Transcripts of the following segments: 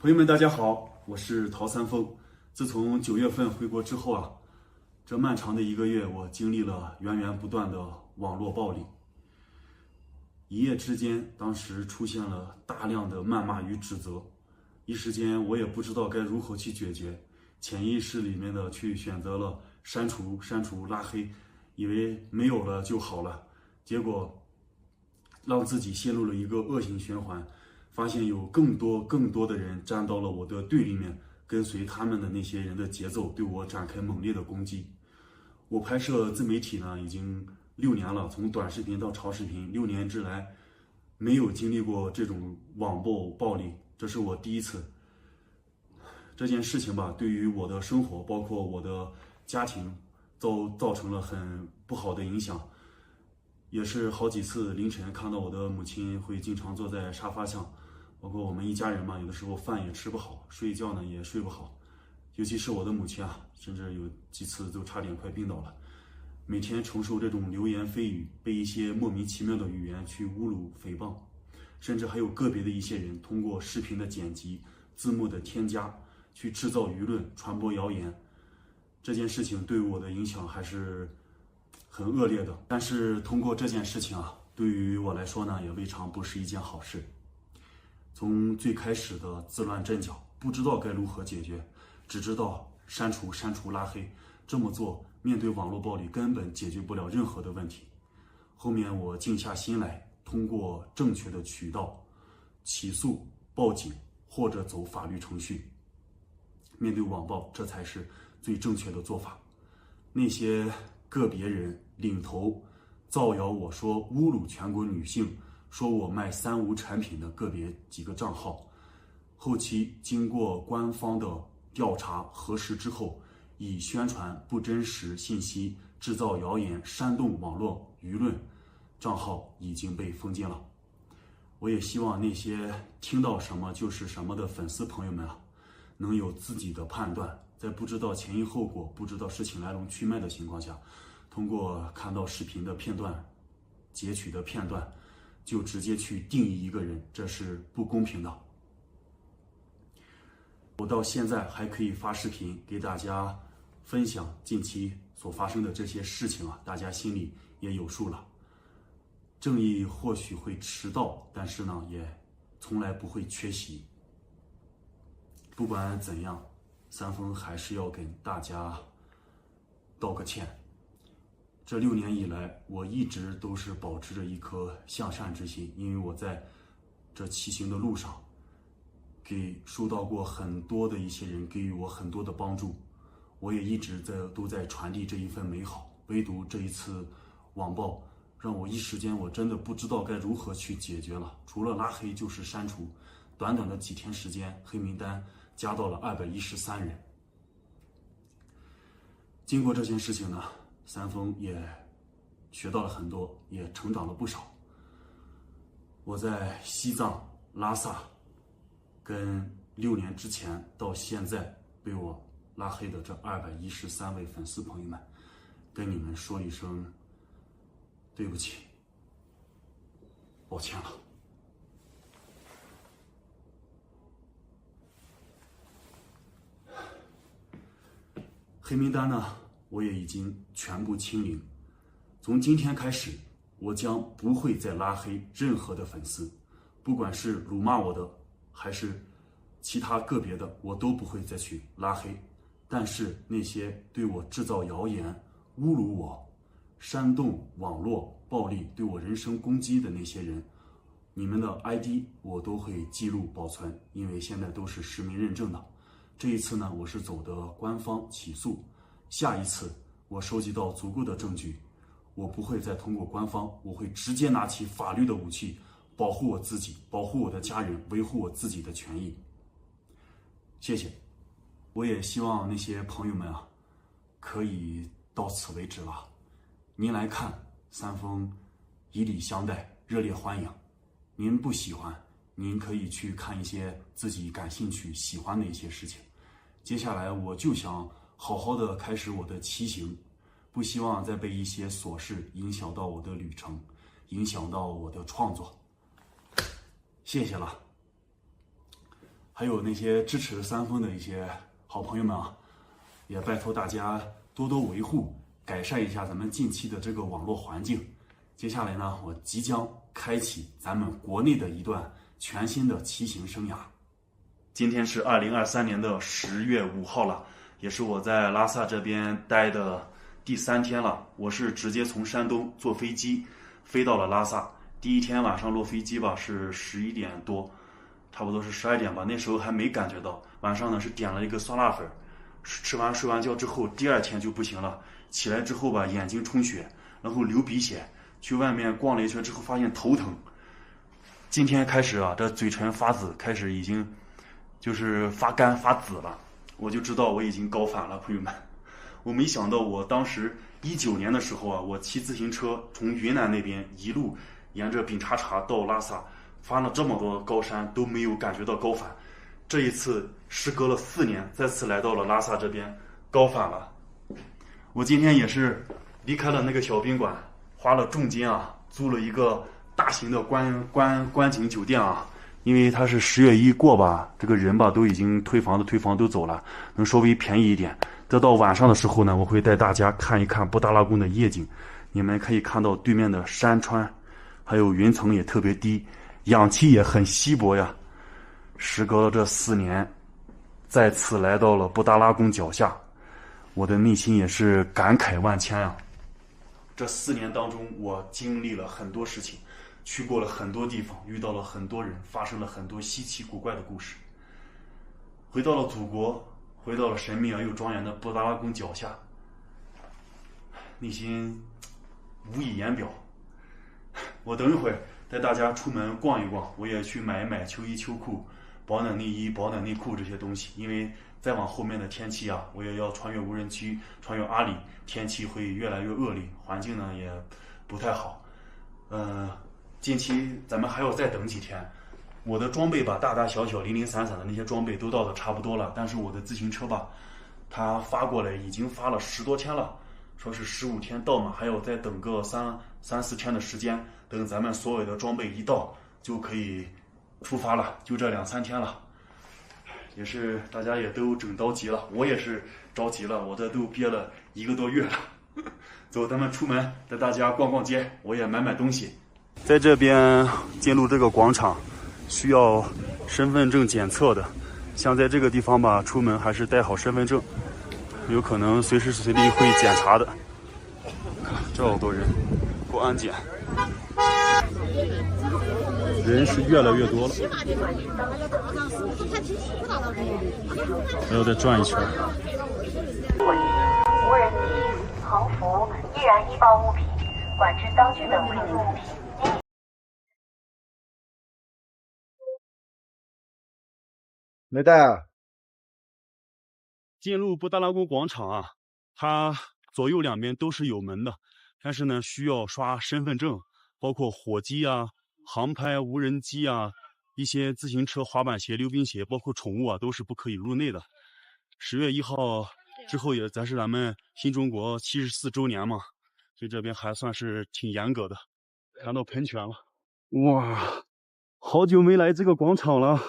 朋友们，大家好，我是陶三丰。自从9月份回国之后啊，这漫长的1个月，我经历了源源不断的网络暴力。一夜之间，当时出现了大量的谩骂与指责，一时间我也不知道该如何去解决，潜意识里面的去选择了删除、拉黑，以为没有了就好了，结果让自己陷入了一个恶性循环。发现有更多的人站到了我的对立面，跟随他们的那些人的节奏，对我展开猛烈的攻击。我拍摄自媒体呢，已经6年了，从短视频到长视频，6年之来没有经历过这种网暴暴力，这是我第一次。这件事情吧，对于我的生活，包括我的家庭，都造成了很不好的影响。也是好几次凌晨看到我的母亲会经常坐在沙发上，包括我们一家人嘛，有的时候饭也吃不好，睡觉呢也睡不好，尤其是我的母亲啊，甚至有几次都差点快病倒了。每天承受这种流言蜚语，被一些莫名其妙的语言去侮辱诽谤，甚至还有个别的一些人通过视频的剪辑、字幕的添加，去制造舆论、传播谣言。这件事情对我的影响还是很恶劣的，但是通过这件事情啊，对于我来说呢，也未尝不是一件好事。从最开始的自乱阵脚，不知道该如何解决，只知道删除、拉黑，这么做面对网络暴力根本解决不了任何的问题。后面我静下心来，通过正确的渠道起诉、报警或者走法律程序。面对网暴，这才是最正确的做法。那些个别人领头造谣我说侮辱全国女性，说我卖三无产品的个别几个账号，后期经过官方的调查核实之后，以宣传不真实信息、制造谣言、煽动网络舆论，账号已经被封禁了。我也希望那些听到什么就是什么的粉丝朋友们啊，能有自己的判断，在不知道前因后果、不知道事情来龙去脉的情况下，通过看到视频的片段、截取的片段，就直接去定义一个人，这是不公平的。我到现在还可以发视频给大家分享近期所发生的这些事情啊，大家心里也有数了。正义或许会迟到，但是呢，也从来不会缺席。不管怎样，三丰还是要跟大家道个歉。这6年以来，我一直都是保持着一颗向善之心，因为我在这骑行的路上，收到过很多的一些人给予我很多的帮助，我也一直都在传递这一份美好。唯独这一次网暴，让我一时间我真的不知道该如何去解决了，除了拉黑就是删除。短短的几天时间，黑名单加到了213人。经过这件事情呢，三丰也学到了很多，也成长了不少。我在西藏、拉萨，跟6年之前到现在被我拉黑的这213位粉丝朋友们，跟你们说一声对不起，抱歉了。黑名单呢，我也已经全部清零。从今天开始，我将不会再拉黑任何的粉丝，不管是辱骂我的，还是其他个别的，我都不会再去拉黑。但是那些对我制造谣言、侮辱我、煽动网络暴力、对我人身攻击的那些人，你们的 ID 我都会记录保存，因为现在都是实名认证的。这一次呢，我是走的官方起诉，下一次我收集到足够的证据，我不会再通过官方，我会直接拿起法律的武器，保护我自己，保护我的家人，维护我自己的权益。谢谢。我也希望那些朋友们啊，可以到此为止了。您来看，三丰以礼相待，热烈欢迎。您不喜欢，您可以去看一些自己感兴趣、喜欢的一些事情。接下来我就想好好的开始我的骑行，不希望再被一些琐事影响到我的旅程，影响到我的创作。谢谢了。还有那些支持三丰的一些好朋友们啊，也拜托大家多多维护，改善一下咱们近期的这个网络环境。接下来呢，我即将开启咱们国内的一段全新的骑行生涯。今天是2023年的10月5号了，也是我在拉萨这边待的第3天了。我是直接从山东坐飞机飞到了拉萨。第一天晚上落飞机吧，是11点多，差不多是12点吧。那时候还没感觉到。晚上呢是点了一个酸辣粉，吃完睡完觉之后，第2天就不行了。起来之后吧，眼睛充血，然后流鼻血。去外面逛了一圈之后，发现头疼。今天开始啊，这嘴唇发紫，开始已经就是发干发紫了。我就知道我已经高反了，朋友们。我没想到我当时19年的时候啊，我骑自行车从云南那边一路沿着丙察察到拉萨，翻了这么多高山都没有感觉到高反。这一次时隔了4年，再次来到了拉萨这边，高反了。我今天也是离开了那个小宾馆，花了重金啊，租了一个大型的观景酒店啊。因为它是10月1过吧，这个人吧都已经退房都走了，能稍微便宜一点。等到晚上的时候呢，我会带大家看一看布达拉宫的夜景。你们可以看到对面的山川，还有云层也特别低，氧气也很稀薄呀。时隔了这4年，再次来到了布达拉宫脚下，我的内心也是感慨万千呀。这4年当中，我经历了很多事情，去过了很多地方，遇到了很多人，发生了很多稀奇古怪的故事。回到了祖国，回到了神秘而又庄严的布达拉宫脚下，内心无以言表。我等一会儿带大家出门逛一逛，我也去买一买秋衣秋裤、保暖内衣、保暖内裤这些东西。因为再往后面的天气啊，我也要穿越无人区，穿越阿里，天气会越来越恶劣，环境呢也不太好。近期咱们还要再等几天。我的装备吧，大大小小、零零散散的那些装备都到的差不多了，但是我的自行车吧，它发过来已经发了10多天了，说是15天到嘛，还要再等个3、4天的时间，等咱们所有的装备一到就可以出发了，就这2、3天了。也是大家也都整着急了，我也是着急了，我这都憋了1个多月了。走，咱们出门带大家逛逛街，我也买东西。在这边进入这个广场需要身份证检测的，像在这个地方吧，出门还是带好身份证，有可能随时随地会检查的。这好多人过安检，人是越来越多了。还要再转一圈。无人机、横幅依然易爆物品，管制刀具等危险物品。没带啊。进入布达拉宫广场啊，它左右两边都是有门的，但是呢需要刷身份证，包括火机啊、航拍、无人机啊、一些自行车、滑板鞋、溜冰鞋，包括宠物啊，都是不可以入内的。10月1号之后也咱们新中国74周年嘛，所以这边还算是挺严格的。看到喷泉了，哇，好久没来这个广场了。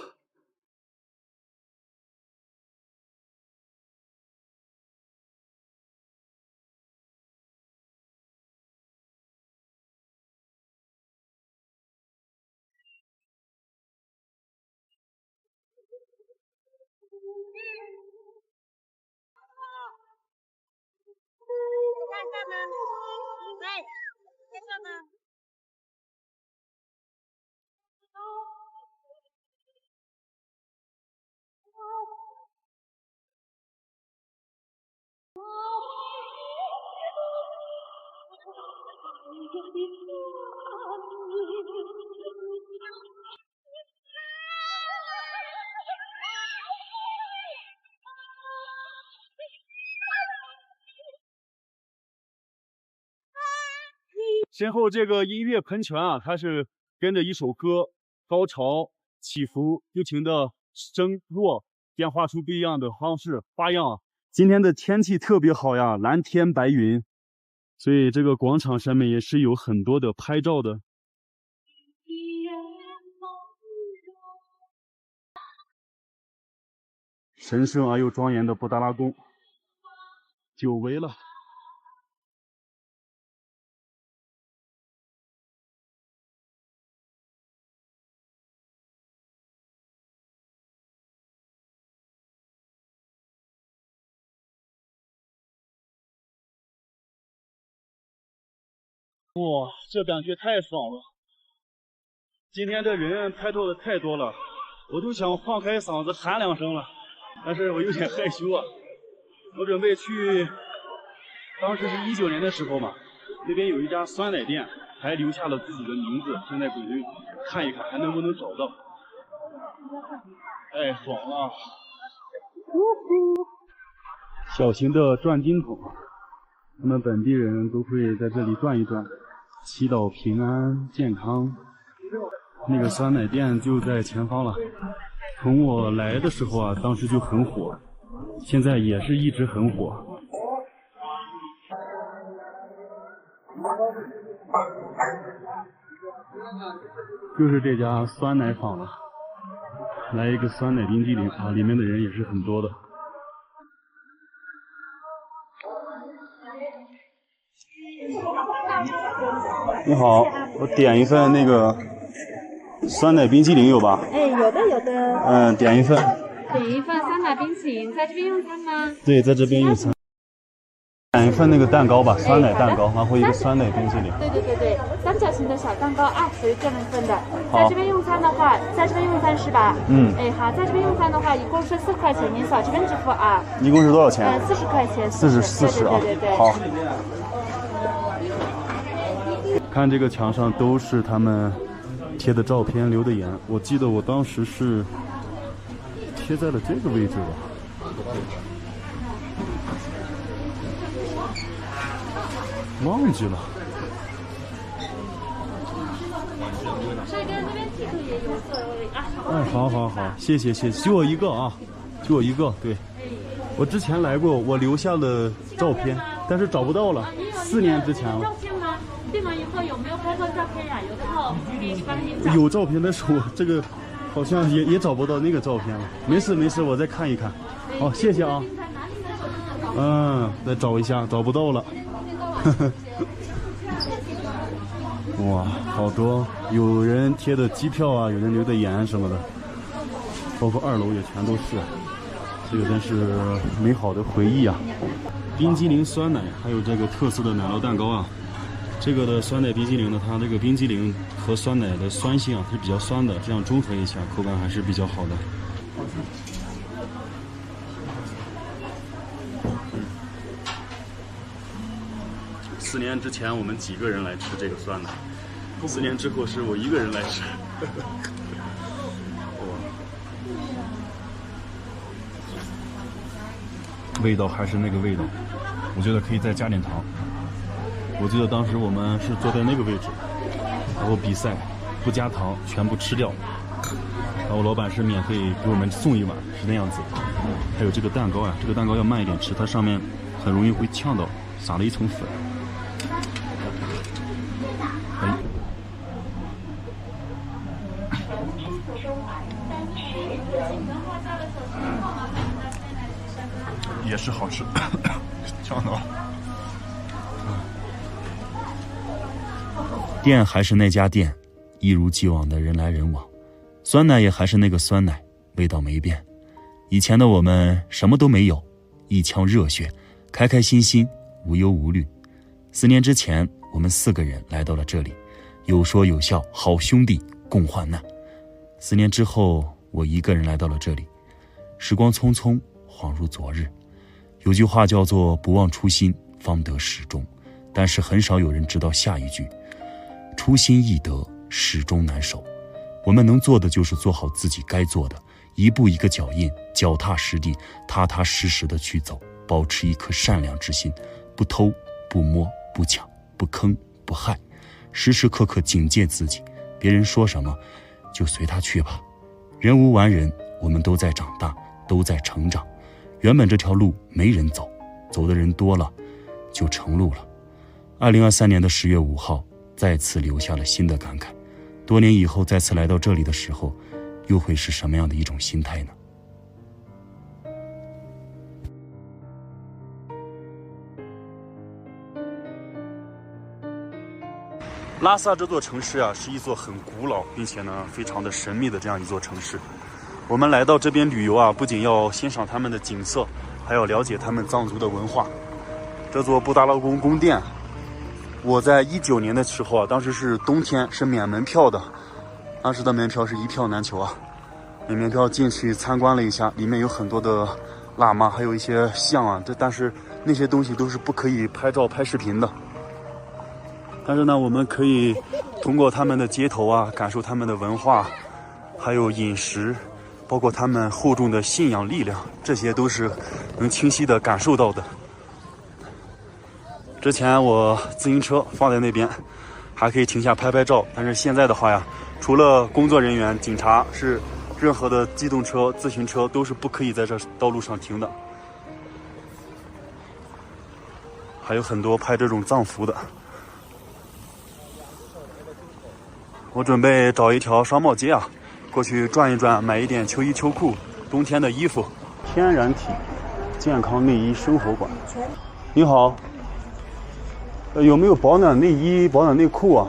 身后这个音乐喷泉啊，它是跟着一首歌高潮起伏，不停的升落，变化出不一样的方式花样啊。今天的天气特别好呀，蓝天白云，所以这个广场上面也是有很多的拍照的。神圣而又庄严的布达拉宫，久违了。哇，这感觉太爽了！今天这人拍照的太多了，我都想放开嗓子喊2声了，但是我有点害羞啊。我准备去，当时是19年的时候嘛，那边有一家酸奶店，还留下了自己的名字，现在准备看一看还能不能找到。太爽了！小型的转经筒，他们本地人都会在这里转一转，祈祷平安健康。那个酸奶店就在前方了。从我来的时候啊，当时就很火，现在也是一直很火。就是这家酸奶坊了，来一个酸奶冰激凌啊，里面的人也是很多的。你好，我点一份那个酸奶冰激凌有吧？哎，有的有的。点一份。点一份酸奶冰淇淋，在这边用餐吗？对，在这边用餐。点一份那个蛋糕吧，酸奶蛋糕，然后一个酸奶冰淇淋。对，三角形的小蛋糕啊，属于个人份的。在这边用餐的话，在这边用餐是吧？嗯。哎，好，在这边用餐的话，一共是4块钱，您扫这边支付啊。一共是多少钱？40块钱。40啊。对。好。看这个墙上都是他们贴的照片留的言，我记得我当时是贴在了这个位置吧，忘记了。帅哥这边记住也有座位啊。哎，好，谢谢，就我一个啊，就我一个。对，我之前来过，我留下了照片，但是找不到了，4年之前了。照片吗？订完以后有没有拍过照片呀？有的话可以帮您找。有照片，但是我这个好像也找不到那个照片了。没事，我再看一看。好，谢谢啊。再找一下，找不到了。哇，好多，有人贴的机票啊，有人留的言什么的，包括2楼也全都是。这个真是美好的回忆啊！冰激凌、酸奶，还有这个特色的奶酪蛋糕啊。这个的酸奶冰激凌呢，它这个冰激凌和酸奶的酸性啊是比较酸的，这样中和一下，口感还是比较好的。4年之前我们几个人来吃这个酸奶，4年之后是我一个人来吃。味道还是那个味道，我觉得可以再加点糖。我记得当时我们是坐在那个位置，然后比赛不加糖全部吃掉，然后老板是免费给我们送一碗，是那样子。还有这个蛋糕啊，这个蛋糕要慢一点吃，它上面很容易会呛到，撒了一层粉。也是好吃，呛到了。店还是那家店，一如既往的人来人往，酸奶也还是那个酸奶，味道没变。以前的我们什么都没有，一腔热血，开开心心，无忧无虑。4年之前，我们4个人来到了这里，有说有笑，好兄弟共患难。4年之后，我一个人来到了这里，时光匆匆，恍如昨日。有句话叫做不忘初心，方得始终，但是很少有人知道下一句，初心易得，始终难守。我们能做的就是做好自己该做的，一步一个脚印，脚踏实地，踏踏实实的去走，保持一颗善良之心，不偷不摸不抢不坑不害，时时刻刻警戒自己，别人说什么就随他去吧。人无完人，我们都在长大，都在成长。原本这条路没人走，走的人多了，就成路了。2023年的10月5号，再次留下了新的感慨。多年以后再次来到这里的时候，又会是什么样的一种心态呢？拉萨这座城市啊，是一座很古老并且呢非常的神秘的这样一座城市。我们来到这边旅游啊，不仅要欣赏他们的景色，还要了解他们藏族的文化。这座布达拉宫宫殿，我在19年的时候啊，当时是冬天，是免门票的，当时的门票是一票难求啊。领门票进去参观了一下，里面有很多的喇嘛，还有一些像啊，但是那些东西都是不可以拍照拍视频的。但是呢，我们可以通过他们的街头啊，感受他们的文化，还有饮食，包括他们厚重的信仰力量，这些都是能清晰的感受到的。之前我自行车放在那边，还可以停下拍拍照，但是现在的话呀，除了工作人员、警察，是任何的机动车、自行车都是不可以在这道路上停的。还有很多拍这种藏服的。我准备找一条商贸街啊，过去转一转，买一点秋衣秋裤，冬天的衣服。天然体健康内衣生活馆。你好，有没有保暖内衣、保暖内裤啊？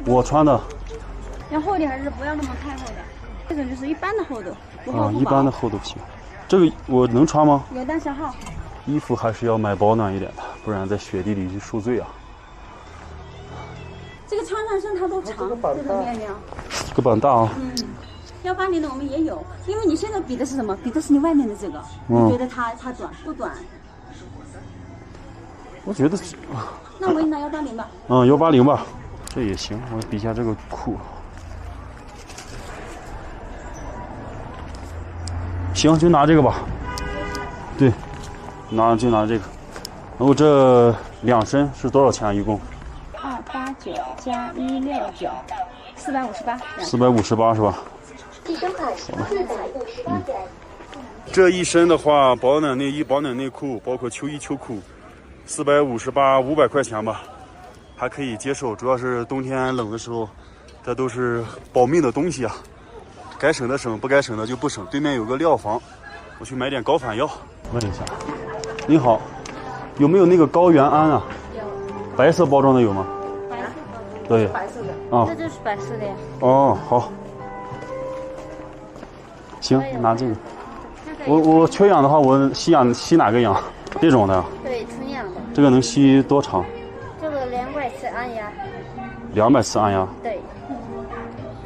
我穿的。要厚的还是不要那么太厚的？这种就是一般的厚度，不厚不薄。一般的厚度行。这个我能穿吗？有单小号。衣服还是要买保暖一点的，不然在雪地里去受罪啊。这个穿上身它都长，这个面料。这个版大啊。180的我们也有，因为你现在比的是什么？比的是你外面的这个，你觉得它短不短？我觉得那我给你拿180吧。180吧，这也行。我比一下这个裤。行，就拿这个吧。对，就拿这个。然后这2身是多少钱啊？一共？289加169，458。458是吧？这一身的话，保暖内衣、保暖内裤，包括秋衣秋裤，458，500块钱吧，还可以接受。主要是冬天冷的时候，这都是保命的东西啊，该省的省，不该省的就不省。对面有个料房，我去买点高反药。问一下，你好，有没有那个高原安啊？有。白色包装的有吗？白色的。对。白色的。啊。这就是白色的呀。哦，好。行，拿这个。我缺氧的话，我吸哪个氧？这种的。对，纯氧的。这个能吸多长？这个200次按压。200次按压。对。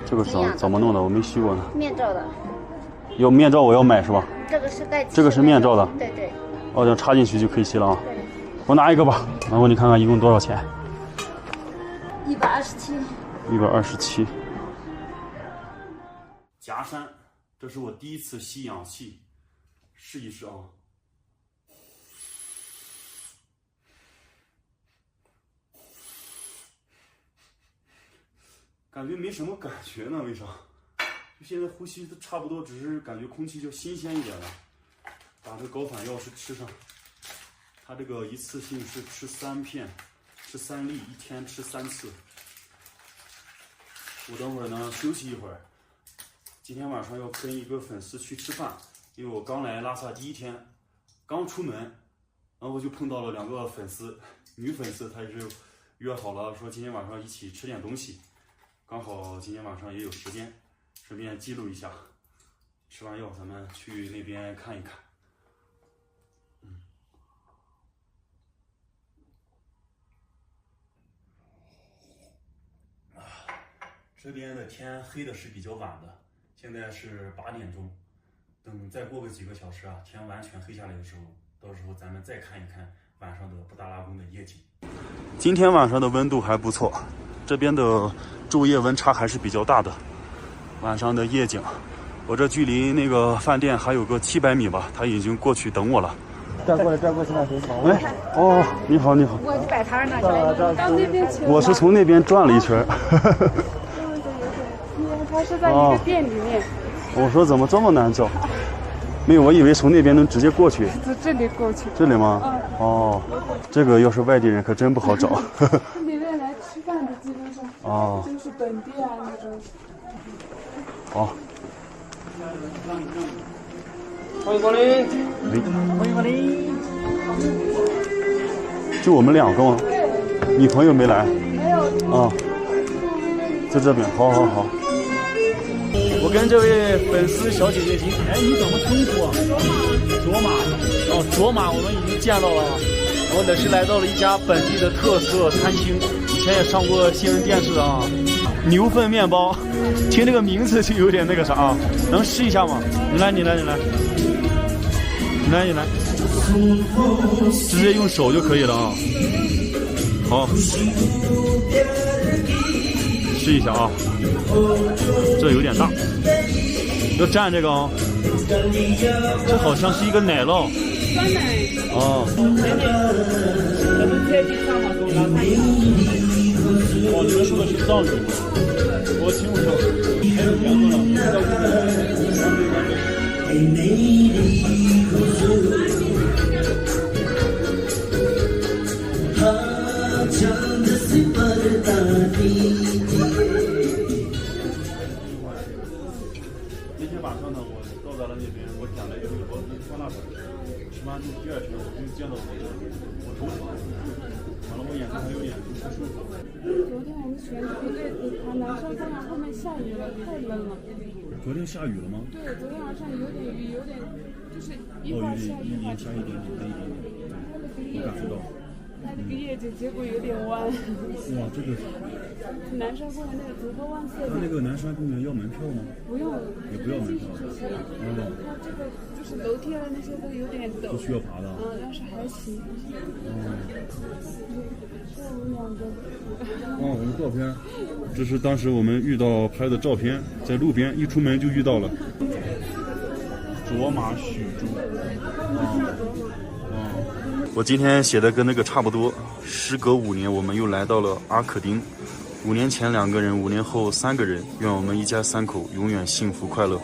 这个怎么弄的？我没吸过呢。面罩的。有面罩我要买是吧？这个是带。这个是面罩的。对对。哦，这样插进去就可以吸了啊。对。我拿一个吧，然后你看看一共多少钱？127。127。夹山，这是我第一次吸氧气，试一试啊。感觉没什么感觉呢，为啥？就现在呼吸都差不多，只是感觉空气就新鲜一点了。把这高反药是吃上，它这个一次性是吃3片，吃3粒，1天吃3次。我等会儿呢休息一会儿。今天晚上要跟一个粉丝去吃饭，因为我刚来拉萨第1天，刚出门，然后就碰到了2个粉丝，女粉丝，她也是约好了说今天晚上一起吃点东西。刚好今天晚上也有时间，顺便记录一下。吃完药咱们去那边看一看。这边的天黑的是比较晚的，现在是8点钟。等再过个几个小时啊，天完全黑下来的时候，到时候咱们再看一看晚上的布达拉宫的夜景。今天晚上的温度还不错，这边的昼夜温差还是比较大的。晚上的夜景，我这距离那个饭店还有个700米吧，他已经过去等我了。转过来，现在谁好？哎，哦，你好，你好。我摆摊呢，到那边去。我是从那边转了一圈。他是在一个店里面。我说怎么这么难找？没有，我以为从那边能直接过去。从这里过去。这里吗？哦，这个要是外地人可真不好找。这里面来吃饭的基本上就是本地啊那种。好。欢迎光临。欢迎光临。就我们2个吗？女朋友没来？没有。啊。就这边，好。我跟这位粉丝小姐姐哎，你怎么称呼啊？卓玛。哦，卓玛，我们已经见到了。我这是来到了一家本地的特色餐厅，以前也上过新闻电视啊。牛粪面包，听这个名字就有点那个啥啊，能试一下吗？你来，直接用手就可以了啊。好，试一下啊，这有点大，要蘸这个啊。这好像是一个奶酪。酸奶。哦。哦，你们说的是藏语，我听不懂。还有两个那天晚上呢，我到达了那边，我点了一个罗斯酸辣粉，吃完就第二天我就见到我头疼，完了我眼睛还有点不舒服。昨天我们选南山公园后面下雨了，太冷了。昨天下雨了吗？对，昨天晚上有点雨，有点就是一会儿下一会儿下一点点，我感受到。它那个叶子结果有点弯。哇，这个南山公园那个足够万岁。它那个南山公园要门票吗？不用，也不要门票。它这个就是楼梯啊那些都有点陡，都需要爬的。但是还行。我们照片，这是当时我们遇到拍的照片，在路边一出门就遇到了。卓玛许珠。我今天写的跟那个差不多。时隔5年，我们又来到了阿克丁。5年前2个人，5年后3个人。愿我们一家3口永远幸福快乐。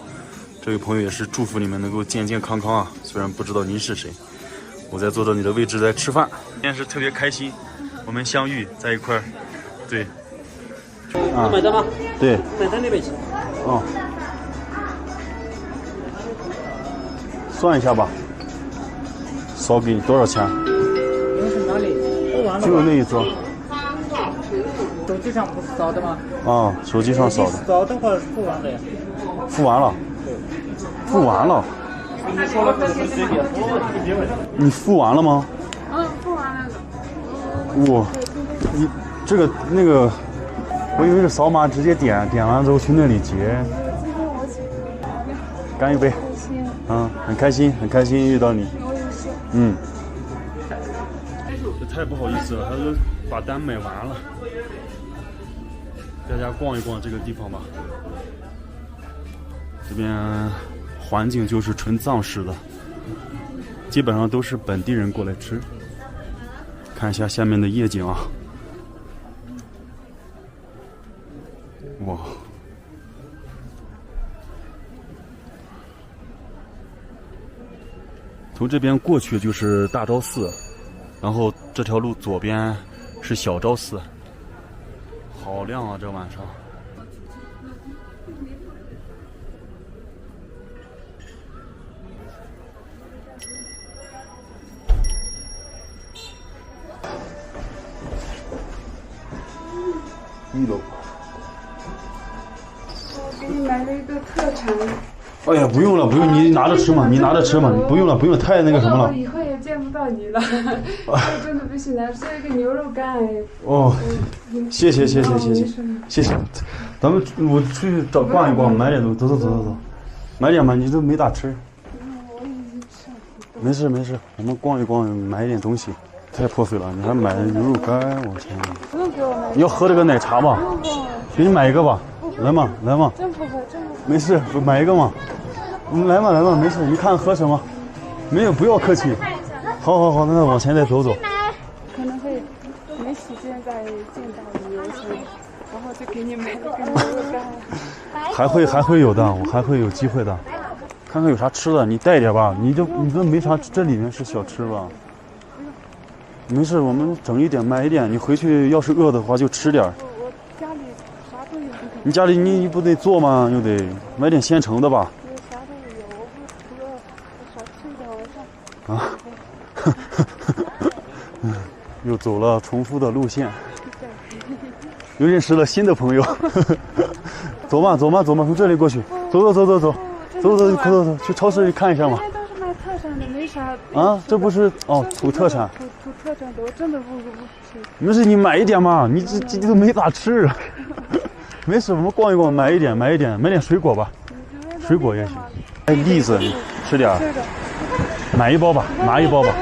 这位朋友也是祝福你们能够健健康康啊！虽然不知道您是谁，我在坐着你的位置在吃饭，今天是特别开心，我们相遇在一块儿。对。啊，买单吗？对。买单那边去。哦。算一下吧。扫给你多少钱？你是哪里？付完了。就那一桌。手机上不是扫的吗？啊，手机上扫的。扫的话是付完的呀。付完了。付完了。你说了是随便付，你别问。你付完了吗？付完了。你这个那个，我以为是扫码直接点完之后去那里结。干一杯。很开心遇到你。这太不好意思了，他都把单买完了。大家逛一逛这个地方吧。这边环境就是纯藏式的，基本上都是本地人过来吃。看一下下面的夜景啊，哇！从这边过去就是大昭寺，然后这条路左边是小昭寺。好亮啊，这晚上。1楼。我给你买了一个特产。哎呀，不用了，你拿着吃嘛，你不用了，太那个什么了。我以后也见不到你了，我真的不行了，是一个牛肉干。哦，谢谢，咱们我出去逛一逛，买点东西，走，买点嘛，你都没咋吃。我已经吃了。没事，我们逛一逛，买一点东西。太破碎了，你还买牛肉干，我天！不用给我买。你要喝这个奶茶吧？不用给我买。给你买一个吧，来嘛。真不喝。没事，买一个嘛。来嘛，没事。你看喝什么？没有，不要客气。好，那往前再走。可能会没时间再见到你，然后就给你买了个牛肉干。还会有的，我还会有机会的。看看有啥吃的，你带点吧。你都没啥，这里面是小吃吧？没事，我们整一点，买一点。你回去要是饿的话就吃点。我家里啥都有。你家里你不得做吗？又得买点现成的吧。啥都有，我不除了少吃一点晚上。又走了重复的路线。又认识了新的朋友。走嘛，从这里过去。走，去超市里看一下嘛。这都是卖特产的，没啥。啊，这不是哦，土特产。土特产的，我真的不吃。没事，你买一点嘛，你这都没咋吃。没事，我们逛一逛，买点水果吧，水果也行。哎，栗子，你吃点。买一包吧，拿一包吧。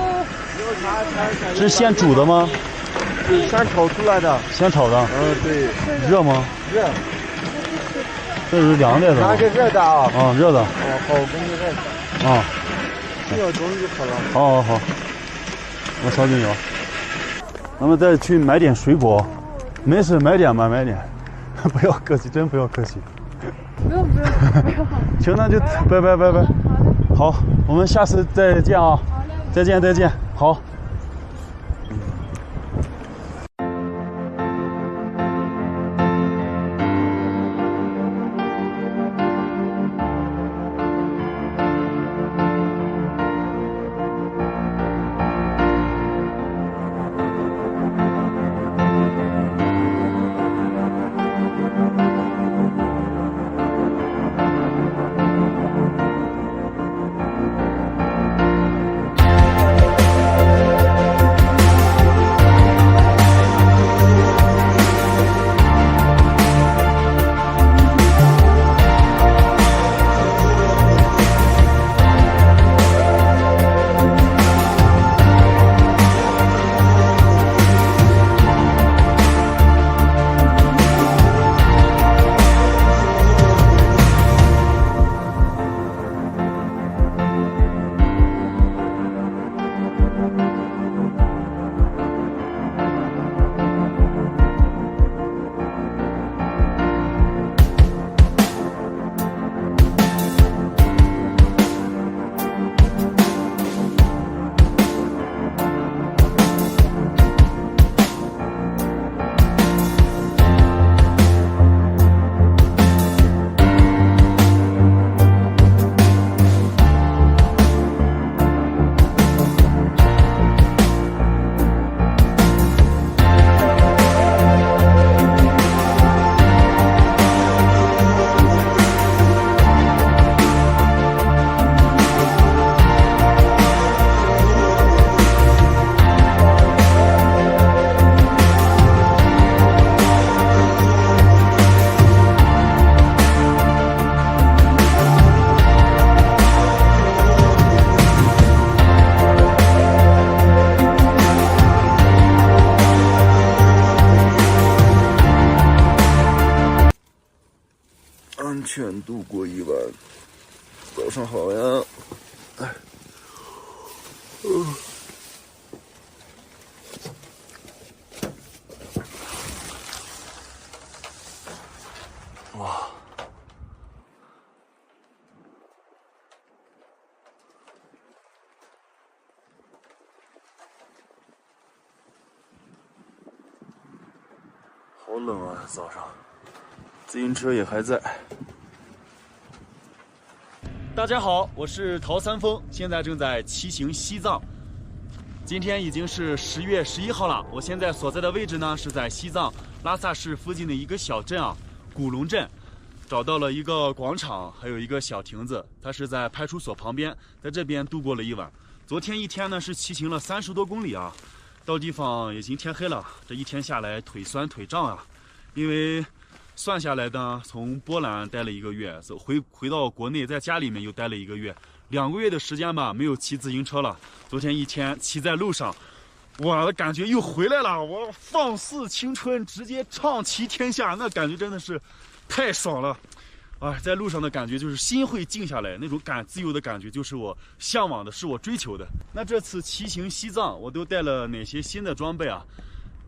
这是现煮的吗？是先炒出来的。先炒的。对。热吗？热。这是凉的。拿个热的啊。热的。好，我给你热的。10秒钟就好了。好，我烧进油。咱们再去买点水果。没事，买点。不要客气，真不要客气。不用。行，那就拜。好，我们下次再见啊！再见，好。安全度过一晚。早上好呀。哇。好冷啊，早上。自行车也还在。大家好，我是陶三丰，现在正在骑行西藏。今天已经是10月11号了，我现在所在的位置呢是在西藏拉萨市附近的一个小镇啊，古龙镇。找到了一个广场，还有一个小亭子，它是在派出所旁边，在这边度过了一晚。昨天一天呢是骑行了30多公里啊，到地方已经天黑了，这一天下来腿酸腿胀啊，因为算下来呢，从波兰待了1个月，回到国内，在家里面又待了1个月，2个月的时间吧，没有骑自行车了。昨天一天骑在路上，我的感觉又回来了，我放肆青春，直接畅骑天下，那感觉真的是太爽了。在路上的感觉就是心会静下来，那种自由的感觉就是我向往的，是我追求的。那这次骑行西藏，我都带了哪些新的装备啊？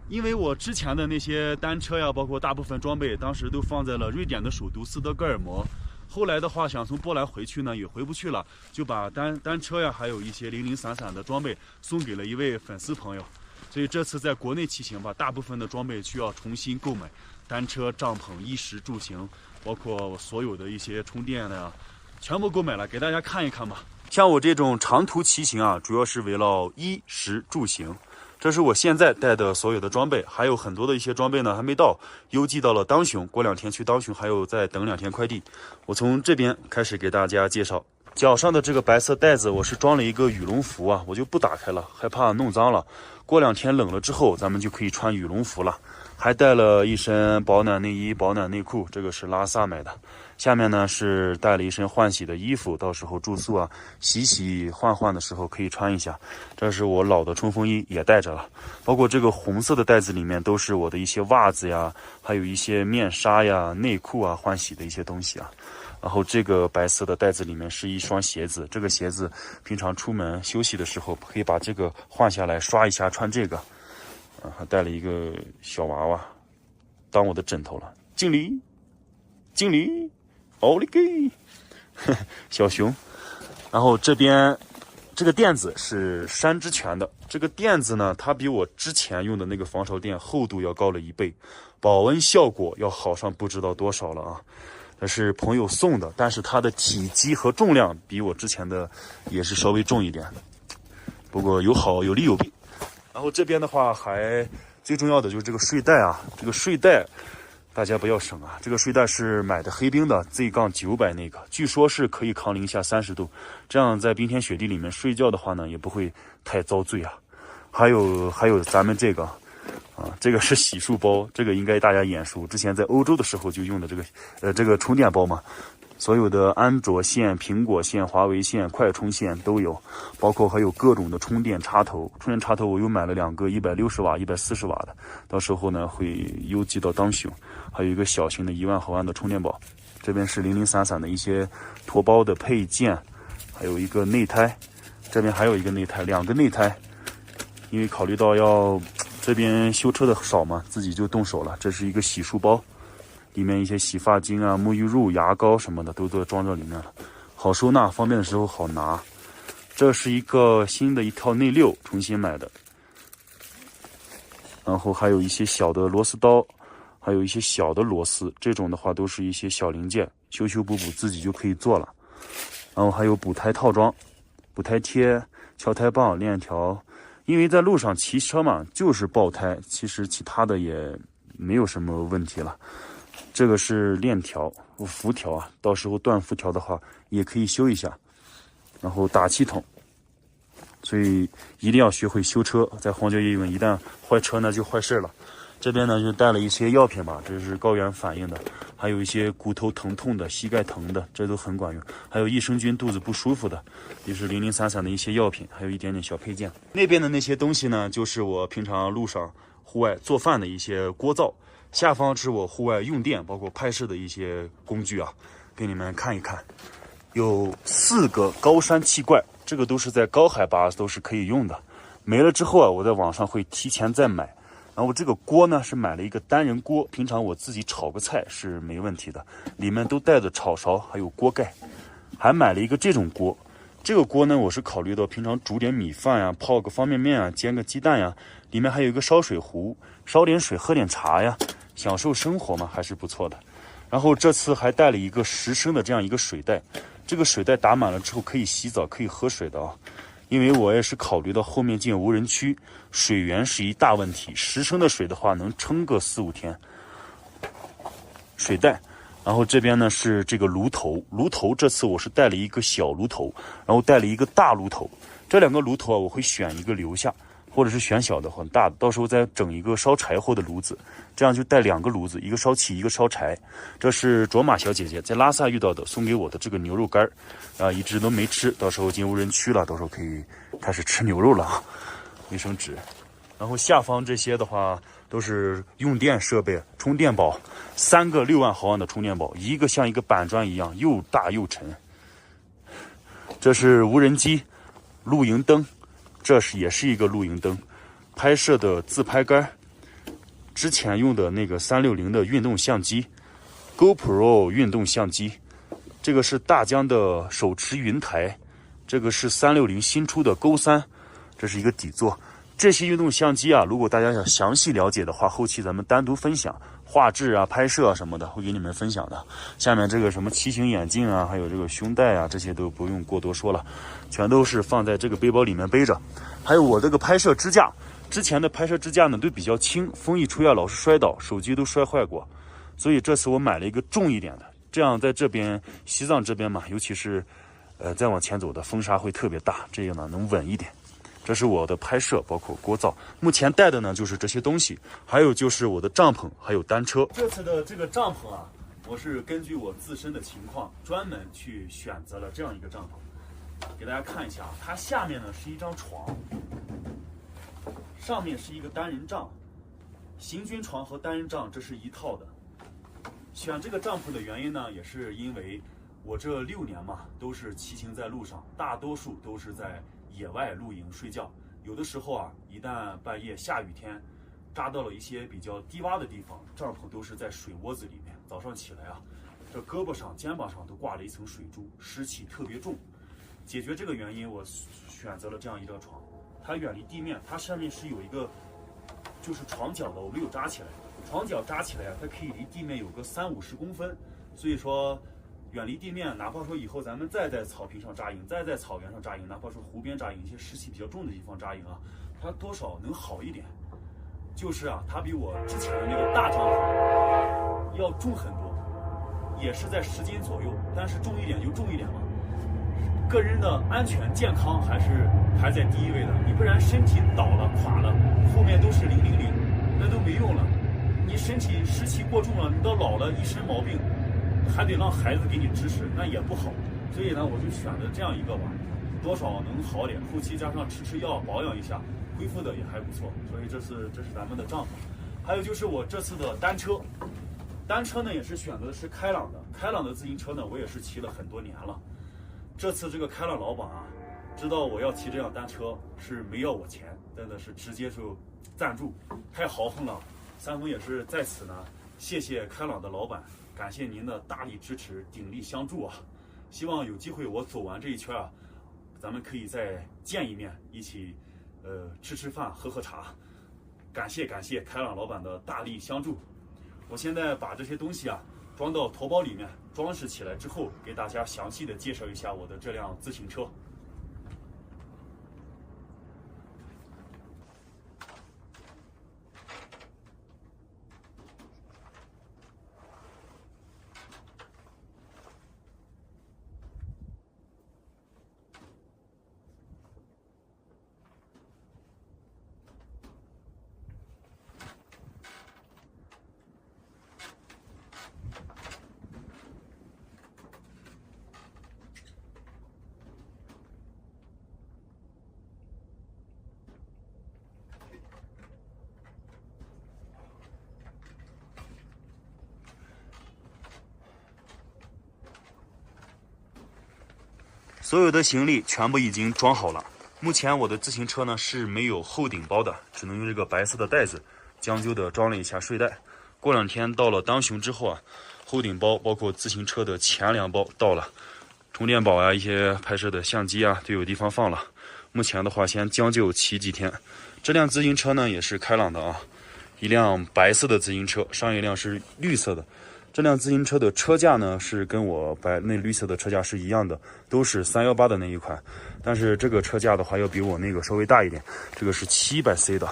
因为我之前的那些单车呀，包括大部分装备，当时都放在了瑞典的首都斯德哥尔摩。后来的话，想从波兰回去呢，也回不去了，就把单车呀，还有一些零零散散的装备送给了一位粉丝朋友。所以这次在国内骑行吧，大部分的装备需要重新购买，单车、帐篷、衣食住行，包括所有的一些充电的呀，全部购买了，给大家看一看吧。像我这种长途骑行啊，主要是围绕衣食住行。这是我现在带的所有的装备，还有很多的一些装备呢还没到，邮寄到了当雄，过2天去当雄，还有再等2天快递。我从这边开始给大家介绍。脚上的这个白色带子，我是装了一个羽绒服啊，我就不打开了，害怕弄脏了。过2天冷了之后，咱们就可以穿羽绒服了。还带了一身保暖内衣、保暖内裤，这个是拉萨买的。下面呢是带了一身换洗的衣服，到时候住宿啊洗换的时候可以穿一下。这是我老的冲锋衣也带着了，包括这个红色的袋子里面都是我的一些袜子呀，还有一些面纱呀、内裤啊、换洗的一些东西啊。然后这个白色的袋子里面是一双鞋子，这个鞋子平常出门休息的时候可以把这个换下来刷一下穿这个。还带了一个小娃娃当我的枕头了，敬礼奥利给小熊。然后这边这个垫子是山之泉的，这个垫子呢它比我之前用的那个防潮垫厚度要高了1倍，保温效果要好上不知道多少了啊。这是朋友送的，但是它的体积和重量比我之前的也是稍微重一点，不过有好有利有弊。然后这边的话还最重要的就是这个睡袋啊，这个睡袋大家不要省啊，这个睡袋是买的黑冰的 Z-900 那个，据说是可以抗零下30度，这样在冰天雪地里面睡觉的话呢也不会太遭罪啊。还有咱们这个啊，这个是洗漱包，这个应该大家眼熟，之前在欧洲的时候就用的这个充电包嘛。所有的安卓线、苹果线、华为线、快充线都有，包括还有各种的充电插头。充电插头我又买了2个160瓦、140瓦的，到时候呢会邮寄到当雄。还有一个小型的1万毫安的充电宝。这边是零零散散的一些驮包的配件，还有一个内胎，这边还有一个内胎，2个内胎。因为考虑到要这边修车的少嘛，自己就动手了。这是一个洗漱包。里面一些洗发精啊、沐浴露、牙膏什么的都装这里面了，好收纳，方便的时候好拿。这是一个新的一套内六，重新买的。然后还有一些小的螺丝刀，还有一些小的螺丝，这种的话都是一些小零件，修补自己就可以做了。然后还有补胎套装、补胎贴、撬胎棒、链条。因为在路上骑车嘛，就是爆胎，其实其他的也没有什么问题了。这个是链条、辐条啊，到时候断辐条的话也可以修一下。然后打气筒，所以一定要学会修车，在荒郊野岭一旦坏车呢就坏事了。这边呢就带了一些药品吧，这是高原反应的，还有一些骨头疼痛的、膝盖疼的，这都很管用。还有益生菌肚子不舒服的，也是零零散散的一些药品，还有一点点小配件。那边的那些东西呢，就是我平常路上户外做饭的一些锅灶。下方是我户外用电，包括拍摄的一些工具啊，给你们看一看。有4个高山气罐，这个都是在高海拔都是可以用的。没了之后啊，我在网上会提前再买。然后这个锅呢是买了一个单人锅，平常我自己炒个菜是没问题的，里面都带着炒勺还有锅盖。还买了一个这种锅，这个锅呢我是考虑到平常煮点米饭呀、泡个方便面啊、煎个鸡蛋呀，里面还有一个烧水壶，烧点水喝点茶呀，享受生活嘛，还是不错的。然后这次还带了一个10升的这样一个水袋，这个水袋打满了之后可以洗澡可以喝水的啊。因为我也是考虑到后面进无人区，水源是一大问题，10升的水的话能撑个4、5天。水袋，然后这边呢是这个炉头，炉头这次我是带了一个小炉头，然后带了一个大炉头，这2个炉头啊我会选一个留下，或者是选小的很大的，到时候再整一个烧柴火的炉子，这样就带2个炉子，一个烧气一个烧柴。这是卓玛小姐姐在拉萨遇到的，送给我的这个牛肉干啊，一直都没吃，到时候进无人区了，到时候可以开始吃牛肉了啊。卫生纸，然后下方这些的话都是用电设备，充电宝，3个6万毫安的充电宝，一个像一个板砖一样又大又沉。这是无人机，露营灯。这也是一个露营灯，拍摄的自拍杆，之前用的那个360的运动相机 ，GoPro 运动相机，这个是大疆的手持云台，这个是360新出的 Go3，这是一个底座。这些运动相机啊，如果大家想详细了解的话，后期咱们单独分享画质啊、拍摄啊什么的，会给你们分享的。下面这个什么骑行眼镜啊，还有这个胸带啊，这些都不用过多说了，全都是放在这个背包里面背着。还有我这个拍摄支架，之前的拍摄支架呢都比较轻，风一吹啊老是摔倒，手机都摔坏过，所以这次我买了一个重一点的，这样在这边西藏这边嘛，尤其是再往前走的风沙会特别大，这样呢能稳一点。这是我的拍摄，包括锅灶。目前带的呢就是这些东西，还有就是我的帐篷，还有单车。这次的这个帐篷啊，我是根据我自身的情况，专门去选择了这样一个帐篷，给大家看一下啊。它下面呢是一张床，上面是一个单人帐，行军床和单人帐这是一套的。选这个帐篷的原因呢，也是因为我这6年嘛，都是骑行在路上，大多数都是在野外露营睡觉。有的时候啊，一旦半夜下雨天，扎到了一些比较低洼的地方，帐篷都是在水窝子里面。早上起来啊，这胳膊上、肩膀上都挂了一层水珠，湿气特别重。解决这个原因，我选择了这样一张床，它远离地面，它上面是有一个就是床脚的，我没有扎起来。床脚扎起来啊，它可以离地面有个30-50公分，所以说远离地面，哪怕说以后咱们再在草坪上扎营，再在草原上扎营，哪怕说湖边扎营，一些湿气比较重的地方扎营啊，它多少能好一点。就是啊，它比我之前的那个大帐篷要重很多，也是在10斤左右，但是重一点就重一点嘛。个人的安全健康还是排在第一位的，你不然身体倒了垮了，后面都是000，那都没用了。你身体湿气过重了，你到老了一身毛病，还得让孩子给你支持，那也不好。所以呢，我就选择这样一个吧，多少能好点，后期加上吃药保养一下，恢复的也还不错。所以这是咱们的帐篷。还有就是我这次的单车，单车呢也是选择的是开朗的，开朗的自行车呢我也是骑了很多年了。这次这个开朗老板啊，知道我要骑这辆单车是没要我钱，真的是直接就赞助，太豪横了。三丰也是在此呢，谢谢开朗的老板，感谢您的大力支持，鼎力相助啊！希望有机会我走完这一圈啊，咱们可以再见一面，一起吃饭喝茶。感谢开朗老板的大力相助。我现在把这些东西啊装到驮包里面，装饰起来之后，给大家详细的介绍一下我的这辆自行车。所有的行李全部已经装好了。目前我的自行车呢是没有后顶包的，只能用这个白色的袋子将就的装了一下睡袋。过2天到了当雄之后啊，后顶包包括自行车的前2包到了，充电宝啊、一些拍摄的相机啊都有地方放了。目前的话先将就骑几天。这辆自行车呢也是开朗的啊，一辆白色的自行车，上一辆是绿色的。这辆自行车的车架呢是跟我那绿色的车架是一样的，都是318的那一款，但是这个车架的话要比我那个稍微大一点，这个是700C 的。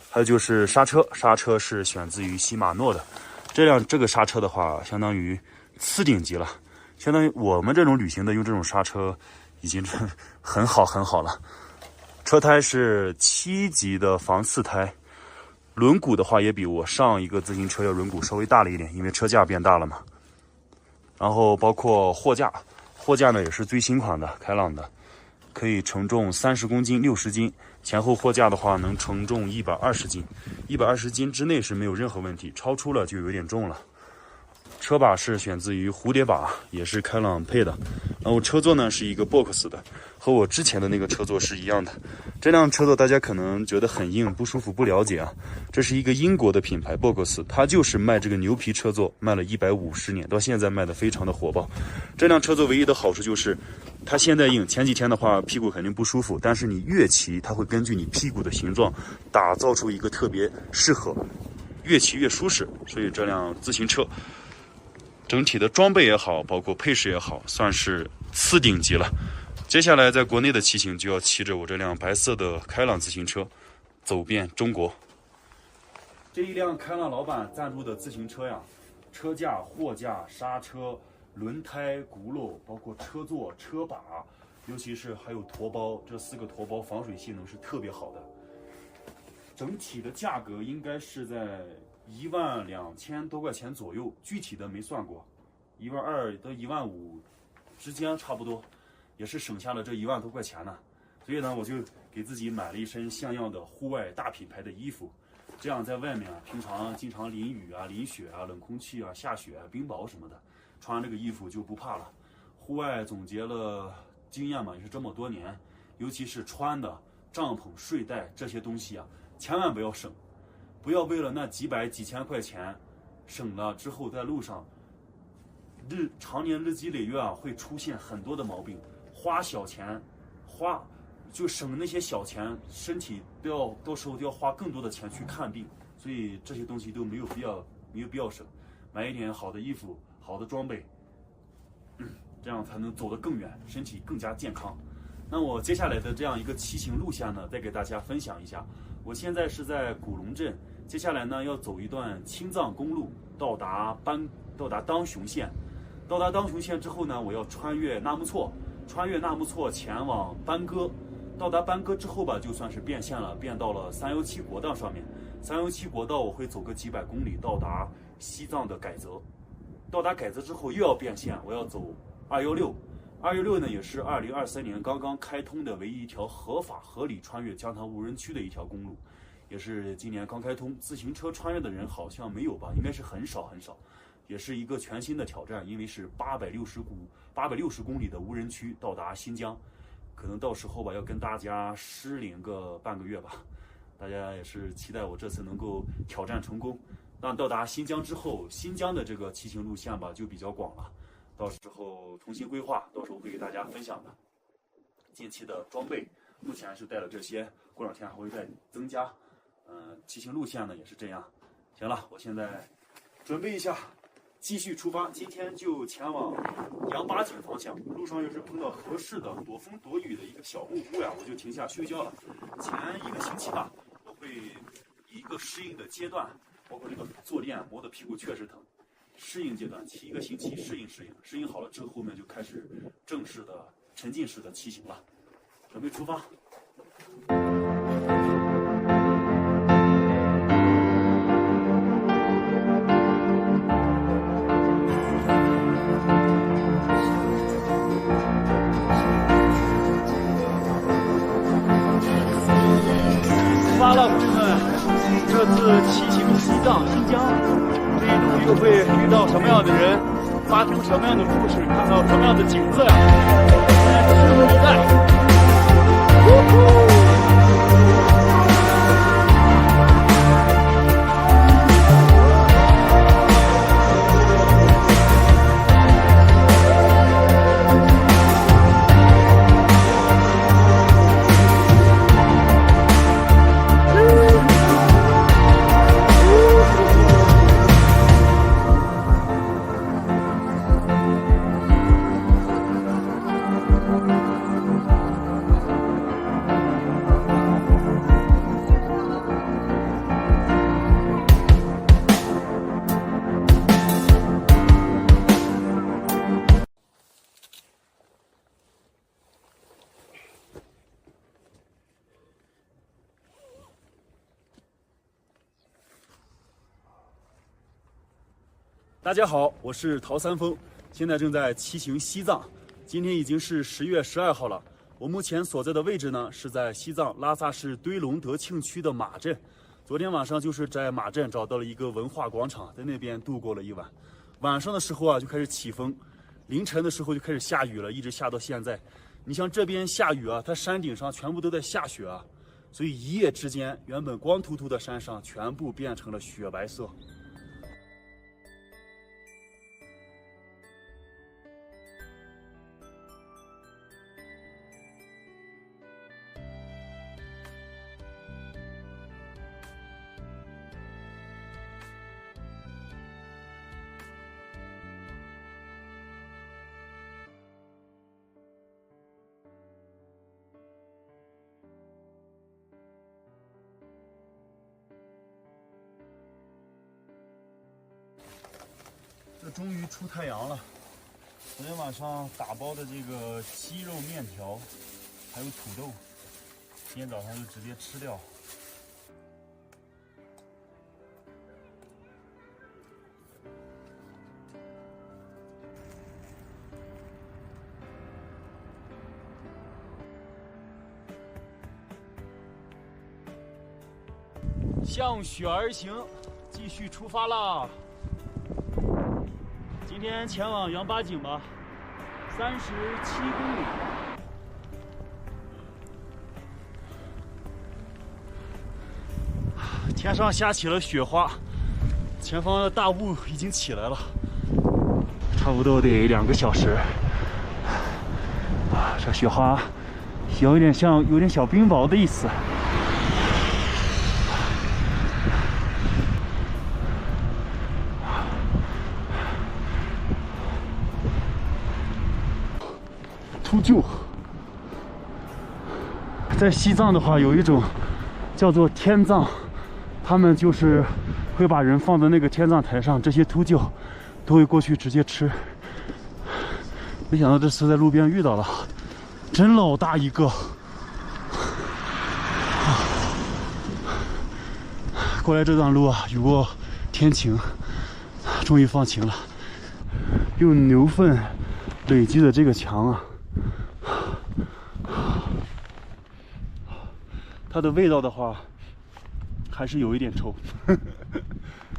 还有就是刹车是选自于禧玛诺的，这个刹车的话相当于次顶级了，相当于我们这种旅行的用这种刹车已经很好了。车胎是7级的防刺胎。轮毂的话也比我上一个自行车要轮毂稍微大了一点，因为车架变大了嘛。然后包括货架呢也是最新款的，开朗的，可以承重30公斤、60斤，前后货架的话能承重120斤，120斤之内是没有任何问题，超出了就有点重了。车把是选自于蝴蝶把，也是开朗配的。然后车座呢是一个 box 的，和我之前的那个车座是一样的。这辆车座大家可能觉得很硬不舒服不了解啊，这是一个英国的品牌 box， 它就是卖这个牛皮车座，卖了150年，到现在卖的非常的火爆。这辆车座唯一的好处就是它现在硬，前几天的话屁股肯定不舒服，但是你越骑它会根据你屁股的形状打造出一个特别适合，越骑越舒适。所以这辆自行车整体的装备也好，包括配饰也好，算是次顶级了。接下来在国内的骑行就要骑着我这辆白色的开朗自行车，走遍中国。这一辆开浪老板赞助的自行车呀，车架、货架、刹车、轮胎、轱辘，包括车座、车把，尤其是还有驼包，这4个驼包防水性能是特别好的。整体的价格应该是在12000多块钱左右，具体的没算过，12000到15000之间差不多，也是省下了这1万多块钱呢。所以呢，我就给自己买了一身像样的户外大品牌的衣服，这样在外面啊，平常经常淋雨啊、淋雪啊、冷空气啊、下雪啊、冰雹什么的，穿这个衣服就不怕了。户外总结了经验嘛，也是这么多年，尤其是穿的帐篷、睡袋这些东西啊，千万不要省，不要为了那几百几千块钱省了之后，在路上常年日积月累啊，会出现很多的毛病。花小钱，就省那些小钱，身体到时候都要花更多的钱去看病，所以这些东西都没有必要省。买一点好的衣服、好的装备，这样才能走得更远，身体更加健康。那我接下来的这样一个骑行路线呢，再给大家分享一下。我现在是在古龙镇，接下来呢要走一段青藏公路，到达当雄县。到达当雄县之后呢，我要穿越纳木错前往班戈。到达班戈之后吧，就算是变线了，变到了317国道上面。317国道我会走个几百公里，到达西藏的改则。到达改则之后又要变线，我要走216。216呢，也是2023年刚刚开通的唯一一条合法合理穿越江塘无人区的一条公路，也是今年刚开通。自行车穿越的人好像没有吧，应该是很少，也是一个全新的挑战，因为是860公里的无人区到达新疆，可能到时候吧要跟大家失联个半个月吧。大家也是期待我这次能够挑战成功。那到达新疆之后，新疆的这个骑行路线吧就比较广了，到时候重新规划，到时候会给大家分享的。近期的装备目前是带了这些，过两天还会再增加。骑行路线呢也是这样。行了，我现在准备一下，继续出发。今天就前往羊八井方向，路上要是碰到合适的躲风躲雨的一个小木屋呀，我就停下休觉了。前1个星期吧，我会以一个适应的阶段，包括这个坐垫磨的屁股确实疼。适应阶段，骑1个星期适应好了之后，后面就开始正式的沉浸式的骑行了。准备出发。出发了，朋友们！这次骑行西藏、新疆，这一路又会遇到什么样的人，发生什么样的故事，看到什么样的景色呀？大家拭目以待。大家好，我是陶三丰，现在正在骑行西藏。今天已经是10月12号了。我目前所在的位置呢，是在西藏拉萨市堆龙德庆区的马镇。昨天晚上就是在马镇找到了一个文化广场，在那边度过了一晚。晚上的时候啊，就开始起风，凌晨的时候就开始下雨了，一直下到现在。你像这边下雨啊，它山顶上全部都在下雪啊，所以一夜之间，原本光秃秃的山上全部变成了雪白色。这终于出太阳了。昨天晚上打包的这个鸡肉面条，还有土豆，今天早上就直接吃掉。向雪而行，继续出发啦！今天前往羊八井吧，37公里。天上下起了雪花，前方的大雾已经起来了，差不多得2个小时。这雪花有点像有点小冰雹的意思。秃鹫，在西藏的话有一种叫做天葬，他们就是会把人放在那个天葬台上，这些秃鹫都会过去直接吃。没想到这次在路边遇到了，真老大一个。过来这段路啊，雨过天晴，终于放晴了。用牛粪累积的这个墙啊，它的味道的话，还是有一点臭，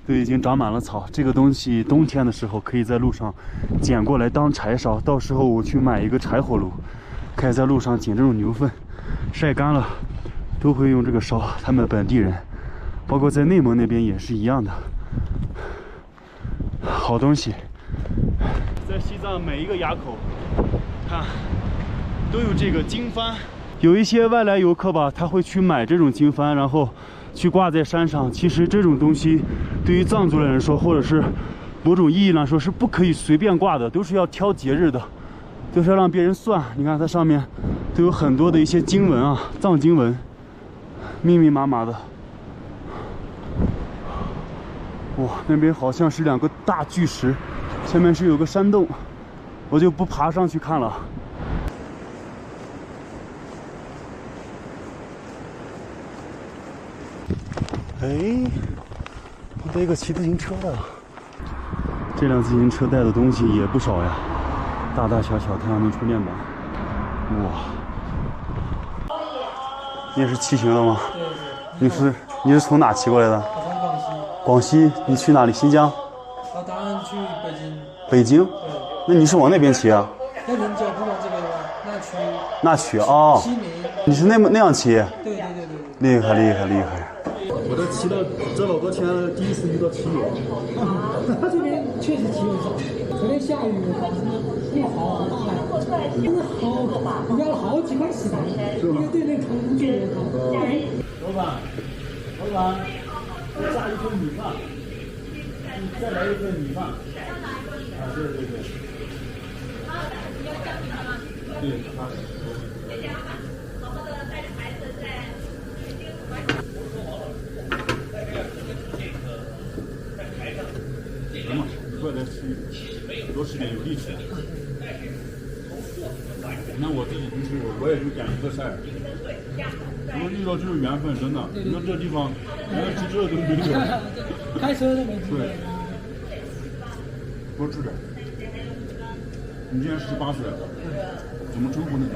都已经长满了草。这个东西冬天的时候可以在路上捡过来当柴烧，到时候我去买一个柴火炉，可以在路上捡这种牛粪，晒干了都会用这个烧。他们本地人，包括在内蒙那边也是一样的，好东西。在西藏每一个垭口，看都有这个经幡。有一些外来游客吧，他会去买这种经幡，然后去挂在山上。其实这种东西对于藏族人来说，或者是某种意义来说，是不可以随便挂的，都是要挑节日的，都是要让别人算。你看它上面都有很多的一些经文啊，藏经文，密密麻麻的。哇，那边好像是2个大巨石，前面是有个山洞，我就不爬上去看了。哎，我带个骑自行车的，这辆自行车带的东西也不少呀，大大小小太阳能充电板。哇，你也是骑行的吗？对。你是从哪骑过来的？我从广西。广西？你去哪里？新疆？我打算去北京。北京？对。那你是往那边骑啊？那人家不往这个那曲哦。你是那样骑？对。厉害厉害厉害！我这骑了这老多天了，第一次遇到骑友。这边确实骑友少，昨天下雨，又好大呀，真的好，要了好几块石头，因为对那个长城做的好。老板，加一份米饭，再来一份米饭。啊，对。对，行嘛，快点吃，多吃点有力气。你看我自己平时我也就点一个菜，我们遇到就是缘分，真的。你说这地方连吃这都没有，开车都没吃。对，多吃点。你今年18岁，怎么称呼你的？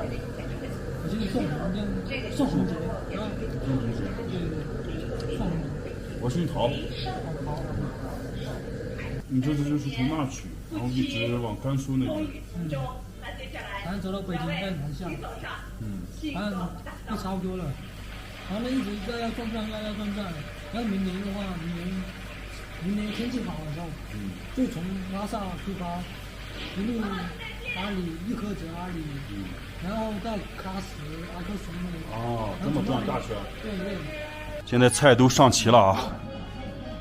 我今天宋红杰啊。宋同学。对，宋红杰。我姓陶。你这次就是从那儿去，然后一直往甘肃那边。反正走到北京再南下。反正就差不多了。然后呢，一直要转站。然后明年的话，明年天气好的时候，就从拉萨出发，一路阿里、伊克哲阿里，然后到喀什、阿克苏那里。哦，这么转大圈。对。现在菜都上齐了啊！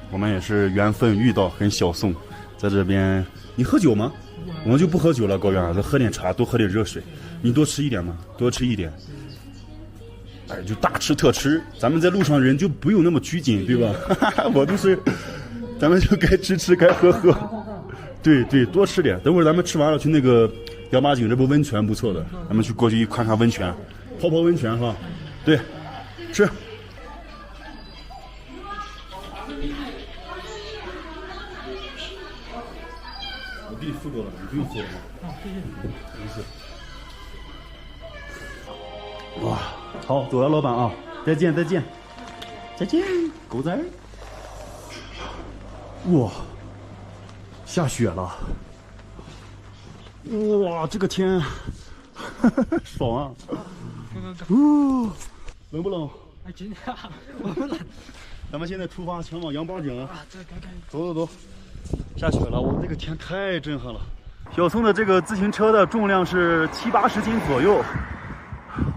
我们也是缘分遇到，跟小宋在这边。你喝酒吗？我们就不喝酒了，高原，再喝点茶，多喝点热水。你多吃一点嘛，多吃一点。哎，就大吃特吃，咱们在路上人就不用那么拘谨，对吧？我都是，咱们就该吃吃，该喝喝。对对，多吃点。等会儿咱们吃完了去那个羊八井，这不温泉不错的，咱们去过去看看温泉，泡温泉哈。对，吃。我给你付过了，你不用付了。好，谢谢。没事。哇，好，走了，老板啊，再见，再见，再见，狗仔。哇，下雪了！哇，这个天，爽啊！冷不冷？还行，我不冷。咱们现在出发前往羊八井。走走走，下雪了！我这个天太震撼了。小宋的这个自行车的重量是70、80斤左右，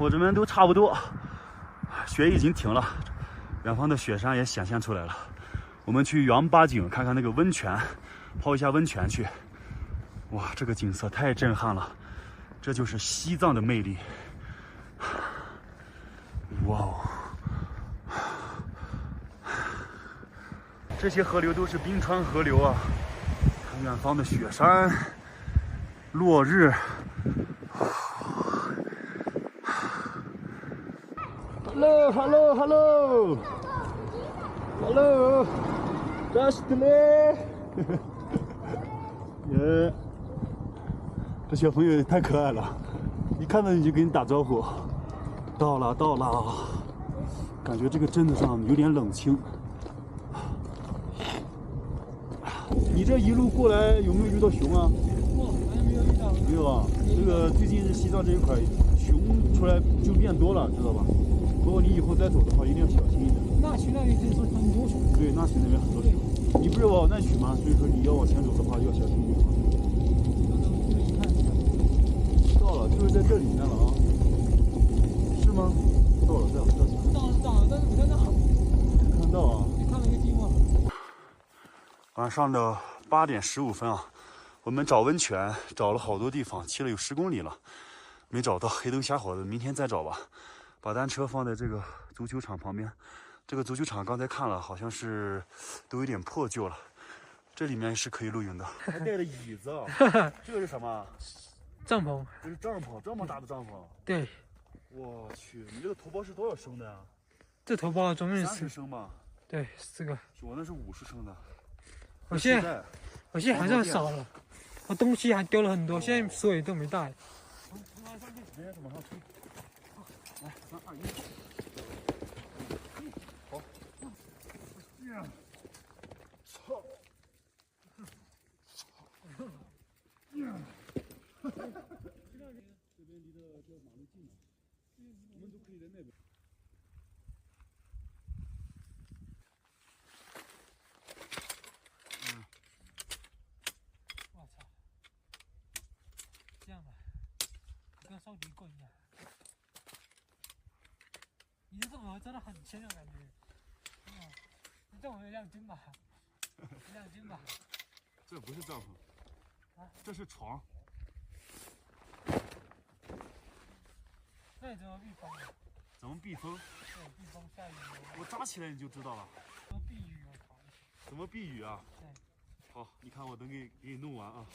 我这边都差不多。雪已经停了，远方的雪山也显现出来了。我们去羊八井看看那个温泉，泡一下温泉去。哇，这个景色太震撼了，这就是西藏的魅力。哇哦！这些河流都是冰川河流啊，看远方的雪山，落日。Hello, hello, hello, hello, just me. 耶，这小朋友太可爱了，一看到你就给你打招呼。到了，到了，感觉这个镇子上有点冷清。你这一路过来有没有遇到熊啊？还没有遇到。没有啊，这个最近西藏这一块熊出来就变多了，知道吧？如果你以后再走的话，一定要小心一点。那曲那里可以说很多熊。对，那曲那边很多熊。你不是往那曲吗？所以说你要往前走的话，要小心一点。到了，就是在这里面了啊。是吗？到了，到了，到了，但是没看到。看到啊。你看了一个地方。晚上的8点15分啊，我们找温泉找了好多地方，骑了有10公里了，没找到，黑灯瞎火的，明天再找吧。把单车放在这个足球场旁边，这个足球场刚才看了，好像是都有点破旧了。这里面是可以露营的，还带了椅子。这个是什么？帐篷。这是帐篷，这么大的帐篷。对。我去，你这个头孢是多少升的呀？这头孢总共是30升吧？对，4个。我那是50升的。我现在还算少了，我东西还丢了很多，现在所有都没带。往上推。来，3、2、1，好。操！这边离的这马路近嘛，我们都可以在那边。我操！这样吧，跟烧驴棍一样。你这种真的很轻的感觉。你这种有2斤吧？2斤吧？这不是帐篷，这是床。那你怎么避风的？怎么避风？对，避风下雨。我扎起来你就知道了。怎么避雨啊？怎么避雨啊？对。好，你看我等给你弄完啊，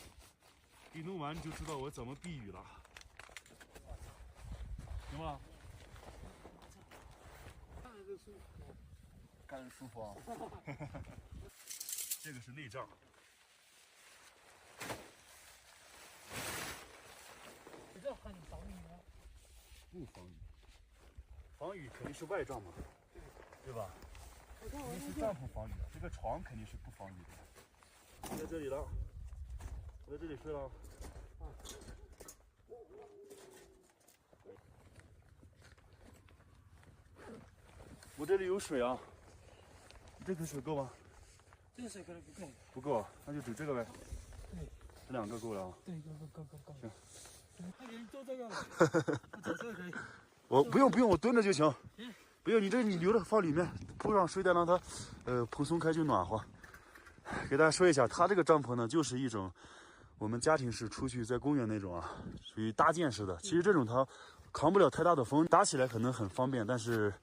给你弄完你就知道我怎么避雨了，行吗？看着就舒服，看着舒服啊。这个是内帐。你这很防雨吗？不防雨，防雨肯定是外帐嘛，对吧？肯定是帐篷防雨，这个床肯定是不防雨的。在这里了，我在这里睡了。我这里有水啊，这口水够吗？这个水可能不够。不够，那就只这个呗。对，这2个够了啊。对，够。行。那你做这个，我走这个可以。我不用，我蹲着就行。不用，你留着放里面，铺上睡袋让它蓬松开就暖和。给大家说一下，它这个帐篷呢，就是一种我们家庭式出去在公园那种啊，属于搭建式的。其实这种它扛不了太大的风，搭起来可能很方便，但是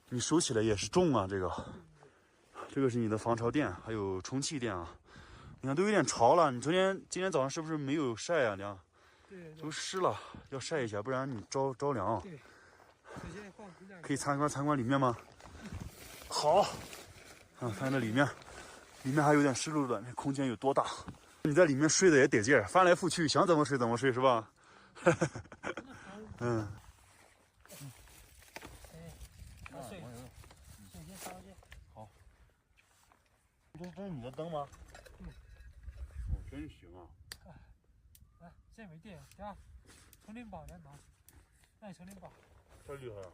你收起来也是重啊。这个是你的防潮垫，还有充气垫啊。你看都有点潮了。你今天早上是不是没有晒呀、娘？对，都湿了，要晒一下，不然你着凉。对，首先放冰箱。可以参观里面吗？好，啊，看这里面还有点湿漉漉的，那空间有多大？你在里面睡的也得劲儿，翻来覆去，想怎么睡怎么睡，是吧？嗯。水先烧去。好。这是你的灯吗？嗯。哦，真行啊。来，现在没电，对吧？充电宝来拿，让你充电宝。太厉害了！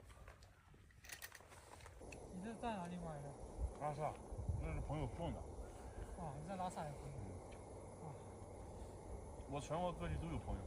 你这在哪里买的？拉萨，那是朋友送的。啊，你在拉萨有朋友？啊，我全国各地都有朋友。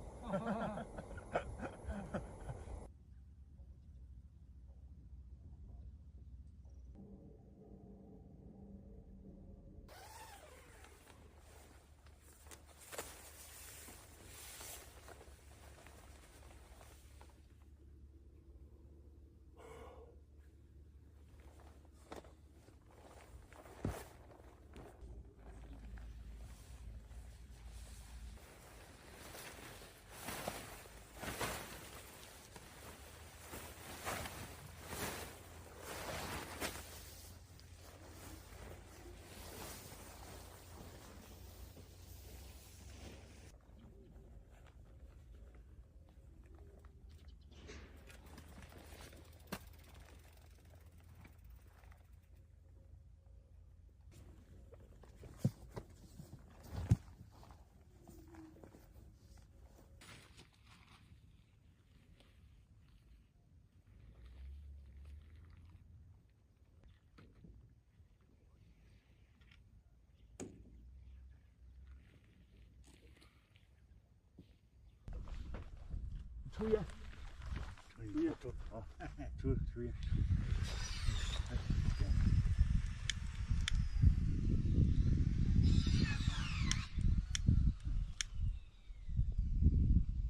抽烟，抽烟，好，抽烟。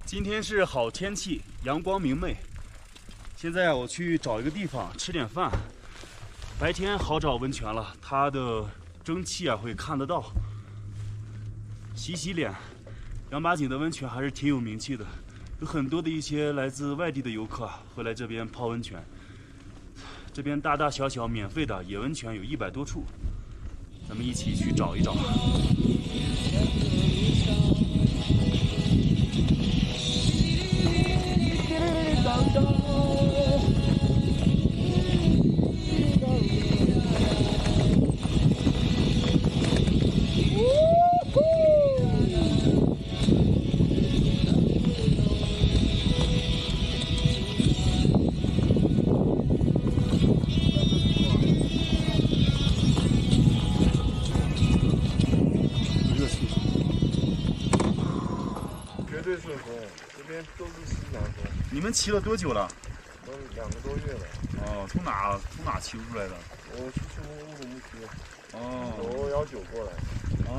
今天是好天气，阳光明媚。现在我去找一个地方吃点饭。白天好找温泉了，它的蒸汽会看得到。洗脸，杨八井的温泉还是挺有名气的。有很多的一些来自外地的游客会来这边泡温泉，这边大大小小免费的野温泉有100多处，咱们一起去找一找。绝对顺风，这边都是西南风。你们骑了多久了？都2个多月了。哦，从哪骑出来的？我是从乌鲁木齐，哦，走119过来。哦。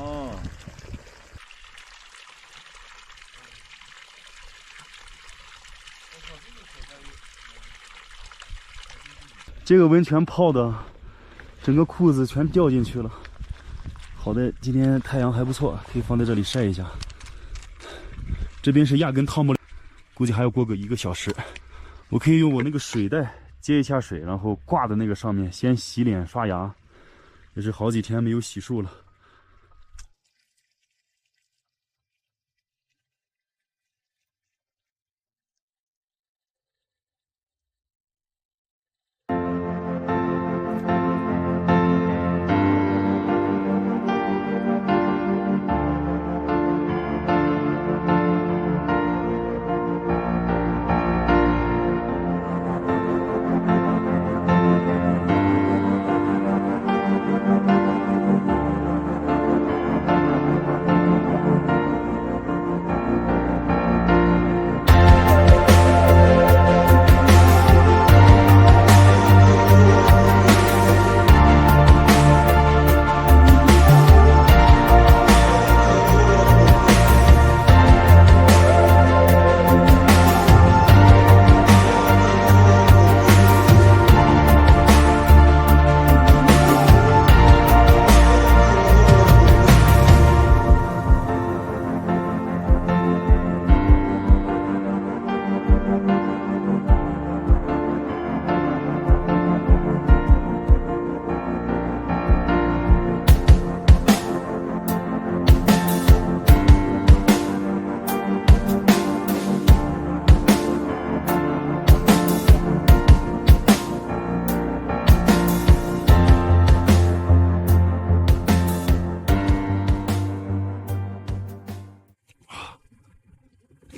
这个温泉泡的，整个裤子全掉进去了。好在今天太阳还不错，可以放在这里晒一下。这边是压根烫不了，估计还要过个1个小时。我可以用我那个水袋接一下水，然后挂在那个上面，先洗脸刷牙。也是好几天没有洗漱了。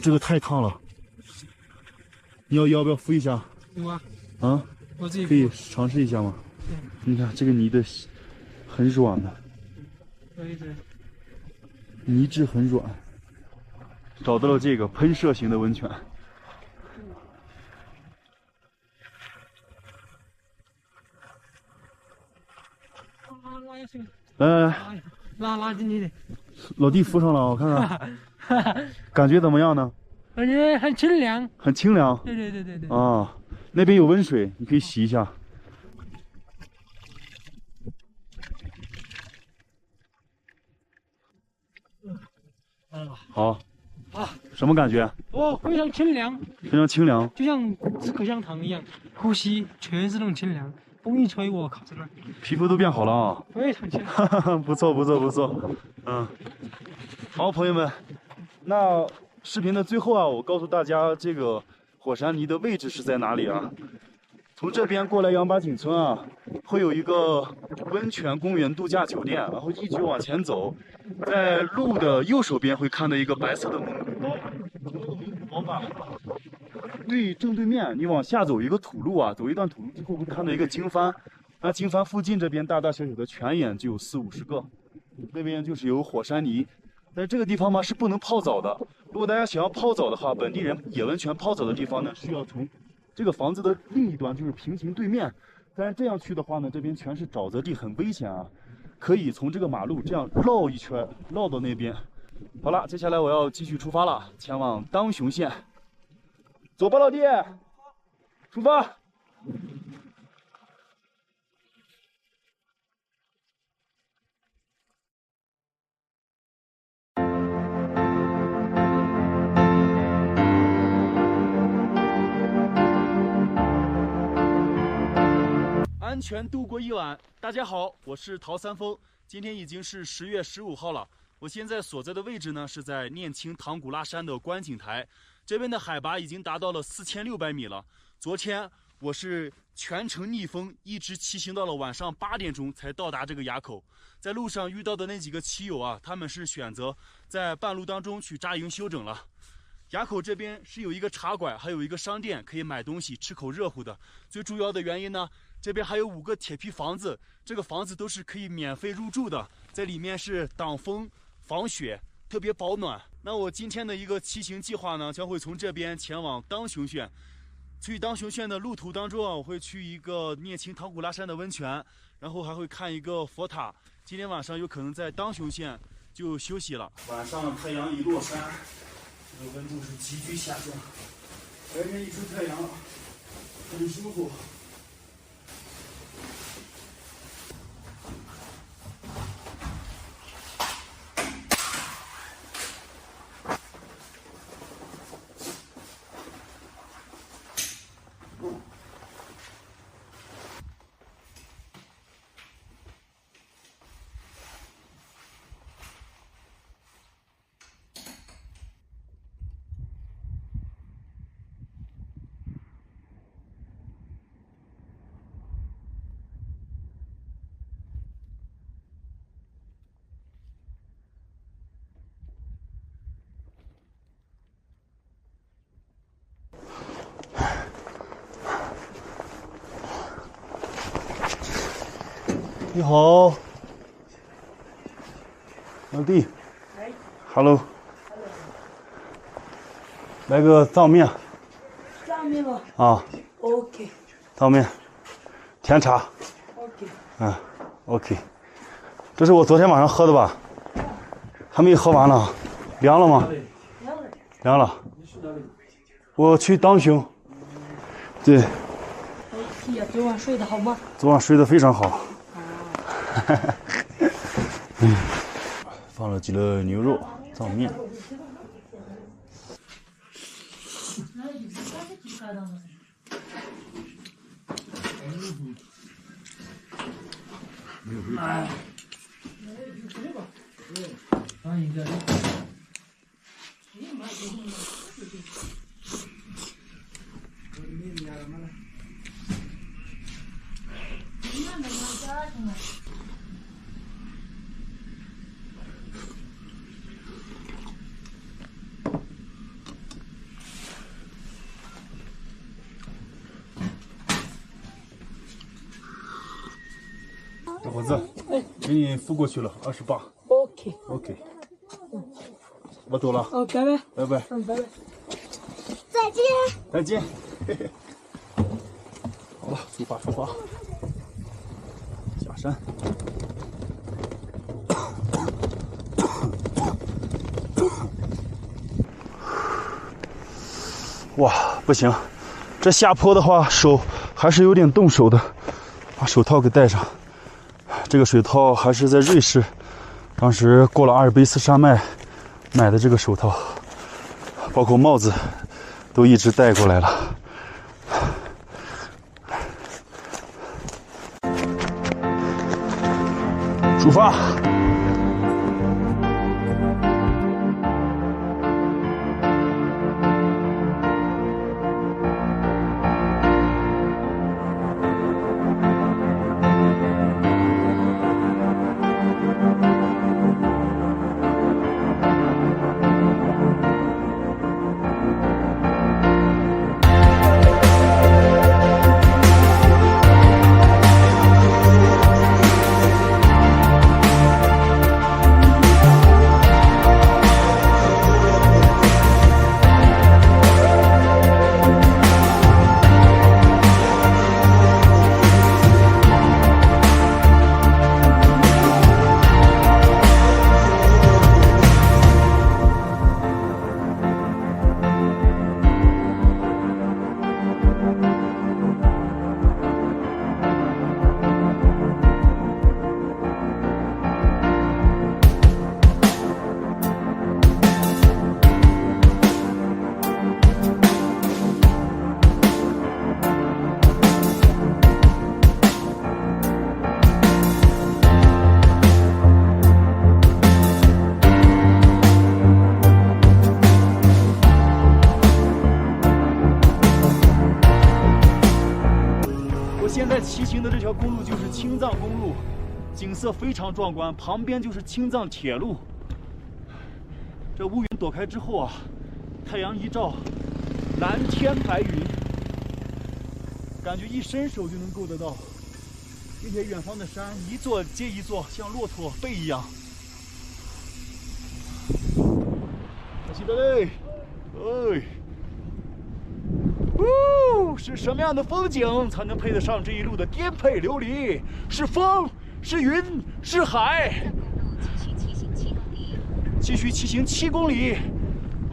这个太烫了，你要不要敷一下？有啊，啊，我自己可以尝试一下吗？你看这个泥的很软的，泥质很软。找到了这个喷射型的温泉。拉进去的。老弟敷上了，我看看，感觉怎么样呢？感觉很清凉。很清凉。对。啊，那边有温水，你可以洗一下。好。什么感觉？哦，非常清凉。非常清凉，就像吃口香糖一样，呼吸全是那种清凉。风一吹，我靠，真的皮肤都变好了啊！非常清凉。不错。好，朋友们，那视频的最后啊，我告诉大家这个火山泥的位置是在哪里啊？从这边过来杨八井村啊，会有一个温泉公园度假酒店，然后一直往前走，在路的右手边会看到一个白色的蒙古包，正对面你往下走一个土路啊，走一段土路之后会看到一个经幡，那经幡附近这边大大小小的泉眼就有40-50个，那边就是有火山泥。但是这个地方嘛是不能泡澡的，如果大家想要泡澡的话，本地人野温泉泡澡的地方呢需要从这个房子的另一端，就是平行对面。但是这样去的话呢，这边全是沼泽地，很危险啊。可以从这个马路这样绕一圈，绕到那边。好了，接下来我要继续出发了，前往当雄县。走吧，老弟，出发。安全度过一晚。大家好，我是陶三丰。今天已经是10月15号了。我现在所在的位置呢，是在念青唐古拉山的观景台，这边的海拔已经达到了4600米了。昨天我是全程逆风，一直骑行到了晚上8点钟才到达这个垭口。在路上遇到的那几个骑友啊，他们是选择在半路当中去扎营休整了。垭口这边是有一个茶馆，还有一个商店，可以买东西吃口热乎的。最主要的原因呢，这边还有5个铁皮房子，这个房子都是可以免费入住的，在里面是挡风防雪，特别保暖。那我今天的一个骑行计划呢，将会从这边前往当雄县。去当雄县的路途当中啊，我会去一个念青唐古拉山的温泉，然后还会看一个佛塔。今天晚上有可能在当雄县就休息了。晚上太阳一落山，这个温度是急剧下降，白天一出太阳很舒服。你好，老弟。Hello。来个藏面。藏面吗？啊。OK。藏面，甜茶。OK。OK。这是我昨天晚上喝的吧？还没喝完呢。凉了吗？凉了。凉了。我去当雄。对。哎呀，昨晚睡得好吗？昨晚睡得非常好。放了几粒牛肉藏面。小伙子，给你付过去了28。OK。OK。我走了。哦，拜拜。拜拜。拜拜。再见。再见。好了，出发。下山。哇，不行，这下坡的话，手还是有点冻手的，把手套给戴上。这个手套还是在瑞士，当时过了阿尔卑斯山脉买的这个手套，包括帽子都一直带过来了。出发。现在骑行的这条公路就是青藏公路，景色非常壮观，旁边就是青藏铁路。这乌云躲开之后啊，太阳一照，蓝天白云，感觉一伸手就能够得到，并且远方的山一座接一座，像骆驼背一样。起来嘞，哎。是什么样的风景才能配得上这一路的颠沛流离？是风，是云，是海。继续骑行7公里，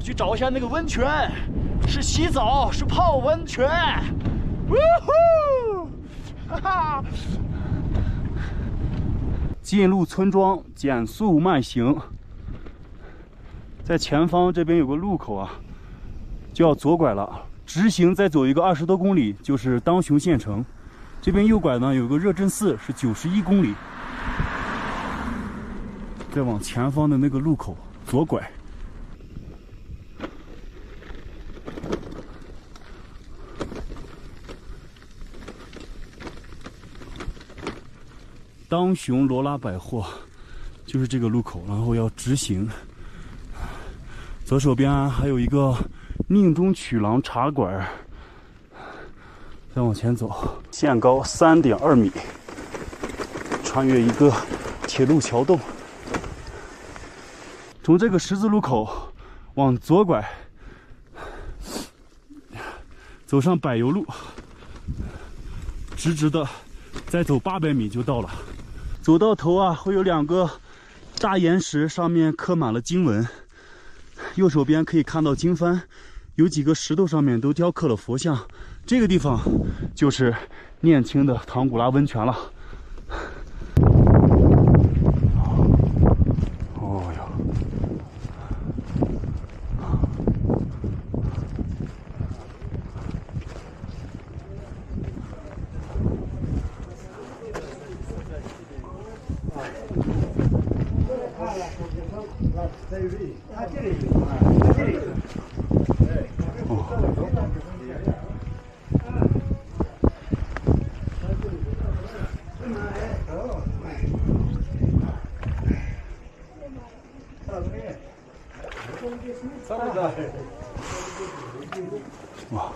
去找一下那个温泉，是洗澡，是泡温泉。呜呼！哈哈！进入村庄，减速慢行。在前方这边有个路口啊，就要左拐了。直行再走一个20多公里就是当雄县城，这边右拐呢有个热振寺是91公里，再往前方的那个路口左拐。当雄罗拉百货就是这个路口，然后要直行。左手边还有一个宁中曲廊茶馆，再往前走，限高3.2米，穿越一个铁路桥洞，从这个十字路口往左拐，走上柏油路，直直的，再走800米就到了。走到头啊，会有2个大岩石，上面刻满了经文。右手边可以看到经幡，有几个石头上面都雕刻了佛像。这个地方就是念青的唐古拉温泉了。哦哟，哇！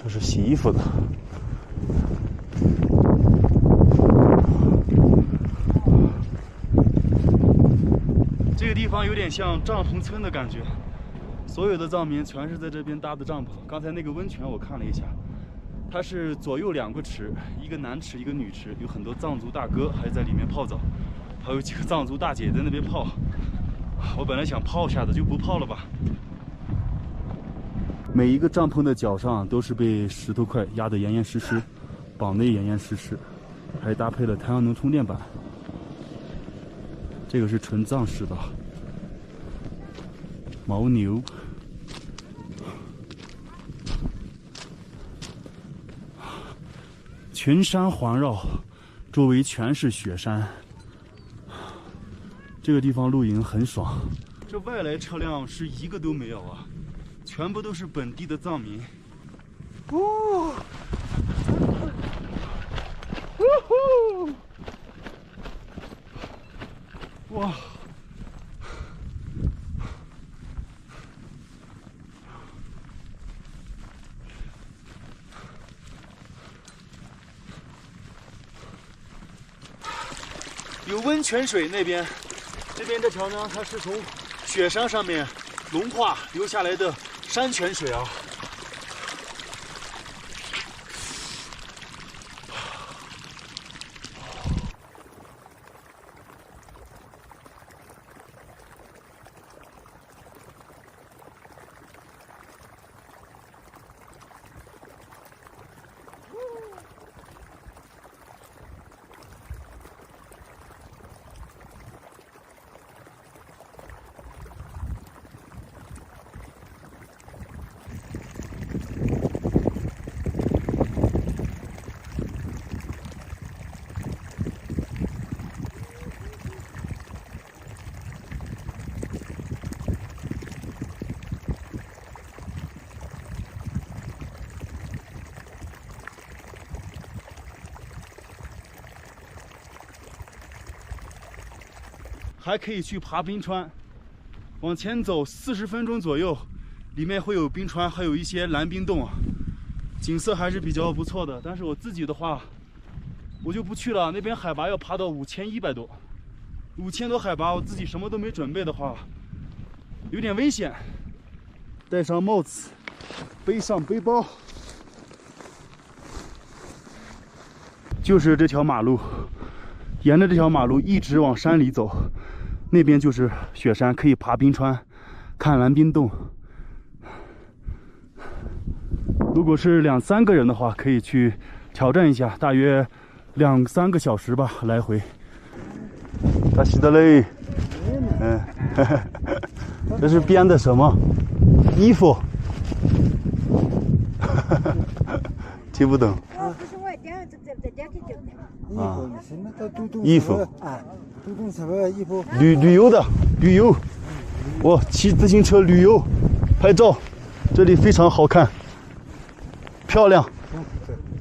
这是洗衣服的。这个地方有点像帐篷村的感觉，所有的藏民全是在这边搭的帐篷。刚才那个温泉我看了一下，它是左右2个池，一个男池一个女池，有很多藏族大哥还在里面泡澡，还有几个藏族大姐在那边泡。我本来想泡下的，就不泡了吧。每一个帐篷的脚上都是被石头块压得严严实实，绑得严严实实，还搭配了太阳能充电板。这个是纯藏式的牦牛，群山环绕，周围全是雪山。这个地方露营很爽，这外来车辆是一个都没有啊，全部都是本地的藏民。哦，呜呼，哇！有温泉水那边。这边这条呢，它是从雪山上面融化流下来的山泉水啊。还可以去爬冰川，往前走40分钟左右，里面会有冰川，还有一些蓝冰洞啊，景色还是比较不错的。但是我自己的话，我就不去了，那边海拔要爬到5100多，5000多海拔，我自己什么都没准备的话，有点危险。戴上帽子，背上背包，就是这条马路，沿着这条马路一直往山里走。那边就是雪山，可以爬冰川，看蓝冰洞。如果是2、3个人的话，可以去挑战一下，大约2、3个小时吧，来回。大西的嘞，这是编的什么衣服？听不懂。啊，衣服。旅游的旅游，我骑自行车旅游，拍照，这里非常好看，漂亮，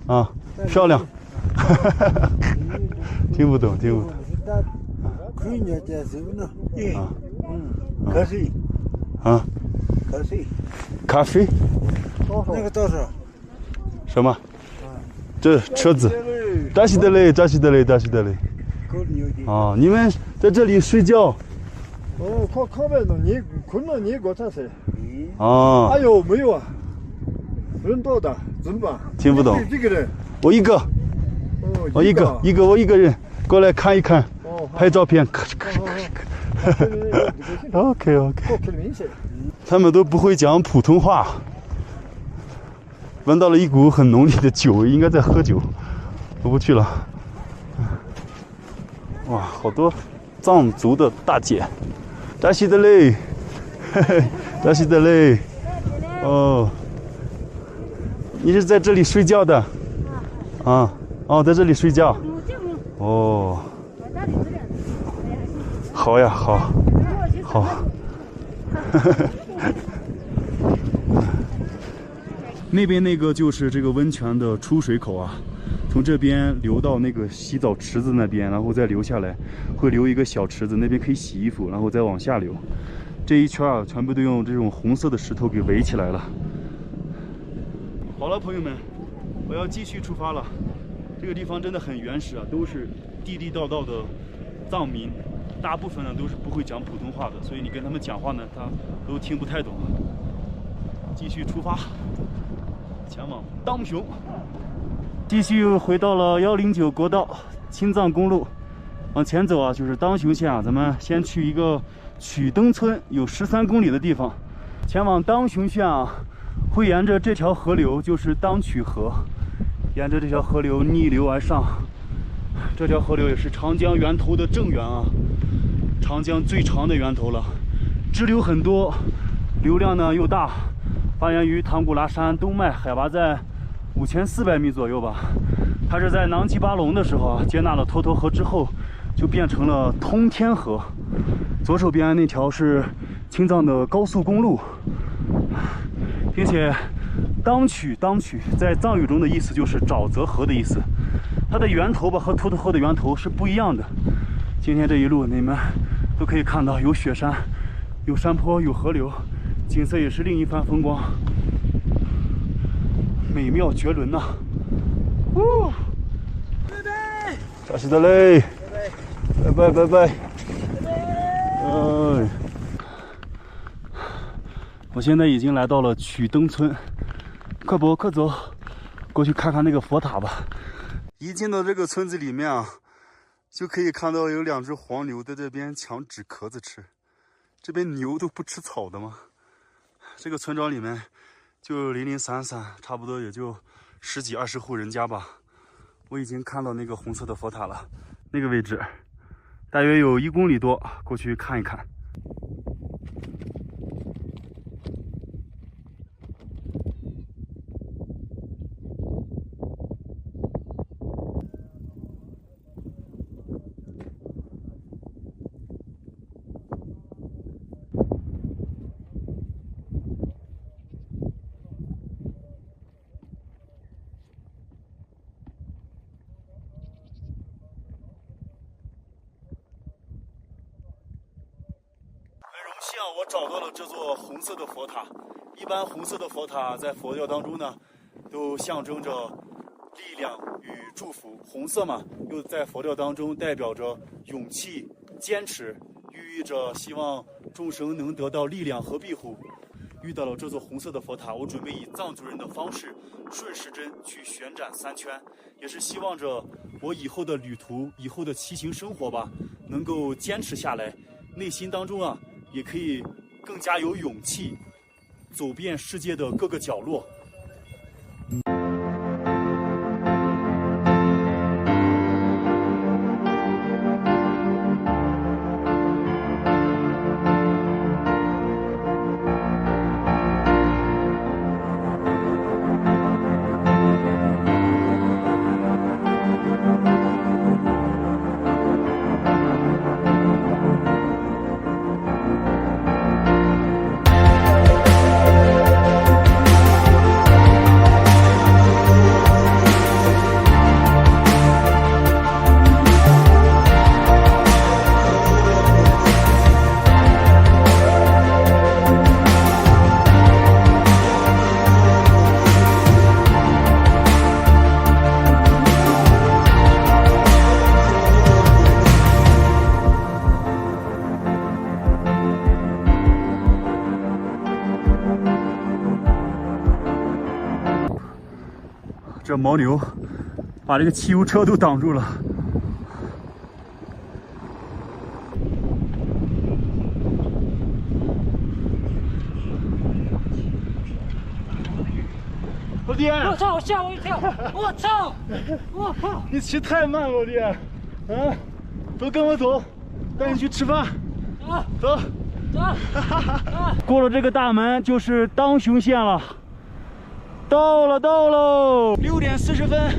啊，漂亮，听不懂，听不懂。啊，咖啡，那个多少？什么？这车子，扎西德勒，扎西德勒，扎西德勒。啊，你们在这里睡觉？哦，靠边的，你困了你给我才睡。啊，还有没有啊？人多的怎么办？听不懂。几个人？我一个。我一个，我一个人过来看一看，拍照片。OK。他们都不会讲普通话。闻到了一股很浓烈的酒味，应该在喝酒。我不去了。哇，好多藏族的大姐，扎西德勒，扎西德勒，哦，你是在这里睡觉的？啊，哦，在这里睡觉。哦，好呀，好。那边那个就是这个温泉的出水口啊。从这边流到那个洗澡池子那边，然后再流下来，会留一个小池子，那边可以洗衣服，然后再往下流。这一圈啊，全部都用这种红色的石头给围起来了。好了，朋友们，我要继续出发了。这个地方真的很原始啊，都是地地道道的藏民，大部分呢都是不会讲普通话的，所以你跟他们讲话呢，他都听不太懂。继续出发，前往当雄。继续回到了109国道青藏公路，往前走啊，就是当雄县啊。咱们先去一个曲登村，有13公里的地方，前往当雄县啊。会沿着这条河流，就是当曲河，沿着这条河流逆流而上。这条河流也是长江源头的正源啊，长江最长的源头了，支流很多，流量呢又大，发源于唐古拉山东脉，海拔在5400米左右吧。它是在囊吉巴隆的时候啊，接纳了沱沱河之后，就变成了通天河。左手边那条是青藏的高速公路。并且当曲在藏语中的意思就是沼泽河的意思，它的源头吧和沱沱河的源头是不一样的。今天这一路你们都可以看到，有雪山，有山坡，有河流，景色也是另一番风光，美妙绝伦呐！扎西德勒，拜拜。我现在已经来到了曲登村，快走，过去看看那个佛塔吧。一进到这个村子里面啊，就可以看到有2只黄牛在这边抢纸壳子吃。这边牛都不吃草的吗？这个村庄里面就零零散散，差不多也就10几20户人家吧。我已经看到那个红色的佛塔了，那个位置大约有1公里多，过去看一看。我找到了这座红色的佛塔。一般红色的佛塔在佛教当中呢，都象征着力量与祝福。红色嘛，又在佛教当中代表着勇气、坚持，寓意着希望众生能得到力量和庇护。遇到了这座红色的佛塔，我准备以藏族人的方式顺时针去旋转3圈，也是希望着我以后的旅途、以后的骑行生活吧，能够坚持下来，内心当中啊，也可以更加有勇气，走遍世界的各个角落。这牦牛把这个汽油车都挡住了。老弟，我操！吓我一跳！我操！我靠！你骑太慢了，老弟。啊，走，跟我走，带你去吃饭。啊，走。走。过了这个大门就是当雄县了。到喽！6点40分，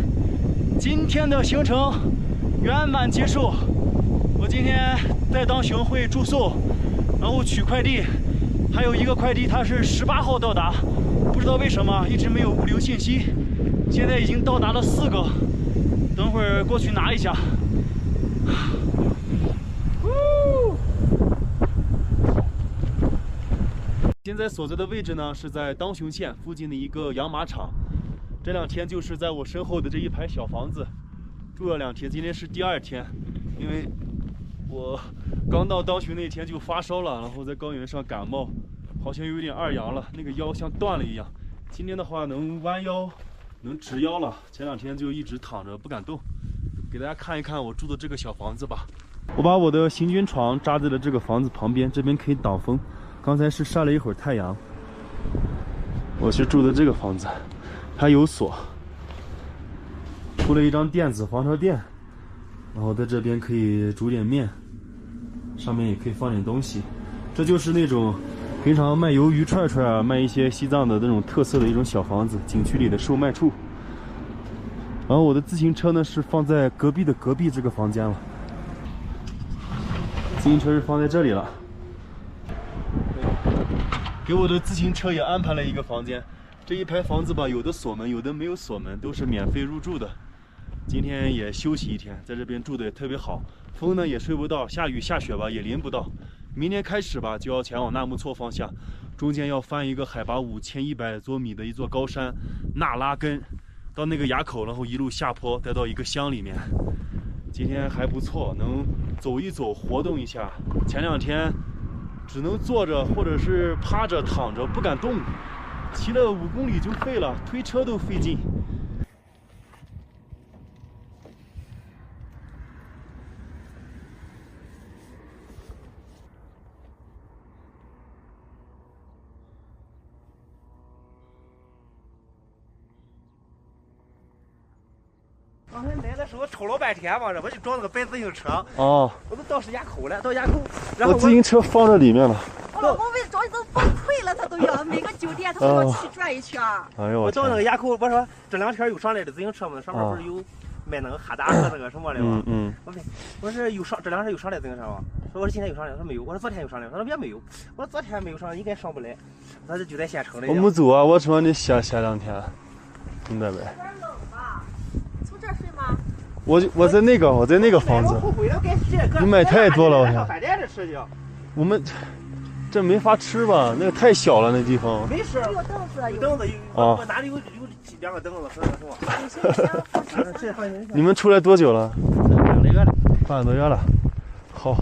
今天的行程圆满结束。我今天在当雄会住宿，然后取快递，还有一个快递它是18号到达，不知道为什么一直没有物流信息。现在已经到达了4个，等会儿过去拿一下。现在所在的位置呢，是在当雄县附近的一个养马场。这2天就是在我身后的这一排小房子住了2天，今天是第2天，因为我刚到当巡那天就发烧了，然后在高原上感冒，好像有点2阳了，那个腰像断了一样。今天的话能弯腰，能直腰了。前2天就一直躺着不敢动。给大家看一看我住的这个小房子吧。我把我的行军床扎在了这个房子旁边，这边可以挡风。刚才是晒了一会儿太阳。我是住的这个房子，它有锁，铺了一张垫子，防潮垫，然后在这边可以煮点面，上面也可以放点东西。这就是那种平常卖鱿鱼串串啊，卖一些西藏的那种特色的一种小房子，景区里的售卖处。然后我的自行车呢是放在隔壁的隔壁这个房间了，自行车是放在这里了。给我的自行车也安排了一个房间。这一排房子吧，有的锁门，有的没有锁门，都是免费入住的。今天也休息1天，在这边住的也特别好，风呢也吹不到，下雨下雪吧也淋不到。明天开始吧，就要前往纳木错方向，中间要翻一个海拔5100多米的一座高山纳拉根，到那个垭口，然后一路下坡，再到一个乡里面。今天还不错，能走一走，活动一下。前2天只能坐着或者是趴着躺着，不敢动，骑了5公里就废了，推车都费劲。刚才来的时候瞅了半天嘛，我就找那个白自行车。哦，我都到是垭口了，到垭口，然后我自行车放这里面了。我老公为找你都崩溃了，他都要每个酒店他都要去转一圈。哎呦我到那个垭口，我说这2天又上来的自行车嘛，上面不是有卖那个哈达和那个什么的吗？我说有上这2天又上来自行车吗？说我说今天又上来，他说没有。我说昨天又上来，他说也没有。我说昨天没有上，应该上不来。他就在县城里。我没走啊，我说你歇2天，明白呗？有点冷吧？从这儿睡吗？我在那个房子。你买太多了，我想。我们这没法吃吧？那个太小了，那地方。没事，有凳子，有凳子，我哪里有2个凳子和那什么？你们出来多久了半个月了。半个多月了。好。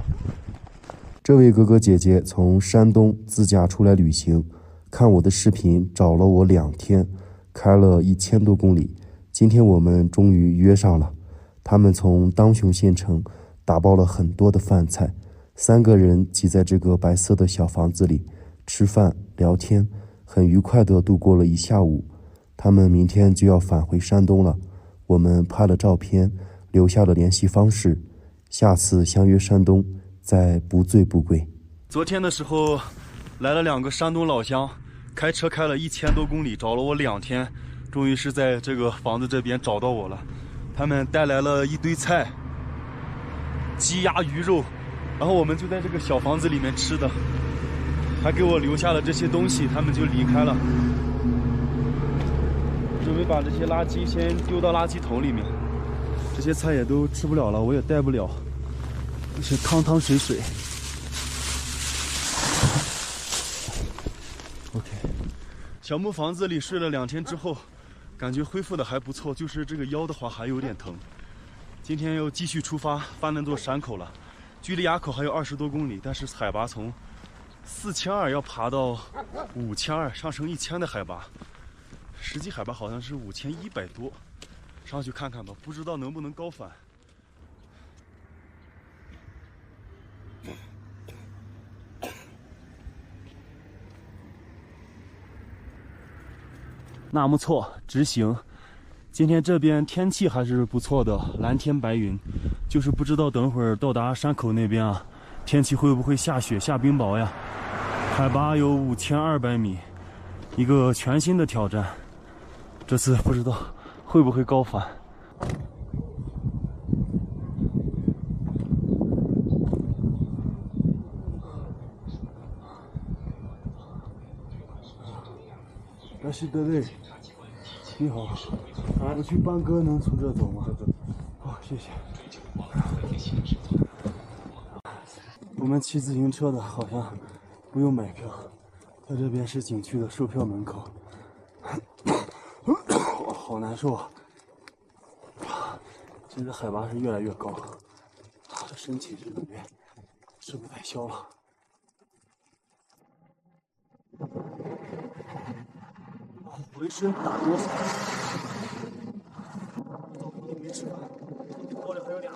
这位哥哥姐姐从山东自驾出来旅行，看我的视频找了我2天，开了1000多公里。今天我们终于约上了。他们从当雄县城打包了很多的饭菜，3个人挤在这个白色的小房子里吃饭聊天，很愉快地度过了一下午。他们明天就要返回山东了，我们拍了照片，留下了联系方式，下次相约山东，再不醉不归。昨天的时候来了2个山东老乡，开车开了1000多公里，找了我2天，终于是在这个房子这边找到我了。他们带来了一堆菜，鸡鸭鱼肉，然后我们就在这个小房子里面吃的，还给我留下了这些东西，他们就离开了。准备把这些垃圾先丢到垃圾桶里面，这些菜也都吃不了了，我也带不了，就是汤汤水水。OK， 小木房子里睡了2天之后，感觉恢复的还不错，就是这个腰的话还有点疼。今天要继续出发，翻那座山口了，距离垭口还有20多公里，但是海拔从4200要爬到5200，上升1000的海拔，实际海拔好像是5100多，上去看看吧，不知道能不能高反。纳木错直行，今天这边天气还是不错的，蓝天白云，就是不知道等会儿到达山口那边啊，天气会不会下雪下冰雹呀？海拔有5200米，一个全新的挑战，这次不知道会不会高反。那是各位，你好，我去办歌能从这走吗？好，谢谢。我们骑自行车的好像不用买票，在这边是景区的售票门口。好。好难受啊！现在海拔是越来越高，这身体这感觉吃不太消了。浑身打哆嗦，没吃饭，包里还有2个。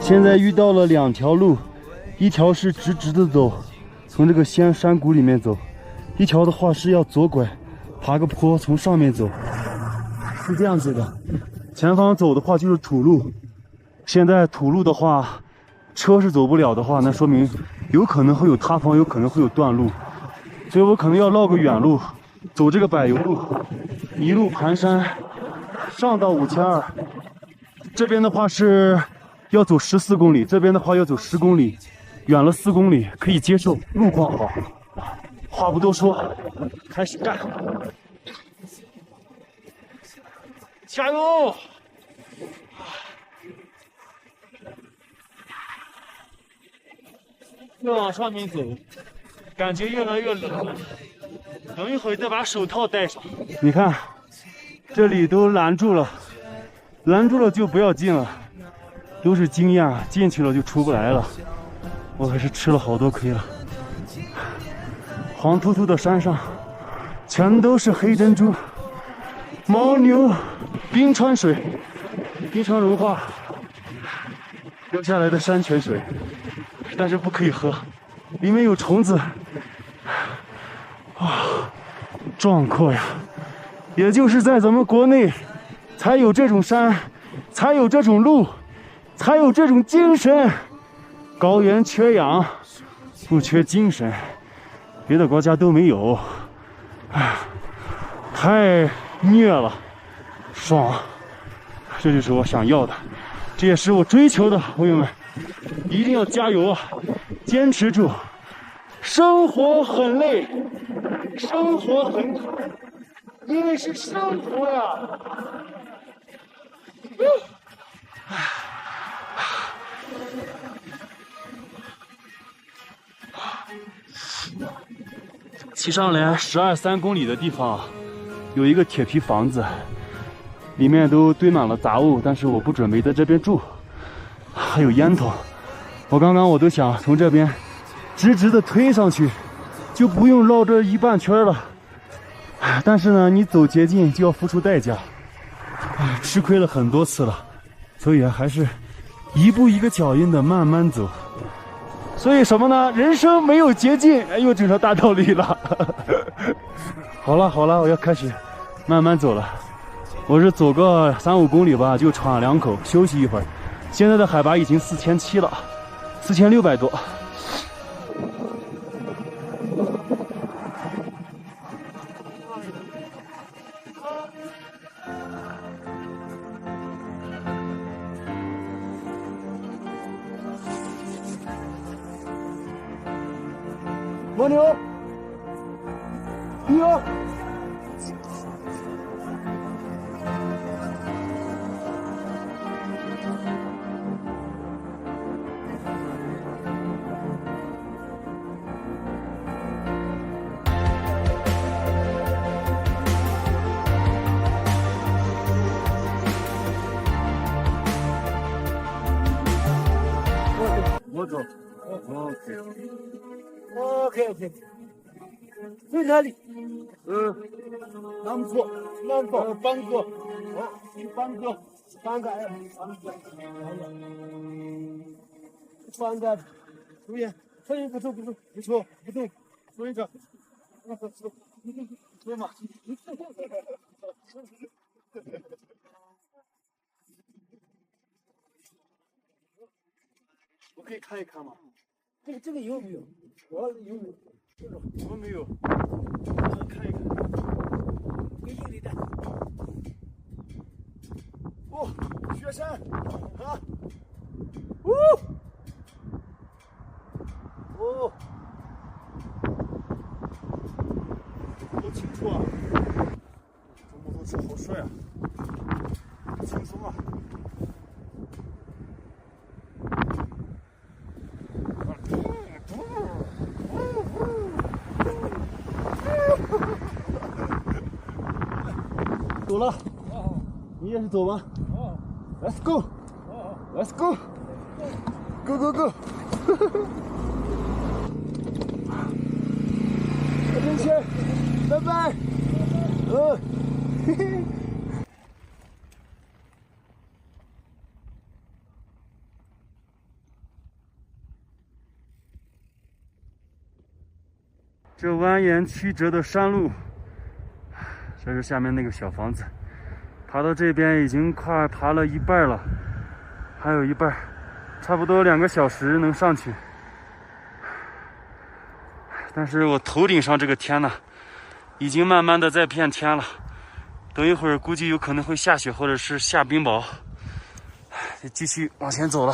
现在遇到了2条路，一条是直直的走，从这个山谷里面走；一条的话是要左拐，爬个坡从上面走，是这样子的。前方走的话就是土路，现在土路的话，车是走不了的话，那说明有可能会有塌方，有可能会有断路，所以我可能要绕个远路，走这个柏油路，一路盘山上到5200。这边的话是要走14公里，这边的话要走10公里，远了4公里，可以接受，路况好。话不多说，开始干！加油！越往上面走，感觉越来越冷了。等一会儿再把手套戴上。你看，这里都拦住了，拦住了就不要进了。都是经验，进去了就出不来了。我还是吃了好多亏了。黄秃秃的山上，全都是黑珍珠、牦牛、冰川水，冰川融化流下来的山泉水，但是不可以喝，里面有虫子。壮阔呀！也就是在咱们国内，才有这种山，才有这种路。才有这种精神，高原缺氧，不缺精神，别的国家都没有。太虐了，爽！这就是我想要的，这也是我追求的，朋友们，一定要加油啊，坚持住！生活很累，生活很苦，因为是生活呀。骑上来3公里的地方，有一个铁皮房子，里面都堆满了杂物，但是我不准备在这边住，还有烟囱。我刚刚都想从这边直直的推上去，就不用绕这1半圈了。但是呢，你走捷径就要付出代价，吃亏了很多次了，所以还是一步一个脚印的慢慢走。所以什么呢？人生没有捷径，又整成大道理了。好了，我要开始慢慢走了。我是走个3-5公里吧，就喘2口，休息一会儿。现在的海拔已经4700了，4600多。蜗牛，鱼儿。我走。OK，在哪里？南坡，邦哥，邦哥，注意，声音不错，注意着，对吗？我可以看一看吗？这个有没有？我有没有？我没有。看一看。有你的。哦，雪山啊！哦，好清楚啊！这摩托车好帅啊，好轻松啊！走了，你也是走吗？Let's go，Let's go，Go，再见，拜拜，嘿嘿。这蜿蜒曲折的山路，这是下面那个小房子，爬到这边已经快爬了一半了，还有一半，差不多2个小时能上去。但是我头顶上这个天呢，已经慢慢的在变天了，等一会儿估计有可能会下雪或者是下冰雹，得继续往前走了。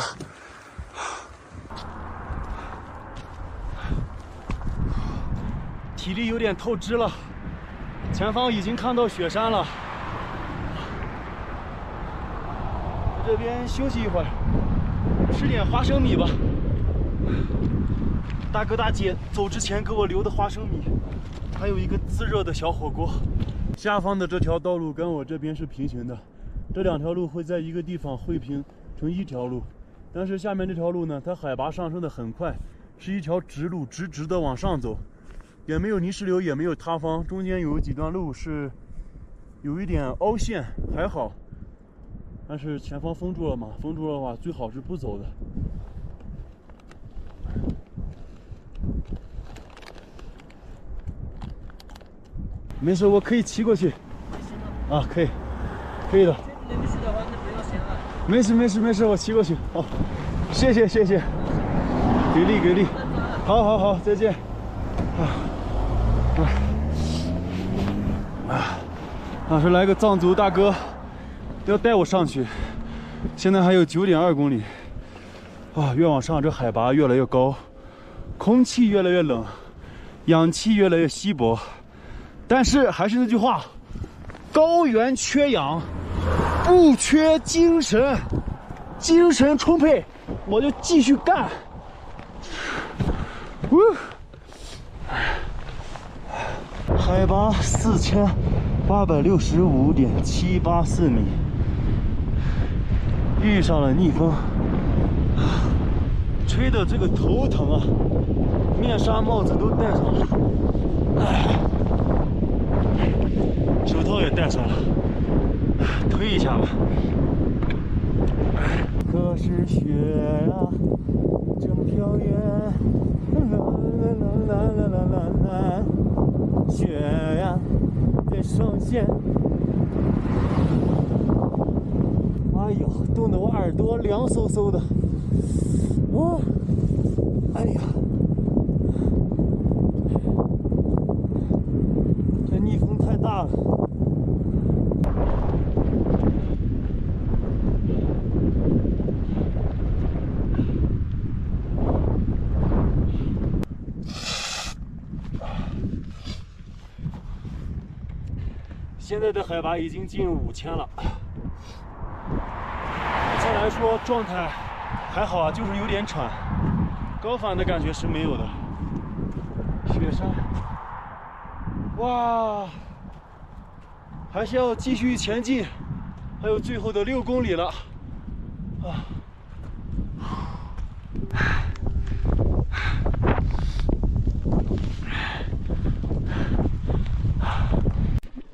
体力有点透支了，前方已经看到雪山了，在这边休息一会儿，吃点花生米吧。大哥大姐走之前给我留的花生米，还有一个自热的小火锅。下方的这条道路跟我这边是平行的，这2条路会在一个地方汇平成一条路，但是下面这条路呢，它海拔上升的很快，是一条直路，直直的往上走。也没有泥石流，也没有塌方，中间有几段路是有一点凹陷，还好。但是前方封住了嘛，封住了的话最好是不走的。没事，我可以骑过去。啊，可以的。没事的话，那不要嫌了。没事，我骑过去。好，谢谢，给力。好，再见。当时来个藏族大哥要带我上去，现在还有9.2公里。越往上这海拔越来越高，空气越来越冷，氧气越来越稀薄。但是还是那句话，高原缺氧，不缺精神，精神充沛，我就继续干。海拔4865.784米，遇上了逆风，吹的这个头疼啊，面纱帽子都戴上了，手套也戴上了，推一下吧。可是雪啊，正飘远，啦，雪呀，在上线。哎呦，冻得我耳朵凉飕飕的。哎呀，这逆风太大了。现在的海拔已经近5000了，目前来说状态还好啊，就是有点喘，高反的感觉是没有的。雪山，哇，还是要继续前进，还有最后的6公里了。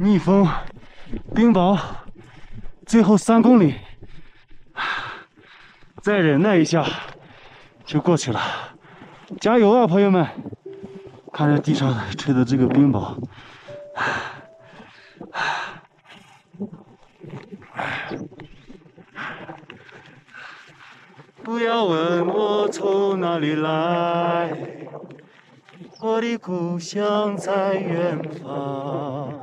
逆风冰雹，最后3公里，再忍耐一下就过去了。加油啊，朋友们！看着地上吹的这个冰雹，不要问我从哪里来，我的故乡在远方，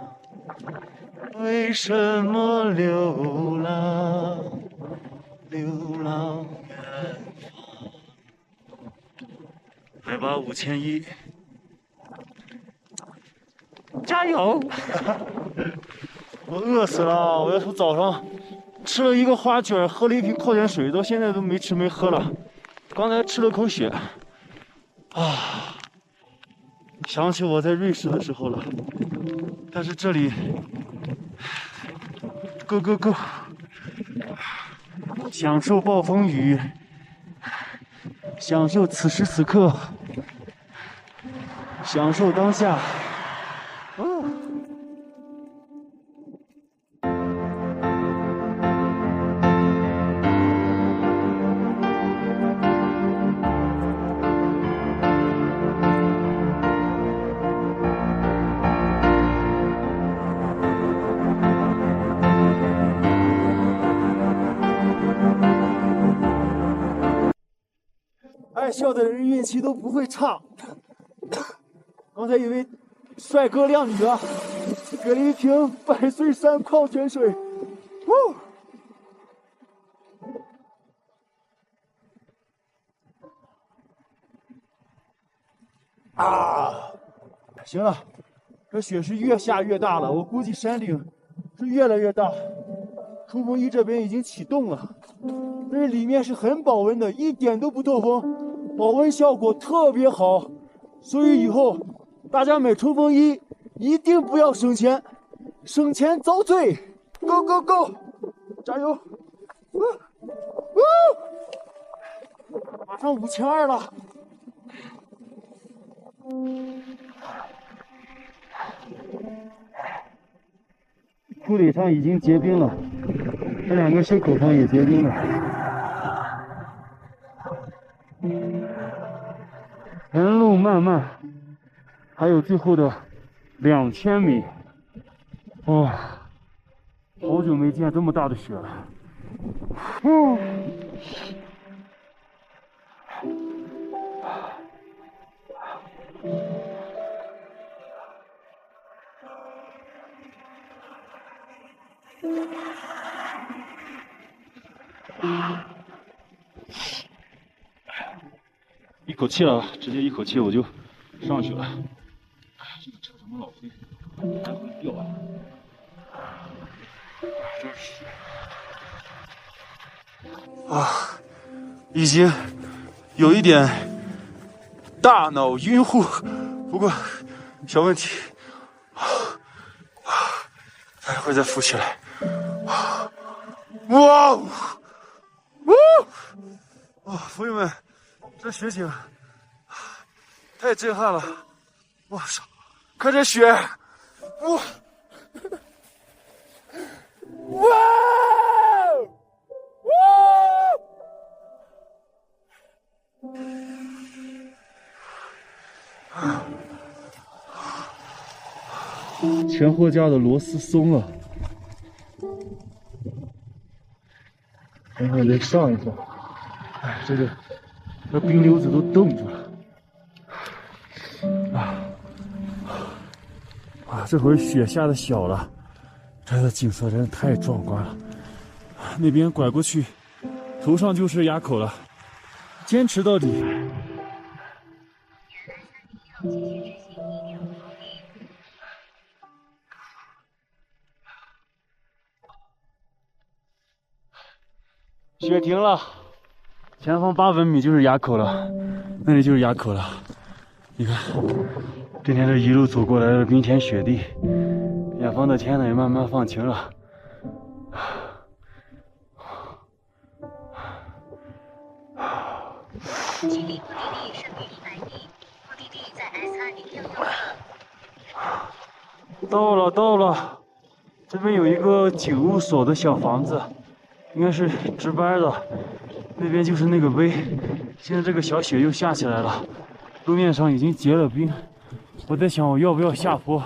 为什么流浪远方？海拔5001，加油！我饿死了，我要从早上吃了一个花卷，喝了一瓶矿泉水，到现在都没吃没喝了。刚才吃了口血，啊，想起我在瑞士的时候了。但是这里 ，go go go， 享受暴风雨，享受此时此刻，享受当下。爱笑的人运气都不会差。刚才一位帅哥靓女啊，给了一瓶百岁山矿泉水。啊，行了，这雪是越下越大了，我估计山顶是越来越大。冲锋衣这边已经启动了，但是里面是很保温的，一点都不透风，保温效果特别好。所以以后大家买冲锋衣一定不要省钱，省钱遭罪。Go go go， 加油！马上5200了。库里上已经结冰了，这2个袖口上也结冰了。前路漫漫，还有最后的2000米。哇，好久没见这么大的雪了。一口气了，直接一口气我就上去了。这个车怎么老会来回掉啊？真是啊，已经有一点大脑晕乎，不过小问题，待会再浮起来。哇！朋友们，这雪景太震撼了！我操，看这雪！哇！前货架的螺丝松了，然后再上一下。哎，这冰溜子都冻住了。这会儿雪下的小了，这个景色真是太壮观了。那边拐过去，头上就是垭口了，坚持到底。雪停了，前方800米就是垭口了，那里就是垭口了。你看，今天这一路走过来的冰天雪地，远方的天呢也慢慢放晴了。请离目的地剩余100米，目的地在 S2066。到了，这边有一个警务所的小房子，应该是值班的。那边就是那个碑。现在这个小雪又下起来了，路面上已经结了冰。我在想我要不要下坡，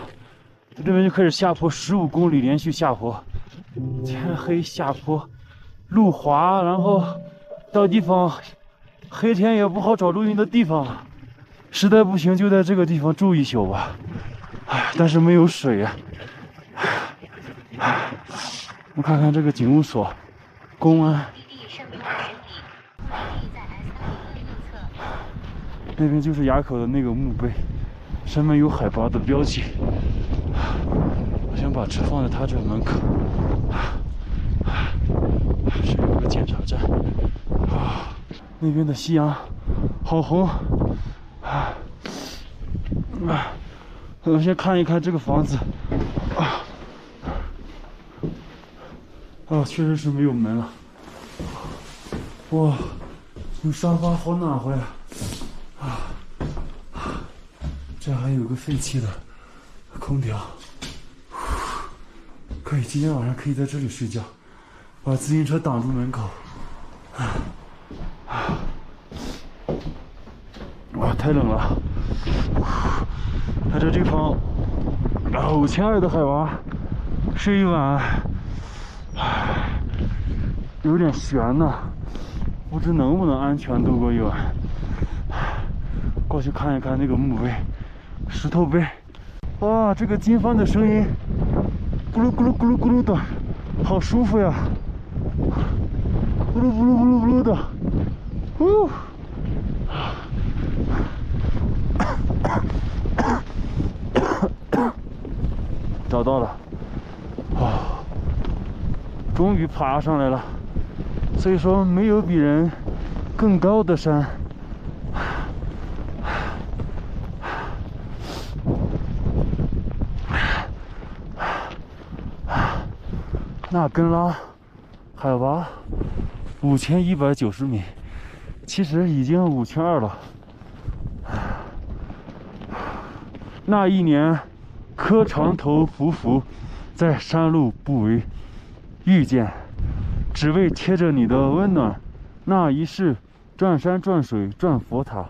这边就开始下坡，15公里连续下坡，天黑下坡，路滑，然后到地方黑天也不好找露营的地方，实在不行就在这个地方住一宿吧。但是没有水呀。我看看这个警务所、公安，那边就是垭口的那个墓碑，上面有海拔的标记。我想把车放在他这门口。是有个检查站。那边的夕阳好红。我先看一看这个房子。确实是没有门了。哇，有沙发，好暖和呀！这还有个废弃的空调，可以今天晚上可以在这里睡觉，把自行车挡住门口。哇，太冷了！它这地方5200的海拔，睡一晚有点悬呐，不知能不能安全度过一晚。过去看一看那个墓碑，石头碑。哇，这个经幡的声音，咕噜咕噜咕噜咕噜的，好舒服呀！咕噜咕噜咕噜咕噜的，找到了，终于爬上来了。所以说，没有比人更高的山。纳根拉海拔5190米，其实已经5200了。那一年，磕长头匍匐在山路不为遇见，只为贴着你的温暖。那一世，转山转水转佛塔，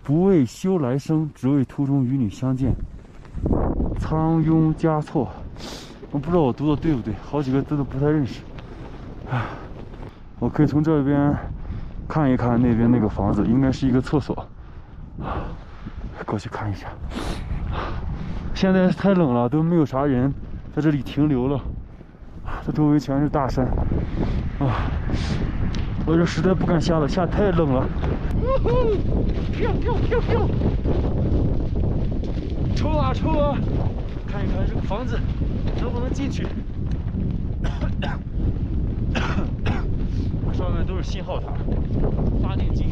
不为修来生，只为途中与你相见。苍庸嘉措，我不知道我读的对不对，好几个字都不太认识。我可以从这边看一看那边那个房子，应该是一个厕所。过去看一下。现在太冷了，都没有啥人在这里停留了。这周围全是大山。我这实在不敢下了，下太冷了。抽啊抽啊！看一看这个房子能不能进去。上面都是信号塔、发电机。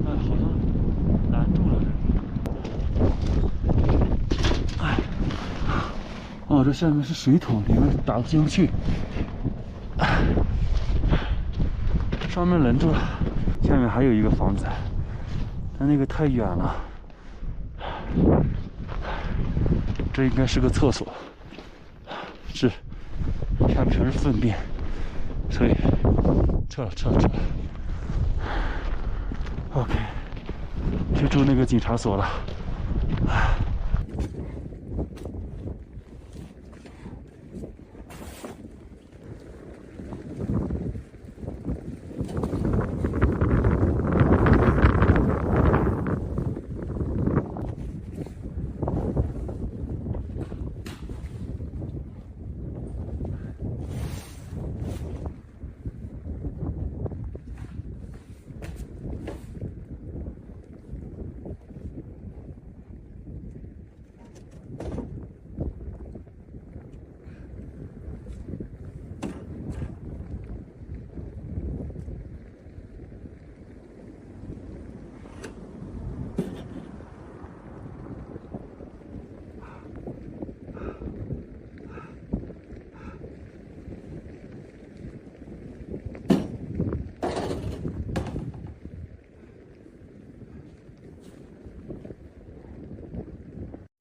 好像拦住了这。这下面是水桶，里面打不进去。上面拦住了，下面还有一个房子，但那个太远了。这应该是个厕所，是，下面全是粪便，所以撤了。OK， 去住那个警察所了。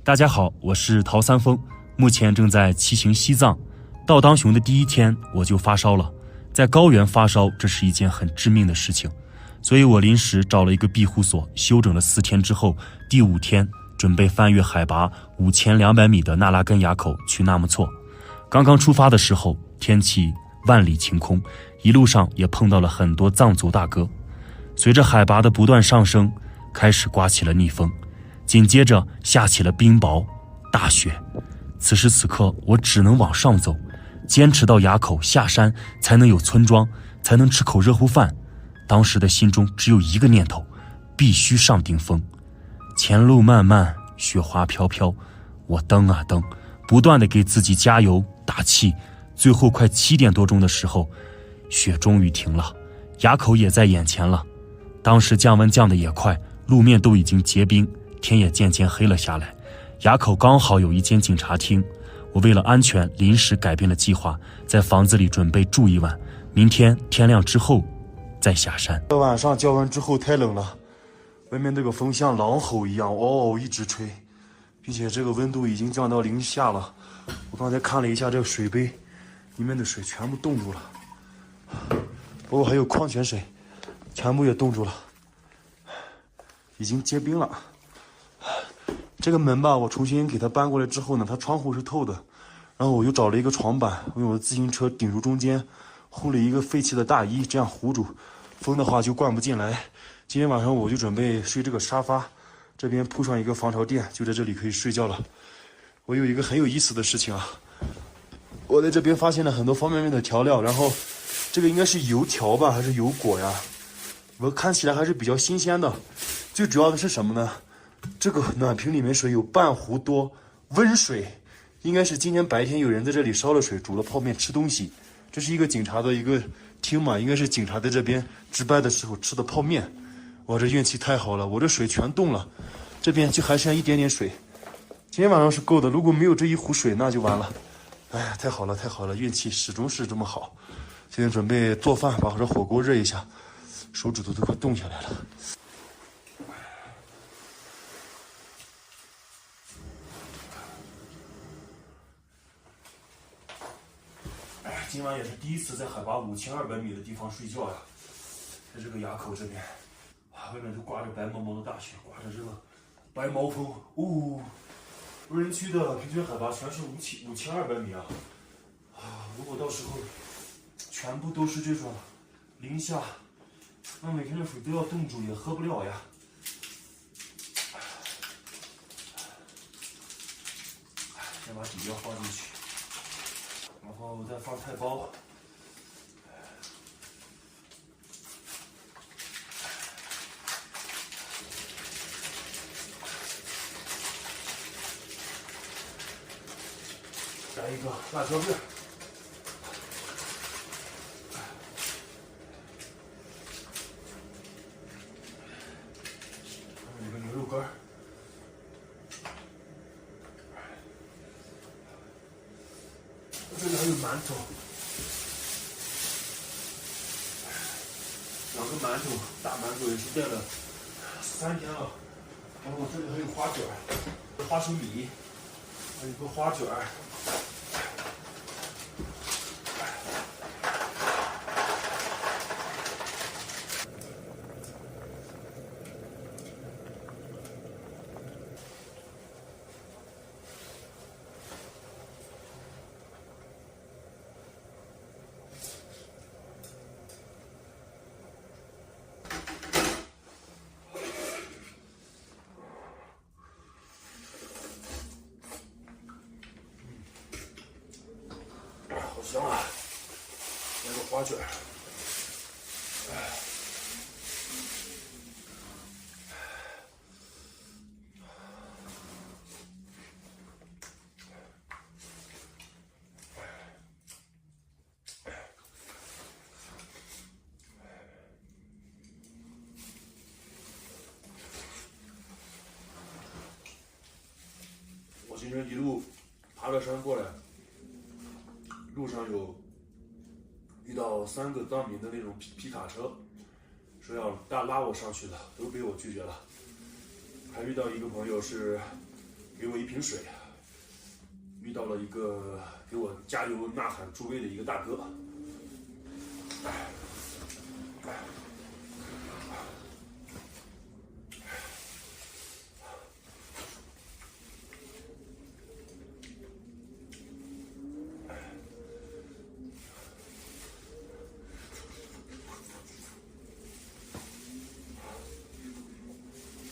大家好，我是陶三丰，目前正在骑行西藏。到当熊的第1天我就发烧了，在高原发烧这是一件很致命的事情，所以我临时找了一个庇护所休整了4天之后，第5天准备翻越海拔5200米的纳拉根垭口去纳木错。刚刚出发的时候天气万里晴空，一路上也碰到了很多藏族大哥。随着海拔的不断上升，开始刮起了逆风，紧接着下起了冰雹大雪。此时此刻我只能往上走，坚持到垭口下山才能有村庄，才能吃口热乎饭。当时的心中只有一个念头，必须上顶峰。前路漫漫，雪花飘飘，我蹬啊蹬，不断地给自己加油打气。最后快7点多钟的时候，雪终于停了，垭口也在眼前了。当时降温降得也快，路面都已经结冰，天也渐渐黑了下来。垭口刚好有一间警察厅，我为了安全临时改变了计划，在房子里准备住1晚，明天天亮之后再下山。晚上降温之后太冷了，外面这个风像狼吼一样嗷嗷一直吹，并且这个温度已经降到0下了。我刚才看了一下这个水杯，里面的水全部冻住了，包括还有矿泉水，全部也冻住了，已经结冰了。这个门吧，我重新给它搬过来之后呢，它窗户是透的，然后我又找了一个床板，用我的自行车顶住中间，糊了一个废弃的大衣，这样糊住，风的话就灌不进来。今天晚上我就准备睡这个沙发，这边铺上一个防潮垫，就在这里可以睡觉了。我有一个很有意思的事情啊，我在这边发现了很多方便面的调料，然后这个应该是油条吧，还是油果呀？我看起来还是比较新鲜的。最主要的是什么呢？这个暖瓶里面水有半壶多温水，应该是今天白天有人在这里烧了水煮了泡面吃东西。这是一个警察的一个厅嘛，应该是警察在这边值班的时候吃的泡面。哇，这运气太好了，我这水全冻了，这边就还剩一点点水。今天晚上是够的，如果没有这一壶水那就完了。哎呀，太好了太好了，运气始终是这么好。现在准备做饭，把这火锅热一下，手指头都快冻下来了。今晚也是第一次在海拔5200米的地方睡觉呀，在这个垭口这边，外面都刮着白茫茫的大雪，刮着这个白毛风，无人区的平均海拔全是5200米啊！如果到时候全部都是这种0下，那每天的水都要冻住，也喝不了呀。先把底料放进去。然后再放菜包，加一个辣椒面，还有一个牛肉干。这里还有馒头，2个馒头，大馒头也是带了3天了。然后这里还有花卷，花生米，还有个花卷。好香啊！来个花卷。我今天一路爬了山过来。路上有遇到3个藏民的那种皮卡车，说要拉我上去的，都被我拒绝了。还遇到一个朋友是给我一瓶水，遇到了一个给我加油呐喊助威的一个大哥。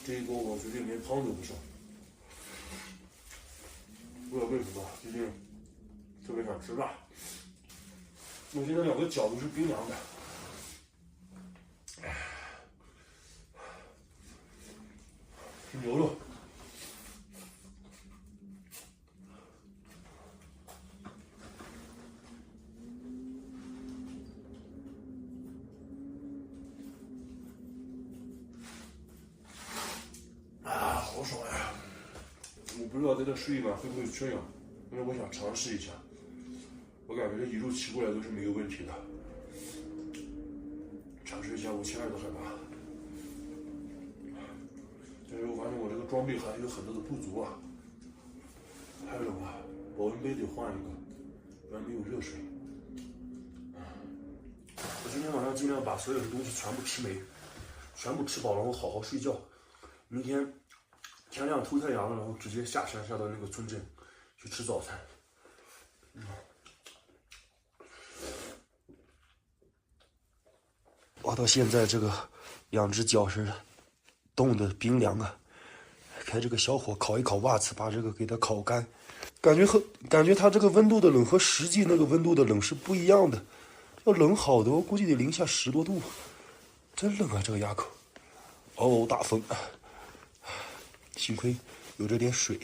这一锅我决定连汤都不上，不知道为什么，最近特别想吃辣。我现在2个脚都是冰凉的，吃牛肉。好爽呀！我不知道在这睡一晚会不会缺氧，因为我想尝试一下。我感觉这一路骑过来都是没有问题的，尝试一下5000的海拔。但是我发现我这个装备还有很多的不足啊，太冷了，保温杯得换一个，不然没有热水。我今天晚上尽量把所有的东西全部吃没，全部吃饱，然后好好睡觉。明天天亮出太阳了，然后直接下山下到那个村镇去吃早餐。我到现在这个2只脚是冻得冰凉啊！开这个小火烤一烤袜子，把这个给它烤干。感觉它这个温度的冷和实际那个温度的冷是不一样的。要冷好的，我估计得零下10多度，真冷啊！这个垭口，嗷嗷大风。幸亏有这点水。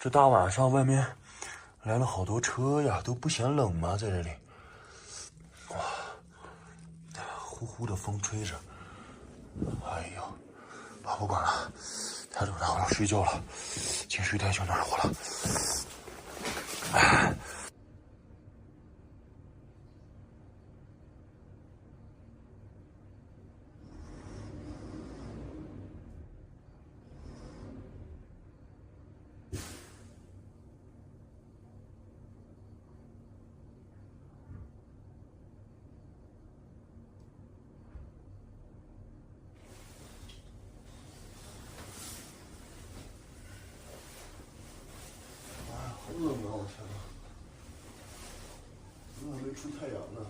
这大晚上外面来了好多车呀，都不嫌冷吗？在这里，哇，呼呼的风吹着，哎呦，不管了，太冷了，我要睡觉了，情绪太小暖和了。哎。冷啊！我天哪，怎么还没出太阳呢？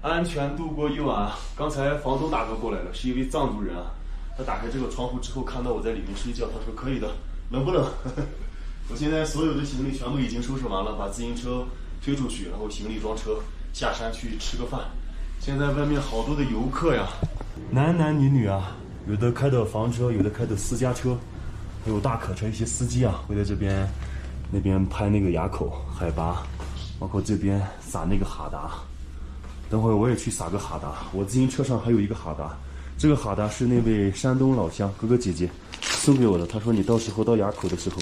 安全度过一晚。刚才房东大哥过来了，是一位藏族人啊。他打开这个窗户之后，看到我在里面睡觉，他说：“可以的，冷不冷？”我现在所有的行李全部已经收拾完了，把自行车推出去，然后行李装车，下山去吃个饭。现在外面好多的游客呀，男男女女啊，有的开的房车，有的开的私家车，还有大客车，一些司机啊会在这边。那边拍那个垭口海拔，包括这边撒那个哈达，等会儿我也去撒个哈达。我自行车上还有一个哈达，这个哈达是那位山东老乡哥哥姐姐送给我的，他说你到时候到垭口的时候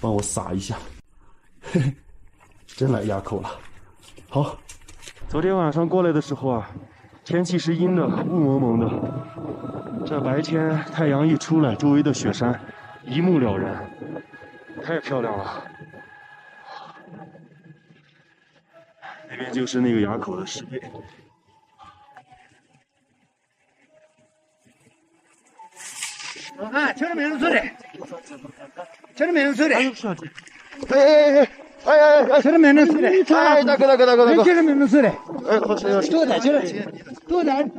帮我撒一下。嘿嘿，真来垭口了，好，昨天晚上过来的时候啊，天气是阴的，雾蒙蒙的。这白天太阳一出来，周围的雪山一目了然，太漂亮了。那边就是那个垭口的石碑。啊，听着没人走的，听着没人走的。哎，听着没人走的。哎，大哥，听着没人走的。哎，好，行，多点，多点。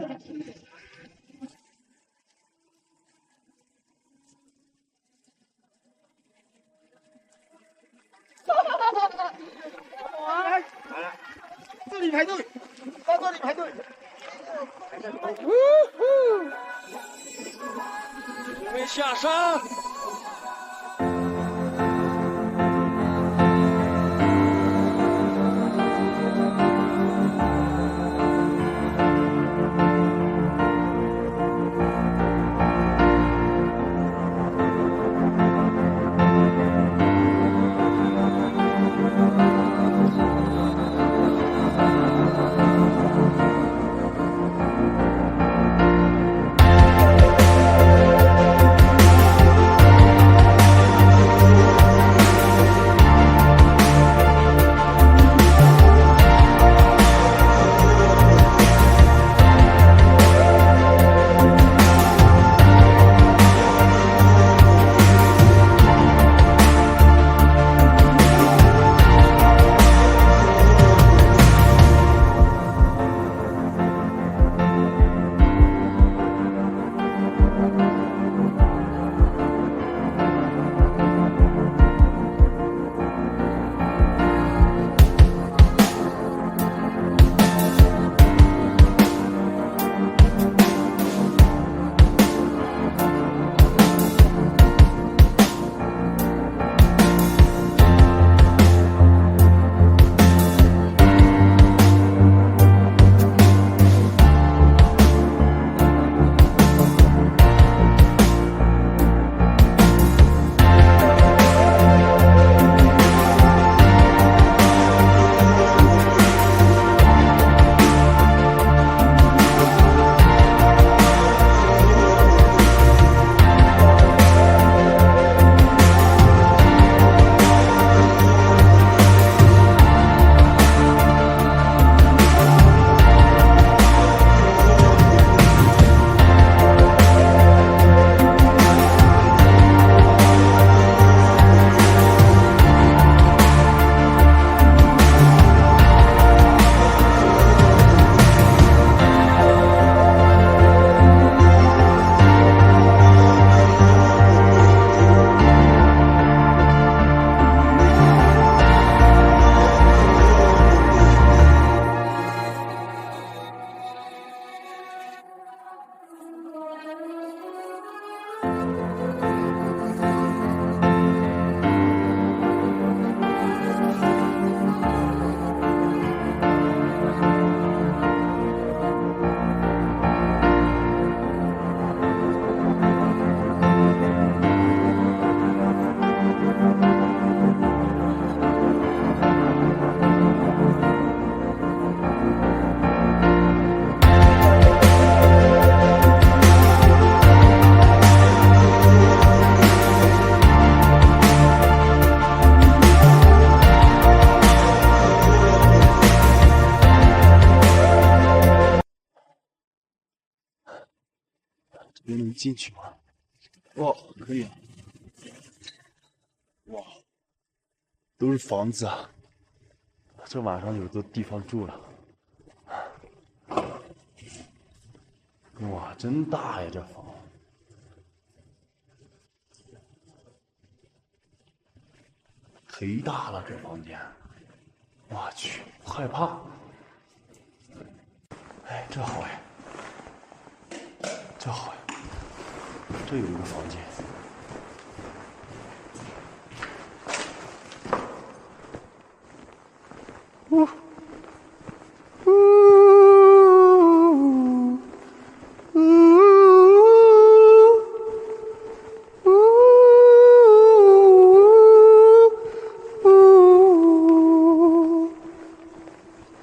这里排队，到这里排队。准备下山。这边能进去吗？哇，可以啊！哇，都是房子啊！这晚上有个地方住了。哇，真大呀，这房！忒大了，这房间！我去，害怕！哎，这好呀，这好呀！这有一个房间。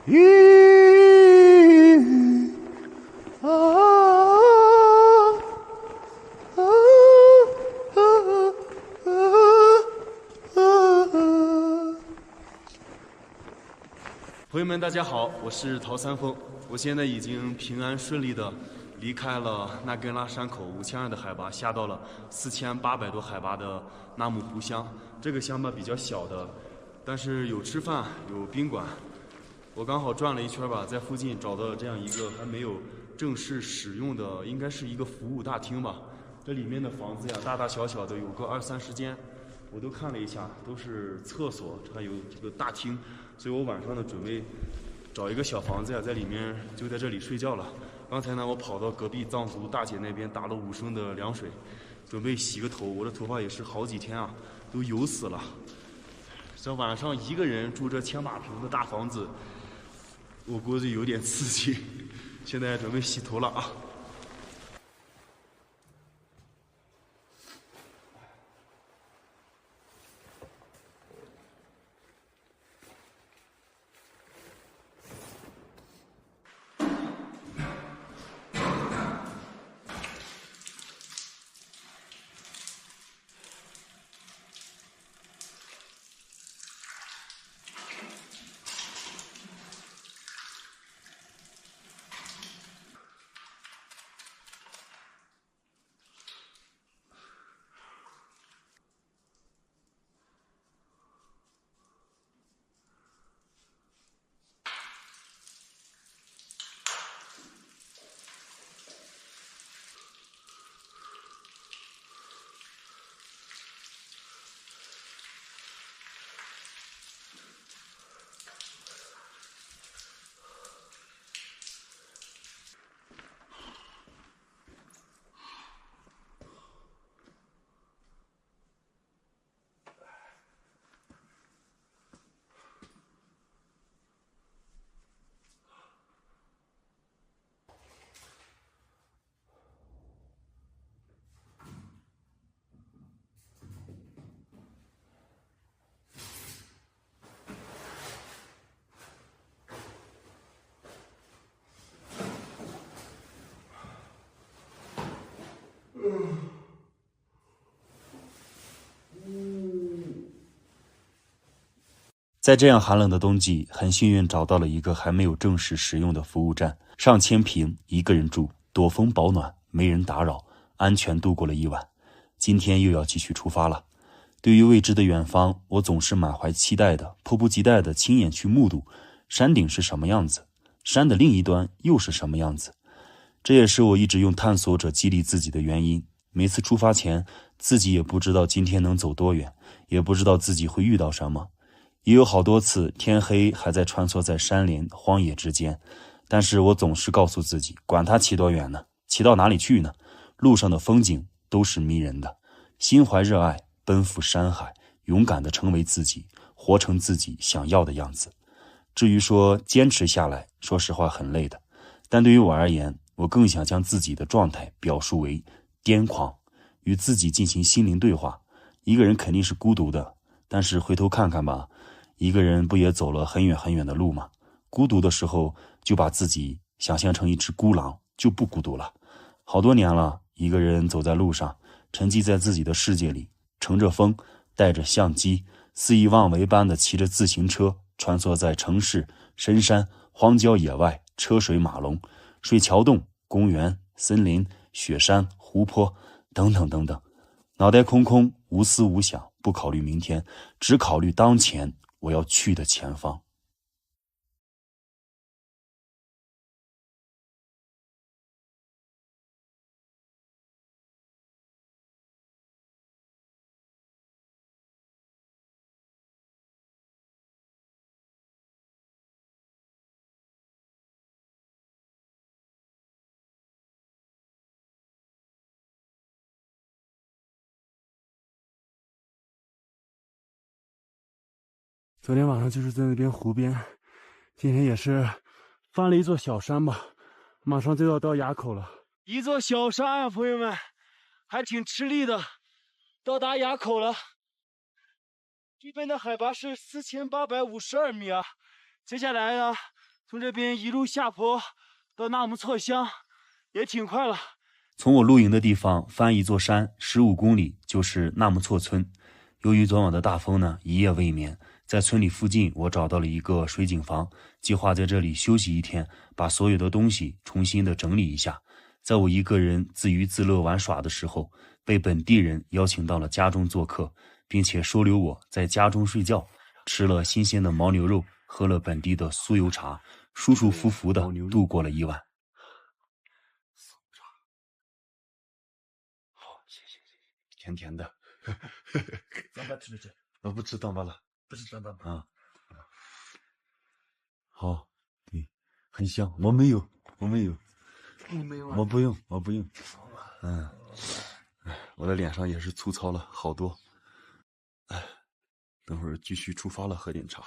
咦，朋友们，大家好，我是陶三丰，我现在已经平安顺利的离开了那根拉山口5200的海拔，下到了4800多海拔的纳木湖乡。这个乡吧比较小的，但是有吃饭，有宾馆。我刚好转了一圈吧，在附近找到了这样一个还没有正式使用的，应该是一个服务大厅吧。这里面的房子呀，大大小小的有个20-30间，我都看了一下，都是厕所，还有这个大厅。所以我晚上呢准备找一个小房子呀，在里面就在这里睡觉了。刚才呢，我跑到隔壁藏族大姐那边打了5升的凉水，准备洗个头。我的头发也是好几天啊，都油死了。这晚上一个人住这千把平的大房子，我估计有点刺激。现在准备洗头了啊。在这样寒冷的冬季，很幸运找到了一个还没有正式使用的服务站，上千平，一个人住，躲风保暖，没人打扰，安全度过了一晚。今天又要继续出发了。对于未知的远方，我总是满怀期待的，迫不及待的亲眼去目睹山顶是什么样子，山的另一端又是什么样子。这也是我一直用探索者激励自己的原因。每次出发前，自己也不知道今天能走多远，也不知道自己会遇到什么。也有好多次天黑还在穿梭在山林荒野之间，但是我总是告诉自己，管它骑多远呢，骑到哪里去呢？路上的风景都是迷人的，心怀热爱，奔赴山海，勇敢地成为自己，活成自己想要的样子。至于说坚持下来，说实话很累的，但对于我而言，我更想将自己的状态表述为癫狂，与自己进行心灵对话。一个人肯定是孤独的，但是回头看看吧，一个人不也走了很远很远的路吗？孤独的时候就把自己想象成一只孤狼，就不孤独了。好多年了，一个人走在路上，沉寂在自己的世界里，乘着风，带着相机，肆意妄为般的骑着自行车，穿梭在城市、深山、荒郊野外，车水马龙，睡桥洞、公园、森林、雪山、湖泊等等等等，脑袋空空，无思无想，不考虑明天，只考虑当前我要去的前方。昨天晚上就是在那边湖边，今天也是翻了一座小山吧，马上就要到垭口了。一座小山啊，朋友们，还挺吃力的。到达垭口了，这边的海拔是4852米啊。接下来呢，从这边一路下坡到纳木错乡，也挺快了。从我露营的地方翻一座山，15公里就是纳木错村。由于昨晚的大风呢，一夜未眠，在村里附近，我找到了一个水景房，计划在这里休息一天，把所有的东西重新的整理一下。在我一个人自娱自乐玩耍的时候，被本地人邀请到了家中做客，并且收留我在家中睡觉，吃了新鲜的牦牛肉，喝了本地的酥油茶，舒舒服服的度过了一晚。好，谢谢，甜甜的。当爸吃不吃？我不吃当爸了，不是当爸啊。好，对，很香。我没有。你没有啊？我不用。我的脸上也是粗糙了好多。等会儿继续出发了，喝点茶。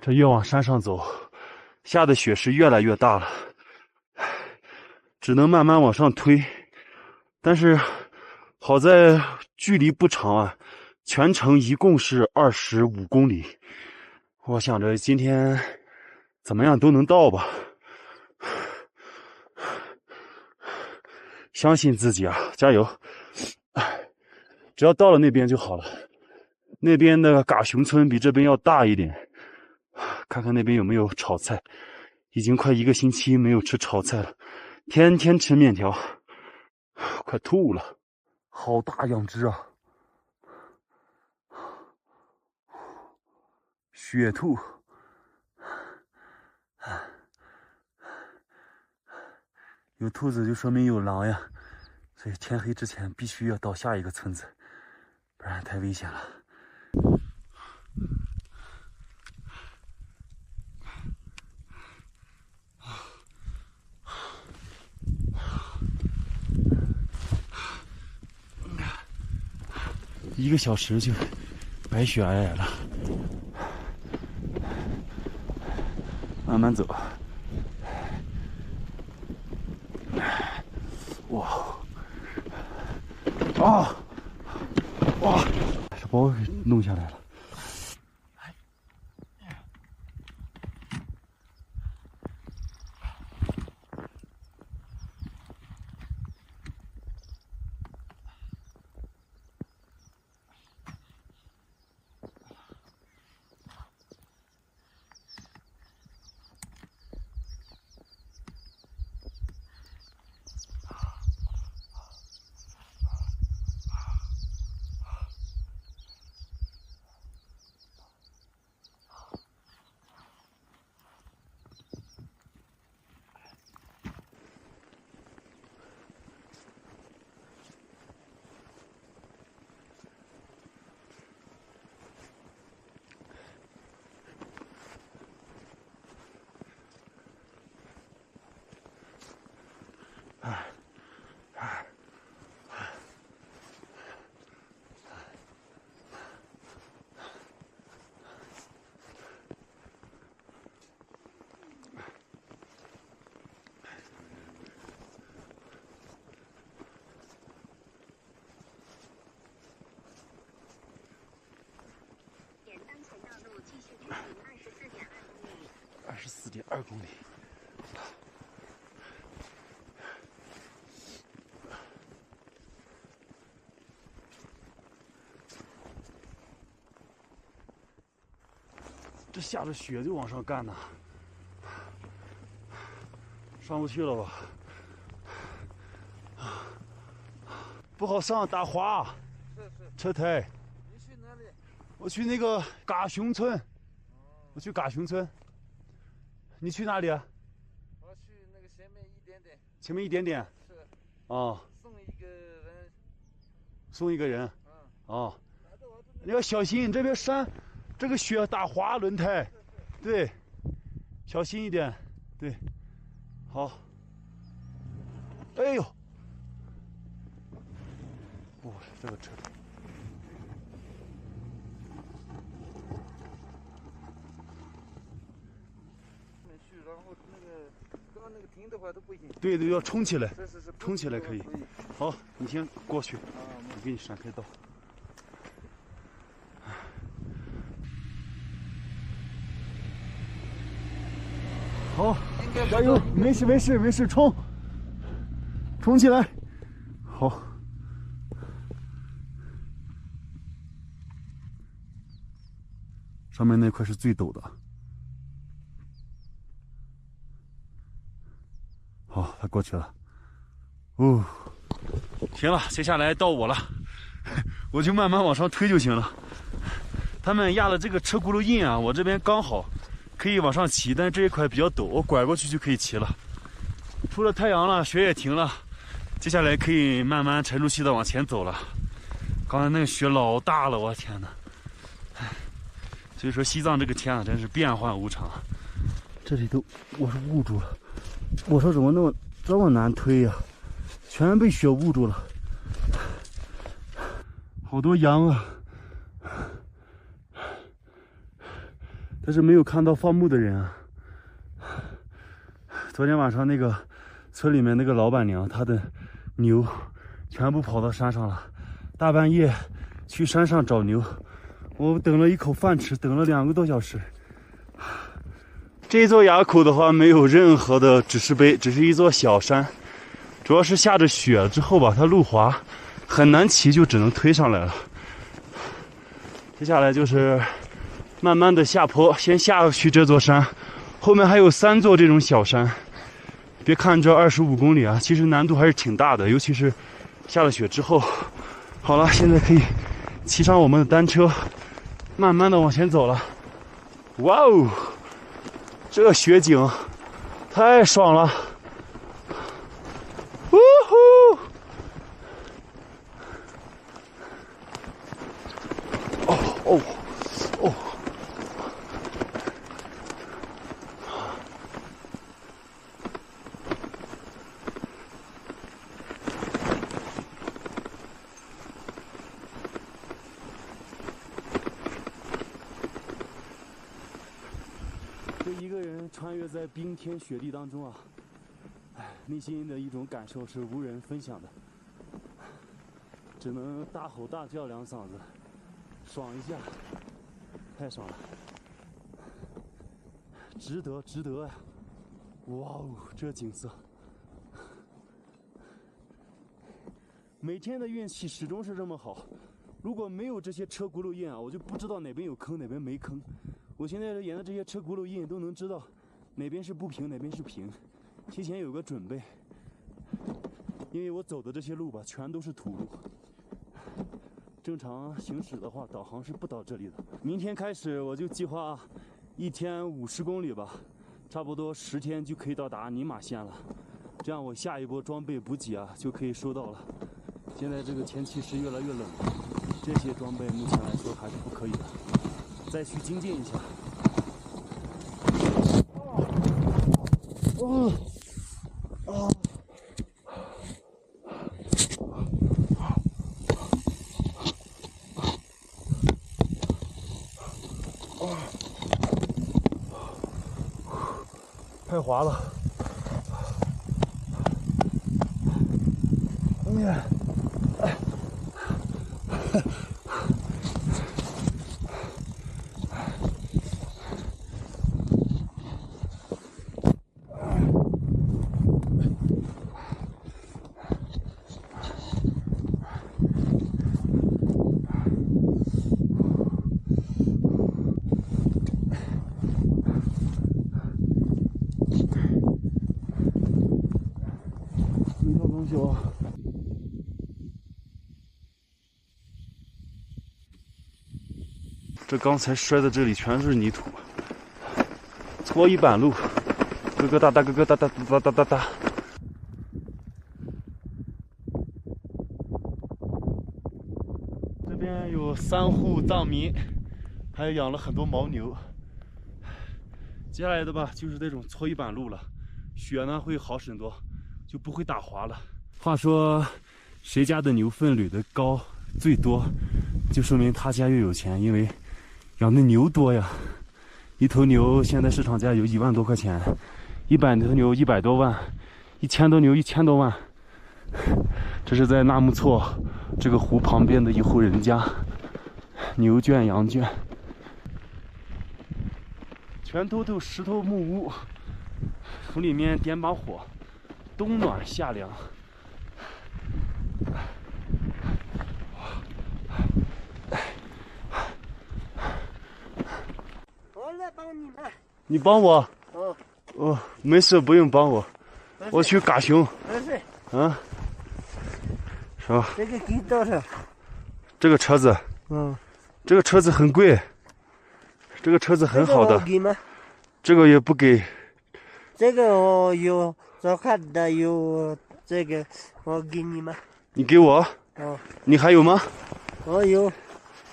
这越往山上走，下的雪是越来越大了，只能慢慢往上推。但是好在距离不长啊，全程一共是25公里。我想着今天怎么样都能到吧，相信自己啊，加油！只要到了那边就好了。那边的嘎熊村比这边要大一点，看看那边有没有炒菜。已经快1个星期没有吃炒菜了，天天吃面条，快吐了。好大两只啊！雪兔，有兔子就说明有狼呀，所以天黑之前必须要到下一个村子，不然太危险了。1个小时就白雪皑皑了，慢慢走。哇！哇！这包给弄下来了。24.2公里。这下着雪就往上干呢，上不去了吧？不好上，打滑。车胎。你去哪里？我去那个嘎熊村。我去嘎熊村。你去哪里啊？我去那个前面一点点。前面一点点。是。哦。送一个人。哦。你要小心，这边山，这个雪打滑轮胎。对。小心一点。对。好。哎呦。哇，这个车。然后刚刚那个停的话都不行。对，要冲起来。是，冲起来可以。好，你先过去，我给你闪开道。好，加油！没事没事没事，冲！冲起来！好。上面那块是最陡的。好，他过去了。哦，行了，接下来到我了，我就慢慢往上推就行了。他们压的这个车轱辘印啊，我这边刚好可以往上骑，但是这一块比较陡，我拐过去就可以骑了。出了太阳了，雪也停了，接下来可以慢慢沉住气的往前走了。刚才那个雪老大了，我天哪！所以说西藏这个天啊，真是变幻无常。这里都我是捂住了，我说怎么这么难推呀？全被雪捂住了，好多羊啊！但是没有看到放牧的人啊。昨天晚上那个村里面那个老板娘，她的牛全部跑到山上了，大半夜去山上找牛。我等了一口饭吃，等了2个多小时。这座垭口的话，没有任何的指示碑，只是一座小山。主要是下着雪了之后吧，它路滑，很难骑，就只能推上来了。接下来就是慢慢的下坡，先下去这座山，后面还有3座这种小山。别看这25公里啊，其实难度还是挺大的，尤其是下了雪之后。好了，现在可以骑上我们的单车，慢慢的往前走了。哇哦，这雪景太爽了！呜呼！哦哦哦！这一个人穿越在冰天雪地当中啊，内心的一种感受是无人分享的，只能大吼大叫2嗓子，爽一下，太爽了，值得值得呀！哇哦，这景色，每天的运气始终是这么好。如果没有这些车轱辘印啊，我就不知道哪边有坑哪边没坑。我现在沿着这些车轱辘印都能知道哪边是不平哪边是平，提前有个准备。因为我走的这些路吧，全都是土路，正常行驶的话，导航是不到这里的。明天开始我就计划1天50公里吧，差不多10天就可以到达尼玛县了。这样我下一波装备补给啊就可以收到了。现在这个天气是越来越冷，这些装备目前来说还是不可以的，再去精进一下。哦，啊！太滑了！这刚才摔的这里全是泥土，搓衣板路，咯咯哒哒咯咯哒哒哒哒哒哒。这边有3户藏民，还养了很多牦牛。接下来的吧，就是这种搓衣板路了，雪呢会好很多，就不会打滑了。话说，谁家的牛粪捋的高最多，就说明他家越有钱，因为养的牛多呀。一头牛现在市场价有1万多块钱，100头牛100多万，1000头牛1000多万。这是在纳木错这个湖旁边的一户人家，牛圈羊圈，全都石头木屋，土里面点把火，冬暖夏凉。我来帮你们。你帮我？没事，不用帮我，我去嘎熊。没事。是吧？这个给多少？这个车子，这个车子很贵，这个车子很好的。这个我给吗？这个也不给。这个我有照看的，有这个我给你吗？你给我？你还有吗？我有。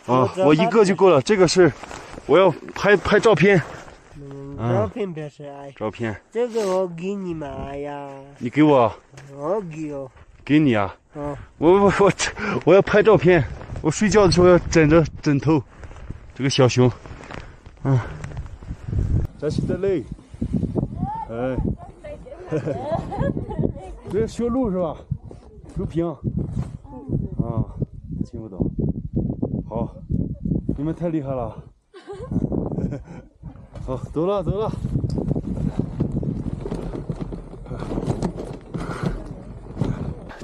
我一个就够了。这个是我要拍照片。照片表示爱。照片。这个我给你嘛，哎呀。你给我？我给哦。给你啊。我要拍照片。我睡觉的时候要枕着枕头。这个小熊。这是的嘞。这是学路是吧？修平。听不懂。好，你们太厉害了。好，走了。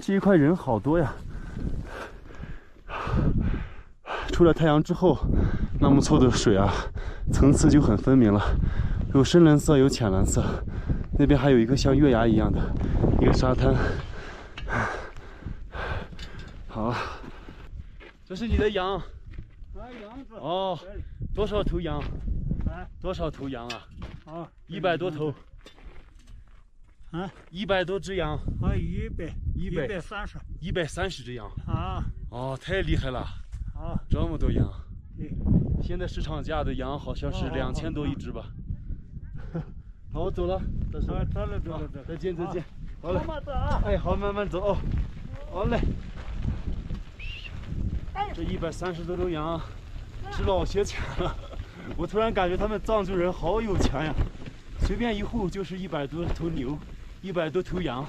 这一块人好多呀。出了太阳之后，纳木错的水啊，层次就很分明了，有深蓝色，有浅蓝色。那边还有一个像月牙一样的一个沙滩。好，这是你的羊。羊子。多少头羊？多少头羊啊？100多头。100多只羊。130。130只羊。太厉害了。啊，这么多羊。对。现在市场价的羊好像是2000多一只吧。好，我走了。走了。再见。好嘞。慢慢走啊。好，慢慢走。好嘞。这130多头羊，值老些钱了。我突然感觉他们藏族人好有钱呀，随便一户就是100多头牛，100多头羊，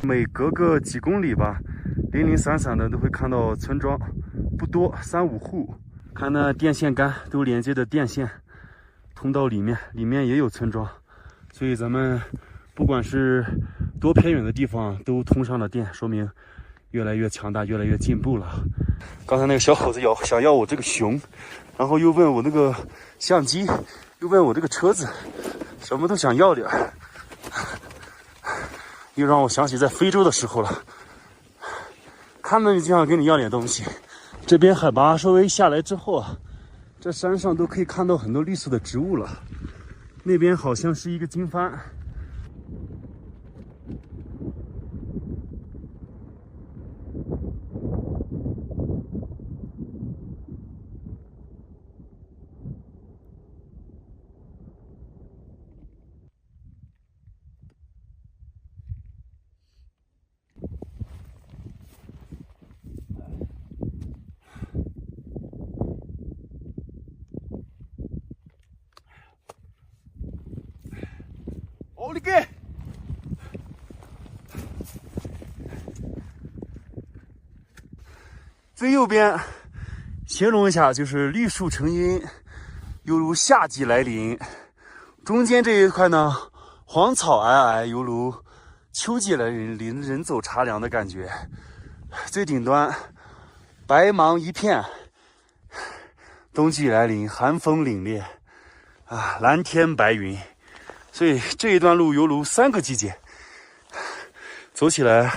每隔个几公里吧，零零散散的都会看到村庄，不多，3、5户。看那电线杆都连接的电线。通道里面也有村庄，所以咱们不管是多偏远的地方都通上了电，说明越来越强大，越来越进步了。刚才那个小伙子想要我这个熊，然后又问我那个相机，又问我这个车子，什么都想要点，又让我想起在非洲的时候了。看到你就想跟你要点东西。这边海拔稍微下来之后啊，这山上都可以看到很多绿色的植物了。那边好像是一个经幡。奥利给！最右边，形容一下就是绿树成荫，犹如夏季来临。中间这一块呢，黄草皑皑，犹如秋季来临，人走茶凉的感觉。最顶端，白茫一片，冬季来临，寒风凛冽，蓝天白云。所以这一段路犹如3个季节，走起来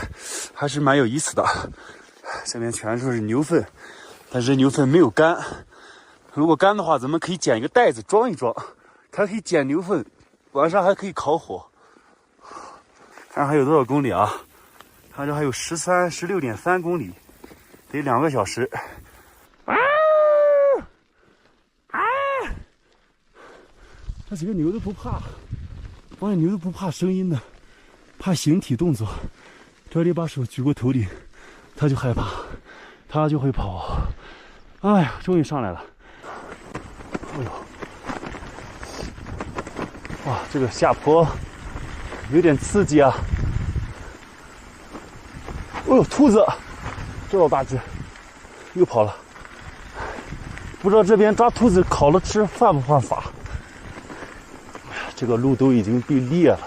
还是蛮有意思的。这边全都是牛粪，但是牛粪没有干。如果干的话，咱们可以捡一个袋子装一装，它可以捡牛粪，晚上还可以烤火。看还有多少公里啊？看这还有16.3公里，得2个小时。这几个牛都不怕。发现牛都不怕声音的，怕形体动作。这里把手举过头顶，它就害怕，它就会跑。哎呀，终于上来了！哎呦，哇，这个下坡有点刺激啊！哦呦，兔子，这老大只，又跑了。不知道这边抓兔子烤了吃犯不犯法？这个路都已经被裂了，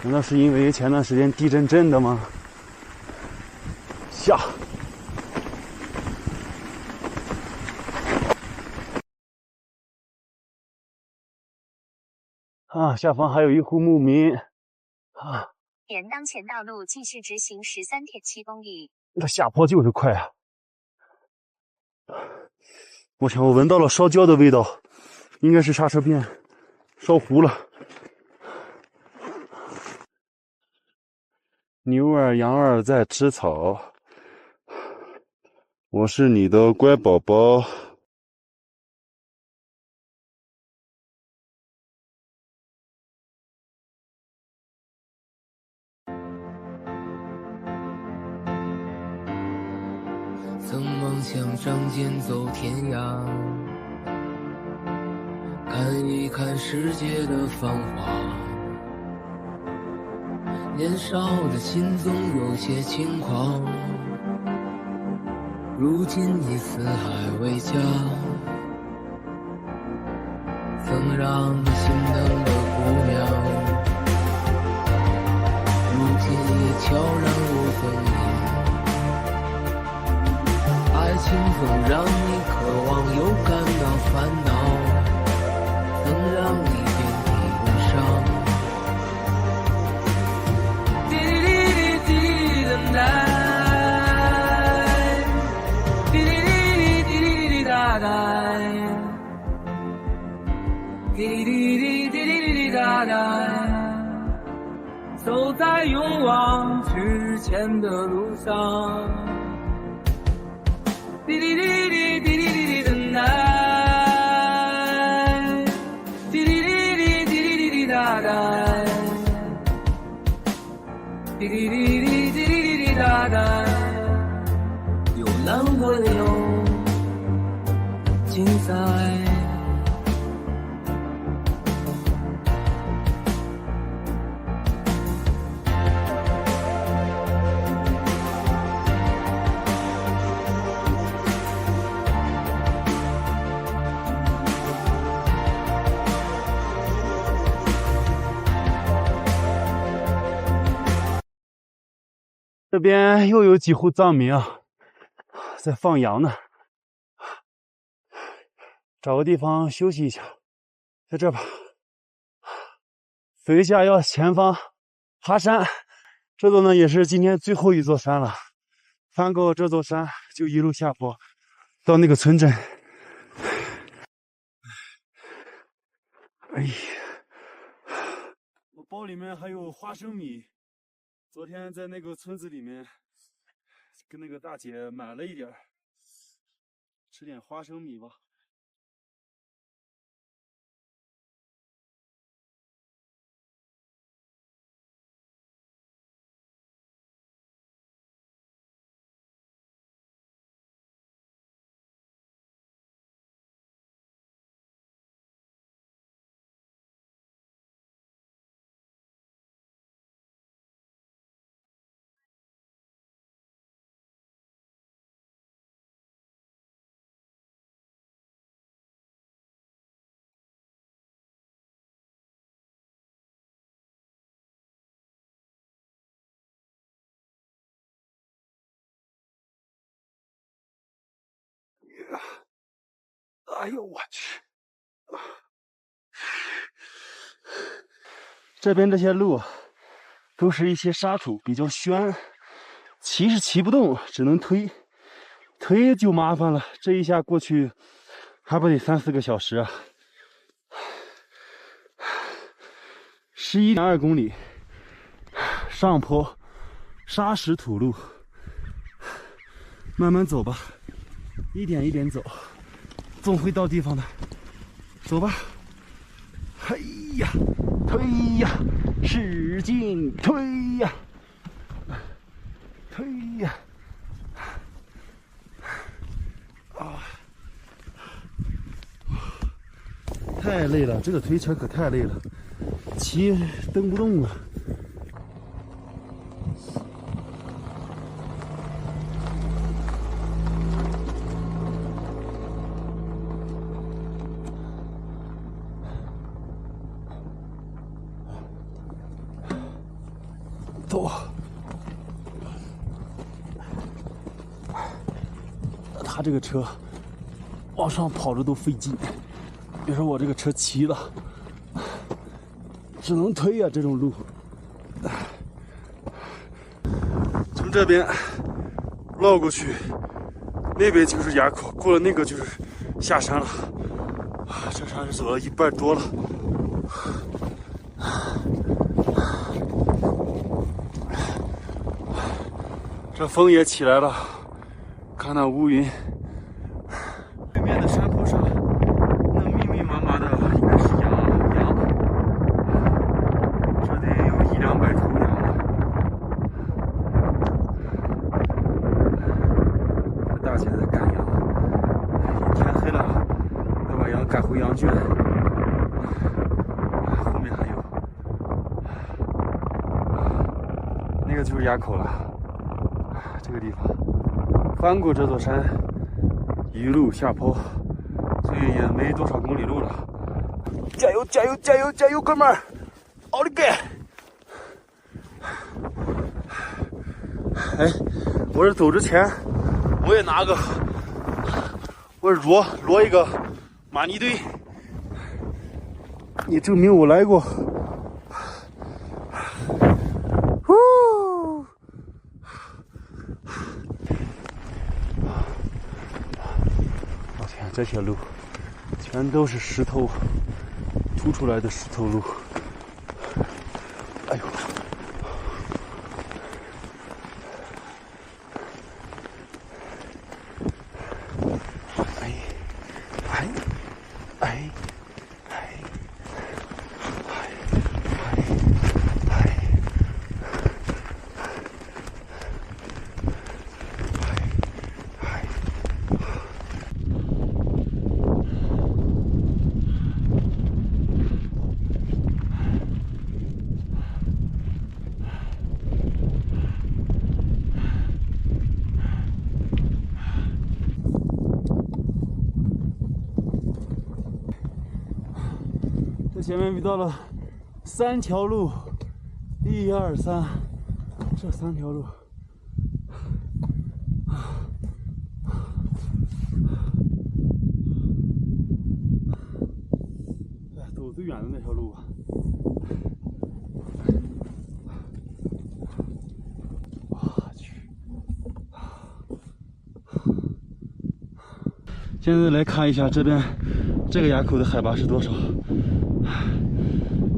难道是因为前段时间地震震的吗？下。下方还有一户牧民。沿当前道路继续直行13.7公里。这下坡就是快啊！我天，我闻到了烧焦的味道，应该是刹车片烧糊了。牛儿羊儿在吃草，我是你的乖宝宝。曾梦想仗剑走天涯，看一看世界的繁华。年少的心总有些轻狂，如今已四海为家。曾让你心疼的姑娘，如今已悄然无踪影。爱情总让你渴望又感到烦恼，曾让你遍体鳞伤。滴滴滴滴滴等待，滴滴滴滴滴滴大概，滴滴滴滴滴滴大概，走在勇往直前的路上。滴滴滴滴滴滴滴滴等待，滴滴滴滴滴滴滴滴大概，滴滴滴滴滴滴滴大概，有难会有精彩。这边又有几户藏民啊，在放羊呢。找个地方休息一下，在这吧。等一下要前方爬山，这座呢也是今天最后一座山了。翻过这座山就一路下坡，到那个村镇。哎呀，我包里面还有花生米。昨天在那个村子里面，跟那个大姐买了一点，吃点花生米吧。哎呦我去！这边这些路都是一些沙土，比较悬，骑是骑不动，只能推，推就麻烦了。这一下过去还不得3、4个小时啊！11.2公里，上坡，沙石土路，慢慢走吧，一点一点走。总会到地方的，走吧！嘿呀，推呀，使劲推呀，推呀！啊，太累了，这个推车可太累了，骑蹬不动啊！这个车往上跑着都费劲，别说我这个车骑了，只能推呀，这种路。从这边绕过去，那边就是垭口，过了那个就是下山了。这山是走了1半多了。这风也起来了，看那乌云。对面的山坡上，那密密麻麻的应该是羊，这得有100-200头羊了。这大姐在赶羊，天黑了，要把羊赶回羊圈。后面还有，那个就是垭口了。这个地方翻过这座山，一路下坡，所以也没多少公里路了。加油加油加油加油，哥们儿！奥利给！哎，我这走之前，我也拿个，我摞一个玛尼堆，你证明我来过。这些路全都是石头凸出来的石头路，哎呦！前面遇到了3条路，1、2、3，这3条路。走最远的那条路吧。我去！现在来看一下这边这个垭口的海拔是多少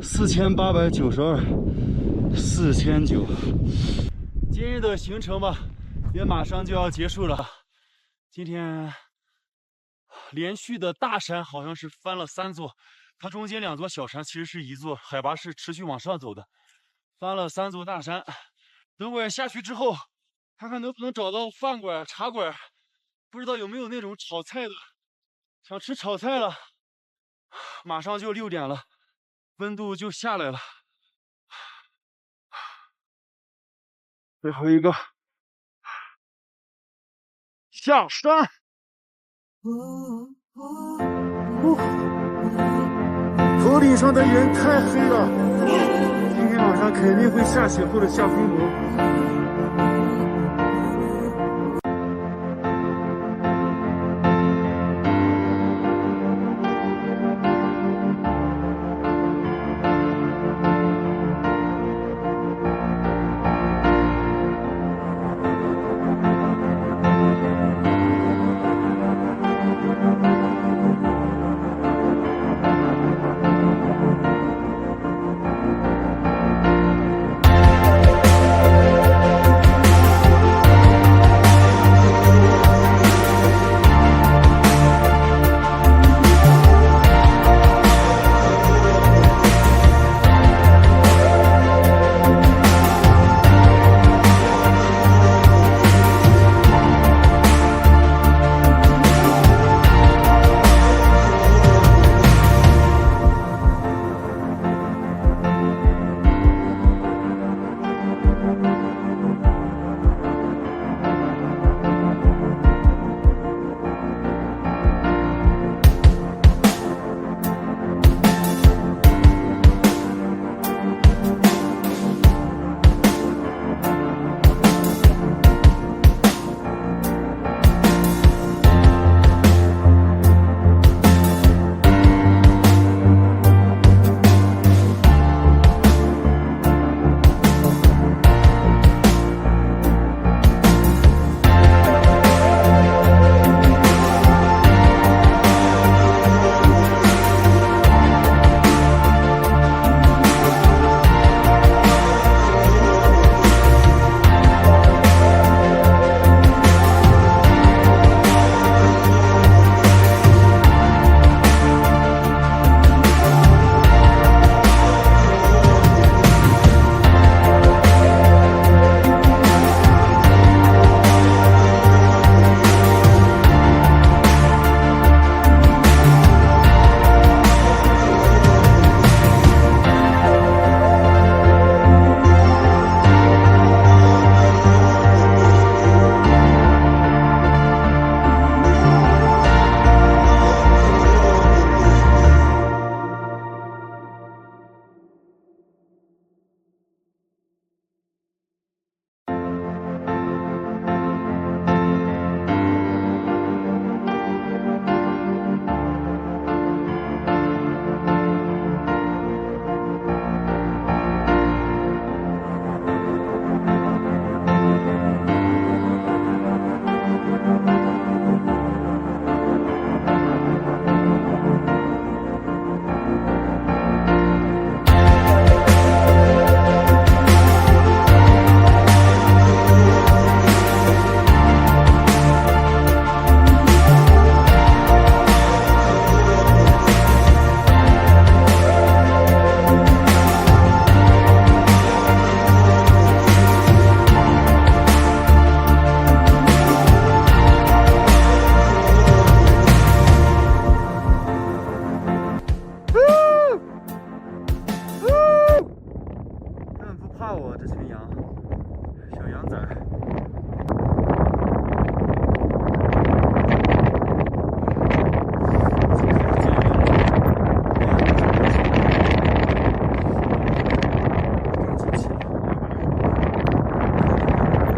？4892，4900。今日的行程吧，也马上就要结束了。今天连续的大山好像是翻了3座，它中间2座小山其实是一座，海拔是持续往上走的，翻了3座大山。等会儿下去之后，看看能不能找到饭馆、茶馆，不知道有没有那种炒菜的，想吃炒菜了。马上就6点了，温度就下来了。最后一个下山。头顶上的云太黑了，今天晚上肯定会下雪或者下风雹。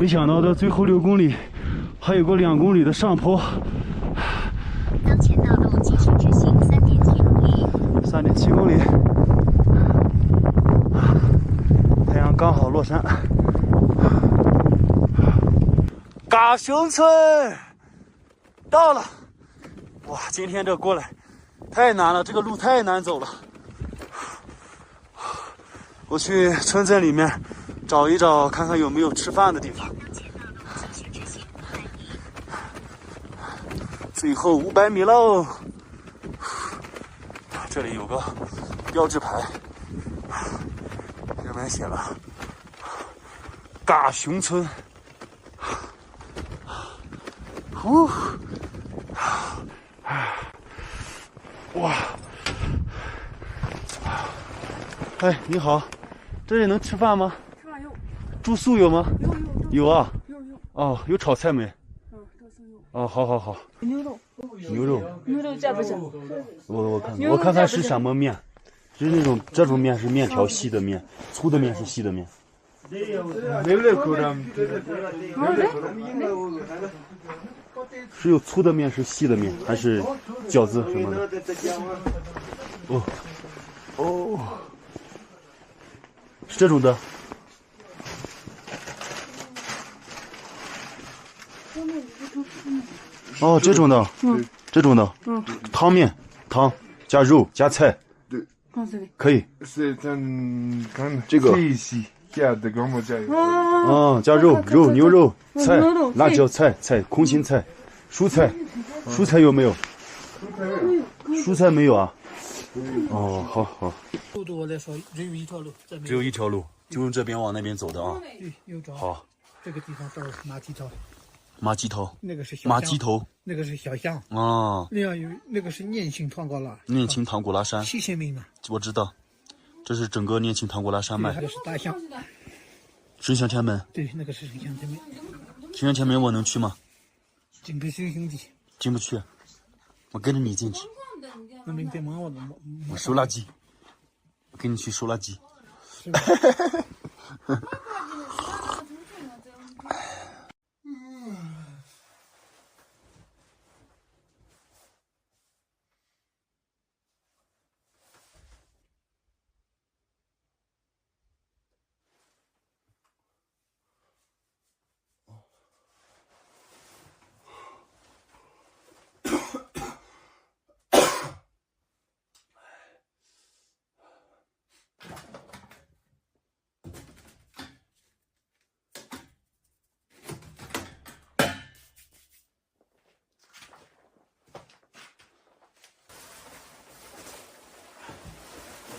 没想到的最后6公里还有个2公里的上坡。当前道路继续直行3.7公里。3.7公里，太阳刚好落山。嘎熊村到了，哇！今天这过来太难了，这个路太难走了。我去村镇里面找一找，看看有没有吃饭的地方。最后500米喽！这里有个标志牌，上面写了“嘎熊村”。哇！哎，你好，这里能吃饭吗？吃饭有。住宿有吗？有啊。有。哦，有炒菜没？哦，好。牛肉加不加？我看看是什么面，是那种这种面是面条细的面，粗的面是细的面。是有粗的面是细的面，还是饺子什么的？哦，是这种的。哦，这种的，这种的，汤面，汤加肉加菜，对，可以。是看这个。加肉牛肉菜辣椒菜空心菜蔬菜有没有？蔬菜没有啊？哦，好。速度来说只有一条路，只有一条路，就用这边往那边走的啊。对，右转。好。这个地方到马蹄头。那个是小马蹄头。那个是小巷。啊。那个是念青唐古拉。念青唐古拉山。7000名呢。我知道，这是整个念青唐古拉山脉。这是大巷。神香天门。对，那个是神香天门。神香天门我能去吗？进不去兄弟。进不去，我跟着你进去。那你别忙我收垃圾，我跟你去收垃圾。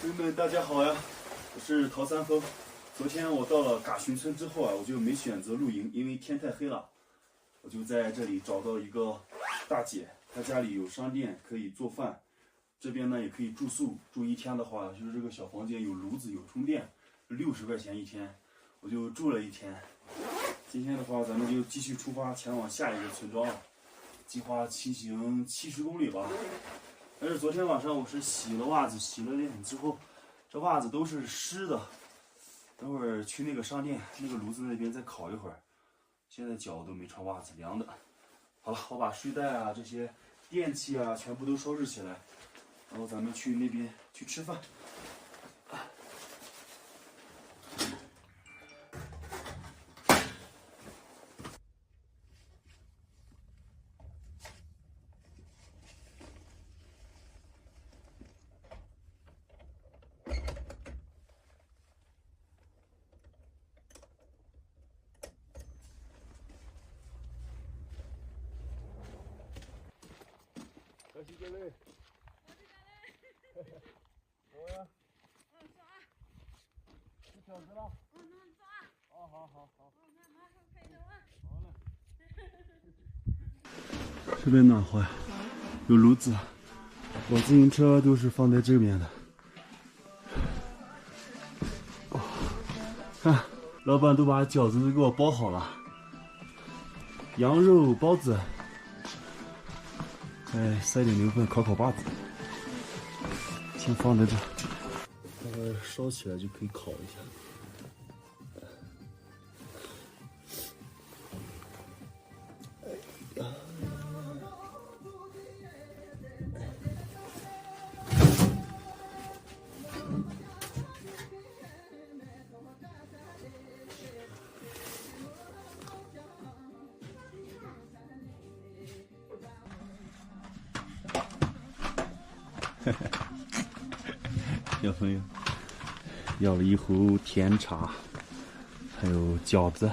朋友们，大家好呀！我是陶三丰。昨天我到了嘎熊村之后啊，我就没选择露营，因为天太黑了。我就在这里找到一个大姐，她家里有商店可以做饭，这边呢也可以住宿。住1天的话，就是这个小房间有炉子有充电，60块钱1天，我就住了1天。今天的话，咱们就继续出发前往下一个村庄了，计划骑行70公里吧。但是昨天晚上我是洗了袜子，洗了脸之后，这袜子都是湿的。等会儿去那个商店，那个炉子那边再烤一会儿。现在脚都没穿袜子，凉的。好了，我把睡袋啊这些电器啊全部都收拾起来，然后咱们去那边去吃饭。这边暖和呀，有炉子。我自行车都是放在这边的。看，老板都把饺子都给我包好了，羊肉包子，再塞点牛粪，烤把子，先放在这，待会烧起来就可以烤一下。小朋友要了一壶甜茶，还有饺子。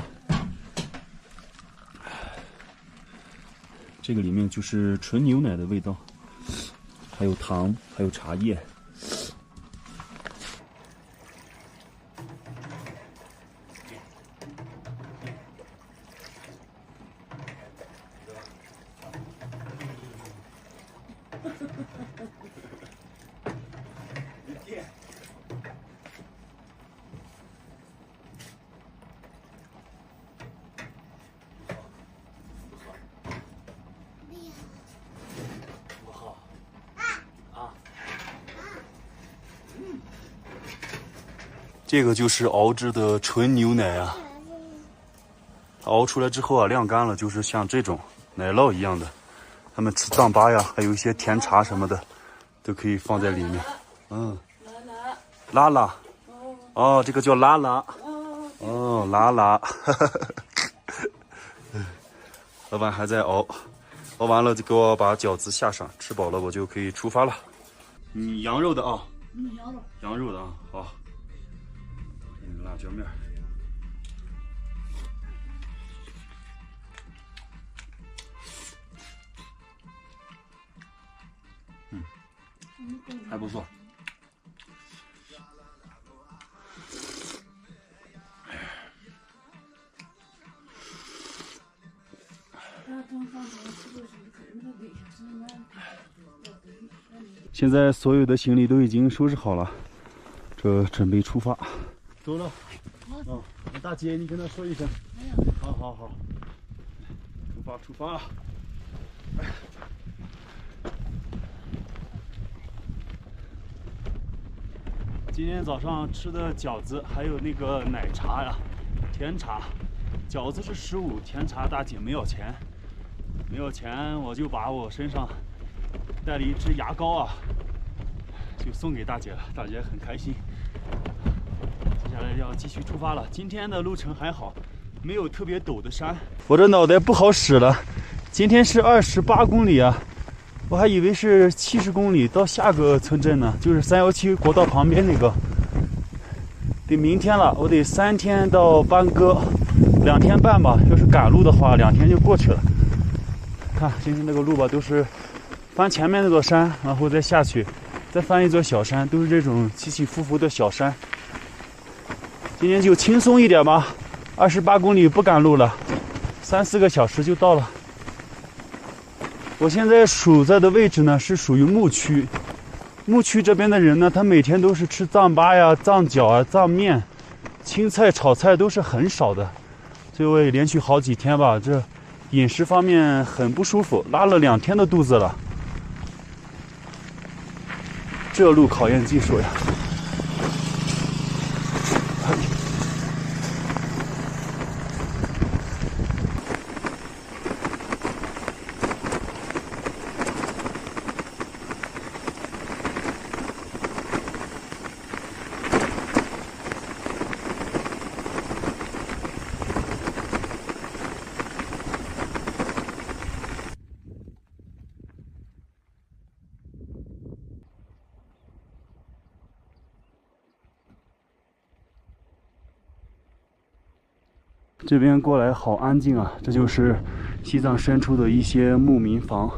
这个里面就是纯牛奶的味道，还有糖，还有茶叶。这个就是熬制的纯牛奶啊，它熬出来之后啊，晾干了就是像这种奶酪一样的。他们吃糌粑呀，还有一些甜茶什么的，都可以放在里面。拉拉，哦，这个叫拉拉，哦，拉拉。老板还在熬，熬完了就给我把饺子下上，吃饱了我就可以出发了。羊肉的啊，羊肉的啊，好。辣椒面，还不错。现在所有的行李都已经收拾好了，这准备出发。走了，哦，大姐，你跟他说一声。好好好，出发出发。今天早上吃的饺子，还有那个奶茶呀，甜茶，饺子是15，甜茶大姐没要钱，没有钱我就把我身上带了一支牙膏啊，就送给大姐了，大姐很开心。接下来要继续出发了。今天的路程还好，没有特别陡的山。我这脑袋不好使了，今天是28公里啊，我还以为是70公里到下个村镇呢，就是317国道旁边那个。得明天了，我得3天到班戈，2天半吧。要是赶路的话，2天就过去了。看今天那个路吧，都是翻前面那座山，然后再下去，再翻一座小山，都是这种起起伏伏的小山。今天就轻松一点吧，28公里不赶路了，3、4个小时就到了。我现在处在的位置呢，是属于牧区。牧区这边的人呢，他每天都是吃糌粑呀、糌饺啊、糌面、青菜、炒菜都是很少的，所以我也连续好几天吧，这饮食方面很不舒服，拉了2天的肚子了。这路考验技术呀。这边过来好安静啊，这就是西藏深处的一些牧民房。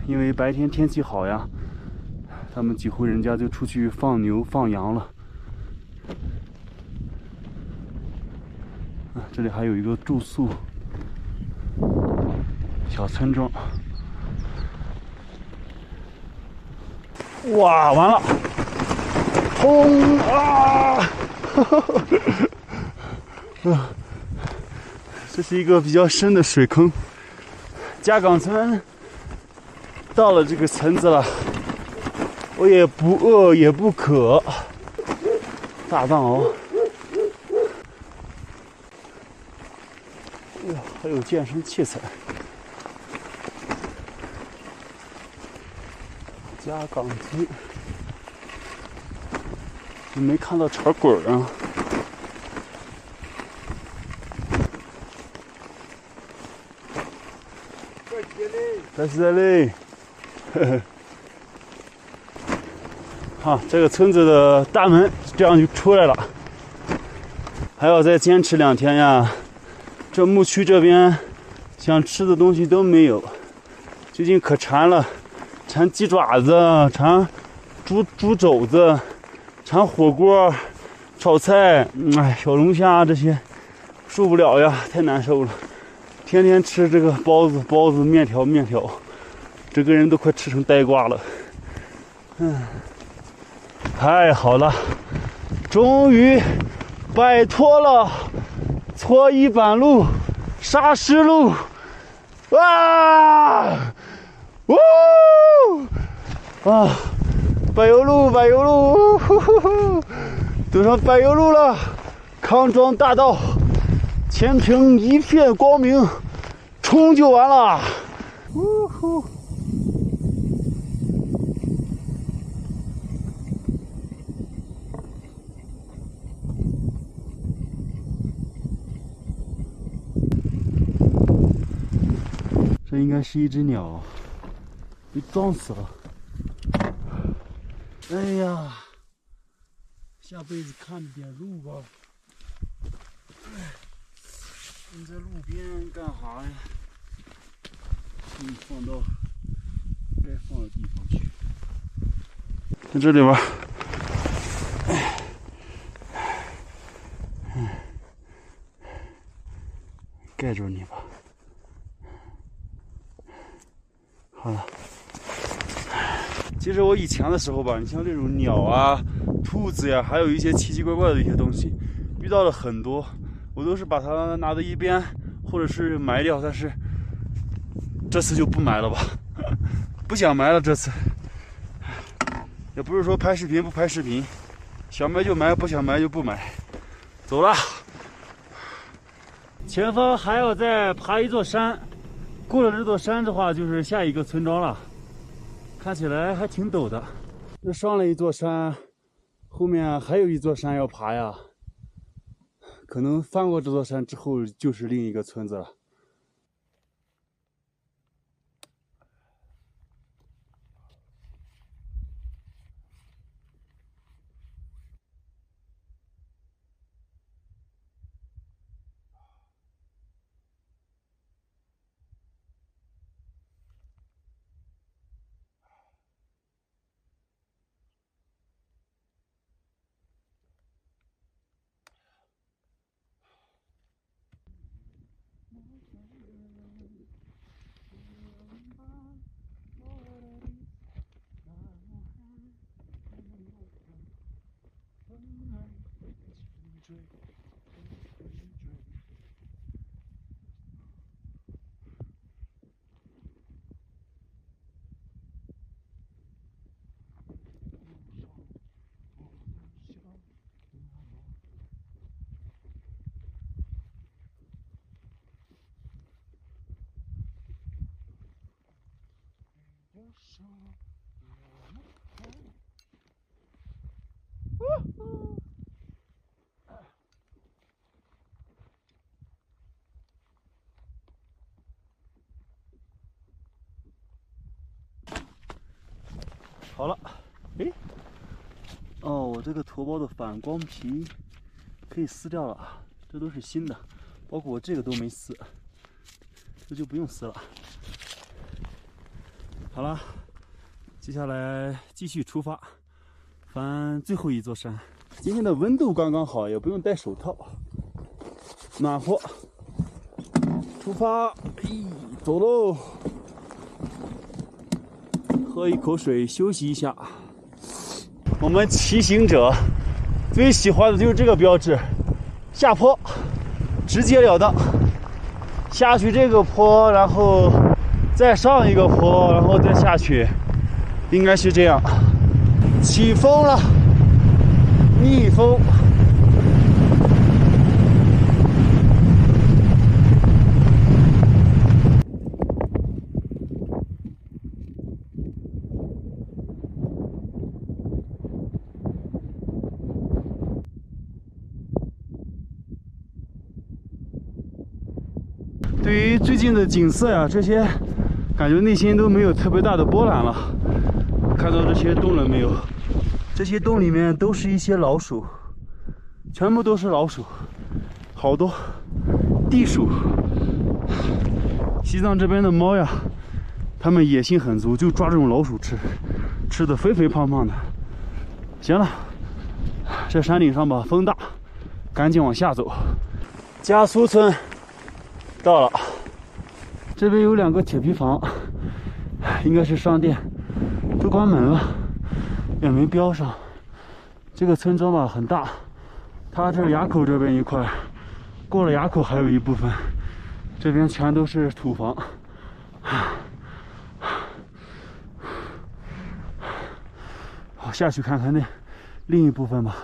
因为白天天气好呀，他们几户人家就出去放牛放羊了。这里还有一个住宿小村庄。哇，完了！轰啊！这是一个比较深的水坑。嘉岗村到了这个村子了，我也不饿也不渴，大藏獒。哎呀，还有健身器材。嘉岗村，没看到茶馆啊。在这里，呵呵。好，这个村子的大门这样就出来了。还要再坚持2天呀！这牧区这边想吃的东西都没有，最近可馋了，馋鸡爪子，馋猪肘子，馋火锅、炒菜，小龙虾这些，受不了呀，太难受了。天天吃这个包子、面条，这个人都快吃成呆瓜了。太好了，终于摆脱了搓衣板路、沙石路，哇！柏油路，走上柏油路了，康庄大道，前程一片光明，冲就完了。这应该是一只鸟，被撞死了。哎呀，下辈子看着点路吧。你在路边干啥呀？给你放到该放的地方去。在这里边，盖住你吧。好了，其实我以前的时候吧，你像这种鸟啊、兔子呀，还有一些奇奇怪怪的一些东西，遇到了很多，我都是把它拿到一边，或者是埋掉。但是这次就不埋了吧，不想埋了。这次也不是说拍视频不拍视频，想埋就埋，不想埋就不埋。走了，前方还要再爬一座山。过了这座山的话，就是下一个村庄了，看起来还挺陡的。这上了一座山，后面还有一座山要爬呀。可能翻过这座山之后，就是另一个村子了。好了，哎，哦，我这个驮包的反光皮可以撕掉了，这都是新的，包括我这个都没撕，这就不用撕了。好了，接下来继续出发，翻最后一座山。今天的温度刚刚好，也不用戴手套，暖和。出发，走喽！喝一口水，休息一下。我们骑行者最喜欢的就是这个标志，下坡，直截了当。下去这个坡，然后再上一个坡，然后再下去，应该是这样。起风了，逆风。对于最近的景色呀，这些感觉内心都没有特别大的波澜了。看到这些动了没有？这些洞里面都是一些老鼠，全部都是老鼠，好多地鼠。西藏这边的猫呀，它们野性很足，就抓这种老鼠吃，吃的肥肥胖胖的。行了，这山顶上吧风大，赶紧往下走。加苏村到了，这边有2个铁皮房，应该是商店，都关门了，也没标上。这个村庄吧很大，它这垭口这边一块，过了垭口还有一部分，这边全都是土房。好，下去看看那另一部分吧。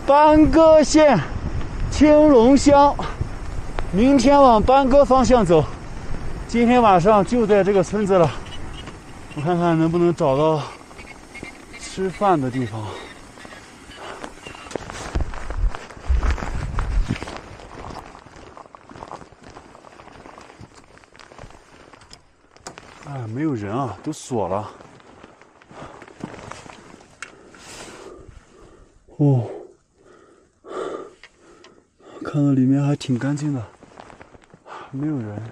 班戈县青龙乡，明天往班戈方向走。今天晚上就在这个村子了，我看看能不能找到吃饭的地方。哎，没有人啊，都锁了。哦。看到里面还挺干净的，没有人。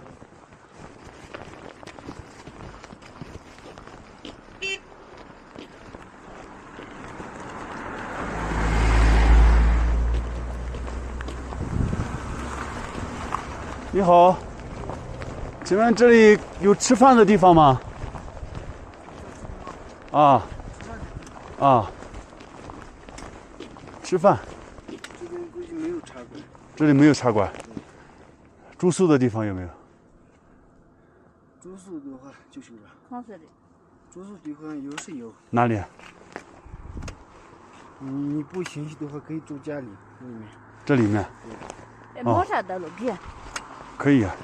你好，请问这里有吃饭的地方吗？啊，吃饭。这里没有茶馆，住宿的地方有没有？住宿的话就是这。黄色的。住宿地方有是有。哪里？你不兴趣的话，可以住家里面。这里面。对。猫砂的路边。可以啊。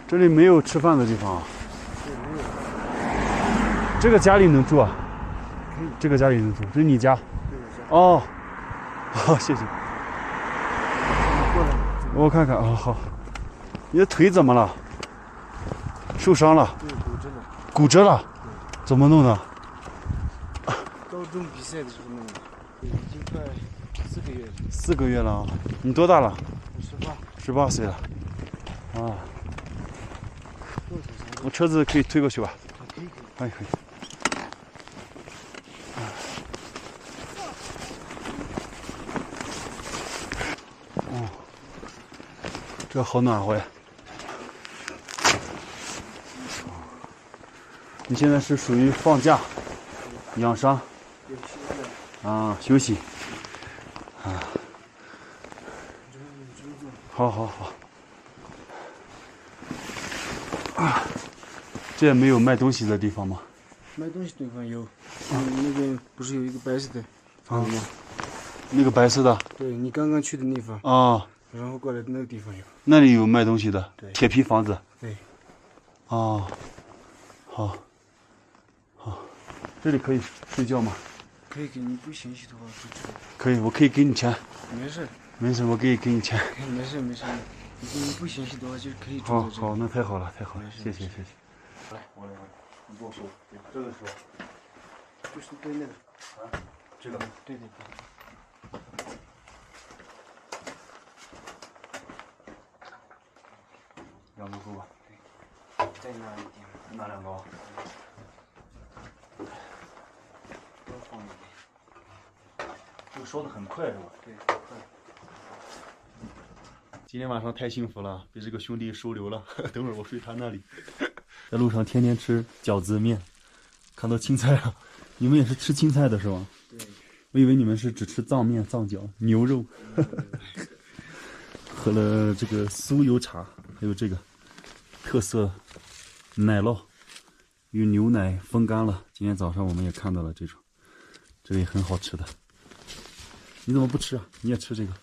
这里没有吃饭的地方啊。对，没有。这个家里能住啊？可以。这个家里能住，这是你家？对，哦，好，谢谢。我看看啊，好。你的腿怎么了？受伤了？对，骨折了。骨折了？怎么弄的？高中比赛的时候弄的，已经快4个月了。4个月了啊！你多大了？18 岁了。啊。我车子可以推过去吧？可以。可以。哦，这好暖和呀！你现在是属于放假、养伤啊，休息啊。好。啊，这也没有卖东西的地方吗？卖东西地方有，那边不是有一个白色的房子吗？那个白色的？对，你刚刚去的那方。啊。然后过来那个地方有。那里有卖东西的？对。铁皮房子。对。哦，好。这里可以睡觉吗？可以，给你不兴趣的话就住。可以，我可以给你钱。没事，我可以给你钱。没事，你不兴趣的话就可以住在这。好，那太好了，谢谢。来，我来，你给我说，这个是吧？就是对那个啊，这个对。2个够吧？再拿一点，拿2包。多放一点。这个烧的很快是吧？对，很快。今天晚上太幸福了，被这个兄弟收留了。等会儿我睡他那里。在路上天天吃饺子面，看到青菜了。你们也是吃青菜的是吧？对。我以为你们是只吃藏面、藏饺、牛肉。喝了这个酥油茶，还有这个特色奶酪，用牛奶风干了。今天早上我们也看到了这种，这个也很好吃的。你怎么不吃啊？你也吃这个？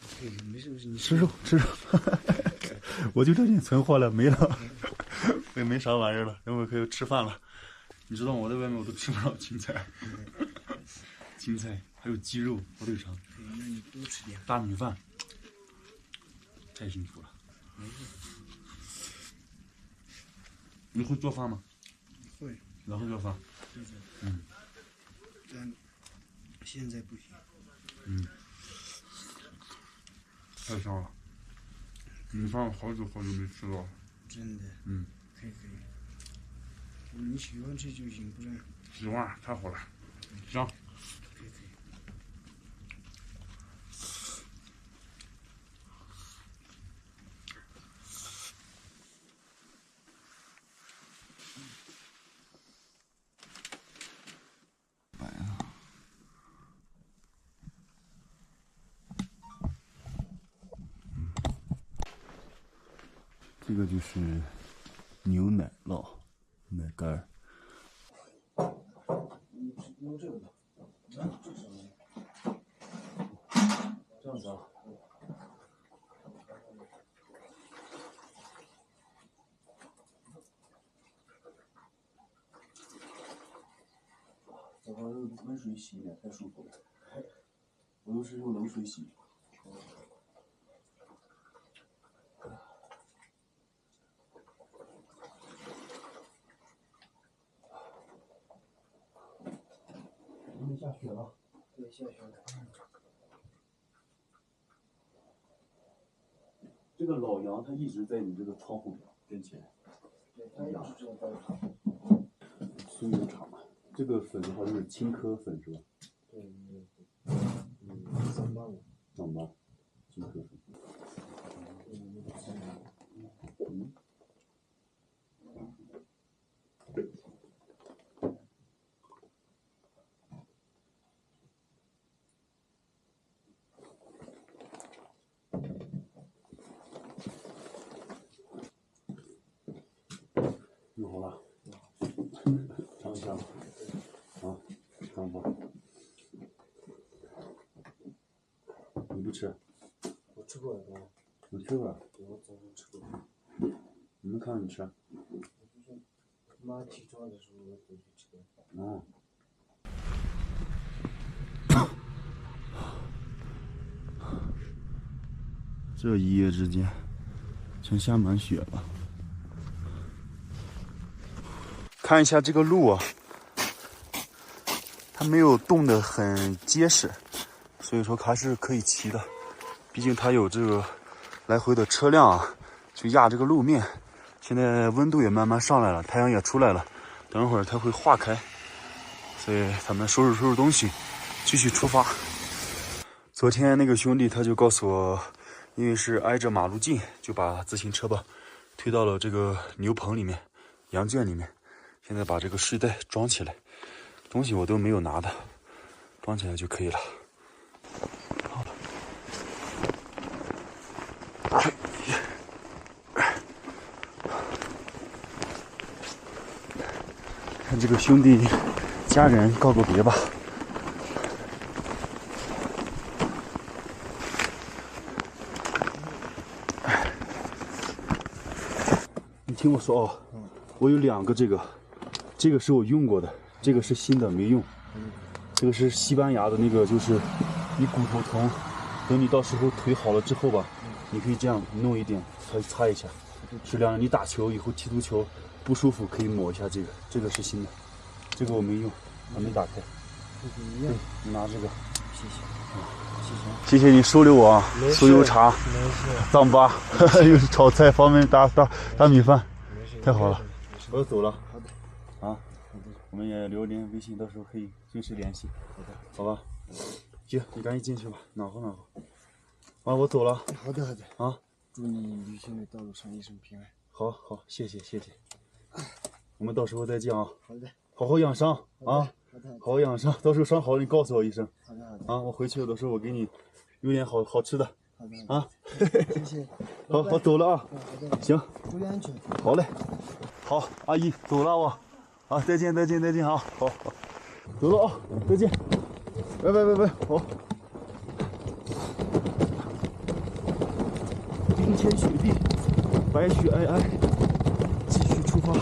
没事没事，你吃肉吃肉。我就这点存货了，没了，也没啥玩意儿了，等会可以吃饭了。你知道我在外面我都吃不了青菜，青菜还有鸡肉、火腿肠，那你多吃点。大米饭，太幸福了。你会做饭吗？会。然后做饭。嗯。但现在不行。嗯。太香了。米饭好久没吃了。真的。嗯。可以。你喜欢吃就行，不然。喜欢，太好了。行。可以。这个就是牛奶酪、奶干儿。用这个吧，这是什么？这样子啊。早上用温水洗一点，太舒服了。我都是用冷水洗。下雪了。对，下雪了。这个老杨他一直在你这个窗户跟前。对，他一直这个待着。酥油茶嘛，这个粉的话就是青稞粉是吧？对，385。385，青稞粉。嗯。用好了，尝一下吧。啊，尝吧。你不吃？我吃过了，你吃过？我早上吃过。你们看到你吃？我就是妈起床的时候我回去吃的。哦。这一夜之间，全下满雪了。看一下这个路啊，它没有冻得很结实，所以说还是可以骑的。毕竟它有这个来回的车辆啊，去压这个路面。现在温度也慢慢上来了，太阳也出来了，等会儿它会化开，所以咱们收拾东西，继续出发。昨天那个兄弟他就告诉我，因为是挨着马路近，就把自行车吧推到了这个牛棚里面、羊圈里面。现在把这个睡袋装起来，东西我都没有拿的，装起来就可以了。好了，看这个兄弟家人告个别吧。你听我说哦，我有2个这个是我用过的，这个是新的没用。这个是西班牙的那个，就是你骨头疼，等你到时候腿好了之后吧，你可以这样弄一点，擦一下，适量的。你打球以后踢足球不舒服可以抹一下这个，这个是新的，这个我没用，还没打开。对，你拿这个。谢谢。谢谢你收留我啊！酥油茶、藏粑，又是炒菜方便打米饭，太好了。我走了。好的。啊，我们也留点微信，到时候可以随时联系。好的，好吧。行，你赶紧进去吧，暖和暖和。啊，我走了。好的好的。啊，祝你旅行的道路上一生平安。好好，谢谢谢谢。我们到时候再见啊。好的。好好养伤啊。好的。好好养伤，到时候伤好了你告诉我一声。好的好的。啊，我回去的时候我给你有点好吃的。好的。啊，谢谢。好，我走了啊。好的。行。注意安全。好嘞。好，阿姨走了我。好，再见再见再见啊。好，走了啊，再见。拜拜拜拜，好。冰天雪地，白雪皑皑，继续出发。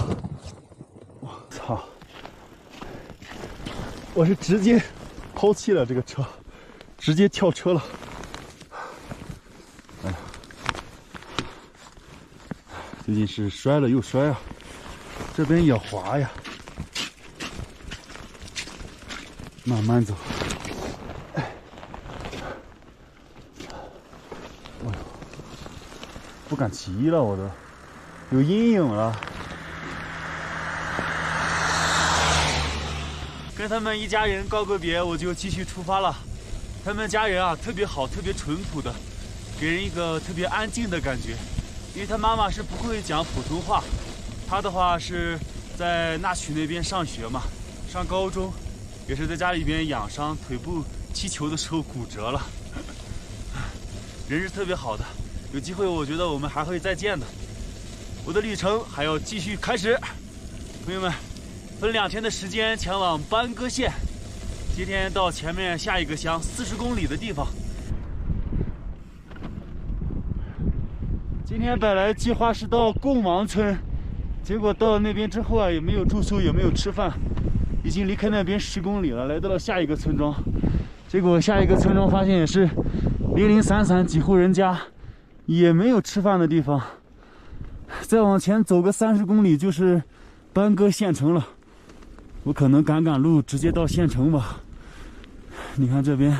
我操！我是直接抛弃了这个车，直接跳车了。哎呀，最近是摔了又摔啊，这边也滑呀。慢慢走。不敢骑了，我都有阴影了。跟他们一家人告个别，我就继续出发了。他们家人啊，特别好，特别淳朴的，给人一个特别安静的感觉。因为他妈妈是不会讲普通话，他的话是在那曲那边上学嘛，上高中，也是在家里边养伤，腿部踢球的时候骨折了。人是特别好的。有机会，我觉得我们还会再见的。我的旅程还要继续开始，朋友们，分2天的时间前往班戈县，今天到前面下一个乡40公里的地方。今天本来计划是到贡王村，结果到了那边之后啊，也没有住宿，也没有吃饭，已经离开那边10公里了，来到了下一个村庄。结果下一个村庄发现也是零零散散几户人家。也没有吃饭的地方，再往前走个30公里就是班戈县城了。我可能赶路，直接到县城吧。你看这边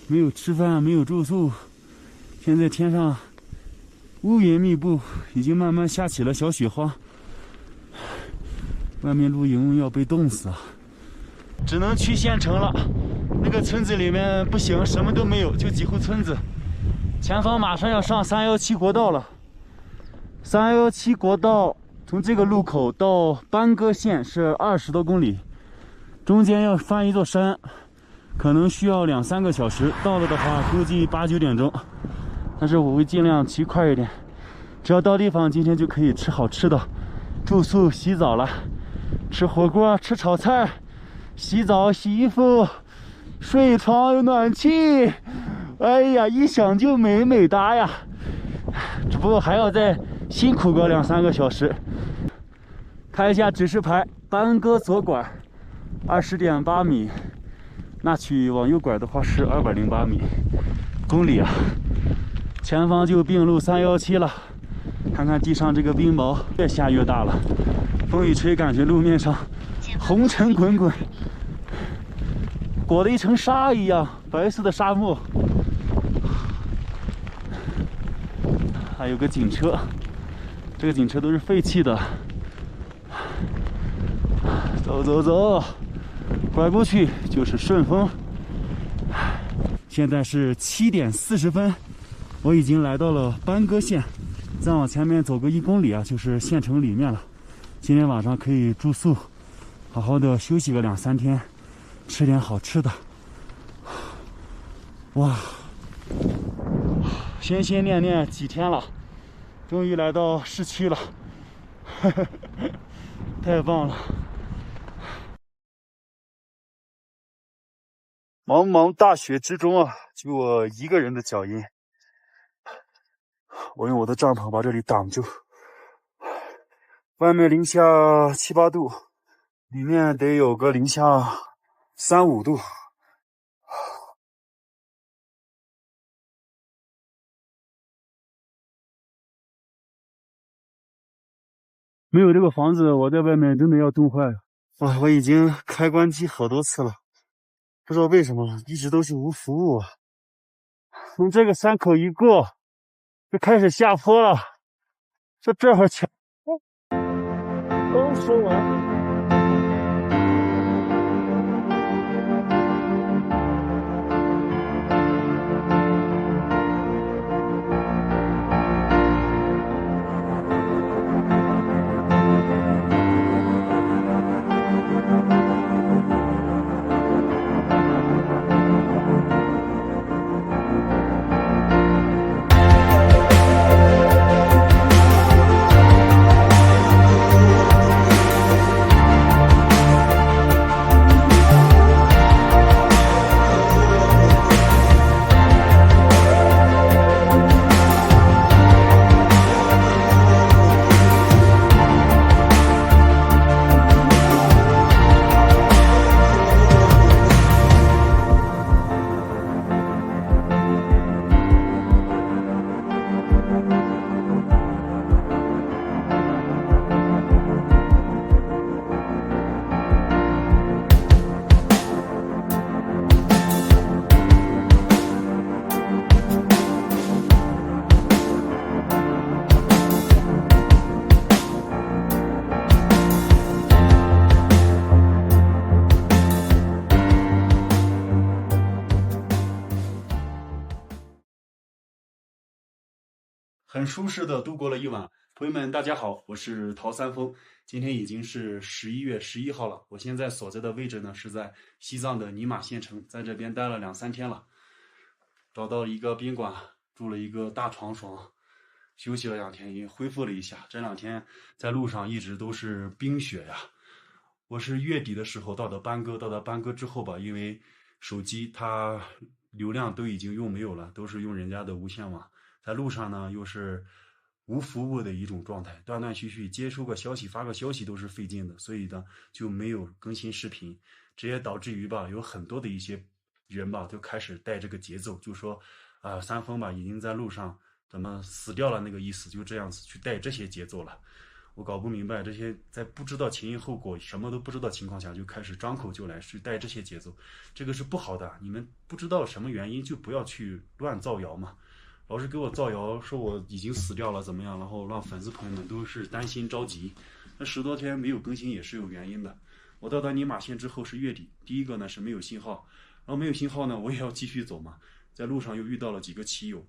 没有吃饭，没有住宿，现在天上乌云密布，已经慢慢下起了小雪花。外面露营要被冻死啊！只能去县城了。那个村子里面不行，什么都没有，就几户村子。前方马上要上317国道了。317国道从这个路口到班戈县是20多公里，中间要翻一座山，可能需要2、3个小时。到了的话，估计8、9点钟。但是我会尽量骑快一点。只要到地方，今天就可以吃好吃的，住宿、洗澡了，吃火锅、吃炒菜、洗澡、洗衣服、睡床有暖气。哎呀，一想就美美哒呀！只不过还要再辛苦个2、3个小时。看一下指示牌，班戈左拐20.8米，那曲往右拐的话是208米公里啊。前方就并路317了，看看地上这个冰雹越下越大了，风一吹，感觉路面上红尘滚滚，裹得一层纱一样，白色的沙漠。还有个警车，这个警车都是废弃的。走走走，拐过去就是顺丰。现在是7点40分，我已经来到了班戈县，再往前面走个1公里啊，就是县城里面了。今天晚上可以住宿，好好的休息个2、3天，吃点好吃的。哇！心心念念几天了，终于来到市区了，太棒了！茫茫大雪之中啊，就我一个人的脚印。我用我的帐篷把这里挡住，外面零下7、8度，里面得有个零下3、5度。没有这个房子，我在外面真的要冻坏了。我已经开关机好多次了，不知道为什么一直都是无服务啊。从这个山口一过，就开始下坡了。这会儿前，都说完。很舒适的度过了一晚。朋友们，大家好，我是陶三丰。今天已经是11月11号了，我现在所在的位置呢是在西藏的尼玛县城，在这边待了2-3天了，找到一个宾馆，住了一个大床床，休息了2天，也恢复了一下。这2天在路上一直都是冰雪呀。我是月底的时候到的班哥，到达班哥之后吧，因为手机它流量都已经用没有了，都是用人家的无线网。在路上呢，又是无服务的一种状态，断断续续接收个消息、发个消息都是费劲的，所以呢就没有更新视频，这也导致于吧，有很多的一些人吧就开始带这个节奏，就说三丰吧已经在路上怎么死掉了那个意思，就这样子去带这些节奏了。我搞不明白，这些在不知道前因后果、什么都不知道情况下就开始张口就来去带这些节奏，这个是不好的。你们不知道什么原因就不要去乱造谣嘛。老是给我造谣说我已经死掉了怎么样，然后让粉丝朋友们都是担心着急。那10多天没有更新也是有原因的。我到达尼玛县之后是月底，第一个呢是没有信号，然后没有信号呢我也要继续走嘛，在路上又遇到了几个骑友，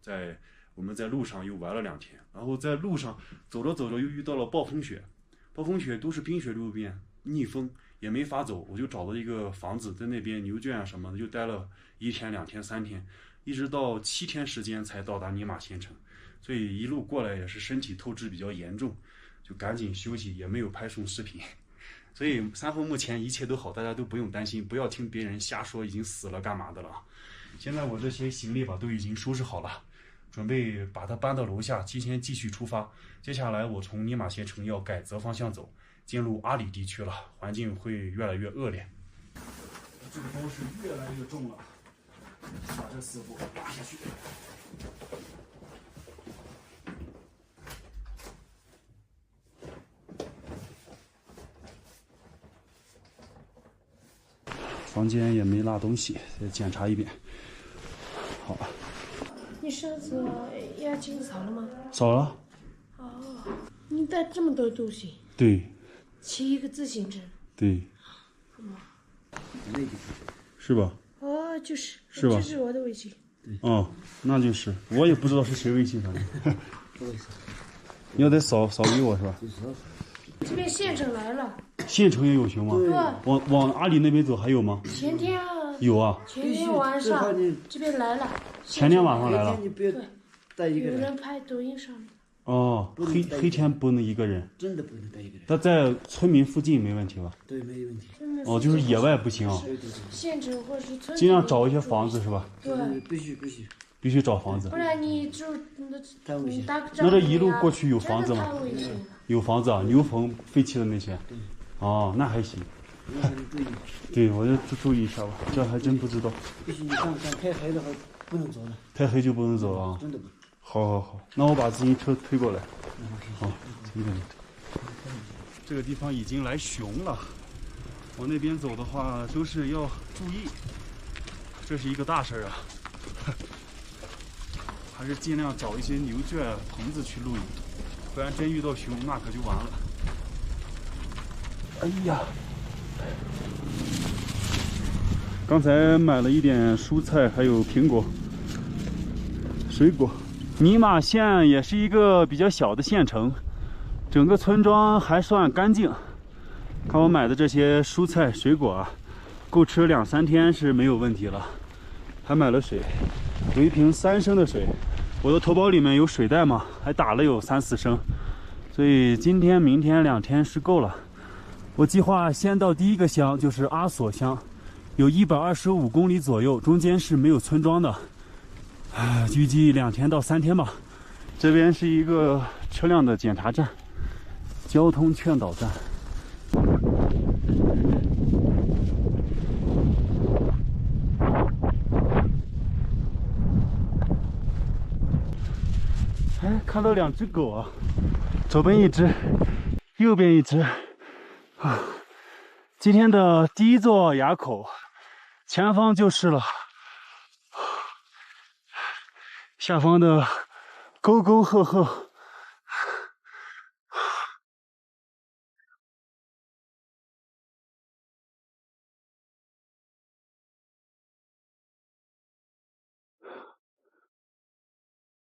我们在路上又玩了2天，然后在路上走着走着又遇到了暴风雪都是冰雪路边，逆风也没法走，我就找到一个房子在那边牛圈啊什么的，就待了1天2天3天，一直到7天时间才到达尼玛县城，所以一路过来也是身体透支比较严重，就赶紧休息，也没有拍送视频。所以三丰目前一切都好，大家都不用担心，不要听别人瞎说已经死了干嘛的了。现在我这些行李吧都已经收拾好了，准备把它搬到楼下，今天继续出发。接下来我从尼玛县城要改则方向走，进入阿里地区了，环境会越来越恶劣。这个包是越来越重了，把这4步拉下去。房间也没落东西，再检查一遍。好吧。你上次押金扫了吗？扫了。哦，你带这么多东西？对。骑一个自行车？对。是吧？哦，就是。是吧？这是我的微信。哦，那就是，我也不知道是谁微信，反正。你要得扫给我是吧？这边县城来了。县城也有熊吗？对。往阿里那边走还有吗？前天啊。有啊。前天晚上这边来了。前天晚上来了。对。有人拍抖音上面。哦，黑天不能一个人。真的不能带一个人。他在村民附近没问题吧？对，没问题。哦，就是野外不行啊。县城或是村。尽量找一些房子是吧？对，必须找房子。不然你就你搭个那这一路过去有房子吗？有房子啊，牛棚废弃的那些。哦，那还行。对，我就注意一下吧，这还真不知道。必须你看太黑的话不能走了。太黑就不能走啊。真的不。好，那我把自行车推过来。好，这个地方已经来熊了，往那边走的话都是要注意，这是一个大事啊。还是尽量找一些牛圈棚子去露营，不然真遇到熊那可就完了。哎呀，刚才买了一点蔬菜，还有苹果、水果。尼玛县也是一个比较小的县城，整个村庄还算干净。看我买的这些蔬菜水果啊，够吃2、3天是没有问题了。还买了水，有一瓶3升的水。我的头包里面有水袋嘛，还打了有3、4升，所以今天、明天2天是够了。我计划先到第一个乡，就是阿索乡，有125公里左右，中间是没有村庄的。预计2天到3天吧。这边是一个车辆的检查站，交通劝导站。哎，看到2只狗啊，左边一只，右边一只。啊，今天的第一座垭口，前方就是了。下方的沟沟壑壑，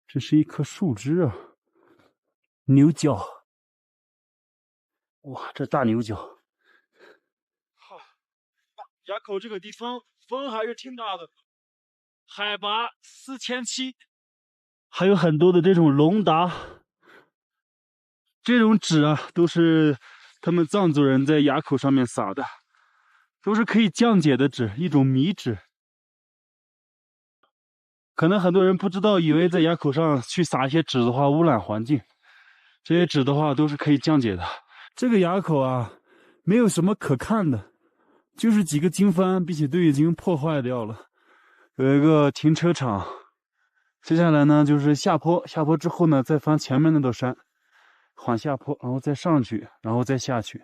这是一棵树枝啊，牛角。哇，这大牛角。垭口这个地方风还是挺大的，海拔4700。还有很多的这种龙达，这种纸啊，都是他们藏族人在垭口上面撒的，都是可以降解的纸，一种米纸。可能很多人不知道，以为在垭口上去撒一些纸的话污染环境，这些纸的话都是可以降解的。这个垭口啊，没有什么可看的，就是几个经幡，并且都已经破坏掉了。有一个停车场。接下来呢，就是下坡，下坡之后呢，再翻前面那座山，缓下坡，然后再上去，然后再下去。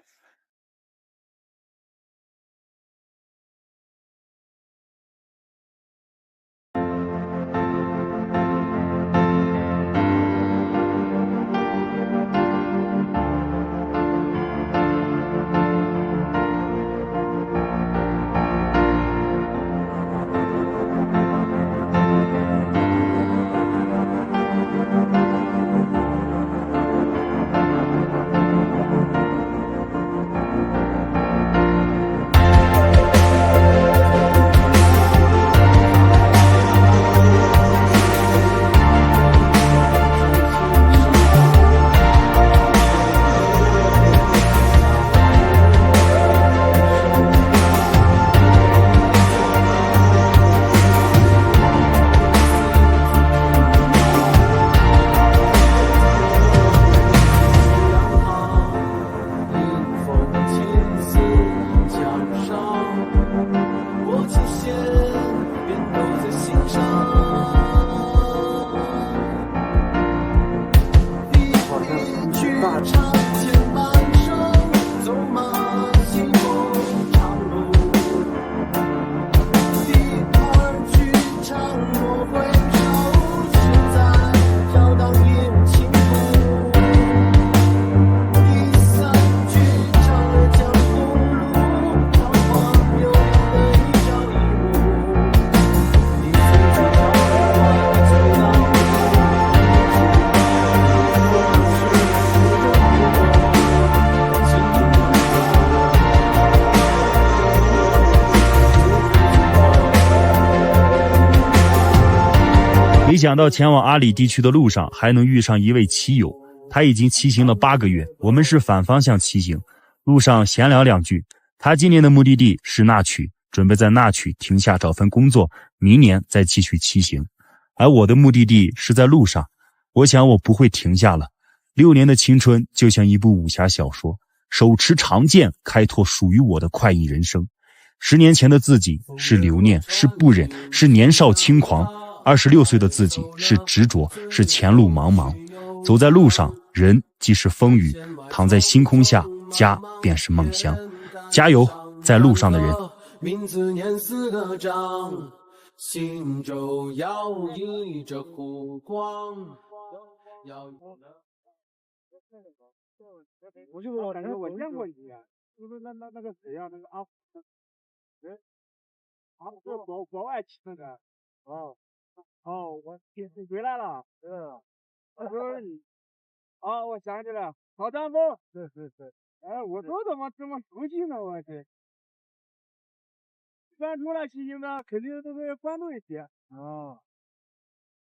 没想到前往阿里地区的路上还能遇上一位骑友，他已经骑行了8个月，我们是反方向骑行，路上闲聊2句。他今年的目的地是那曲，准备在那曲停下找份工作，明年再继续骑行。而我的目的地是在路上，我想我不会停下了。6年的青春就像一部武侠小说，手持长剑开拓属于我的快意人生。10年前的自己是留念，是不忍，是年少轻狂。26岁的自己是执着，是前路茫茫。走在路上，人即是风雨，躺在星空下，家便是梦乡。加油，在路上的人。名字念4个章，心中摇曳着湖光。我就感觉我见过你。是那个谁呀？那个阿，哎，啊，是保安骑那个。哦，我你回来了。我说你，我想起来了，曹占峰。是。哎，我说怎么这么熟悉呢？我去。翻出来信息呢，肯定都是关注一些。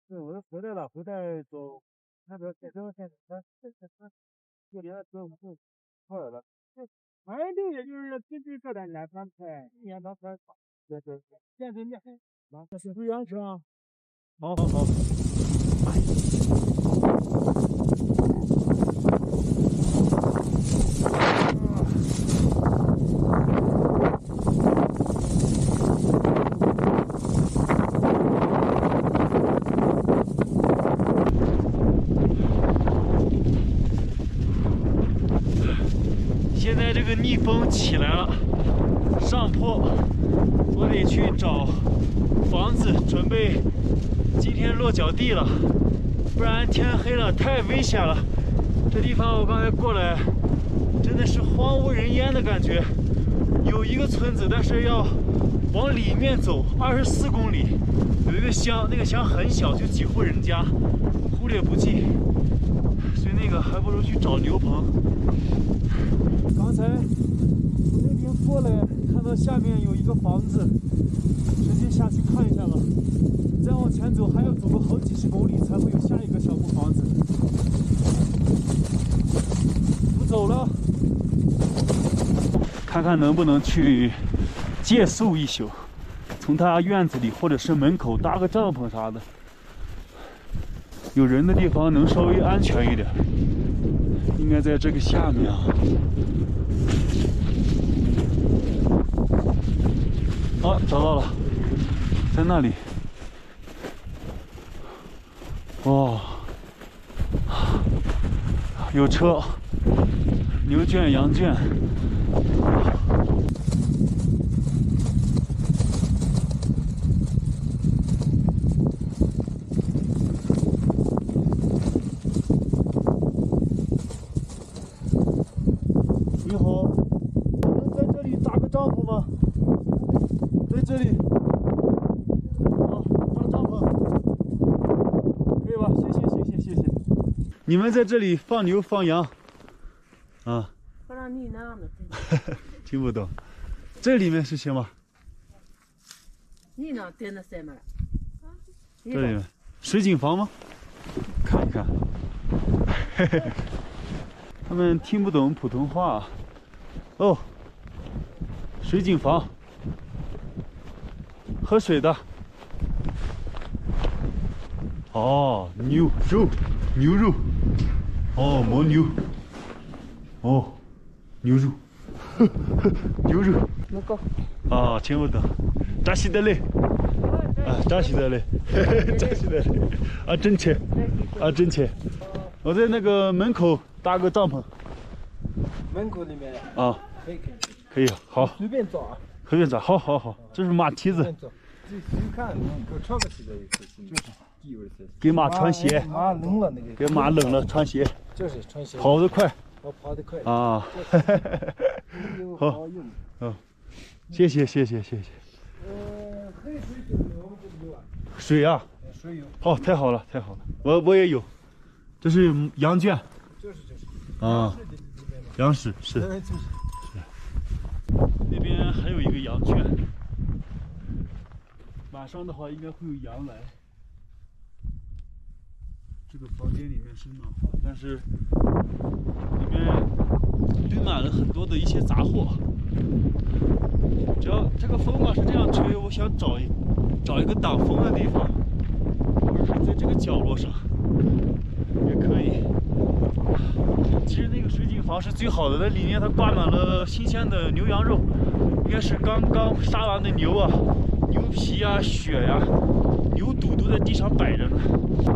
对，我都回来了，回来走，那个现在这里走好了。反正也就是这点南川菜，一年当菜。对，现在面，那是不洋吃啊。好。现在这个逆风起来了，上坡，我得去找房子，准备今天落脚地了，不然天黑了，太危险了。这地方我刚才过来，真的是荒无人烟的感觉。有一个村子，但是要往里面走24公里，有一个乡，那个乡很小，就几户人家，忽略不计，所以那个还不如去找牛棚。刚才从那边过来，看到下面有一个房子，直接下去看一下了。再往前走，还要走个好几十公里才会有下一个小木房子。不走了，看看能不能去借宿一宿，从他院子里或者是门口搭个帐篷啥的，有人的地方能稍微安全一点。应该在这个下面啊。找到了，在那里。哇，有车，牛圈、羊圈。你好，能在这里搭个帐篷吗？在这里。搭帐篷，可以吧？谢谢。你们在这里放牛放羊，啊？不让你那么听不懂，这里面是什么？你那点的什么？这里面水井房吗？看一看。他们听不懂普通话。哦，水井房，喝水的。哦，牛肉，哦，牦牛，哦，牛肉，牛肉。那个。啊，听不懂。扎西德勒，扎西德勒，啊，真切，我在那个门口搭个帐篷。门口里面啊，可以，好，随便找啊，随便找，好，这是马蹄子。自己看，够超个蹄子就是地位是。给马穿鞋。马冷了那个。给马冷了穿鞋。就是穿鞋。跑得快。跑得快。啊。好。谢谢。喝水就有啊。水啊。水有。好，太好了。我也有。这是羊圈。就是。啊。羊屎是。那边还有一个羊圈。晚上的话应该会有羊来。这个房间里面是暖和，但是里面堆满了很多的一些杂货。只要这个风嘛是这样吹，我想找一个挡风的地方，或者是在这个角落上也可以。其实那个水井房是最好的，在里面它挂满了新鲜的牛羊肉，应该是刚刚杀完的牛啊。牛皮啊、血呀、牛肚都在地上摆着呢。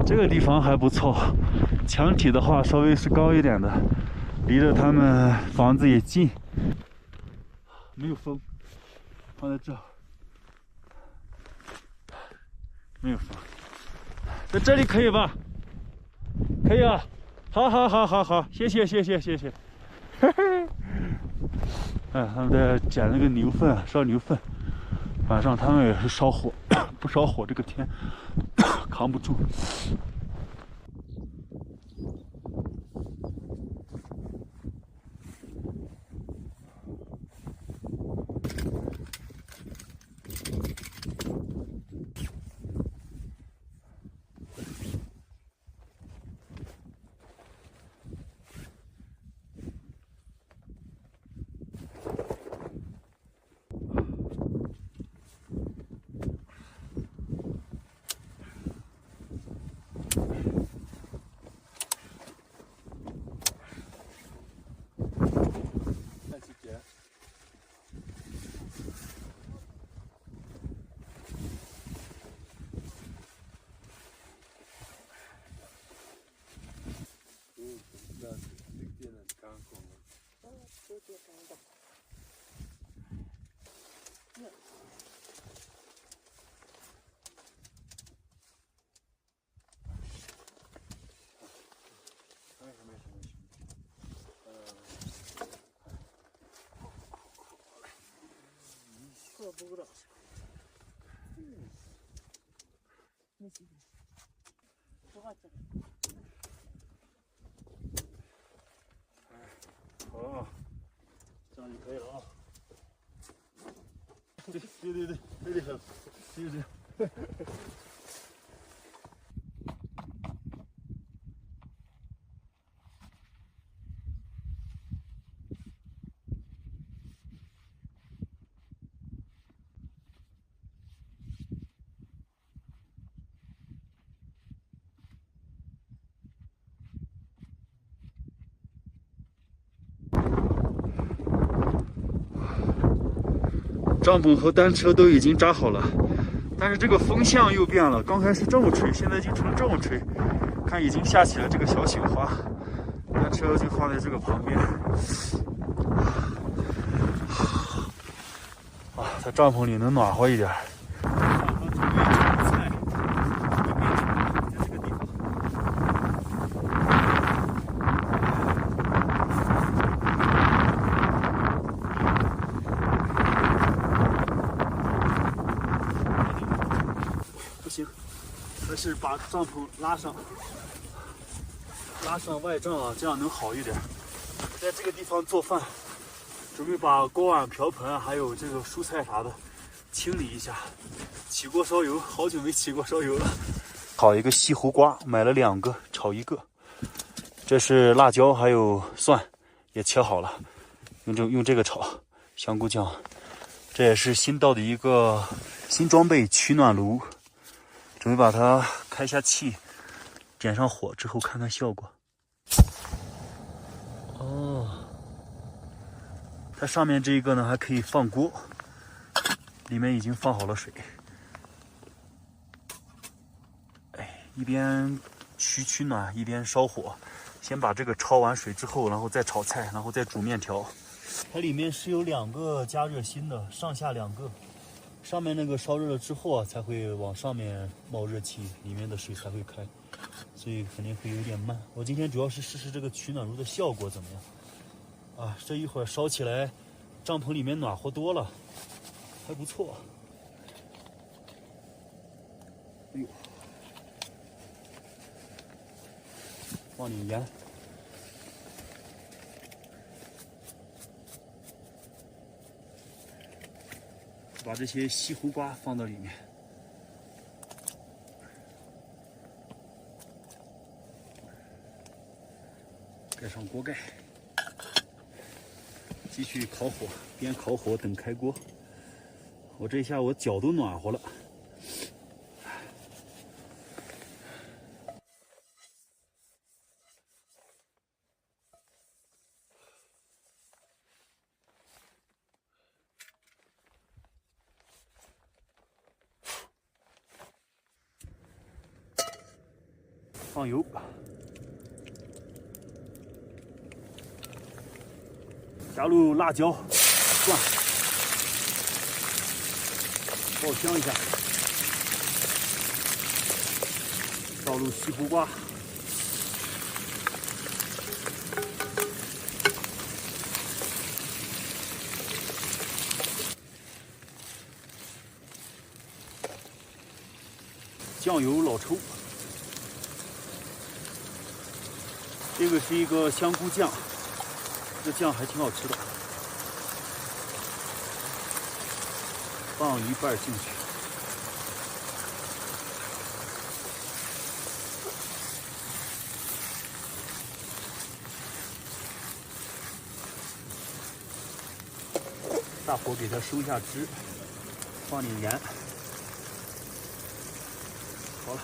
这个地方还不错，墙体的话稍微是高一点的，离着他们房子也近。没有风，放在这，没有风，在这里可以吧？可以啊，好，谢谢。嘿嘿。哎，他们在捡那个牛粪，烧牛粪。晚上他们也是烧火，不烧火这个天扛不住。不知道。没事。不好吃。好，这样就可以了啊。对，就这样。帐篷和单车都已经扎好了，但是这个风向又变了，刚开始这么吹，现在就成这么吹。看，已经下起了这个小雪花，单车就放在这个旁边。啊，在帐篷里能暖和一点。是把帐篷拉上外帐啊，这样能好一点。在这个地方做饭，准备把锅碗瓢盆还有这个蔬菜啥的清理一下。起锅烧油，好久没起锅烧油了。炒一个西湖瓜，买了2个，炒1个。这是辣椒还有蒜，也切好了，用这个炒。香菇酱，这也是新到的一个新装备——取暖炉。准备把它开下气，点上火之后看看效果。哦，它上面这一个呢还可以放锅，里面已经放好了水。哎，一边取暖一边烧火，先把这个焯完水之后，然后再炒菜，然后再煮面条。它里面是有2个加热芯的，上下2个。上面那个烧热了之后啊，才会往上面冒热气，里面的水才会开，所以肯定会有点慢。我今天主要是试试这个取暖炉的效果怎么样啊？这一会儿烧起来，帐篷里面暖和多了，还不错。哎呦，放点盐。把这些西湖瓜放到里面，盖上锅盖，继续烤火，边烤火等开锅。我这下我脚都暖和了。放油，加入辣椒、蒜，爆香一下，倒入西湖瓜，酱油老抽，这个是一个香菇酱，这个酱还挺好吃的，放一半进去。大火给它收下汁，放点盐，好了。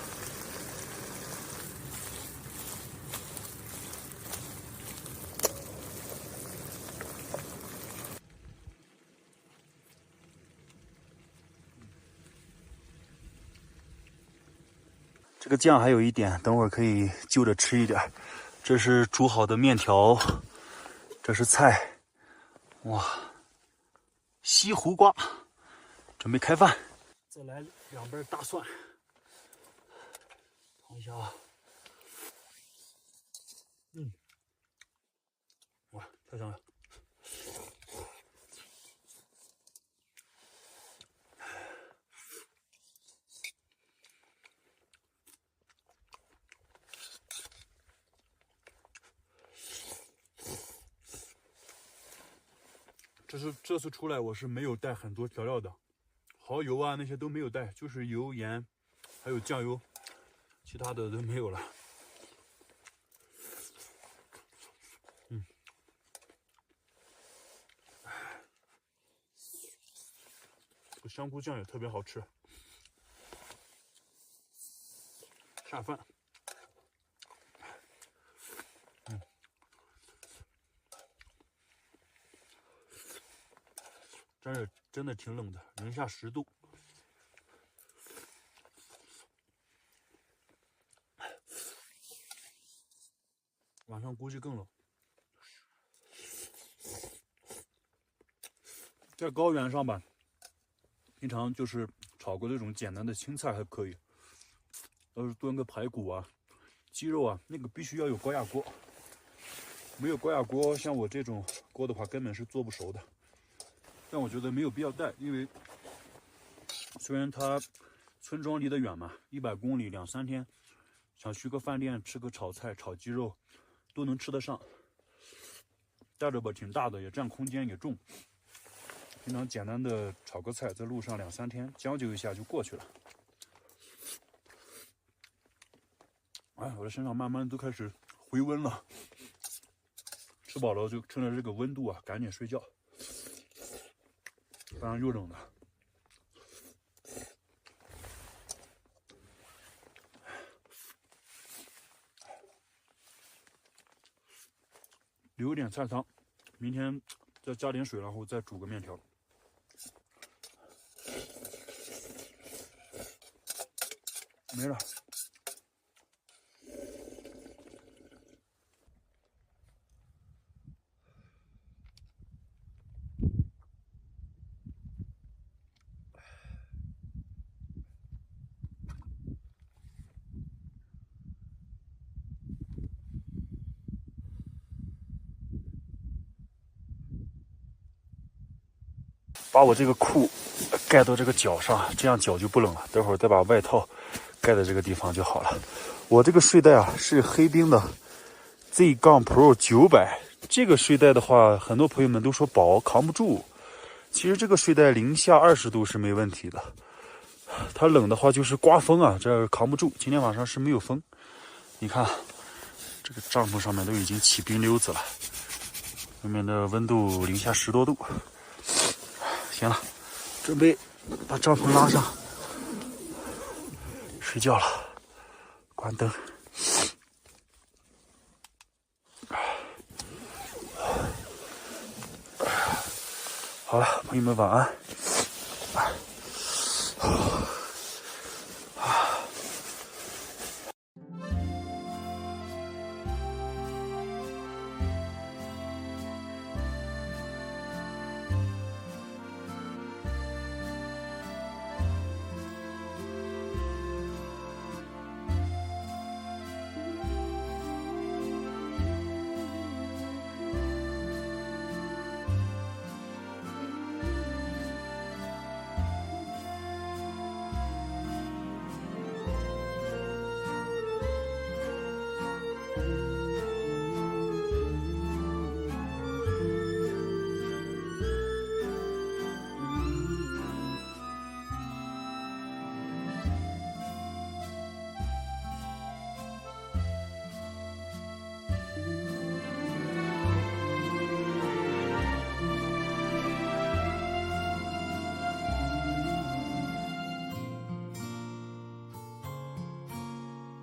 这个酱还有一点，等会儿可以就着吃一点。这是煮好的面条，这是菜，哇！西胡瓜，准备开饭。再来2瓣大蒜，尝一下啊。哇，太香了。这次出来我是没有带很多调料的，蚝油啊那些都没有带，就是油、盐，还有酱油，其他的都没有了。这个香菇酱也特别好吃，下饭。这儿真的挺冷的，零下10度。晚上估计更冷。在高原上吧，平常就是炒过这种简单的青菜还可以，要是炖个排骨啊、鸡肉啊，那个必须要有高压锅。没有高压锅，像我这种锅的话，根本是做不熟的。但我觉得没有必要带，因为虽然它村庄离得远嘛，100公里2、3天，想去个饭店吃个炒菜、炒鸡肉，都能吃得上。带着吧挺大的，也占空间也重。平常简单的炒个菜，在路上2、3天，将就一下就过去了。哎，我的身上慢慢都开始回温了。吃饱了就趁着这个温度啊，赶紧睡觉。不然又冷了。留一点菜汤，明天再加点水，然后再煮个面条。没了。把我这个裤盖到这个脚上，这样脚就不冷了。待会儿再把外套盖在这个地方就好了。我这个睡袋啊是黑冰的 Z-Pro 900，这个睡袋的话，很多朋友们都说薄扛不住。其实这个睡袋零下20度是没问题的，它冷的话就是刮风啊，这扛不住。今天晚上是没有风，你看这个帐篷上面都已经起冰溜子了，外面的温度零下10多度。行了，准备把帐篷拉上，睡觉了，关灯。好了，朋友们晚安。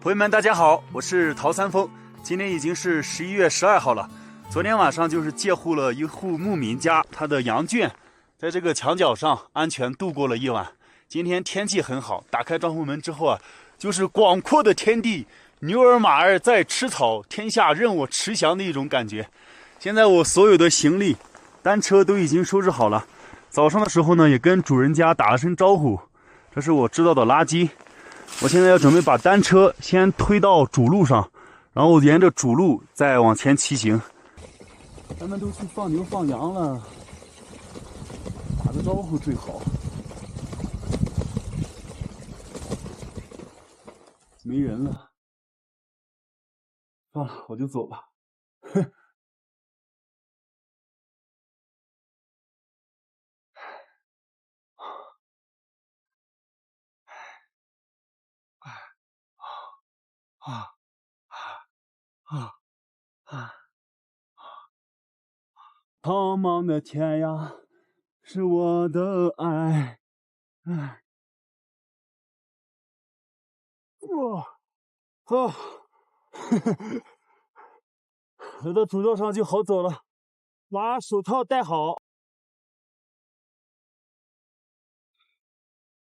朋友们，大家好，我是陶三丰。今天已经是11月12号了。昨天晚上就是借户了一户牧民家，他的羊圈在这个墙角上安全度过了一晚。今天天气很好，打开窗户门之后啊，就是广阔的天地，牛儿马儿在吃草，天下任我驰翔的一种感觉。现在我所有的行李、单车都已经收拾好了。早上的时候呢，也跟主人家打了声招呼。这是我知道的垃圾。我现在要准备把单车先推到主路上，然后沿着主路再往前骑行。他们都去放牛放羊了，打个招呼最好。没人了，算了，我就走吧。哼。苍茫的天涯是我的爱，哇，来到主道上就好走了，把手套戴好。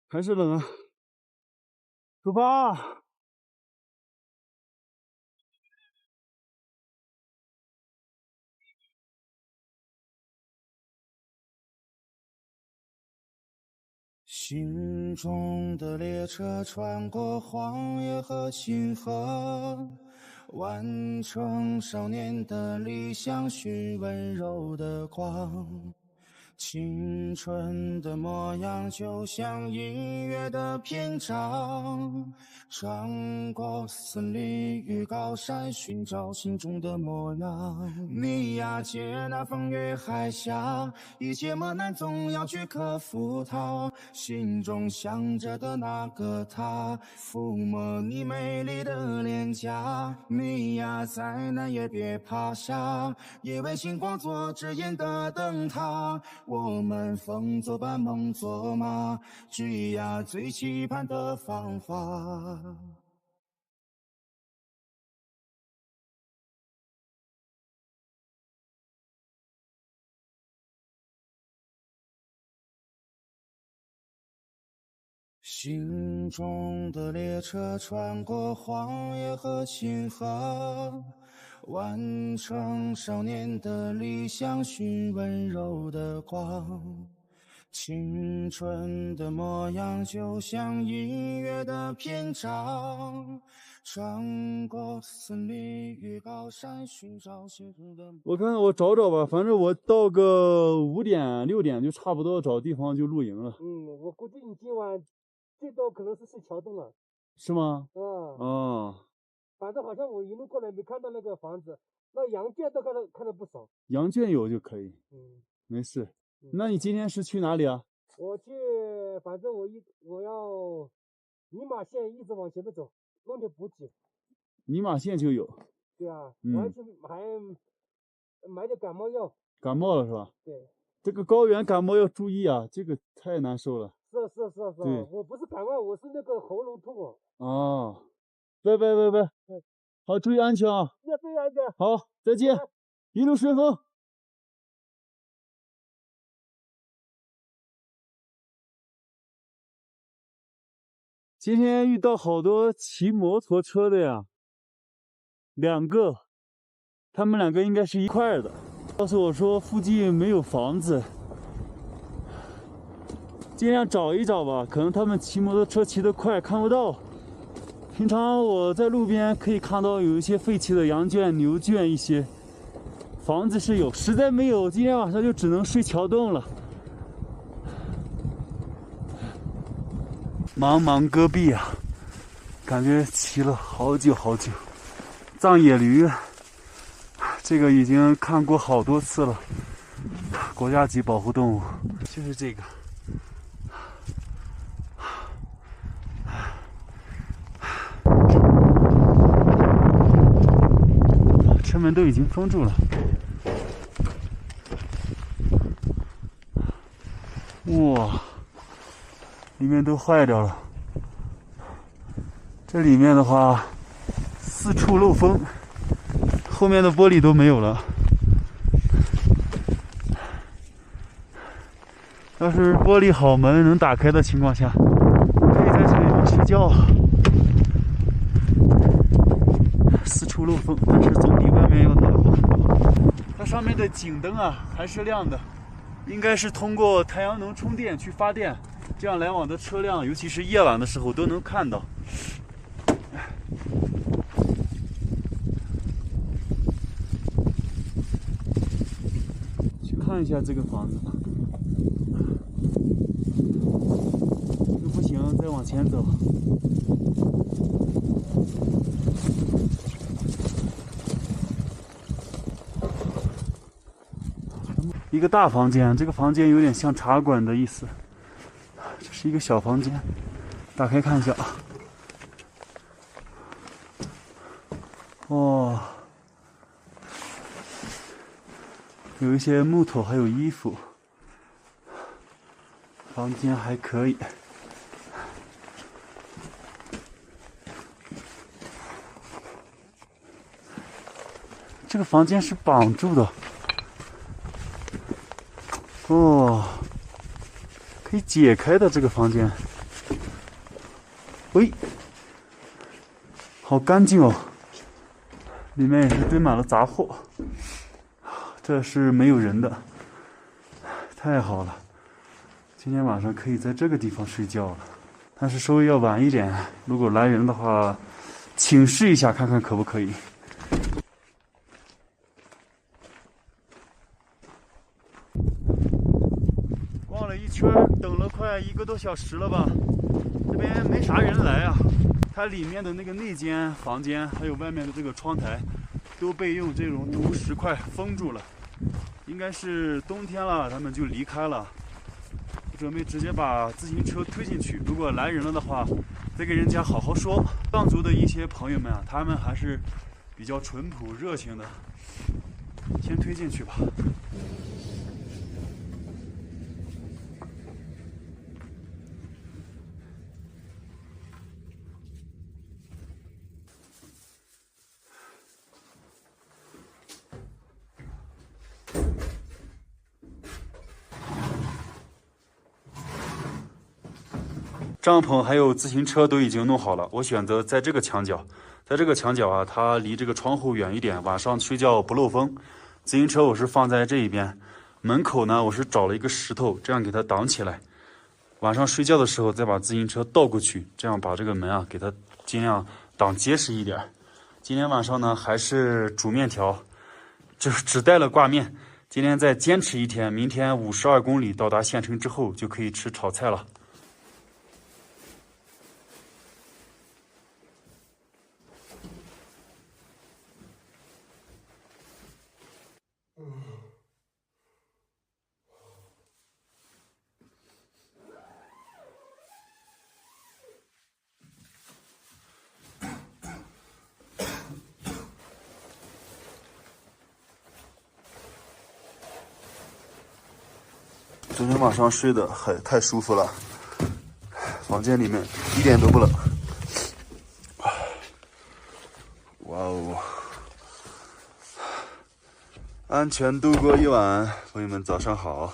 还是冷啊，出发！心中的列车穿过荒野和星河，完成少年的理想，寻温柔的光。青春的模样就像音乐的篇章，穿过森林与高山，寻找心中的模样。你呀，接纳风雨海峡，一切磨难总要去克服它。心中想着的那个他，抚摸你美丽的脸颊。你呀，再难也别趴下，也为星光做指引的灯塔。我们风作伴，梦作马，追呀最期盼的方法。心中的列车穿过荒野和星河，完成少年的理想，寻温柔的光。青春的模样就像音乐的篇章，穿过森林与高山，寻找心中的。我看我找找吧，反正我到个5点6点就差不多找地方就露营了。我估计你今晚最多可能是睡桥洞了。是吗？哦。反正好像我一路过来没看到那个房子，那羊圈都看到不少。羊圈有就可以，没事。那你今天是去哪里啊？我去，反正我要尼玛县一直往前面走，弄点补给。尼玛县就有。对啊，我还去买点感冒药。感冒了是吧？对。这个高原感冒要注意啊，这个太难受了。是，我不是感冒，我是那个喉咙痛。哦。拜，好，注意安全啊！要注意安全。好，再见，一路顺风。今天遇到好多骑摩托车的呀，2个，他们2个应该是一块的。告诉我说附近没有房子，尽量找一找吧，可能他们骑摩托车骑得快，看不到。平常我在路边可以看到有一些废弃的羊圈、牛圈，一些房子是有，实在没有，今天晚上就只能睡桥洞了。茫茫戈壁啊，感觉骑了好久。藏野驴，这个已经看过好多次了，国家级保护动物就是这个。车门都已经封住了。哇，里面都坏掉了。这里面的话，四处漏风，后面的玻璃都没有了。要是玻璃好，门能打开的情况下，可以在这里面睡觉。四处漏风，但是总比外面要暖和。它上面的警灯啊还是亮的，应该是通过太阳能充电去发电，这样来往的车辆，尤其是夜晚的时候都能看到。去看一下这个房子。这个不行，再往前走。一个大房间，这个房间有点像茶馆的意思。这是一个小房间，打开看一下啊。哦，有一些木头，还有衣服。房间还可以。这个房间是绑住的。哦，可以解开的这个房间。喂，好干净哦，里面也是堆满了杂货。这是没有人的，太好了。今天晚上可以在这个地方睡觉了，但是稍微要晚一点。如果来人的话，请示一下看看可不可以。逛了一圈，等了快1个多小时了吧？这边没啥人来啊。它里面的那个内间房间，还有外面的这个窗台，都被用这种土石块封住了。应该是冬天了，他们就离开了。准备直接把自行车推进去，如果来人了的话，再给人家好好说。藏族的一些朋友们啊，他们还是比较淳朴热情的，先推进去吧。帐篷还有自行车都已经弄好了，我选择在这个墙角，在这个墙角啊，它离这个窗户远一点，晚上睡觉不漏风。自行车我是放在这一边，门口呢我是找了一个石头，这样给它挡起来。晚上睡觉的时候再把自行车倒过去，这样把这个门啊给它尽量挡结实一点。今天晚上呢还是煮面条，就是只带了挂面。今天再坚持一天，明天52公里到达县城之后就可以吃炒菜了。昨天晚上睡得太舒服了，房间里面一点都不冷。哇哦！安全度过一晚，朋友们早上好。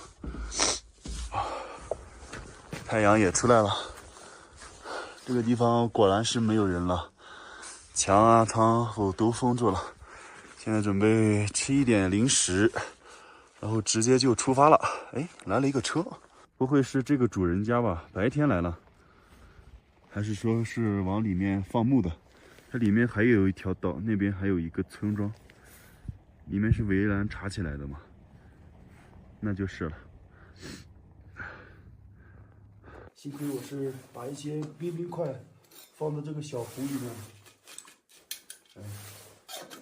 太阳也出来了，这个地方果然是没有人了，墙啊、窗户都封住了。现在准备吃一点零食。然后直接就出发了。哎，来了一个车，不会是这个主人家吧？白天来了，还是说是往里面放牧的？它里面还有一条道，那边还有一个村庄，里面是围栏插起来的嘛？那就是了。幸亏我是把一些冰块放在这个小壶里面。哎，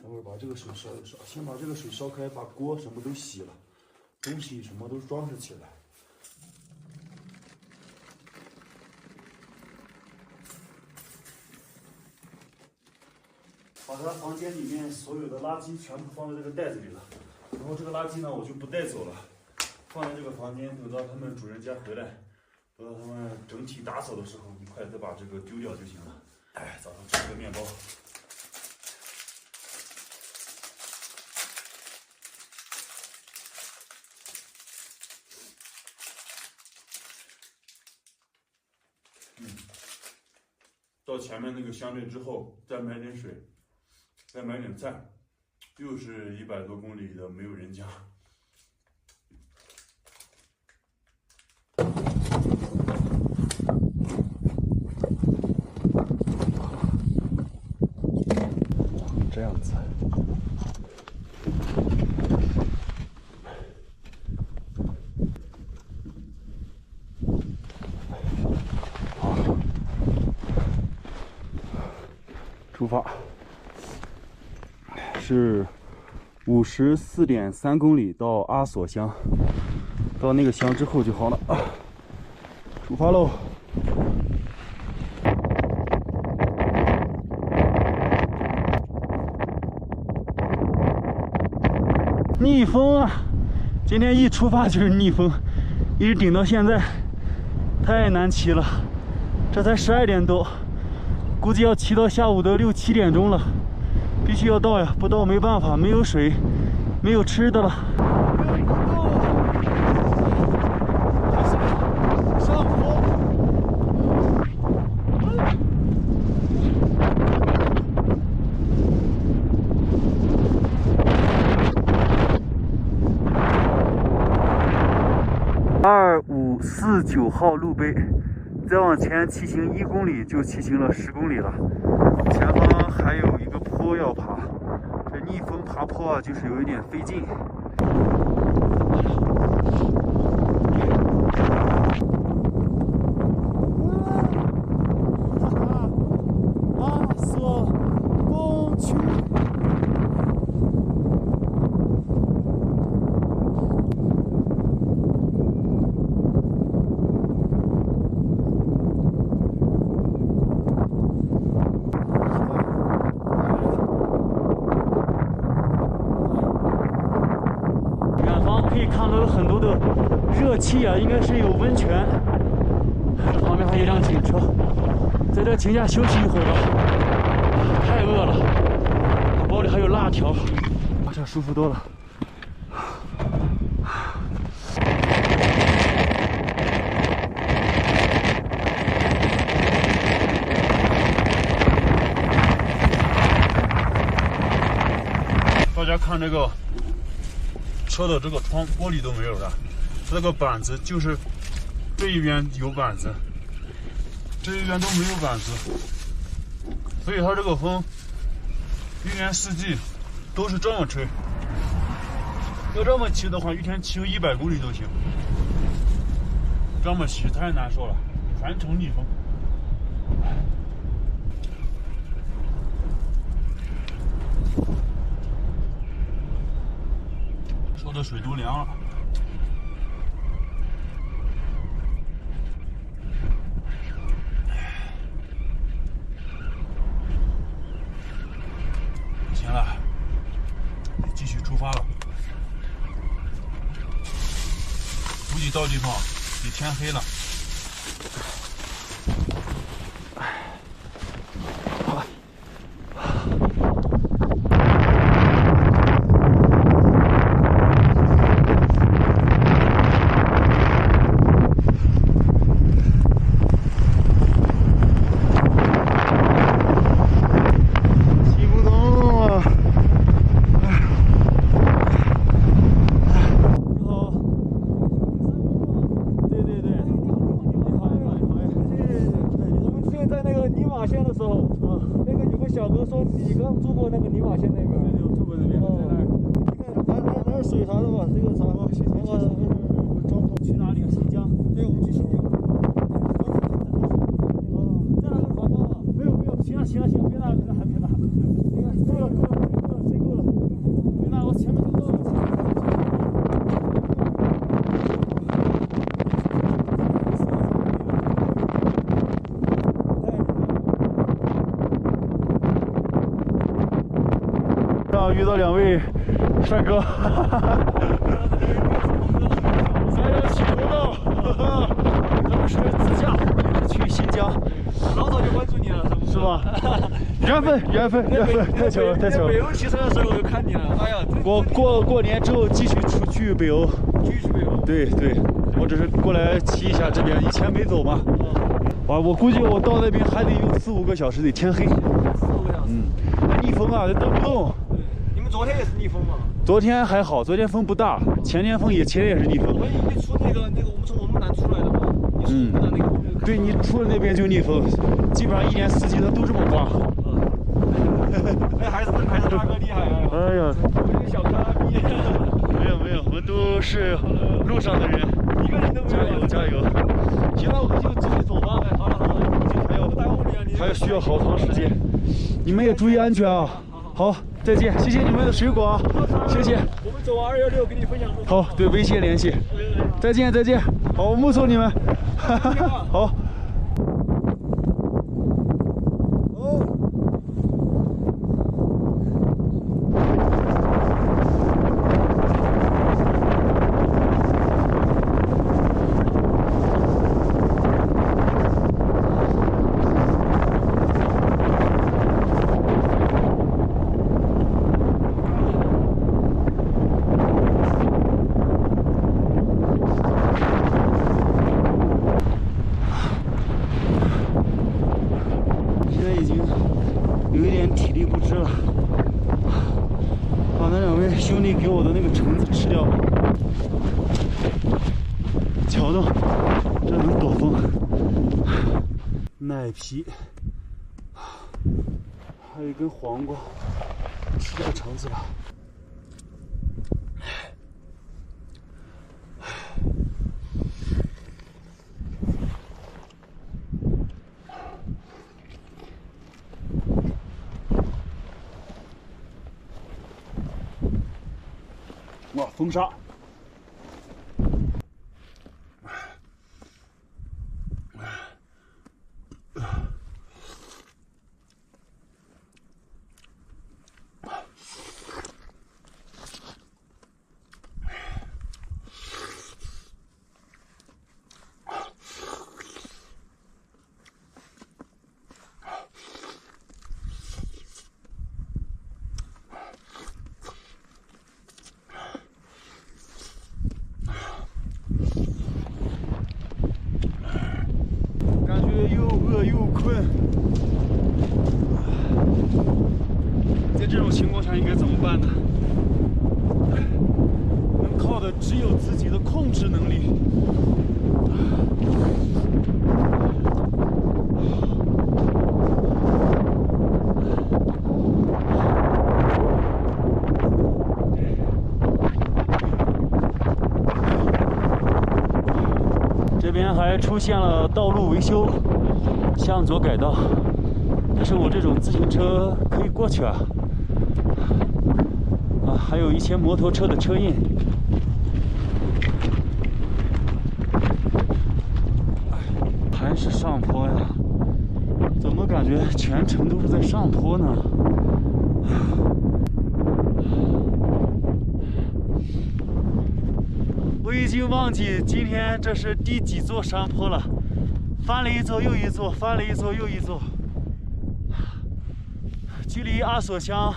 等会儿把这个水烧一烧，先把这个水烧开，把锅什么都洗了。东西什么都装饰起来。把他房间里面所有的垃圾全部放在这个袋子里了，然后这个垃圾呢我就不带走了，放在这个房间，等到他们主人家回来，等到他们整体打扫的时候，一块再把这个丢掉就行了。哎，早上吃个面包。到前面那个乡镇之后，再买点水，再买点菜，又是100多公里的没有人家。这样子。出发，是54.3公里到阿索乡，到那个乡之后就好了。出发喽！逆风啊！今天一出发就是逆风，一直顶到现在，太难骑了。这才12点多。估计要骑到下午的6、7点钟了，必须要到呀，不到没办法，没有水，没有吃的了。上坡。2549号路碑。再往前骑行1公里就骑行了10公里了，前方还有一个坡要爬，这逆风爬坡啊，就是有一点费劲。阿索宫区。看到有很多的热气啊，应该是有温泉。这旁边还有一辆警车，在这停下休息一会儿吧。太饿了，包里还有辣条，这舒服多了。大家看这个。车的这个窗玻璃都没有了，这个板子就是这一边有板子，这一边都没有板子，所以它这个风一年四季都是这么吹。要这么骑的话，一天骑个100公里都行。这么骑太难受了，全程逆风。这水都凉了。行了，继续出发了。估计到地方得天黑了。小哥说你刚住过那个尼玛县那边，对，有住过那边，在那儿。那是水啥的吧？这个啥？行，我装头去哪里？新疆。对，我们去新疆。在哪个房吗？没有，行了，别拿，还别拿。够了，真够了。别拿，我前面就到了。遇到2位帅哥，咱要去国道，他们是自驾，去新疆，老早就关注你了，是吧？缘分，太巧了。北欧骑车的时候我就看你了，哎呀，我过年之后继续出去北欧。对对，我只是过来骑一下这边，以前没走嘛。哇，我估计我到那边还得有4、5个小时，得天黑。4、5个小时。逆风啊，蹬不动。你们昨天也是逆风吗？昨天还好，昨天风不大，前天也是逆风。我一出那个，我们从我们南出来的嘛，你出我们的那个。对，你出了那边就逆风，基本上1年4季它都这么刮。那还是大哥厉害啊！哎呀，小咖逼。没有，我们都是路上的人，一个人都没有。加油！行了，我们就继续走吧。好了，还有需要好长时间，你们也注意安全啊！好，再见，谢谢你们的水果啊，谢谢。我们走完216给你分享。好，对，微信联系。再见。好，我目送你们。好。兄弟给我的那个橙子吃掉了，瞧瞧，这能躲风。奶皮，还有一根黄瓜，吃这个橙子吧。哇，风沙！又饿又困，在这种情况下应该怎么办呢？能靠的只有自己的控制能力。这边还出现了道路维修，向左改道，但是我这种自行车可以过去啊！还有一些摩托车的车印。还是上坡呀？怎么感觉全程都是在上坡呢？我已经忘记今天这是第几座山坡了，翻了一座又一座，翻了一座又一座。距离阿索乡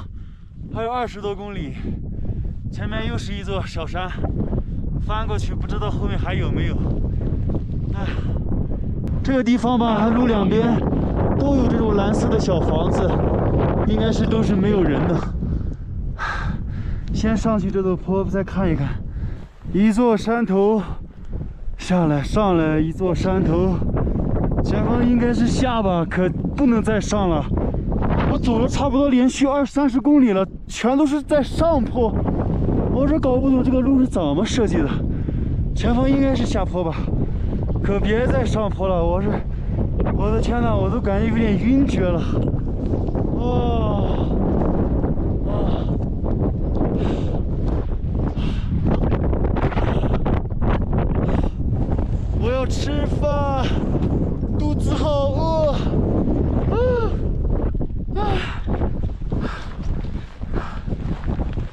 还有20多公里，前面又是一座小山，翻过去不知道后面还有没有。这个地方吧，路两边都有这种蓝色的小房子，应该是都是没有人的。先上去这座坡，再看一看。一座山头下来，上来一座山头，前方应该是下吧，可不能再上了。我走了差不多连续20-30公里了，全都是在上坡。我这搞不懂这个路是怎么设计的。前方应该是下坡吧，可别再上坡了。我的天哪，我都感觉有点晕厥了。我要吃饭，肚子好饿。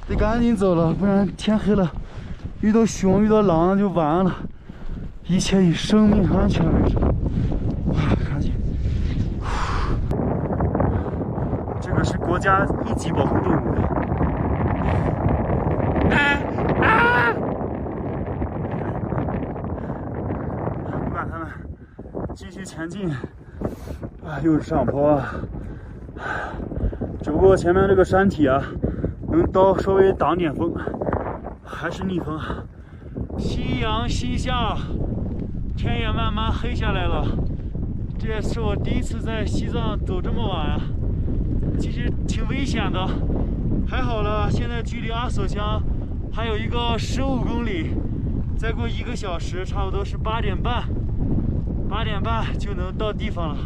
得赶紧走了，不然天黑了，遇到熊遇到狼就完了。一切以生命安全为主。赶紧。这个是国家1级保护动物。前进，啊，又是上坡，只不过前面这个山体啊，能稍微挡点风，还是逆风。夕阳西下，天也慢慢黑下来了。这也是我第一次在西藏走这么晚啊，其实挺危险的。还好了，现在距离阿索乡还有一个15公里，再过1个小时，差不多是8点半就能到地方了。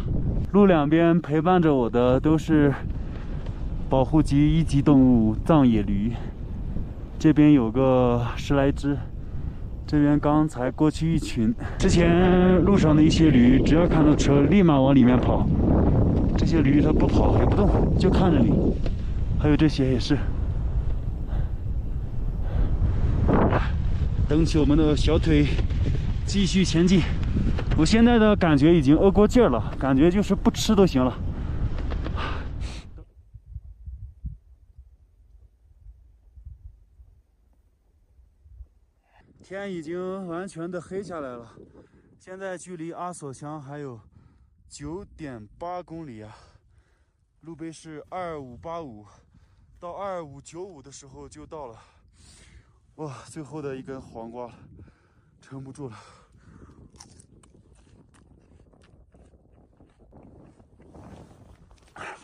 路两边陪伴着我的都是保护级1级动物藏野驴，这边有个10来只，这边刚才过去一群。之前路上的一些驴，只要看到车，立马往里面跑。这些驴它不跑也不动，就看着你。还有这些也是。蹬起我们的小腿，继续前进。我现在的感觉已经饿过劲儿了，感觉就是不吃都行了。天已经完全的黑下来了，现在距离阿索乡还有9.8公里啊。路碑是2585，到2595的时候就到了。哇，最后的一根黄瓜了，撑不住了。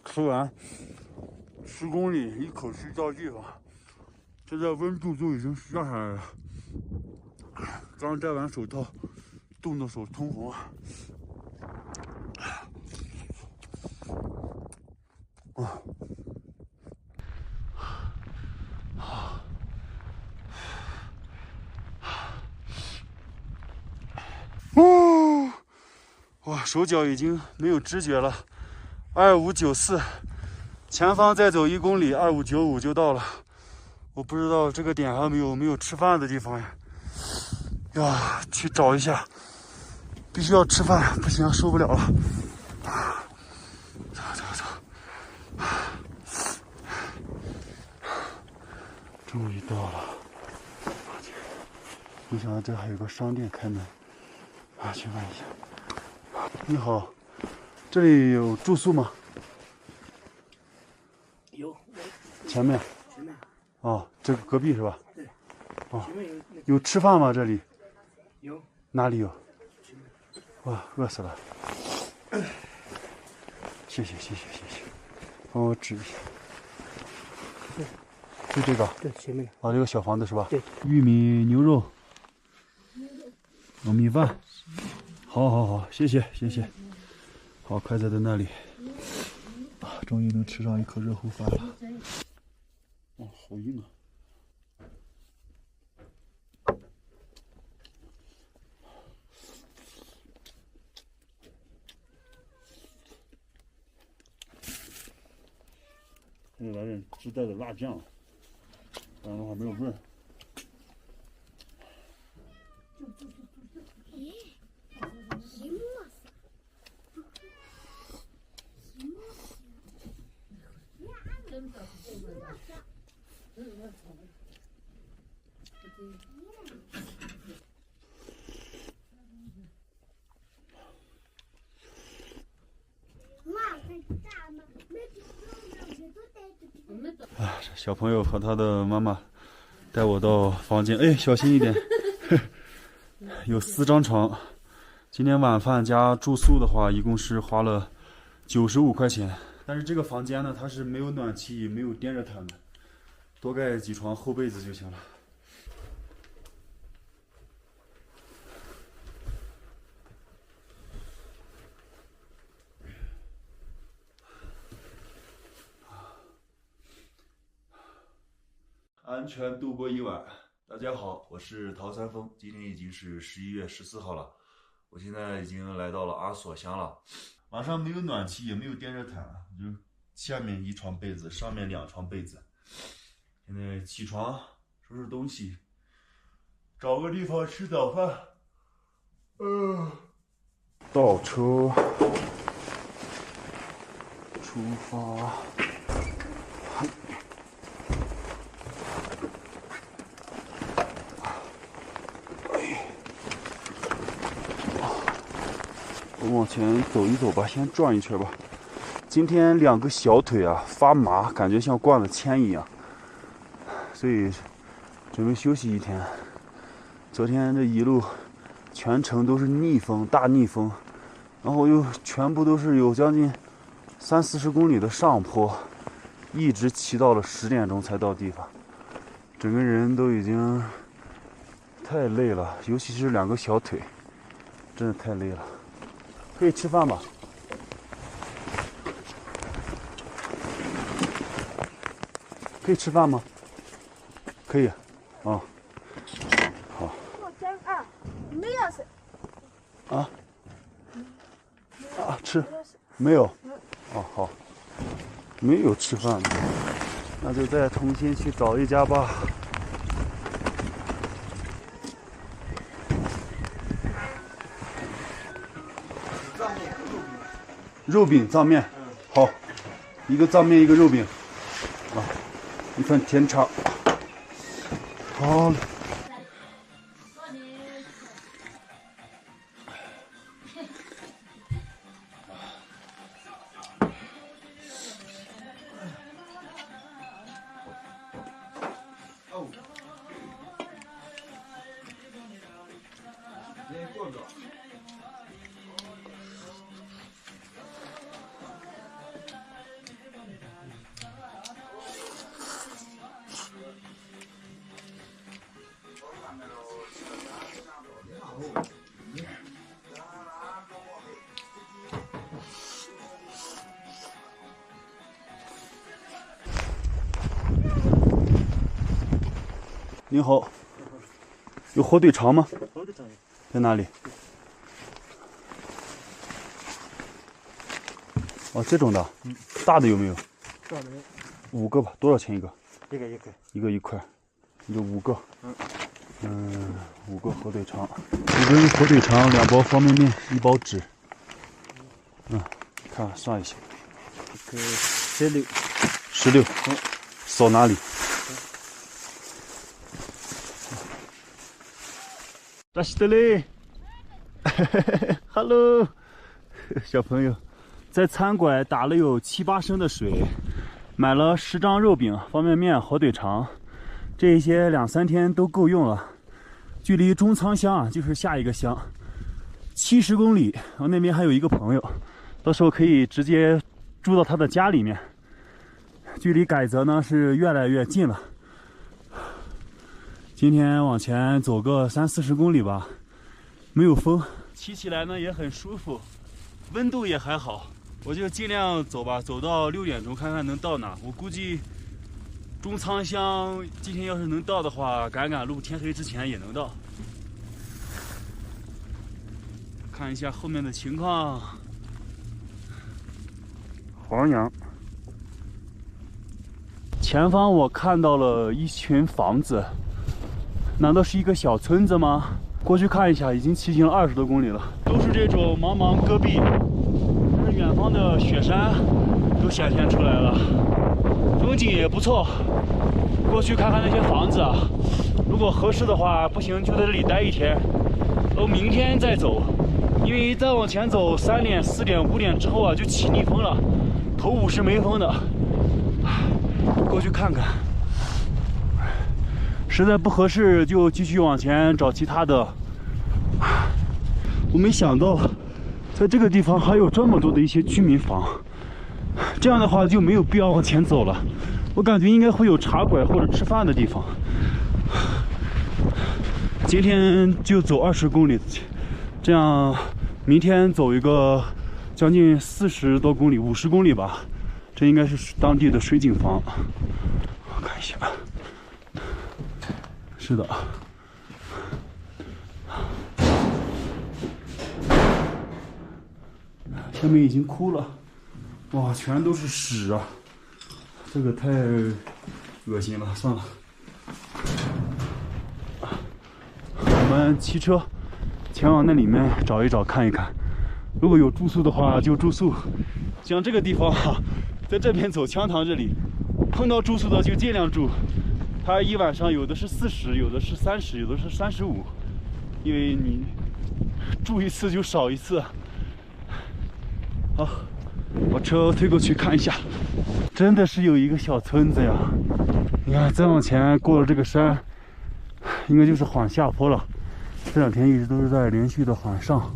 吃完10公里，一口气到地方，现在温度就已经下下来了。刚戴完手套，冻得手通红。哇，手脚已经没有知觉了。2594，前方再走1公里，2595就到了。我不知道这个点还有没有吃饭的地方呀？呀，去找一下，必须要吃饭，不行，受不了了。走，终于到了。没想到这还有个商店开门，啊，去问一下。你好，这里有住宿吗？有。前面。哦，这个隔壁是吧？对。哦，有吃饭吗？这里？有。哪里有？哇，饿死了！谢谢，帮我指一下。对。就这个？对，前面的。哦，这个小房子是吧？对。玉米牛肉。有米饭。好，谢谢。好，筷子在那里。啊，终于能吃上一口热乎饭了。哦，好硬啊！还得来点自带的辣酱，不然的话没有味儿。这小朋友和他的妈妈带我到房间，哎，小心一点。有4张床，今天晚饭加住宿的话，一共是花了95块钱。但是这个房间呢，它是没有暖气，没有电热毯的，多盖几床厚被子就行了。安全度过一晚。大家好，我是陶三丰，今天已经是11月14号了，我现在已经来到了阿索乡了。晚上没有暖气，也没有电热毯，就下面1床被子，上面2床被子。现在起床收拾东西，找个地方吃早饭。倒车，出发。我往前走一走吧，先转一圈吧。今天2个小腿啊发麻，感觉像灌了铅一样，所以准备休息一天。昨天这一路全程都是逆风，大逆风，然后又全部都是有将近30-40公里的上坡，一直骑到了10点钟才到地方，整个人都已经太累了，尤其是2个小腿，真的太累了。可以吃饭吧？可以吃饭吗？可以，啊，好。没有事。啊？吃？没有。哦，好。没有吃饭的，那就再重新去找一家吧。肉饼、藏面，好，一个藏面，一个肉饼，啊，一份甜茶，好。您好，有火腿肠吗？火腿肠在哪里？哦，这种的，大的有没有？大的5个吧，多少钱一个？一个1块，你就5个。5个火腿肠，5根火腿肠，2包方便面，1包纸。看算一下，这个16。16。扫哪里？扎西德嘞 ，Hello， 小朋友，在餐馆打了有7、8升的水，买了10张肉饼、方便面、火腿肠，这些2、3天都够用了。距离中仓乡啊，就是下一个乡，70公里。然后那边还有一个朋友，到时候可以直接住到他的家里面。距离改则呢是越来越近了。今天往前走个30-40公里吧，没有风，骑起来呢也很舒服，温度也还好，我就尽量走吧，走到6点钟看看能到哪。我估计中仓乡今天要是能到的话，赶路，天黑之前也能到。看一下后面的情况，黄杨。前方我看到了一群房子。难道是一个小村子吗？过去看一下，已经骑行了20多公里了，都是这种茫茫戈壁，但是远方的雪山都显现出来了，风景也不错。过去看看那些房子啊，如果合适的话，不行就在这里待1天，然后明天再走，因为再往前走3点、4点、5点之后啊，就起逆风了，头5是没风的。过去看看。实在不合适就继续往前找其他的。我没想到在这个地方还有这么多的一些居民房，这样的话就没有必要往前走了。我感觉应该会有茶馆或者吃饭的地方。今天就走20公里，这样明天走一个将近40多公里，50公里吧。这应该是当地的水井房，我看一下。是的，下面已经枯了，哇，全都是屎啊！这个太恶心了，算了。我们骑车前往那里面找一找，看一看，如果有住宿的话就住宿。像这个地方哈，在这边走羌塘这里，碰到住宿的就尽量住。它一晚上有的是40，有的是30，有的是35，因为你住一次就少一次。好，把车推过去看一下，真的是有一个小村子呀。你看，再往前过了这个山，应该就是缓下坡了。这2天一直都是在连续的缓上，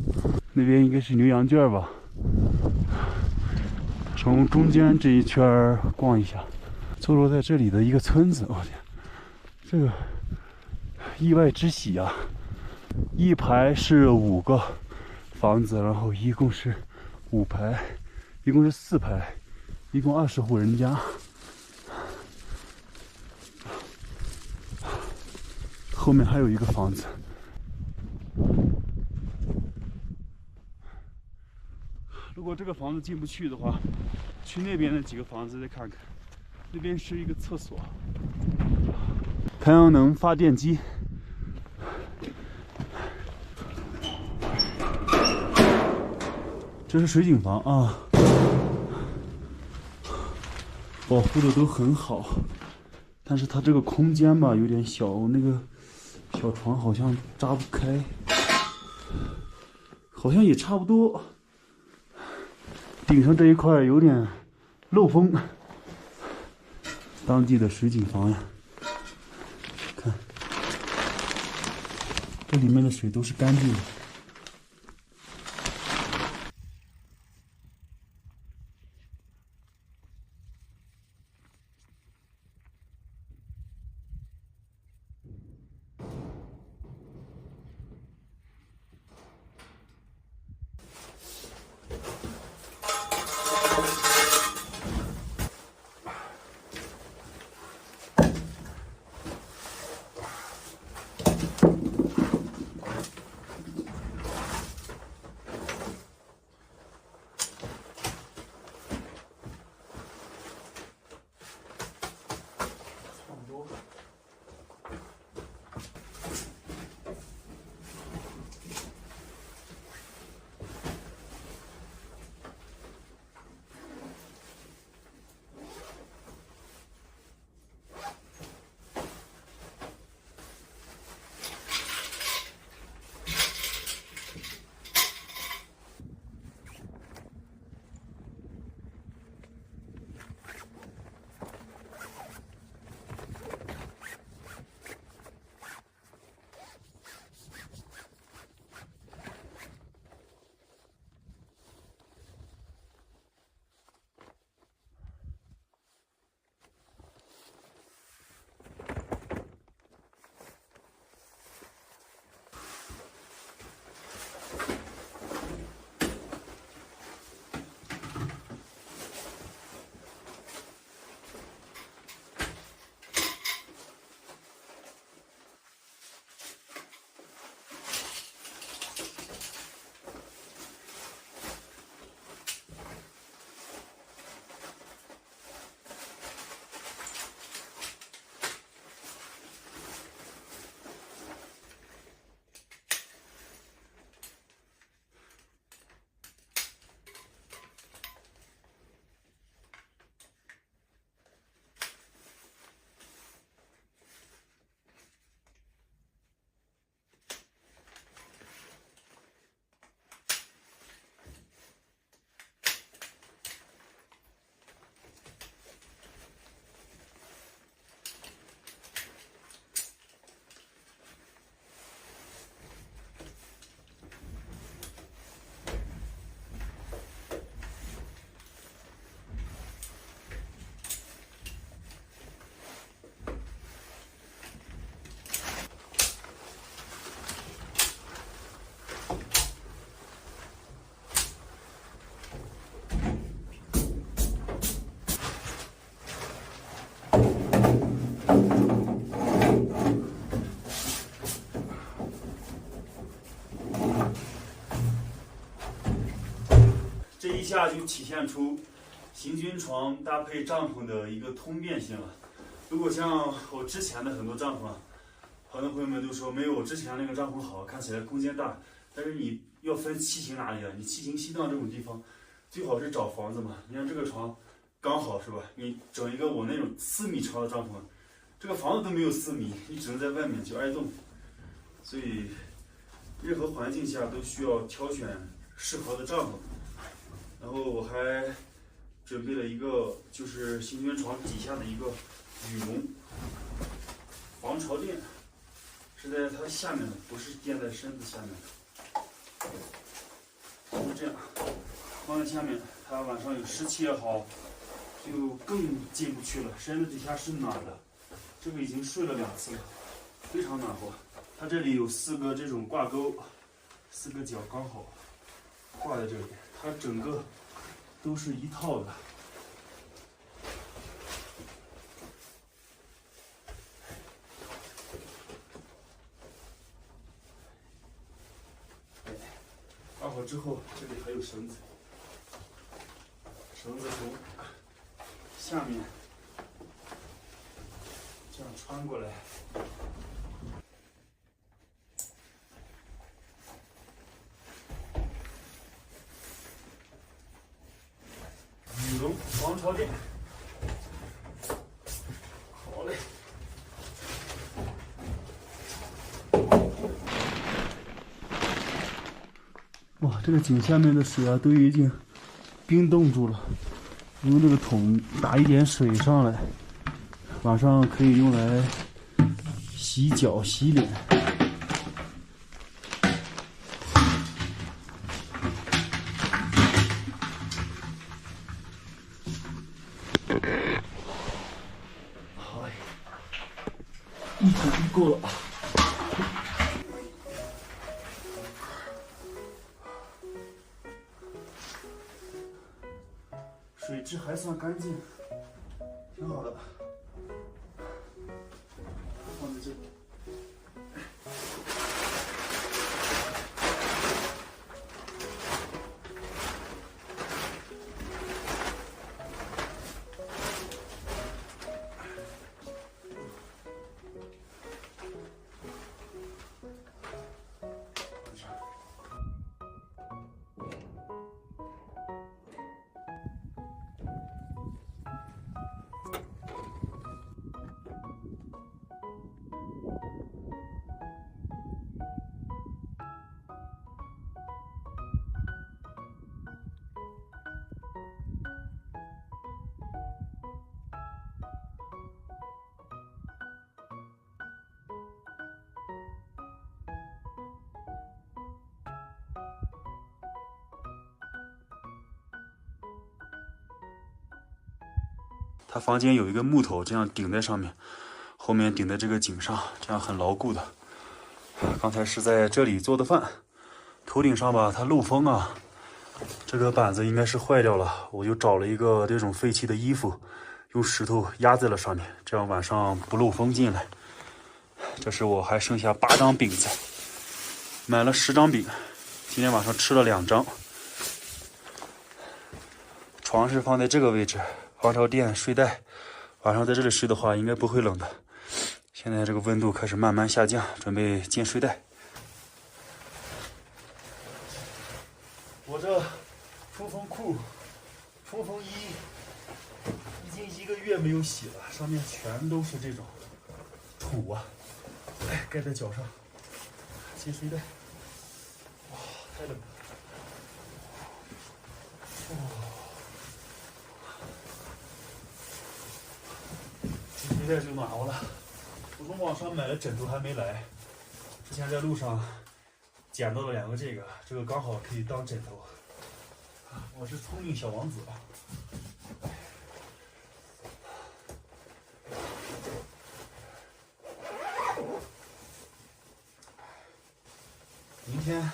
那边应该是牛羊圈吧。从中间这一圈逛一下，坐落在这里的一个村子，我天，这个意外之喜啊！一排是5个房子，然后一共是5排，一共是4排，一共20户人家。后面还有一个房子。如果这个房子进不去的话，去那边的几个房子再看看。那边是一个厕所，太阳能发电机。这是水井房啊，保护的都很好，但是它这个空间吧有点小，那个小床好像扎不开，好像也差不多。顶上这一块有点漏风，当地的水井房呀，看这里面的水都是干净的。这一下就体现出行军床搭配帐篷的一个通便性了。如果像我之前的很多帐篷啊，好多朋友们都说没有我之前那个帐篷好，看起来空间大。但是你要分骑行哪里啊？你骑行西藏这种地方，最好是找房子嘛。你看这个床刚好是吧？你整一个我那种4米长的帐篷，这个房子都没有4米，你只能在外面就挨冻。所以任何环境下都需要挑选适合的帐篷。然然后我还准备了一个，就是行军床底下的一个羽绒防潮垫，是在它下面的，不是垫在身子下面的。就这样放在下面，它晚上有湿气也好，就更进不去了。身子底下是暖的，这个已经睡了2次了，非常暖和。它这里有4个这种挂钩，4个角刚好挂在这里，它整个都是一套的。挂好之后，这里还有绳子，绳子从下面这样穿过来。羽绒防潮垫，好嘞。哇，这个井下面的水啊，都已经冰冻住了。用这个桶打一点水上来，晚上可以用来洗脚、洗脸。好嘞，1桶就够了。水质还算干净，挺好的。放在这里。他房间有一个木头，这样顶在上面，后面顶在这个井上，这样很牢固的。刚才是在这里做的饭，头顶上吧，它漏风啊，这个板子应该是坏掉了，我就找了一个这种废弃的衣服，用石头压在了上面，这样晚上不漏风进来。这是我还剩下8张饼子，买了10张饼，今天晚上吃了2张。床是放在这个位置。防潮垫、睡袋，晚上在这里睡的话，应该不会冷的。现在这个温度开始慢慢下降，准备进睡袋。我这冲锋裤、冲锋衣已经1个月没有洗了，上面全都是这种土啊！哎，盖在脚上，进睡袋。哇，太冷了！现在就暖和了。我从网上买了枕头还没来，之前在路上捡到了2个这个刚好可以当枕头。我是聪明小王子啊！明天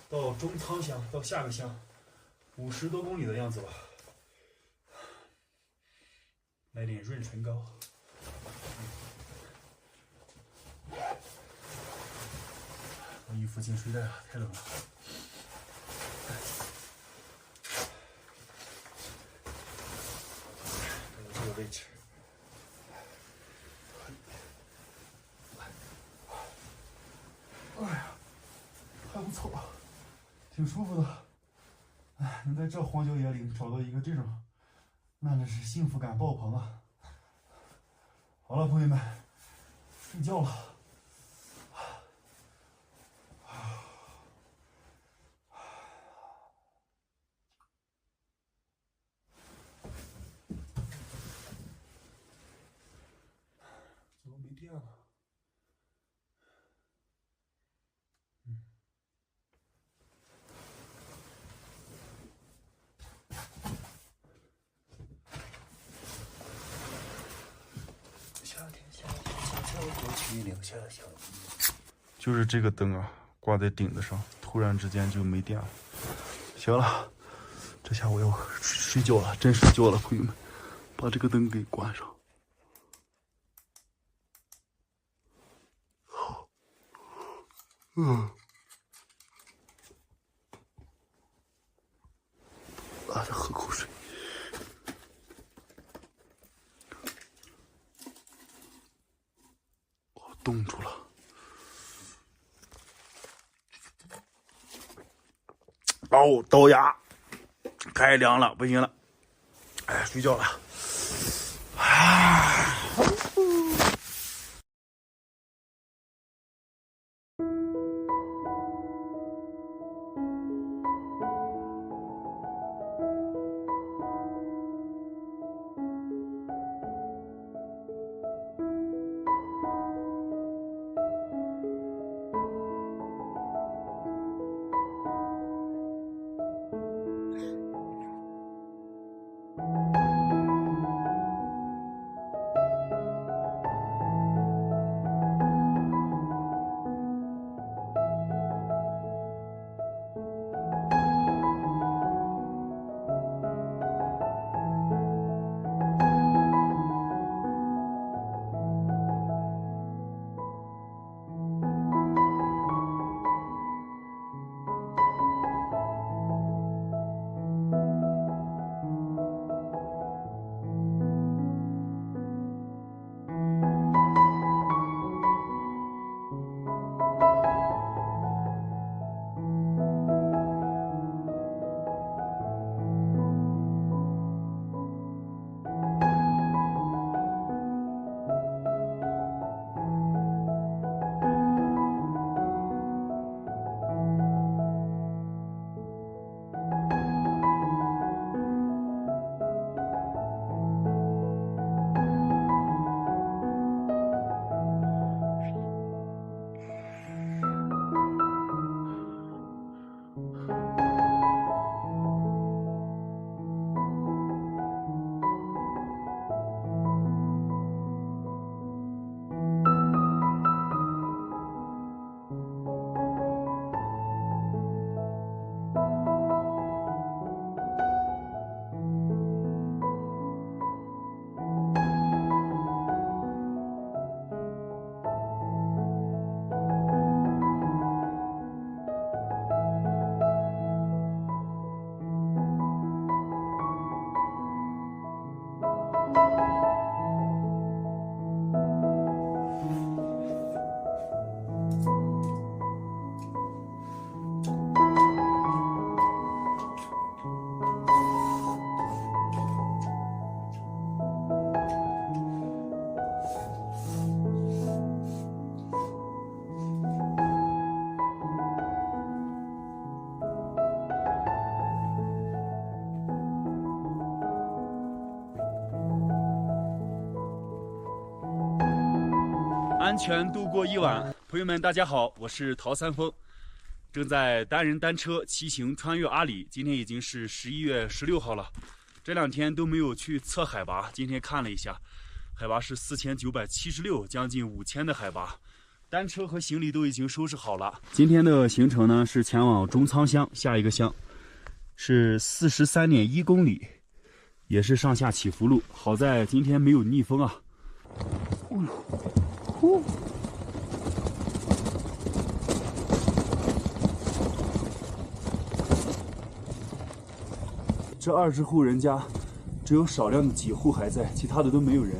到中仓乡，到下个乡，50多公里的样子吧。买点润唇膏。把衣服进睡袋了，太冷了。这个位置。哎呀，还不错，挺舒服的。哎，能在这荒郊野岭找到一个这种，那真是幸福感爆棚啊！好了，朋友们，睡觉了。就是这个灯啊，挂在顶子上，突然之间就没电了。行了，这下我要睡觉了，真睡觉了，朋友们，把这个灯给关上。再喝口水。冻住了。哦，刀牙，太凉了，不行了，哎，睡觉了。安全度过一晚，朋友们，大家好，我是陶三丰，正在单人单车骑行穿越阿里。今天已经是11月16号了，这2天都没有去测海拔，今天看了一下，海拔是4976，将近5000的海拔。单车和行李都已经收拾好了。今天的行程呢是前往中仓乡，下一个乡是43.1公里，也是上下起伏路。好在今天没有逆风啊。这20户人家，只有少量的几户还在，其他的都没有人。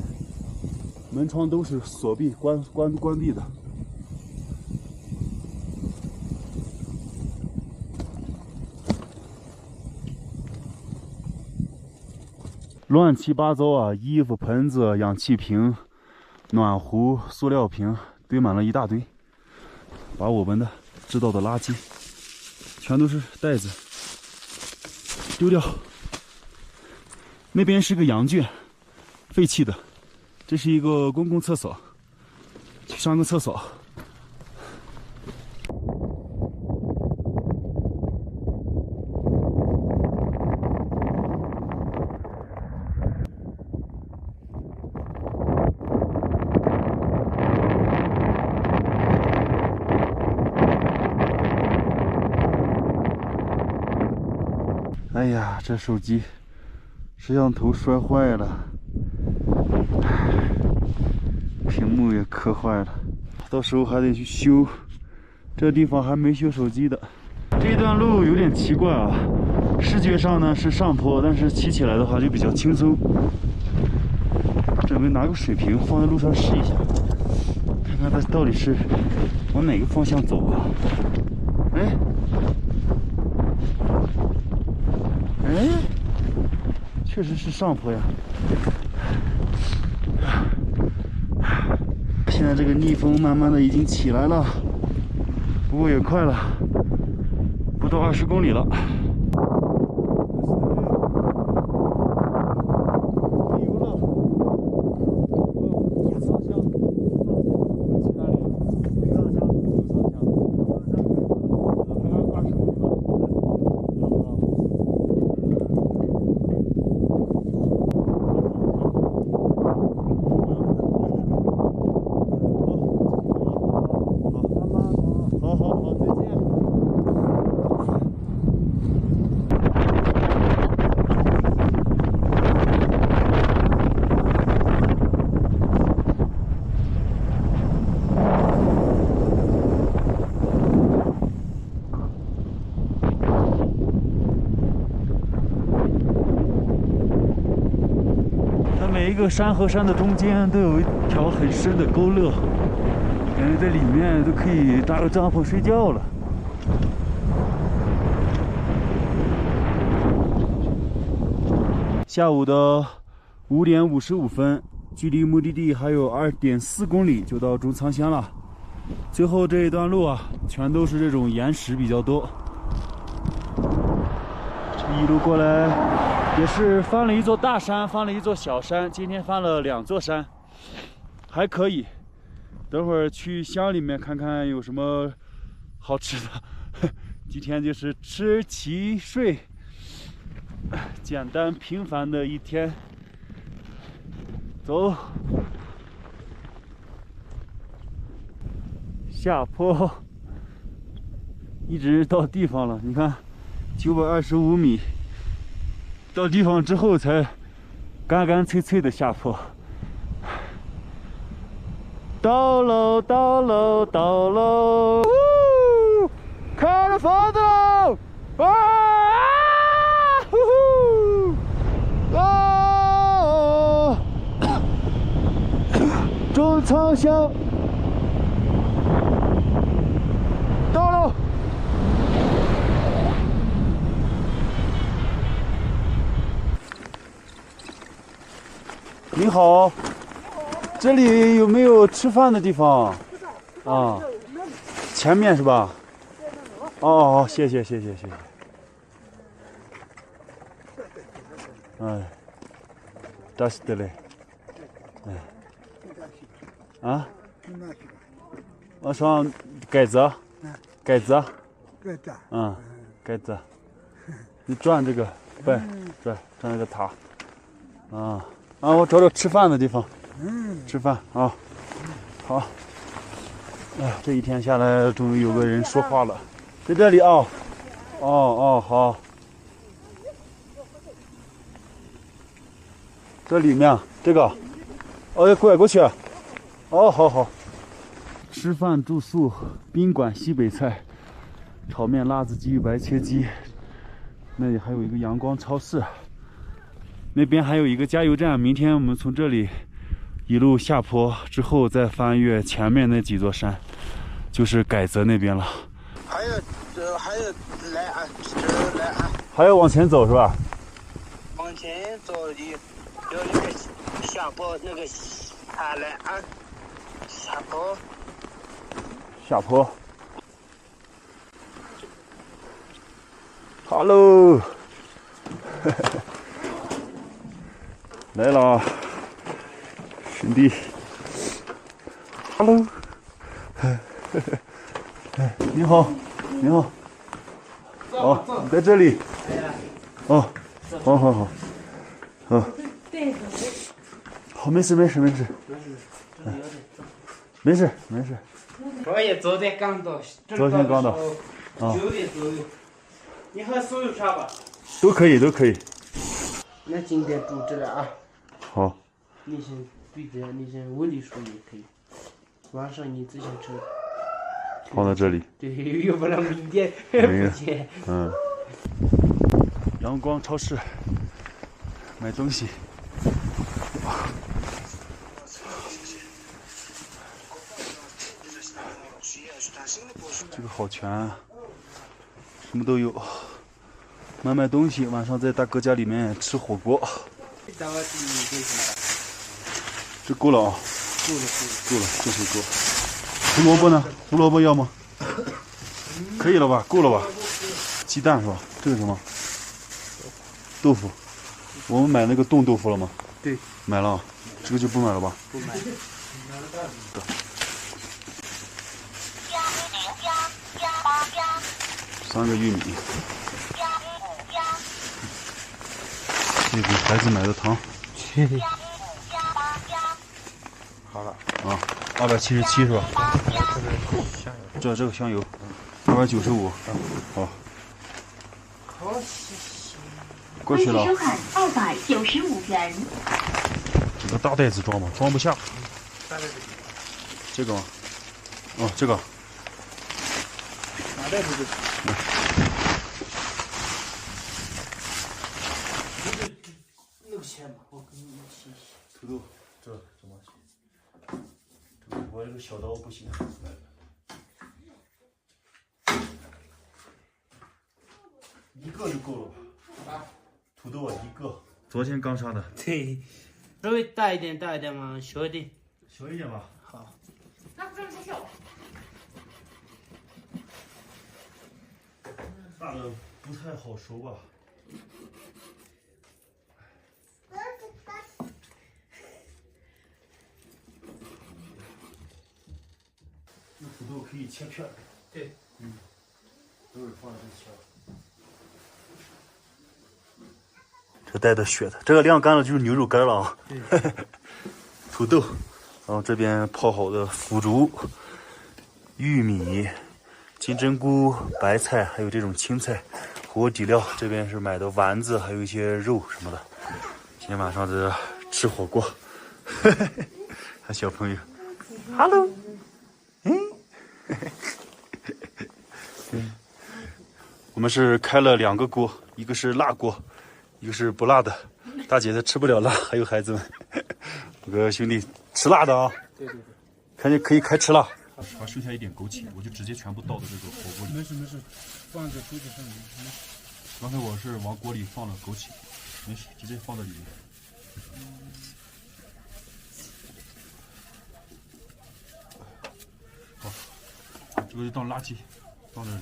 门窗都是锁闭、关闭的。乱七八糟啊！衣服、盆子、氧气瓶、暖壶、塑料瓶堆满了一大堆，把我们的知道的垃圾全都是袋子丢掉。那边是个羊圈，废弃的，这是一个公共厕所，去上个厕所。哎呀，这手机摄像头摔坏了，屏幕也磕坏了，到时候还得去修。这地方还没修手机的。这段路有点奇怪啊，视觉上呢是上坡，但是骑起来的话就比较轻松。准备拿个水瓶放在路上试一下，看看它到底是往哪个方向走啊？哎，确实是上坡呀。现在这个逆风慢慢的已经起来了，不过也快了，不到20公里了。每一个山和山的中间都有一条很深的沟壑，感觉在里面都可以搭个帐篷睡觉了。下午的5点55分，距离目的地还有2.4公里就到中仓乡了。最后这一段路啊，全都是这种岩石比较多。这一路过来。也是翻了一座大山，翻了一座小山，今天翻了2座山，还可以。等会儿去乡里面看看有什么好吃的。今天就是吃骑睡，简单平凡的一天。走，下坡，一直到地方了。你看，925米。到地方之后才干干脆脆的下坡。到喽，到喽，到喽！看着房子喽！啊！呼呼！啊！中仓乡到喽！你好，这里有没有吃饭的地方？啊，前面是吧？哦，谢谢。哎，这是的嘞。哎，啊？我上盖子。嗯，盖子。你转这个，对，转这个塔。啊。我找找吃饭的地方。吃饭啊，好。哎，这一天下来，终于有个人说话了，在这里啊。哦，好。这里面这个，要过去。哦，好。吃饭住宿，宾馆西北菜，炒面、辣子鸡、玉白切鸡。那里还有一个阳光超市。那边还有一个加油站，明天我们从这里一路下坡之后再翻越前面那几座山，就是改泽那边了。还来啊，这来啊。还要往前走是吧？往前走有那个下坡那个还来啊，下坡。Hello。来了，兄弟 ，Hello， 你好，哦，在这里，哦，好，好，没事，我也昨天刚到，啊， 9点左右。你喝酥油茶吧？都可以，都可以。那今天住这了啊。好。你先对着，你先问你说也可以。晚上你自行车放在这里。对，要不然明天不见。嗯。阳光超市买东西。这个好全啊，什么都有。买东西，晚上在大哥家里面吃火锅。这够了啊！够了，这是够。胡萝卜呢？胡萝卜要吗？可以了吧？够了吧？鸡蛋是吧？这个什么？豆腐。我们买那个冻豆腐了吗？对。买了，这个就不买了吧？不买。3个玉米。这给孩子买的糖。好了啊，277是吧？这个香油，295。好。过去了。收款295元。这个大袋子装吗？装不下。这个吗？哦，这个。大袋子就。那个钱吧，我给你洗洗。土豆，这怎么洗？我这个小刀不行。一个就够了吧？啊，土豆啊，一个。昨天刚杀的。对，稍微大一点嘛，小一点。小一点吧。好。那不这么小。大的不太好熟吧？那土豆可以切片。对。都是放在这切。这带的血的，这个晾干了就是牛肉干了啊。土豆，然后这边泡好的腐竹、玉米、金针菇、白菜，还有这种青菜，火锅底料。这边是买的丸子，还有一些肉什么的。今天晚上在吃火锅，还小朋友 ，Hello， 我们是开了2个锅，一个是辣锅，一个是不辣的。大姐她吃不了辣，还有孩子们。我个兄弟吃辣的啊。对。看见可以开吃辣。还剩下一点枸杞，我就直接全部倒到这个火锅里。没事，放在桌子上面。刚才我是往锅里放了枸杞，没事，直接放在里面。好，这个就当垃圾，放这里。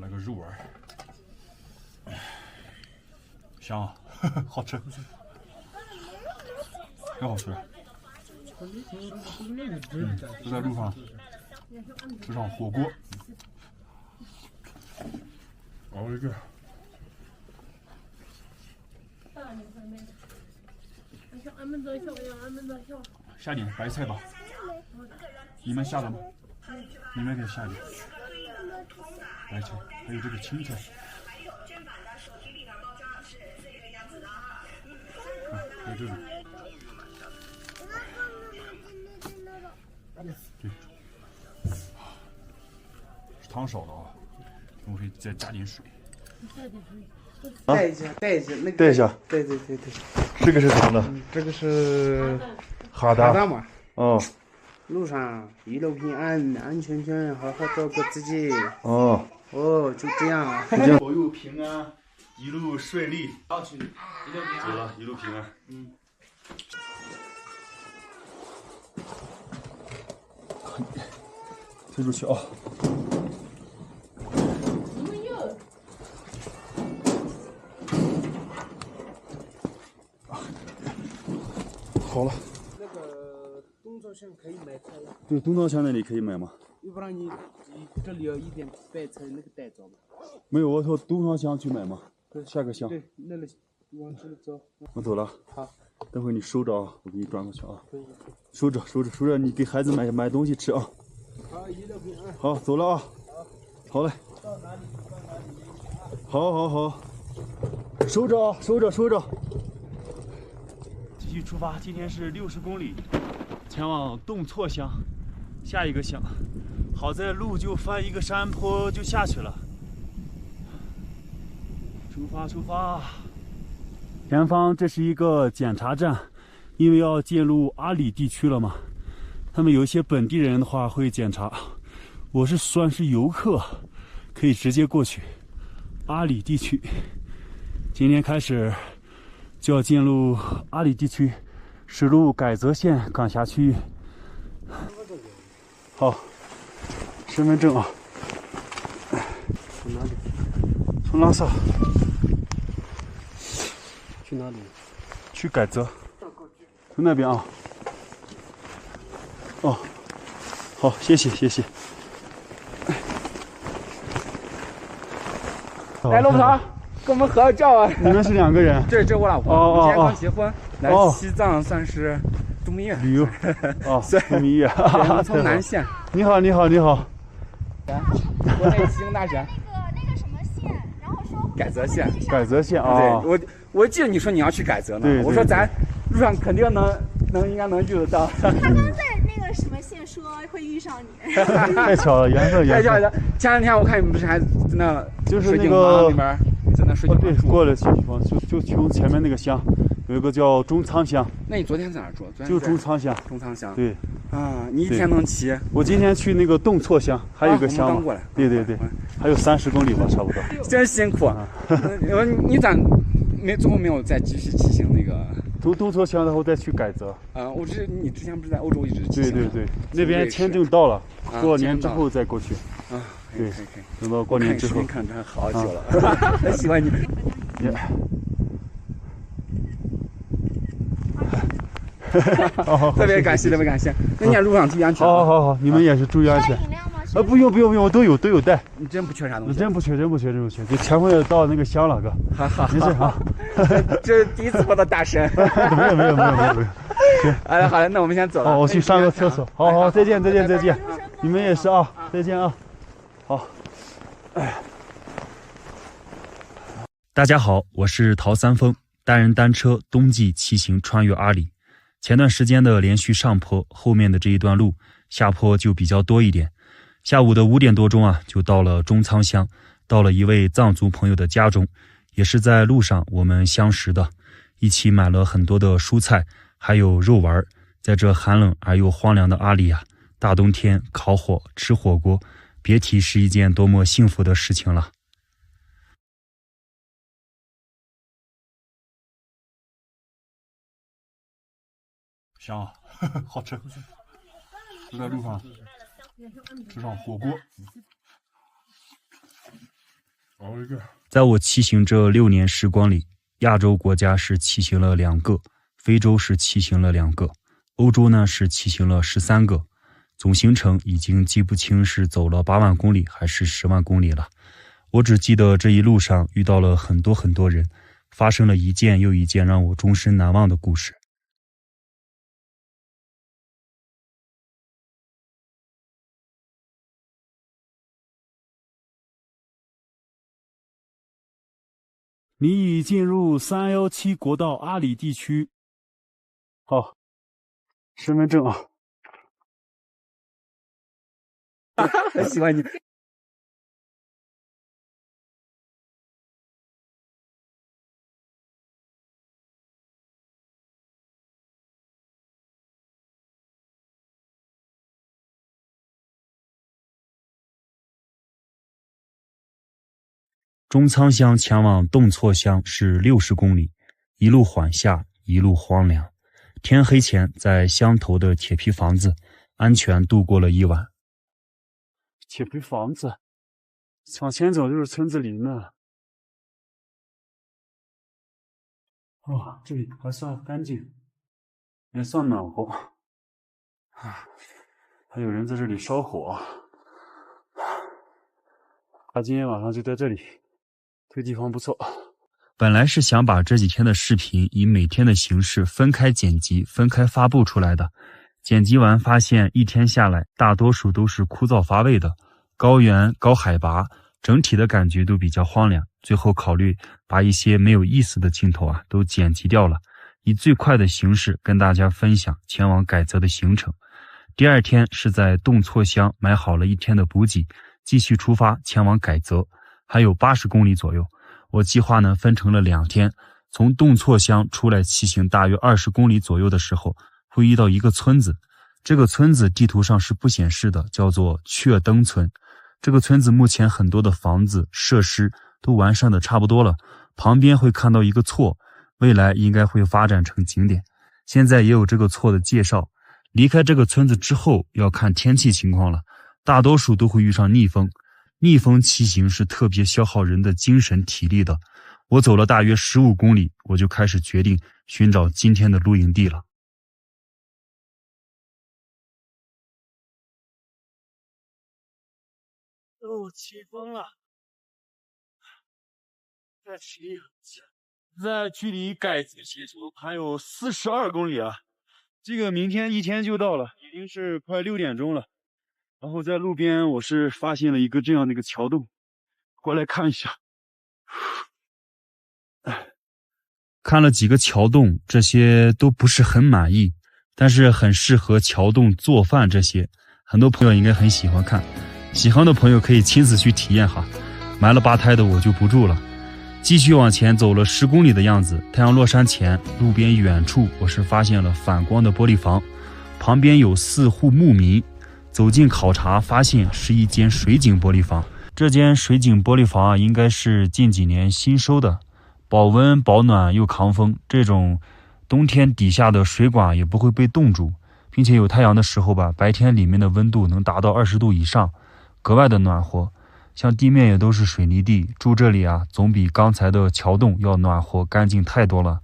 来个肉丸，香啊，好吃，真好吃。就在路上火锅，熬一个。下点白菜吧，你们下了吗？你们给下点白菜，还有这个青菜。还有这种。对，汤少了啊，我们可以再加点水。带一下，那个。带一下。对。这个是什么的？这个是哈达嘛。哦。路上一路平安，安全，好好照顾自己。哦，就这样啊。保佑平安，一路顺利。好，兄弟，一路平安。走了，一路平安。推出去啊！好了。那个东朝乡可以买菜呀？对，东朝乡那里可以买吗？要不然你这里要一点白菜那个带走吧？没有，我说东朝乡去买嘛。对，下个乡。对，那里往这里走。我走了。好。等会你收着啊，我给你转过去啊。可以。收着，你给孩子买东西吃啊。好，一路平安。好，走了啊。好嘞。到哪里？好，好，好，收着啊，收着，收着。继续出发，今天是60公里，前往洞错乡，下一个乡。好在路就翻一个山坡就下去了。出发，出发！前方这是一个检查站，因为要进入阿里地区了嘛，他们有一些本地人的话会检查。我是算是游客，可以直接过去。阿里地区，今天开始就要进入阿里地区，驶入改则县管辖区域。好，身份证啊。去哪里？从拉萨。去哪里？去改则。从那边啊。哦，好，谢谢，谢谢。来，罗布堂，跟我们合个照啊！你们是2个人？这我老婆，我们今天刚结婚，来西藏算是度蜜月。旅游。哦，度蜜月。从南县。你好，你好，你好。国内西工大学。那个什么县，然后说改则县。改则县啊。对，我记得你说你要去改则呢，对，我说咱路上肯定应该能遇得到。他刚在那个什么县说会遇上你。太巧了，缘分。太巧了！前2天我看你们不是还在那就是那个里边，在那水井对，过了水井坊，就从前面那个乡，有一个叫中仓乡。那你昨天在哪住？就中仓乡。中仓乡。对。啊，你一天能骑？我今天去那个洞错乡，还有一个乡。刚过来。对对对，还有30公里吧，差不多。真辛苦。你咋最后没有再继续骑行那个？从洞错乡然后再去改则。你之前不是在欧洲一直骑行？对对对，那边签证到了，过年之后再过去。啊，对，等到过年之后。看这好久了，很喜欢你。特别感谢，特别感谢。那你路上注意安全。好，好，好，你们也是注意安全。不用，不用，不用，我都有带。你真不缺啥东西？真不缺，真不缺，真不缺。就前回到那个乡了，哥。好，没事啊。这是第一次碰到大神。没有。好了，那我们先走了。我去上个厕所。好，再见。你们也是啊，再见啊。好。大家好，我是陶三丰，单人单车冬季骑行穿越阿里。前段时间的连续上坡，后面的这一段路下坡就比较多一点。下午的5点多钟啊，就到了中仓乡，到了一位藏族朋友的家中，也是在路上我们相识的，一起买了很多的蔬菜，还有肉丸。在这寒冷而又荒凉的阿里啊，大冬天烤火吃火锅，别提是一件多么幸福的事情了。香啊，好吃！就在路上吃上火锅。在我骑行这6年时光里，亚洲国家是骑行了2个，非洲是骑行了2个，欧洲呢是骑行了13个，总行程已经记不清是走了8万公里还是10万公里了。我只记得这一路上遇到了很多人，发生了一件又一件让我终身难忘的故事。你已进入317国道阿里地区。好，身份证啊。很喜欢你。中仓乡前往洞错乡是60公里，一路缓下，一路荒凉。天黑前，在乡头的铁皮房子安全度过了一晚。铁皮房子，往前走就是村子里呢。哦，这里还算干净，也算暖和。还有人在这里烧火。他今天晚上就在这里。这个地方不错。本来是想把这几天的视频以每天的形式分开剪辑、分开发布出来的，剪辑完发现一天下来大多数都是枯燥乏味的，高原、高海拔，整体的感觉都比较荒凉。最后考虑把一些没有意思的镜头都剪辑掉了，以最快的形式跟大家分享前往改泽的行程。第二天是在洞错乡买好了1天的补给，继续出发前往改泽，还有80公里左右。我计划呢分成了2天，从洞错乡出来骑行大约20公里左右的时候，会遇到一个村子。这个村子地图上是不显示的，叫做雀灯村。这个村子目前很多的房子设施都完善的差不多了，旁边会看到一个错，未来应该会发展成景点。现在也有这个错的介绍。离开这个村子之后要看天气情况了，大多数都会遇上逆风。逆风骑行是特别消耗人的精神体力的。我走了大约15公里，我就开始决定寻找今天的露营地了。起风了，再骑一口气。在距离改泽行程还有42公里啊！这个明天1天就到了，已经是快6点钟了。然后在路边我是发现了一个这样的一个桥洞，过来看一下。看了几个桥洞，这些都不是很满意，但是很适合桥洞做饭，这些很多朋友应该很喜欢看。喜欢的朋友可以亲自去体验哈，埋了8胎的我就不住了。继续往前走了10公里的样子，太阳落山前，路边远处我是发现了反光的玻璃房，旁边有4户牧民。走近考察，发现是一间水井玻璃房。这间水井玻璃房应该是近几年新收的，保温保暖又抗风，这种冬天底下的水管也不会被冻住，并且有太阳的时候吧，白天里面的温度能达到20度以上，格外的暖和。像地面也都是水泥地，住这里总比刚才的桥洞要暖和干净太多了。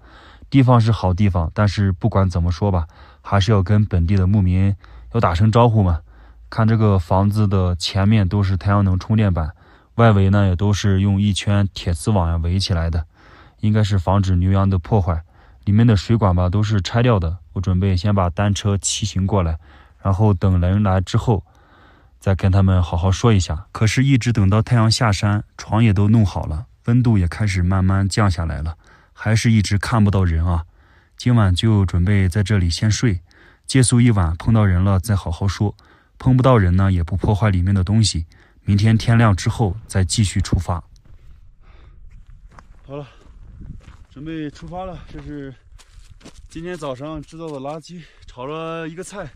地方是好地方，但是不管怎么说吧，还是要跟本地的牧民要打声招呼嘛。看这个房子的前面都是太阳能充电板，外围呢也都是用一圈铁丝网围起来的，应该是防止牛羊的破坏。里面的水管吧都是拆掉的，我准备先把单车骑行过来，然后等人来之后再跟他们好好说一下。可是一直等到太阳下山，床也都弄好了，温度也开始慢慢降下来了，还是一直看不到人啊。今晚就准备在这里先睡，借宿一晚，碰到人了再好好说，碰不到人呢也不破坏里面的东西，明天天亮之后再继续出发。好了，准备出发了。这是今天早上制造的垃圾，炒了一个菜，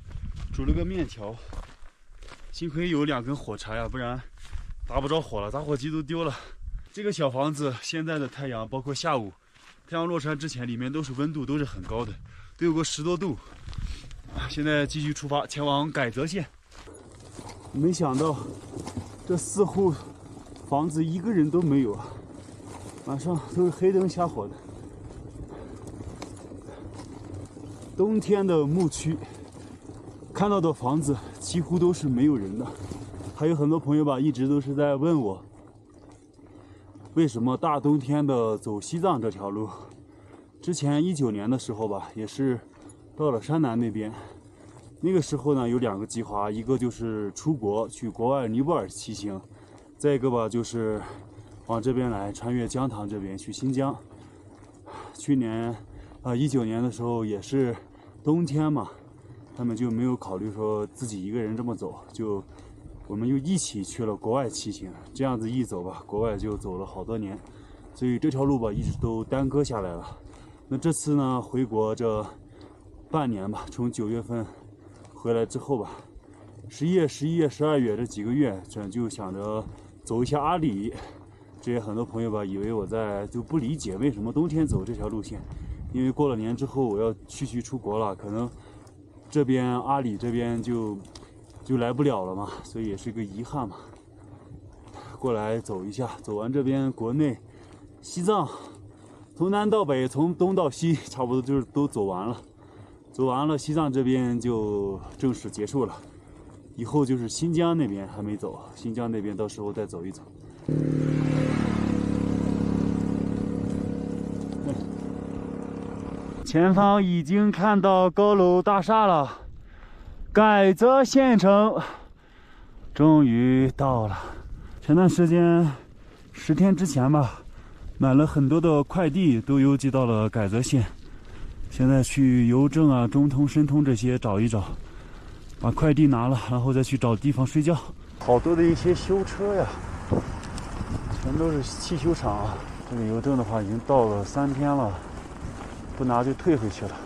煮了个面条。幸亏有2根火柴不然打不着火了，打火机都丢了。这个小房子现在的太阳，包括下午太阳落山之前，里面都是温度都是很高的，都有个10多度。现在继续出发前往改泽县。没想到这4户房子一个人都没有啊，晚上都是黑灯瞎火的。冬天的牧区看到的房子几乎都是没有人的。还有很多朋友吧，一直都是在问我，为什么大冬天的走西藏这条路。之前19年的时候吧，也是到了山南那边，那个时候呢有2个计划，一个就是出国去国外尼泊尔骑行，再一个吧就是往这边来，穿越江塘这边去新疆。去年19年的时候也是冬天嘛，他们就没有考虑说自己一个人这么走，我们又一起去了国外骑行。这样子一走吧，国外就走了好多年，所以这条路吧一直都耽搁下来了。那这次呢回国这半年吧，从9月份回来之后吧，10月、11月、12月这几个月，就想着走一下阿里。这也很多朋友吧以为我就不理解为什么冬天走这条路线，因为过了年之后我要出国了，可能这边阿里这边就来不了了嘛，所以也是个遗憾嘛。过来走一下，走完这边国内西藏，从南到北，从东到西，差不多就是都走完了。走完了西藏这边就正式结束了，以后就是新疆那边还没走，新疆那边到时候再走一走。前方已经看到高楼大厦了，改泽县城终于到了。前段时间10天之前吧，买了很多的快递，都邮寄到了改则县。现在去邮政啊、中通、申通这些找一找，把快递拿了，然后再去找地方睡觉。好多的一些修车呀，全都是汽修厂啊。这个邮政的话已经到了3天了，不拿就退回去了。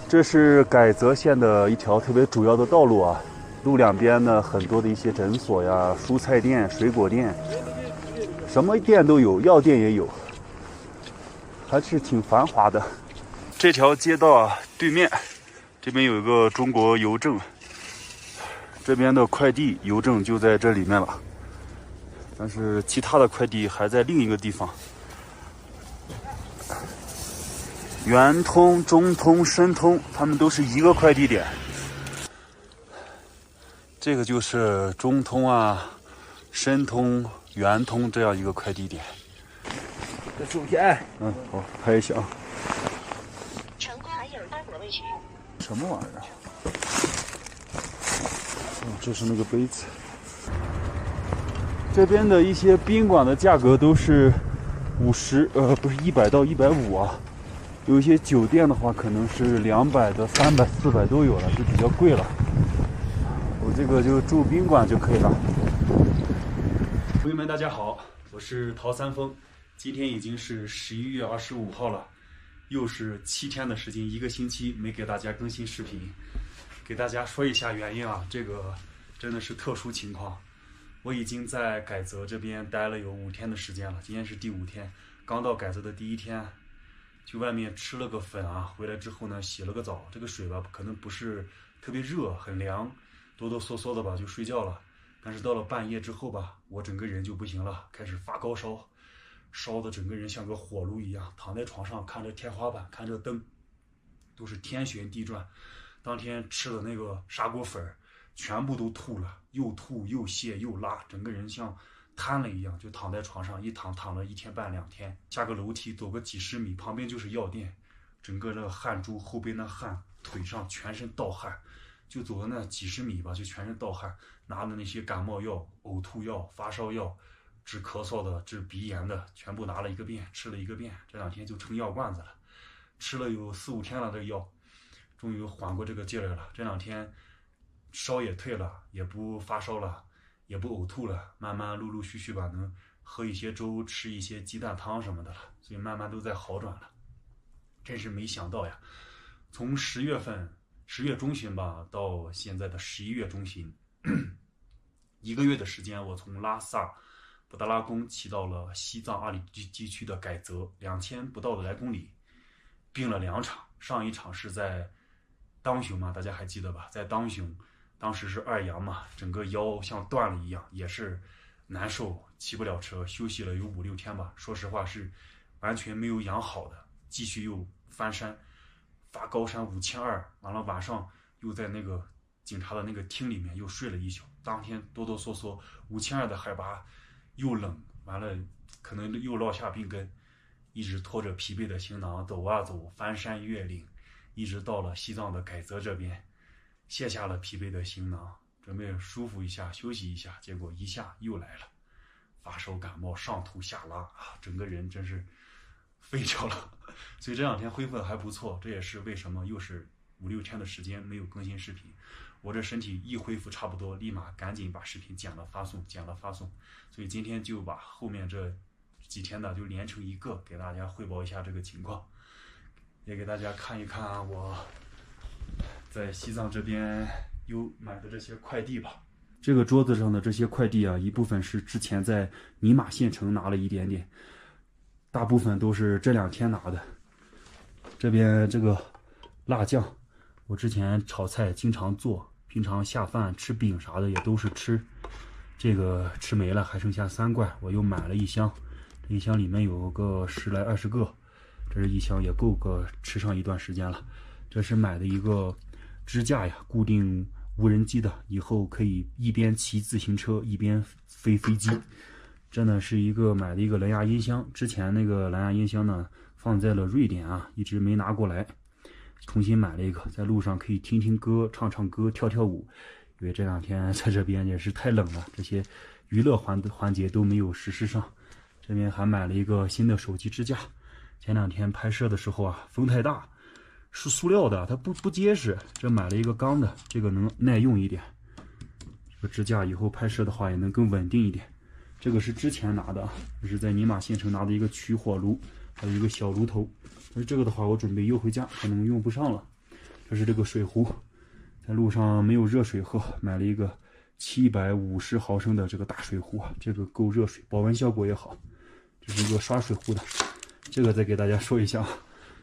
这是改则县的一条特别主要的道路啊。路两边呢，很多的一些诊所呀、蔬菜店、水果店，什么店都有，药店也有，还是挺繁华的。这条街道啊，对面这边有一个中国邮政，这边的快递邮政就在这里面了，但是其他的快递还在另一个地方。圆通、中通、申通，他们都是一个快递点。这个就是中通啊、申通、圆通这样一个快递点。这照片，好，拍一下啊。成功还有8个位置。什么玩意儿？这是那个杯子。这边的一些宾馆的价格都是50，不是100到150啊。有一些酒店的话，可能是200的、300、400都有了，就比较贵了。我这个就住宾馆就可以了。朋友们，大家好，我是陶三丰。今天已经是11月25号了，又是7天的时间，1个星期没给大家更新视频。给大家说一下原因啊，这个真的是特殊情况。我已经在改则这边待了有5天的时间了，今天是第5天。刚到改则的第1天，去外面吃了个粉啊，回来之后呢，洗了个澡。这个水吧，可能不是特别热，很凉。哆哆嗦嗦的吧就睡觉了，但是到了半夜之后吧，我整个人就不行了，开始发高烧，烧的整个人像个火炉一样，躺在床上看着天花板，看着灯，都是天旋地转。当天吃的那个砂锅粉全部都吐了，又吐又泻又拉，整个人像瘫了一样，就躺在床上一躺了1天半2天。下个楼梯走个几十米，旁边就是药店，整个那个汗珠，后背那汗，腿上全身盗汗。就走了那几十米吧，就全身盗汗，拿的那些感冒药、呕吐药、发烧药、治咳嗽的、治鼻炎的，全部拿了一个遍，吃了一个遍。这2天就成药罐子了，吃了有4、5天了，这个药终于缓过这个劲儿来了。这2天烧也退了，也不发烧了，也不呕吐了，慢慢陆陆续续吧，能喝一些粥，吃一些鸡蛋汤什么的了，所以慢慢都在好转了。真是没想到呀，从10月中旬吧，到现在的11月中旬，1个月的时间，我从拉萨布达拉宫骑到了西藏阿里地区的改则，2000不到的来公里，病了2场。上一场是在当雄嘛，大家还记得吧？在当雄，当时是2阳嘛，整个腰像断了一样，也是难受，骑不了车，休息了有5、6天吧。说实话是完全没有养好的，继续又翻山。发高山5200，完了晚上又在那个警察的那个厅里面又睡了1宿。当天哆哆嗦嗦5200的海拔，又冷，完了可能又落下病根，一直拖着疲惫的行囊走啊走，翻山越岭，一直到了西藏的改则这边，卸下了疲惫的行囊，准备舒服一下休息一下，结果一下又来了，发烧感冒上吐下拉啊，整个人真是废掉了。所以这2天恢复的还不错，这也是为什么又是5、6天的时间没有更新视频。我这身体一恢复差不多，立马赶紧把视频剪了发送。所以今天就把后面这几天的就连成一个，给大家汇报一下这个情况，也给大家看一看我在西藏这边有买的这些快递吧。这个桌子上的这些快递啊，一部分是之前在尼玛县城拿了一点点，大部分都是这2天拿的。这边这个辣酱，我之前炒菜经常做，平常下饭吃饼啥的也都是吃。这个吃没了，还剩下3罐，我又买了1箱，这1箱里面有个10来20个，这是1箱也够个吃上一段时间了。这是买的一个支架呀，固定无人机的，以后可以一边骑自行车一边飞飞机。真的是买的一个蓝牙音箱，之前那个蓝牙音箱呢放在了瑞典啊，一直没拿过来，重新买了一个，在路上可以听听歌、唱唱歌、跳跳舞。因为这2天在这边也是太冷了，这些娱乐环节都没有实施上。这边还买了一个新的手机支架，前2天拍摄的时候啊，风太大，是塑料的，它不结实。这买了一个钢的，这个能耐用一点。这个支架以后拍摄的话也能更稳定一点。这个是之前拿的，这是在尼玛县城拿的一个取火炉，还有一个小炉头。但是这个的话，我准备邮回家，可能用不上了。这是这个水壶，在路上没有热水喝，买了一个750毫升的这个大水壶啊，这个够热水，保温效果也好。这是一个刷水壶的，这个再给大家说一下，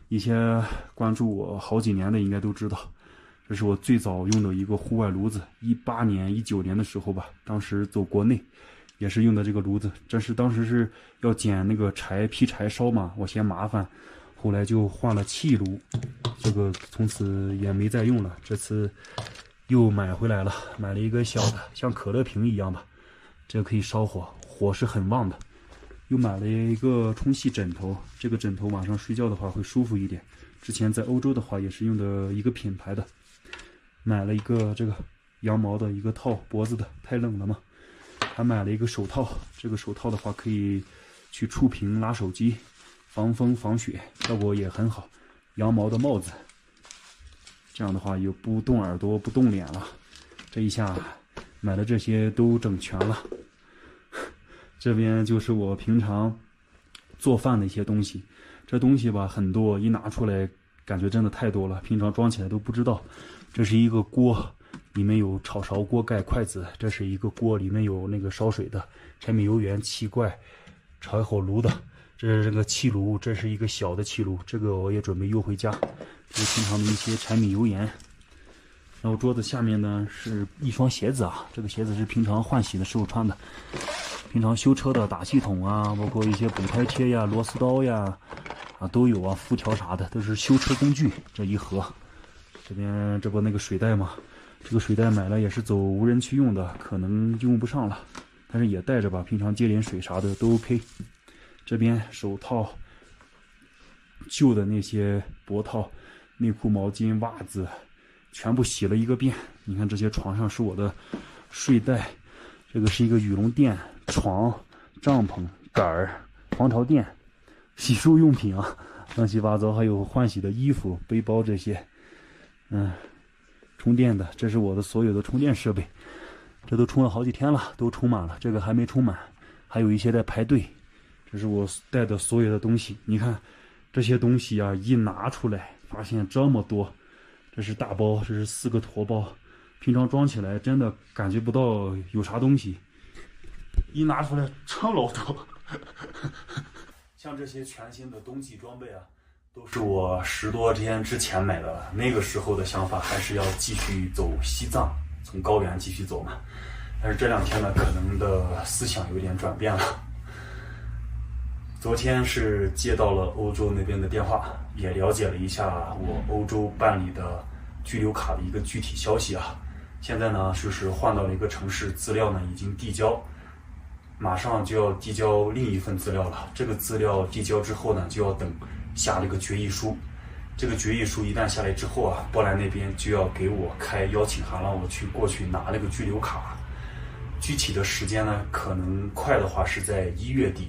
一些关注我好几年的应该都知道，这是我最早用的一个户外炉子，18年、19年的时候吧，当时走国内，也是用的这个炉子。这是当时是要捡那个劈柴烧嘛，我嫌麻烦，后来就换了气炉，这个从此也没再用了。这次又买回来了，买了一个小的，像可乐瓶一样吧，这个可以烧火，火是很旺的。又买了一个冲洗枕头，这个枕头晚上睡觉的话会舒服一点。之前在欧洲的话也是用的一个品牌的。买了一个这个羊毛的一个套，脖子的，太冷了嘛。还买了一个手套，这个手套的话可以去触屏拉手机，防风防雪，效果也很好。羊毛的帽子，这样的话也不冻耳朵不冻脸了。这一下买的这些都整全了。这边就是我平常做饭的一些东西，这东西吧很多，一拿出来感觉真的太多了，平常装起来都不知道。这是一个锅，里面有炒勺、锅盖、筷子。这是一个锅，里面有那个烧水的柴米油盐、气罐、炒一火炉的。这是这个气炉，这是一个小的气炉，这个我也准备邮回家。这是平常的一些柴米油盐。然后桌子下面呢是一双鞋子啊，这个鞋子是平常换洗的时候穿的。平常修车的打气筒啊，包括一些补胎贴呀、螺丝刀呀，都有啊，辐条啥的都是修车工具。这一盒，这边这不那个水袋嘛，这个水袋买了也是走无人区用的，可能用不上了，但是也带着吧，平常接点水啥的都 OK。这边手套、旧的那些脖套、内裤、毛巾、袜子，全部洗了一个遍。你看这些床上是我的睡袋，这个是一个羽绒垫。床、帐篷、杆儿、防潮垫、洗漱用品啊，乱七八糟，还有换洗的衣服、背包这些，充电的，这是我的所有的充电设备，这都充了好几天了，都充满了，这个还没充满，还有一些在排队。这是我带的所有的东西，你看这些东西啊，一拿出来发现这么多，这是大包，这是4个坨包，平常装起来真的感觉不到有啥东西。一拿出来这老多，像这些全新的冬季装备啊，都是我10多天之前买的。那个时候的想法还是要继续走西藏，从高原继续走嘛。但是这2天呢，可能的思想有点转变了。昨天是接到了欧洲那边的电话，也了解了一下我欧洲办理的居留卡的一个具体消息啊。现在呢，就是换到了一个城市，资料呢已经递交。马上就要递交另一份资料了，这个资料递交之后呢，就要等下了一个决议书。这个决议书一旦下来之后啊，波兰那边就要给我开邀请函，让我过去拿那个居留卡。具体的时间呢，可能快的话是在1月底，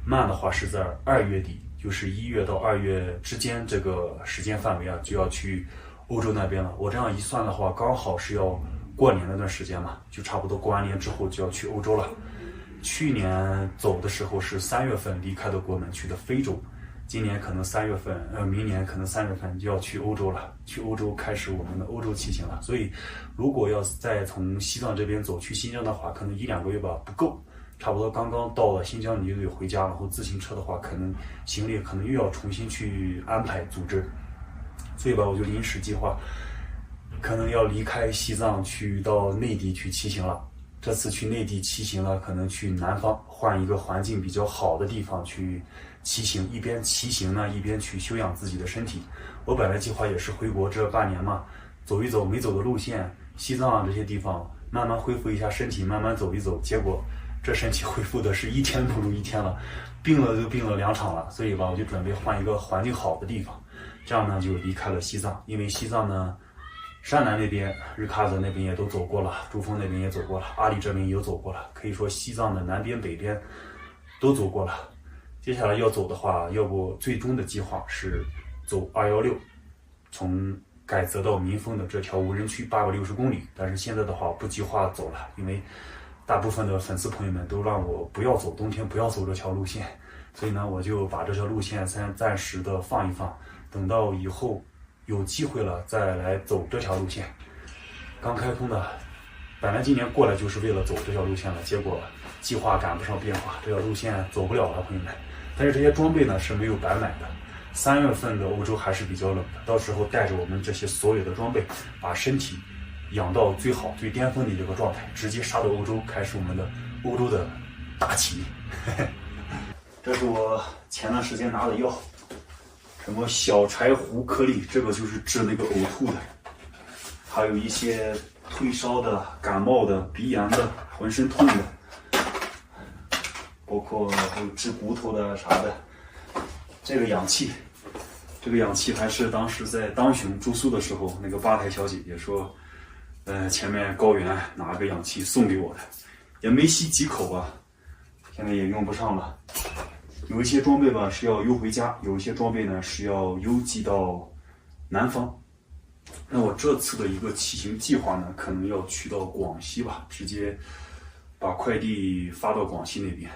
慢的话是在2月底，就是1月到2月之间这个时间范围啊，就要去欧洲那边了。我这样一算的话，刚好是要过年那段时间嘛，就差不多过完年之后就要去欧洲了。去年走的时候是3月份离开的国门，去的非洲。今年可能3月份，明年可能3月份就要去欧洲了，去欧洲开始我们的欧洲骑行了。所以，如果要再从西藏这边走去新疆的话，可能1-2个月吧不够，差不多刚刚到了新疆你就得回家，然后自行车的话，可能行李可能又要重新去安排组织。所以吧，我就临时计划，可能要离开西藏去到内地去骑行了。这次去内地骑行了，可能去南方换一个环境比较好的地方去骑行，一边骑行呢，一边去休养自己的身体。我本来计划也是回国这半年嘛，走一走没走的路线，西藏这些地方慢慢恢复一下身体，慢慢走一走。结果这身体恢复的是1天不如1天了，病了就病了2场了。所以吧，我就准备换一个环境好的地方，这样呢就离开了西藏。因为西藏呢山南那边、日喀则那边也都走过了，珠峰那边也走过了，阿里这边也走过了，可以说西藏的南边、北边都走过了。接下来要走的话，要不最终的计划是走216，从改则到民丰的这条无人区860公里。但是现在的话不计划走了，因为大部分的粉丝朋友们都让我不要走，冬天不要走这条路线，所以呢，我就把这条路线先暂时的放一放，等到以后有机会了再来走这条路线。刚开通的，本来今年过来就是为了走这条路线了，结果计划赶不上变化，这条路线走不了了，朋友们。但是这些装备呢是没有白买的。3月份的欧洲还是比较冷的，到时候带着我们这些所有的装备，把身体养到最好、最巅峰的一个状态，直接杀到欧洲，开始我们的欧洲的大起义。这是我前段时间拿的药，什么小柴胡颗粒，这个就是治那个呕吐的，还有一些退烧的、感冒的、鼻炎的、浑身痛的，包括还有治骨头的啥的。这个氧气，这个氧气还是当时在当雄住宿的时候，那个吧台小姐姐说，前面高原拿个氧气送给我的，也没吸几口吧，现在也用不上了。有一些装备吧是要邮回家，有一些装备呢是要邮寄到南方。那我这次的一个骑行计划呢，可能要去到广西吧，直接把快递发到广西那边。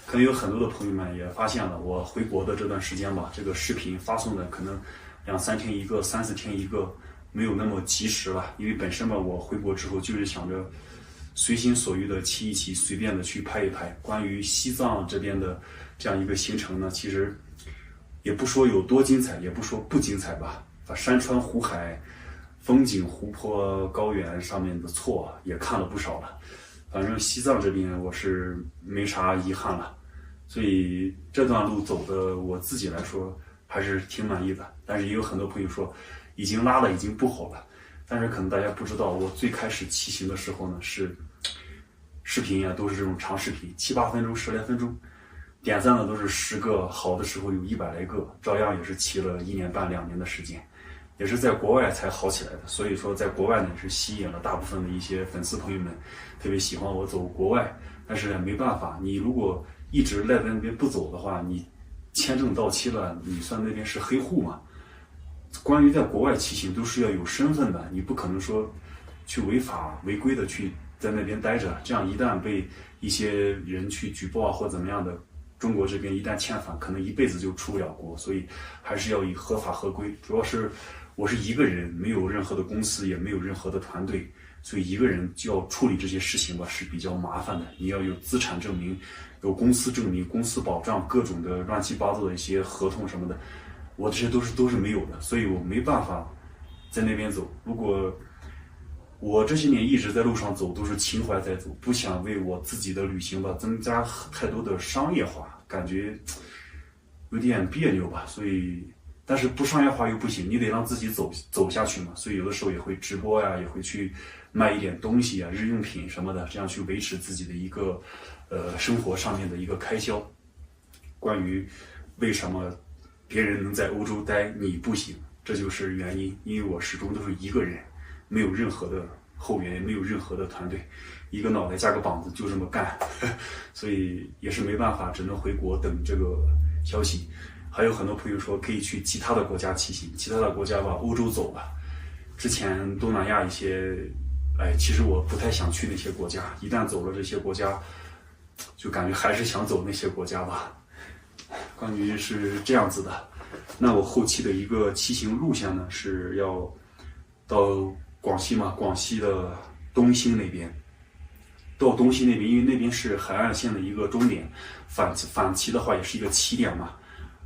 可能有很多的朋友们也发现了，我回国的这段时间吧，这个视频发送的可能2-3天一个，3-4天一个，没有那么及时了。因为本身吧，我回国之后就是想着随心所欲的骑一骑，随便的去拍一拍。关于西藏这边的这样一个行程呢，其实也不说有多精彩，也不说不精彩吧。把山川湖海、风景、湖泊、高原上面的错也看了不少了。反正西藏这边我是没啥遗憾了。所以这段路走的我自己来说还是挺满意的，但是也有很多朋友说已经拉了，已经不好了。但是可能大家不知道，我最开始骑行的时候呢，是视频呀都是这种长视频，7-8分钟、10来分钟，点赞的都是10个，好的时候有100来个，照样也是骑了1年半2年的时间，也是在国外才好起来的。所以说在国外呢是吸引了大部分的一些粉丝朋友们，特别喜欢我走国外。但是没办法，你如果一直赖在那边不走的话，你签证到期了，你算那边是黑户嘛？关于在国外骑行都是要有身份的，你不可能说去违法违规的去在那边待着，这样一旦被一些人去举报啊或怎么样的，中国这边一旦遣返，可能一辈子就出不了国。所以还是要以合法合规。主要是我是一个人，没有任何的公司，也没有任何的团队，所以一个人就要处理这些事情吧，是比较麻烦的。你要有资产证明，有公司证明、公司保障，各种的乱七八糟的一些合同什么的，我这些都是没有的，所以我没办法在那边走。如果我这些年一直在路上走，都是情怀在走，不想为我自己的旅行吧增加太多的商业化，感觉有点别扭吧。所以，但是不商业化又不行，你得让自己走下去嘛。所以有的时候也会直播呀，也会去卖一点东西啊，日用品什么的，这样去维持自己的一个生活上面的一个开销。关于为什么别人能在欧洲待你不行，这就是原因。因为我始终都是一个人，没有任何的后援，也没有任何的团队，一个脑袋加个膀子就这么干，所以也是没办法，只能回国等这个消息。还有很多朋友说可以去其他的国家骑行，其他的国家吧，欧洲走了，之前东南亚一些，其实我不太想去那些国家，一旦走了这些国家，就感觉还是想走那些国家吧。关于是这样子的，那我后期的一个骑行路线呢，是要到广西嘛，广西的东兴那边，到东兴那边，因为那边是海岸线的一个终点，反骑的话也是一个起点嘛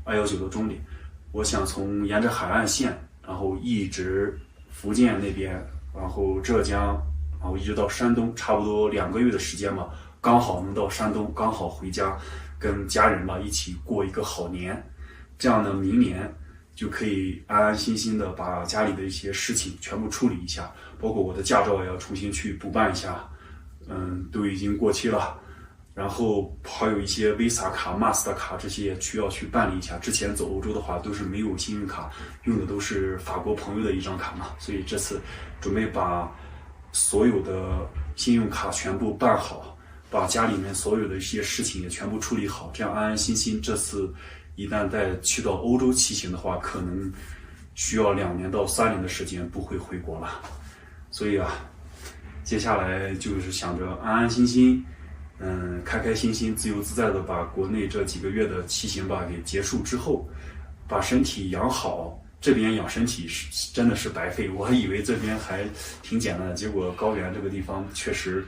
，219的终点。我想从沿着海岸线，然后一直福建那边，然后浙江，然后一直到山东，差不多2个月的时间嘛，刚好能到山东，刚好回家跟家人嘛一起过一个好年。这样呢，明年就可以安安心心的把家里的一些事情全部处理一下，包括我的驾照也要重新去补办一下，都已经过期了，然后还有一些 Visa 卡、Master 卡这些需要去办理一下。之前走欧洲的话都是没有信用卡，用的都是法国朋友的一张卡嘛，所以这次准备把所有的信用卡全部办好，把家里面所有的一些事情也全部处理好，这样安安心心。这次一旦再去到欧洲骑行的话，可能需要2年到3年的时间，不会回国了。所以啊，接下来就是想着安安心心，开开心心、自由自在的把国内这几个月的骑行吧给结束之后，把身体养好。这边养身体真的是白费，我还以为这边还挺简单的，结果高原这个地方确实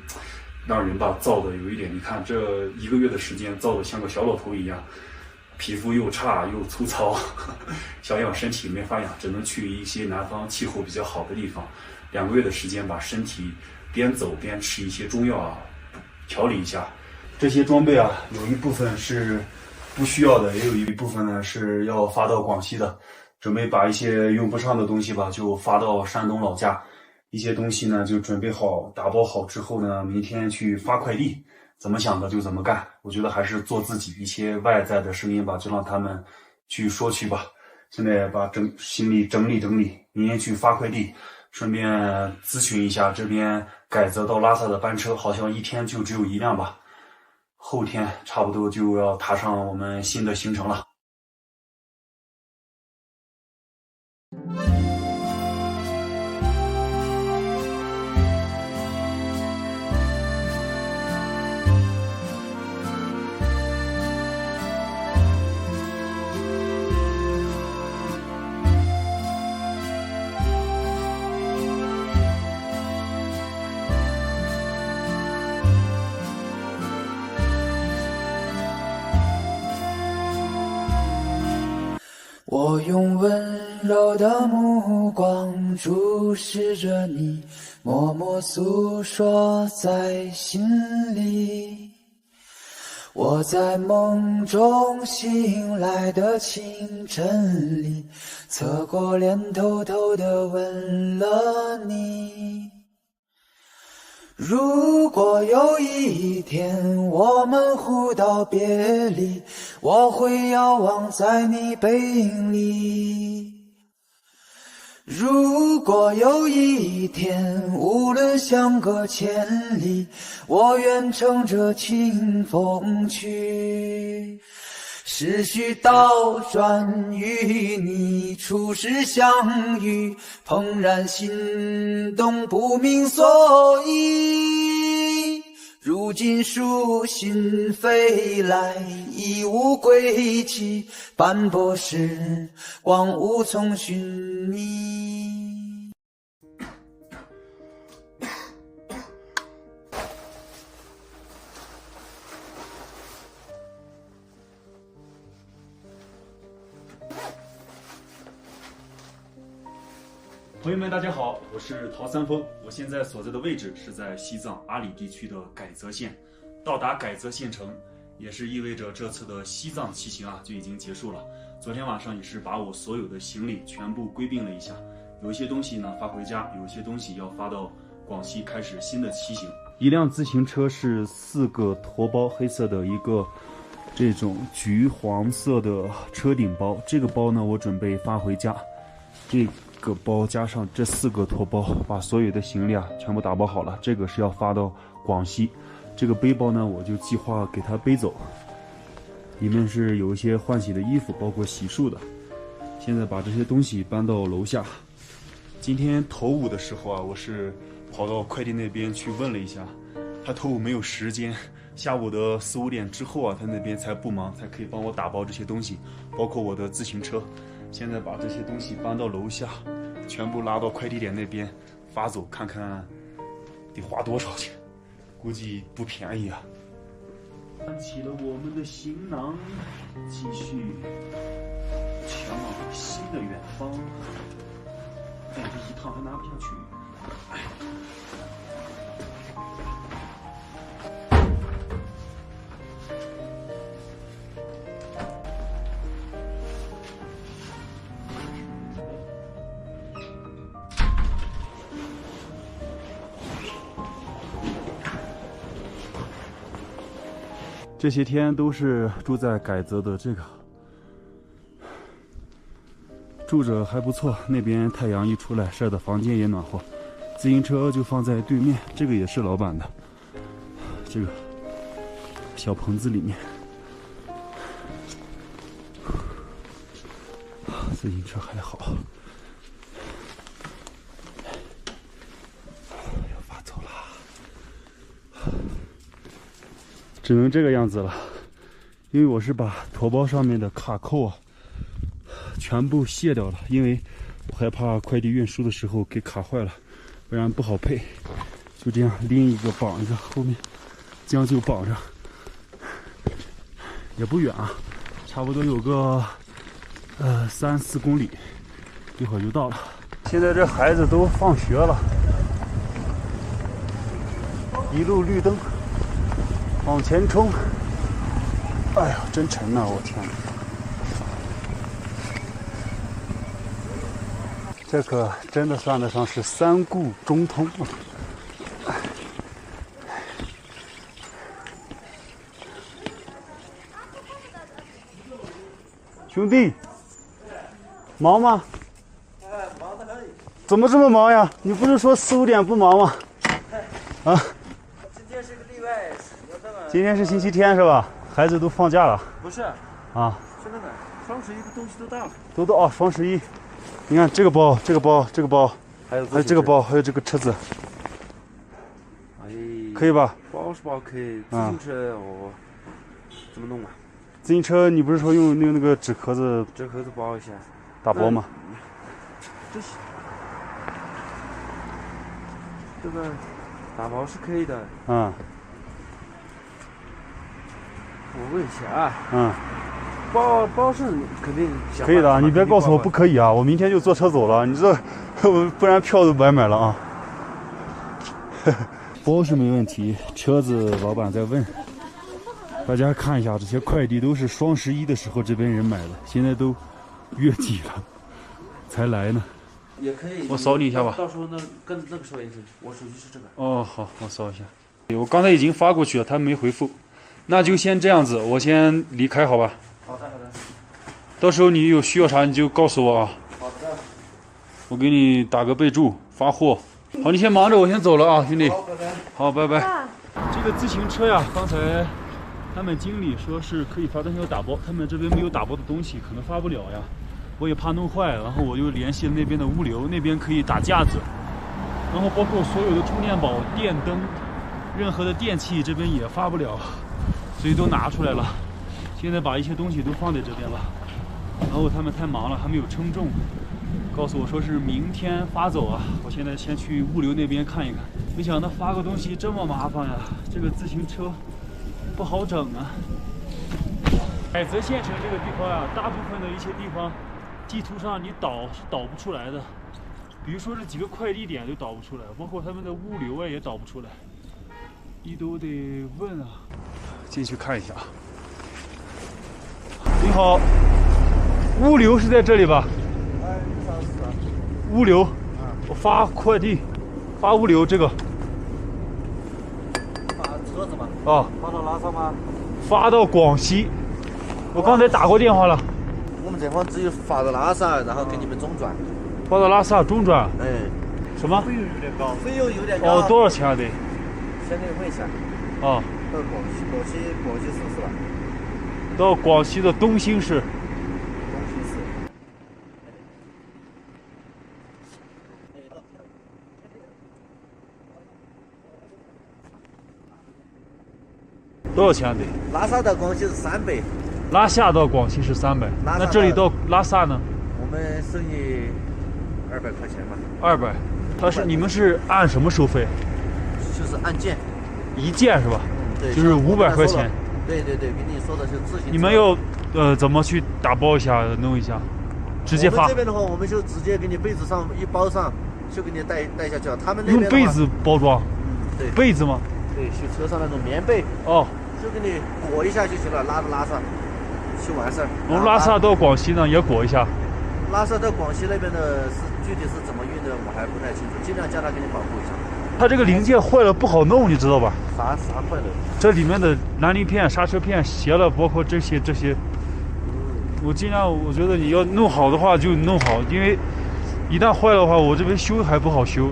让人吧燥的有一点，你看这1个月的时间燥的像个小老头一样，皮肤又差又粗糙，想养身体没法养，只能去一些南方气候比较好的地方。2个月的时间把身体边走边吃一些中药啊，调理一下。这些装备啊，有一部分是不需要的，也有一部分呢是要发到广西的。准备把一些用不上的东西吧，就发到山东老家。一些东西呢，就准备好、打包好之后呢，明天去发快递。怎么想的就怎么干。我觉得还是做自己，一些外在的声音吧，就让他们去说去吧。现在把行李整理整理，明天去发快递。顺便咨询一下这边改则到拉萨的班车，好像1天就只有1辆吧。后天差不多就要踏上我们新的行程了。我用温柔的目光注视着你，默默诉说在心里。我在梦中醒来的清晨里，侧过脸偷偷地吻了你。如果有一天我们互道别离，我会遥望在你背影里。如果有一天无论相隔千里，我愿乘着清风去。时序倒转与你初时相遇，怦然心动不明所以。如今书信飞来，已无归期，斑驳时光无从寻觅。朋友们，大家好，我是陶三丰。我现在所在的位置是在西藏阿里地区的改则县。到达改则县城，也是意味着这次的西藏骑行啊就已经结束了。昨天晚上也是把我所有的行李全部归并了一下，有一些东西呢发回家，有一些东西要发到广西开始新的骑行。一辆自行车是4个驮包，黑色的一个这种橘黄色的车顶包，这个包呢我准备发回家。这个包加上这4个驮包，把所有的行李啊全部打包好了。这个是要发到广西。这个背包呢，我就计划给它背走，里面是有一些换洗的衣服，包括洗漱的。现在把这些东西搬到楼下。今天头5的时候啊，我是跑到快递那边去问了一下，他头5没有时间，下午的4、5点之后啊，他那边才不忙，才可以帮我打包这些东西，包括我的自行车。现在把这些东西搬到楼下，全部拉到快递点那边发走，看看得花多少钱，估计不便宜啊。搬起了我们的行囊，继续前往新的远方。但这一趟还拿不下去。这些天都是住在改泽的这个，住着还不错，那边太阳一出来晒的房间也暖和。自行车就放在对面，这个也是老板的，这个小棚子里面。自行车还好。要发走了，只能这个样子了，因为我是把驮包上面的卡扣啊全部卸掉了，因为我害怕快递运输的时候给卡坏了，不然不好配。就这样拎一个绑一个，后面将就绑上，也不远啊，差不多有个3、4公里，一会儿就到了。现在这孩子都放学了，一路绿灯，往前冲。哎呀，真沉呐！我天哪，这可真的算得上是3顾中通啊！兄弟，忙吗？忙得很。怎么这么忙呀？你不是说4、5点不忙吗？啊？今天是个例外，今天是星期天是吧？孩子都放假了。不是。啊。是那个双11的东西都到了。都到哦，双11。你看这个包，这个包，这个包，还有这个包，还有这个车子。哎。可以吧？包是包可以，自行车我怎么弄啊？自行车你不是说用那个纸壳子？纸壳子包一下。打包吗？这个打包是可以的。嗯。我问一下啊。嗯。包是肯定可以的，你别告诉我不可以啊！我明天就坐车走了，你这不然票都白买了啊！包是没问题，车子老板在问。大家看一下，这些快递都是双11的时候这边人买的，现在都月底了才来呢。也可以，我扫你一下吧。到时候跟那个说也行，我手机是这个。哦，好，我扫一下。我刚才已经发过去了，他没回复，那就先这样子，我先离开，好吧？好的，好的。到时候你有需要啥你就告诉我啊。好的。我给你打个备注，发货。好，你先忙着，我先走了啊，兄弟。好，拜拜。好，拜拜。这个自行车呀，刚才他们经理说是可以发，但是要打包，他们这边没有打包的东西，可能发不了呀。我也怕弄坏，然后我就联系了那边的物流，那边可以打架子，然后包括所有的充电宝、电灯，任何的电器这边也发不了，所以都拿出来了。现在把一些东西都放在这边了，然后他们太忙了，还没有称重，告诉我说是明天发走啊。我现在先去物流那边看一看，没想到发个东西这么麻烦呀，这个自行车不好整啊。海泽县城这个地方呀，大部分的一些地方地图上你导是导不出来的，比如说这几个快递点都导不出来，包括他们的物流啊也导不出来，你都得问啊。进去看一下。你好，物流是在这里吧？哎，啥事啊？物流，我发快递，发物流这个。发车子吗？啊。发到拉萨吗？发到广西，我刚才打过电话了。我们这方只有发到拉萨，然后给你们中转。发到拉萨中转？哎。什么？费用有点高。费用有点高。哦，多少钱啊？得？先给你问一下。啊。到广西市是吧？到广西的东兴市。东兴市。多少钱得？拉萨到广西是300。拉下到广西是300，那这里到拉萨呢？我们收你200块钱嘛。200，他是你们是按什么收费？就是按件。一件是吧？对。就是500块钱。对对对，跟你说的是自行车。你们要怎么去打包一下弄一下？直接发。我们这边的话，我们就直接给你被子上一包上，就给你带下去了。他们那边用被子包装。对。被子吗？对，就车上那种棉被。哦。就给你裹一下就行了，拉到拉萨就完事儿。我们拉萨到广西呢也裹一下。拉萨到广西那边的是具体是怎么运的，我还不太清楚，尽量叫他给你保护一下。它这个零件坏了不好弄，你知道吧？啥坏了？这里面的拦泥片、刹车片斜了，包括这些。我尽量，我觉得你要弄好的话就弄好，因为一旦坏了的话，我这边修还不好修。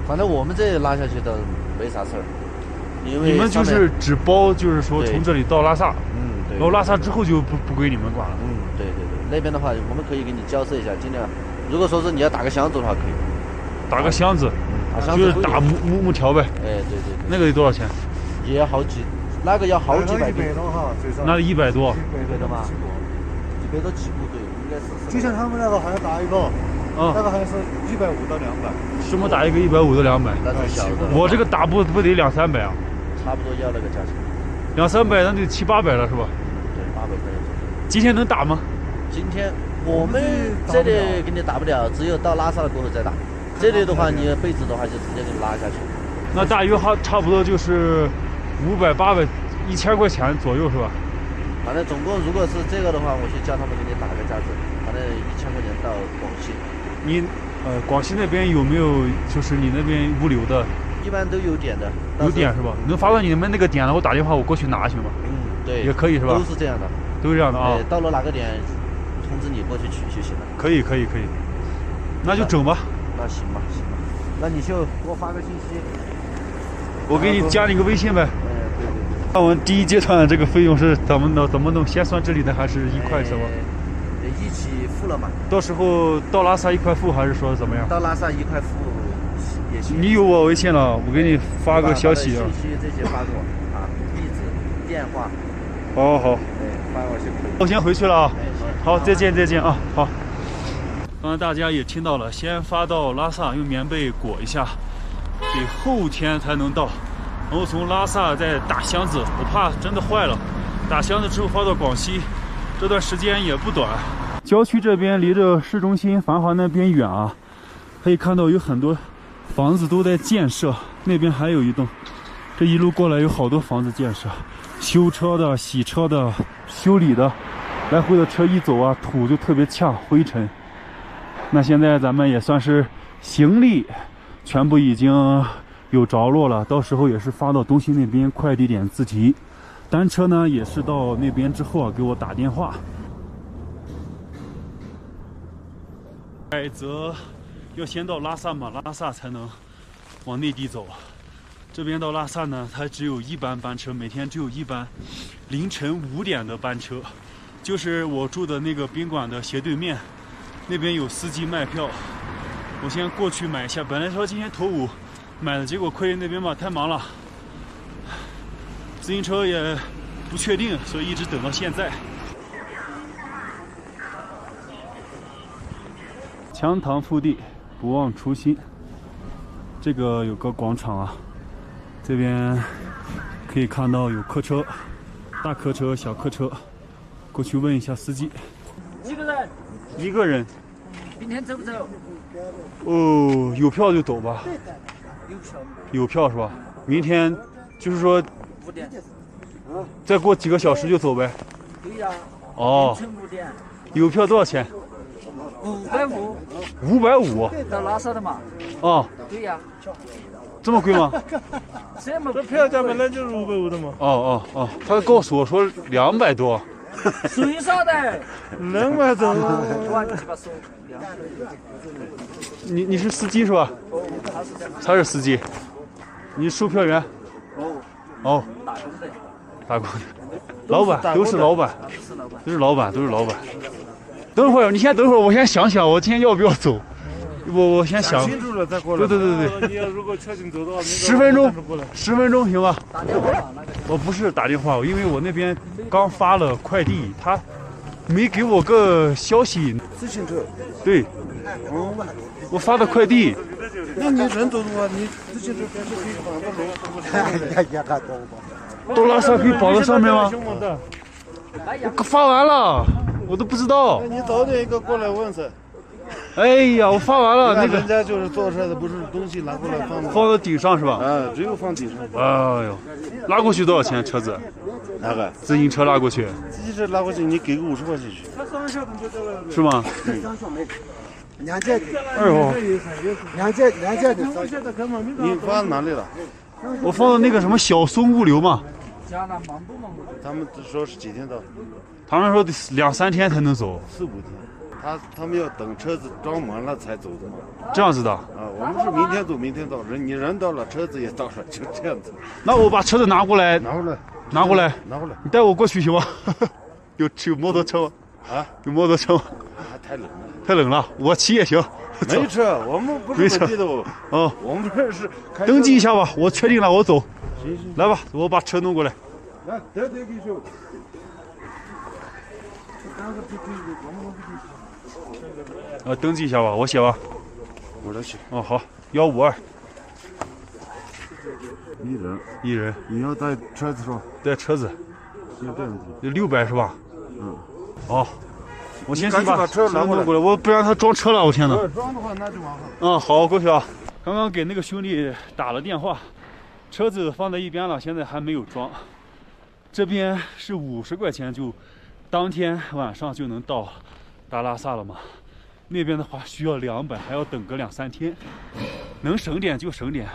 反正我们这拉下去的没啥事儿，因为你们就是只包，就是说从这里到拉萨，对，然后拉萨之后就不归你们管了。对，那边的话我们可以给你交涉一下，尽量。如果说是你要打个箱子的话，可以。打个箱子，就是打木条呗。哎，对，那个得多少钱？也要好几，那个要好几百多哈，那100多，100多吧，100多起步，对，应该是。就像他们那个好像打一个，那个好像是150到200。什么打一个150到200？那是小的。我这个打不得200-300啊？差不多要那个价钱。200-300，那得700-800了是吧？对，800块钱。今天能打吗？今天我们这里给你打不了，只有到拉萨了过后再打。这里的话，你被子的话就直接给你拉下去。那大约差不多就是500、800、1000块钱左右是吧？反正总共如果是这个的话，我去叫他们给你打个价子，反正1000块钱到广西。你广西那边有没有就是你那边物流的？一般都有点的。有点是吧？能发到你们那个点了，我打电话我过去拿行吗？对，也可以是吧？都是这样的，都是这样的啊。到了哪个点通知你过去取就行了。可以，那就整吧。那行吧，那你就给我发个信息，我给你加你个微信呗。对。那我们第一阶段的这个费用是怎么弄？先算这里的还是一块什么？一起付了嘛。到时候到拉萨一块付，还是说怎么样？到拉萨一块付也行。你有我微信了，我给你发个消息啊。信息这些发给我啊，地址、电话。好。发我就可以。我先回去了啊。好，再见啊。好。刚才大家也听到了，先发到拉萨，用棉被裹一下，得后天才能到。然后从拉萨再打箱子，我怕真的坏了。打箱子之后发到广西，这段时间也不短。郊区这边离着市中心繁华那边远啊，可以看到有很多房子都在建设，那边还有一栋。这一路过来有好多房子建设，修车的、洗车的、修理的，来回的车一走啊，土就特别呛，灰尘。那现在咱们也算是行李全部已经有着落了，到时候也是发到东西那边快递点自提。单车呢也是到那边之后啊给我打电话。改则要先到拉萨嘛，拉萨才能往内地走。这边到拉萨呢，它只有一班班车，每天只有一班，凌晨5点的班车，就是我住的那个宾馆的斜对面。那边有司机卖票，我先过去买一下。本来说今天头5买的，结果快递那边吧太忙了，自行车也不确定，所以一直等到现在。羌塘腹地，不忘初心。这个有个广场啊，这边可以看到有客车，大客车、小客车，过去问一下司机。几个人？1个人。明天走不走？哦，有票就走吧。有票是吧？明天就是说5点。再过几个小时就走呗。对呀。哦。凌晨5点。有票多少钱？550。550。到拉萨的嘛。哦。对呀。这么贵吗？这票价本来就是550的嘛。哦，他告诉我说200多。最少的200多。你是司机是吧？他是司机。你售票员？哦。打工的。老板都是老板。等会儿你先等会儿，我先想想，我今天要不要走？我先想清楚了再过来。对。你要如果确定走的话，10分钟行吧？打电话。我不是打电话，因为我那边刚发了快递，他没给我个消息。自行车。对。我发的快递。那你人走的话，你自行车还是可以绑个龙。到拉萨可以绑在上面吗？我发完了，我都不知道。你早点一个过来问噻。哎呀，我发完了，那个人家就是做出来的，不是东西拿过来放到顶上是吧？只有放顶上。哎呦，拉过去多少钱？车子？哪个？自行车拉过去？自行车拉过去，你给个50块钱去。是吗？两件，哎呦，两件，你放哪里了？我放到那个什么小松物流嘛。他们说是几天到？他们说得2、3天才能走，4、5天。他们要等车子装满了才走的嘛。这样子的。啊，我们是明天走，明天到。你人到了，车子也到了，就这样子。那我把车子拿过来。拿过来。你带我过去行吗？有摩托车吗？啊，有摩托车吗？太冷了。太冷了，我骑也行。没车，我们不是本地的哦。我们这是登记一下吧，我确定了，我走。行。来吧，我把车弄过来。来，得给手。登记一下吧，我写吧。我来写。哦，好，152。一人。你要带车子是吧？带车子。就这样子。有600是吧？嗯。好，我先去把车拿过来，我不让他装车了，我天哪！装的话那就麻烦。嗯，好，过去啊。刚刚给那个兄弟打了电话，车子放在一边了，现在还没有装。这边是50块钱，就当天晚上就能到达拉萨了嘛。那边的话需要200，还要等个2、3天，能省点就省点，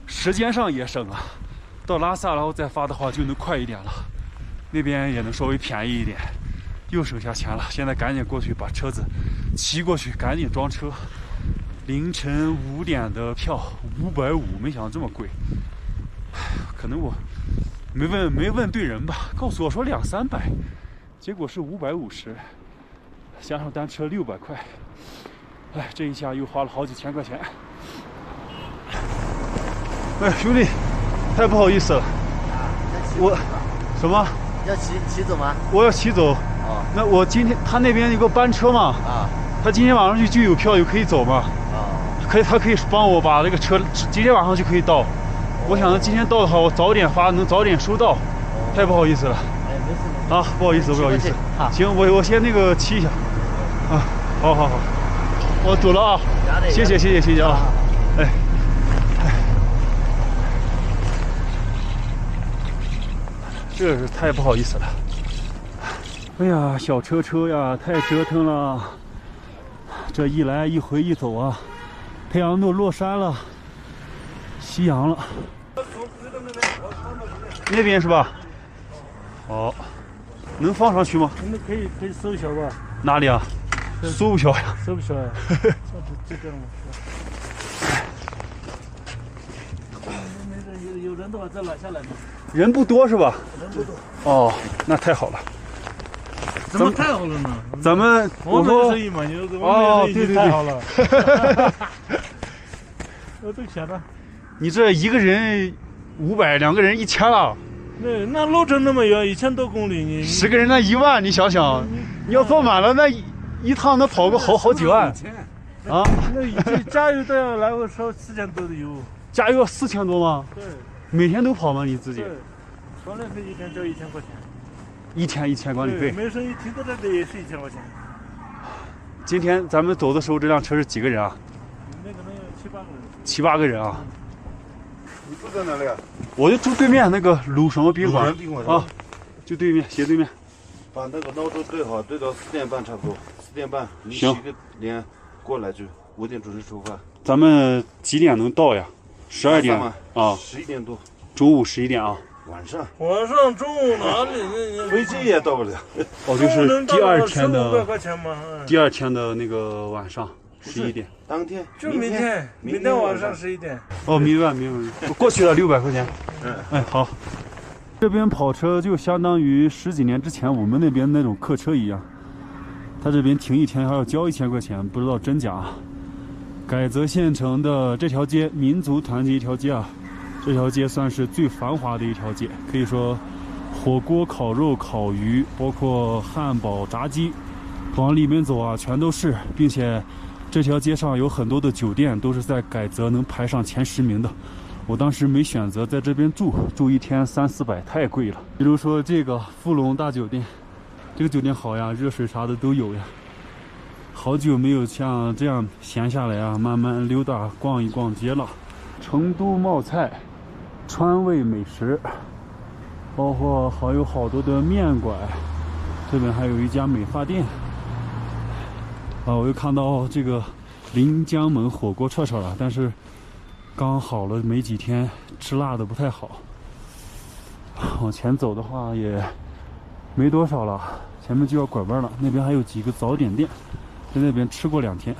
时间上也省啊。到拉萨然后再发的话就能快一点了，那边也能稍微便宜一点，又省下钱了。现在赶紧过去把车子骑过去，赶紧装车。凌晨5点的票550，没想到这么贵。可能我没问对人吧，告诉我说200、300，结果是550。加上单车600块，哎，这一下又花了好几千块钱。哎，兄弟，太不好意思了。我什么？要骑走吗？我要骑走。哦。那我今天他那边有个班车嘛？啊。他今天晚上就有票，可以走嘛？啊。他可以帮我把那个车今天晚上就可以到。我想着今天到的话，我早点发，能早点收到。太不好意思了。哎，没事。啊，不好意思，不好意思。行，我先那个骑一下。啊，好，我走了啊！谢谢啊！哎，这是太不好意思了。哎呀，小车呀，太折腾了。这一来一回一走啊，太阳都落山了，夕阳了。那边是吧？好，能放上去吗？我们可以搜一下吧。哪里啊？搜不着呀，搜不着呀，就这样嘛。有人的话再拿下来嘛。人不多是吧？人不多。哦，那太好了。怎么太好了呢？我们生意嘛，对，太好了。我都想着。你这一个人500，两个人1000了。对，那路程那么远，1000多公里，你10个人那1万，你想想，你要坐满了那一趟能跑个好几万。啊？那加油都要来回烧4000多的油。加油要4000多吗？对。每天都跑吗？你自己？对。管理费一天交1000块钱。一天1000管理费。没生意停在这里也是1000块钱。今天咱们走的时候，这辆车是几个人啊？那个能有7、8个人。7、8个人啊。你住在哪里啊？我就住对面那个鲁什么宾馆啊，就对面斜对面。把那个闹钟对好，对到4点半差不多，4点半你洗个脸过来就5点准时出发。咱们几点能到呀？12点啊，11点多。中午11点啊。晚上中午哪里？飞机也到不了。哦，就是第二天的1500块钱吗？第二天的那个晚上11点。当天就明天晚上11点。哦，明白。我过去了600块钱。哎，好。这边跑车就相当于10几年之前我们那边那种客车一样，他这边停一天还要交1000块钱，不知道真假。改则县城的这条街，民族团结一条街啊，这条街算是最繁华的一条街，可以说火锅、烤肉、烤鱼，包括汉堡、炸鸡，往里面走啊全都是，并且这条街上有很多的酒店都是在改则能排上前10名的。我当时没选择在这边住一天300、400，太贵了。比如说这个富隆大酒店，这个酒店好呀，热水啥的都有呀。好久没有像这样闲下来啊，慢慢溜达逛一逛街了。成都冒菜、川味美食，包括还有好多的面馆，这边还有一家美发店。我又看到这个临江门火锅串串了，但是刚好了没几天，吃辣的不太好。往前走的话也没多少了，前面就要拐弯了。那边还有几个早点店，在那边吃过2天。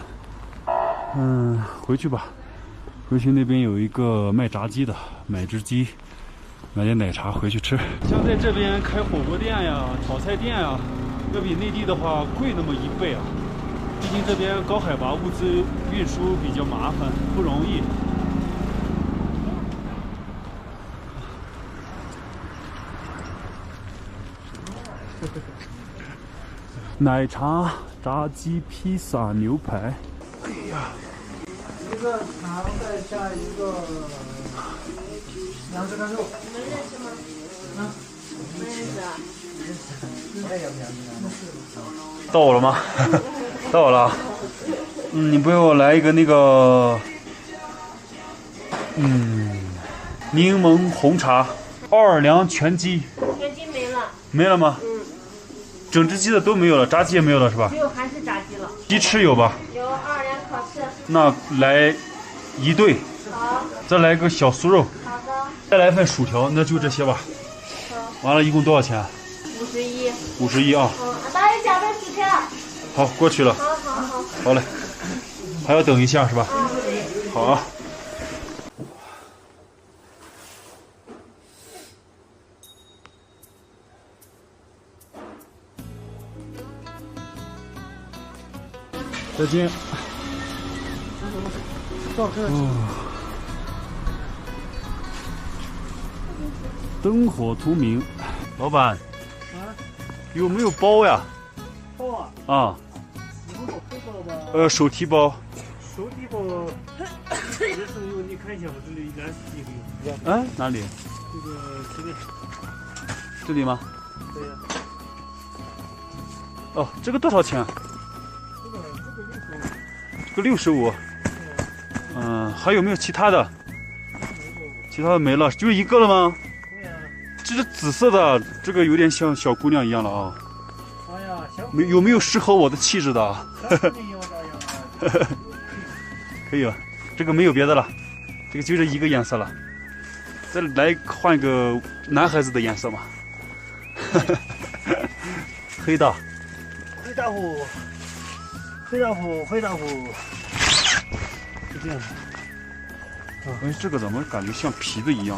回去吧。回去那边有一个卖炸鸡的，买只鸡，买点奶茶回去吃。像在这边开火锅店呀、炒菜店呀，要比内地的话贵那么1倍啊。毕竟这边高海拔，物资运输比较麻烦，不容易。奶茶、炸鸡、披萨、牛排。哎呀，一个肠再加一个2只干肉。你们认识吗？不认识啊。到我了吗？到我了。你不给我来一个那个，柠檬红茶，奥尔良全鸡。全鸡没了。没了吗？整只鸡的都没有了，炸鸡也没有了是吧？只有韩式炸鸡了。鸡翅有吧？有奥尔良烤翅。那来1对。好。再来个小酥肉。好的。再来份薯条，那就这些吧。好。完了，一共多少钱？51。51啊。大爷加份薯条。好，过去了。好。好嘞，还要等一下是吧？好啊。再见。灯火通明。老板，有没有包呀？包啊？啊。你们有黑包吗？手提包。手提包，也是有，你看一下我这里应该是有。哪里？这里。这里吗？对呀。哦，这个多少钱？这个65。还有没有其他的？其他的没了，就一个了吗？这是紫色的，这个有点像小姑娘一样了啊。哎呀，有没有适合我的气质的？可以了，这个没有别的了，这个就这一个颜色了。再来换一个男孩子的颜色嘛。黑的。黑大虎，是这样的。哎，这个怎么感觉像皮子一样？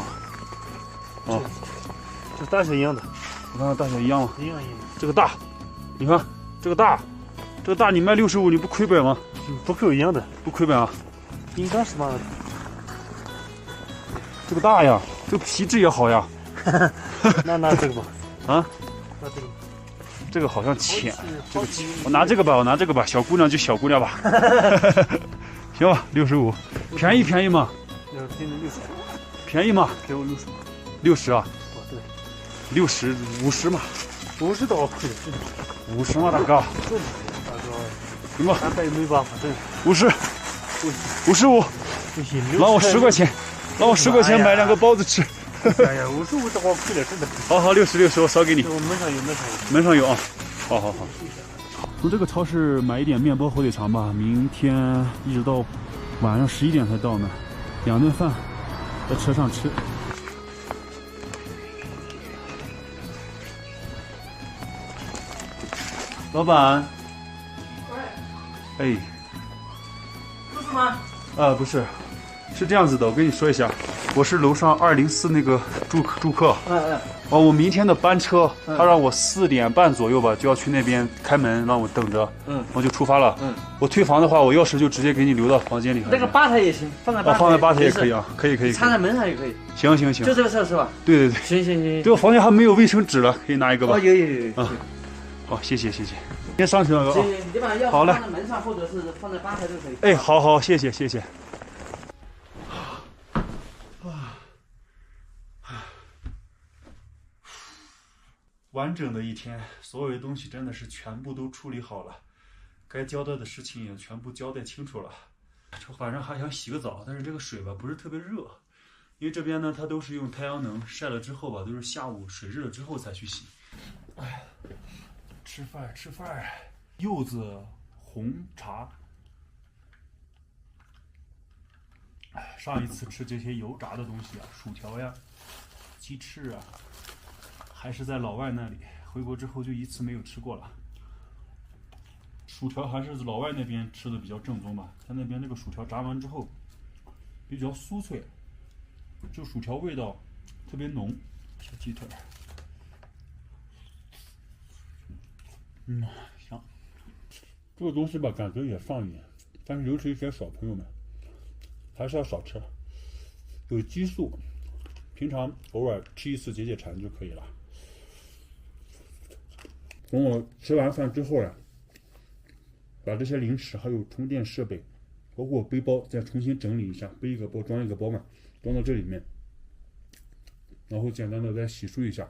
啊，这大小一样的。我看看大小一样吗？一样。这个大，你看这个大，你卖65，你不亏本吗？不亏，一样的，不亏本啊。应该是吧？这个大呀，这个皮质也好呀。那这个吧。啊？那这个。这个好像浅，这个我拿这个吧，小姑娘就小姑娘吧。行吧，65，便宜嘛。便宜嘛，给我60啊。对。 60、50嘛。50多少亏的？50嘛，大哥。大哥，行吧。300也没办法，真50、55。不行，让我10块钱，让我10块钱买2个包子吃。哎呀，55多少亏了，真的。好，60，我扫给你。我门上有。门上有啊。好。从这个超市买一点面包、火腿肠吧，明天一直到晚上11点才到呢。2顿饭在车上吃。老板。哎。不是吗？不是，是这样子的，我跟你说一下，我是楼上204那个住客。我明天的班车，他让我4点半左右吧就要去那边开门，让我等着。我就出发了。我退房的话，我钥匙就直接给你留到房间里。那个吧台也行，放在吧台也可以啊，可以。插在门上也可以。行。就这个事儿是吧？对。行。对，我房间还没有卫生纸了，可以拿一个吧？有。好，谢谢。先上去了啊。你把钥匙放在门上，或者是放在吧台都可以。哎，好，谢谢。完整的一天，所有的东西真的是全部都处理好了，该交代的事情也全部交代清楚了。晚上还想洗个澡，但是这个水吧不是特别热，因为这边呢它都是用太阳能晒了之后吧，都是下午水热了之后才去洗。吃饭，柚子、红茶。上一次吃这些油炸的东西啊，薯条呀、鸡翅啊，还是在老外那里。回国之后就一次没有吃过了。薯条还是老外那边吃的比较正宗吧，他那边那个薯条炸完之后比较酥脆，就薯条味道特别浓。小鸡腿，香。这个东西吧，感觉也上瘾，但是尤其一些小朋友们还是要少吃，有激素，平常偶尔吃一次解解馋就可以了。等我吃完饭之后呀，把这些零食还有充电设备，包括背包再重新整理一下，背一个包装一个包嘛，装到这里面，然后简单的再洗漱一下，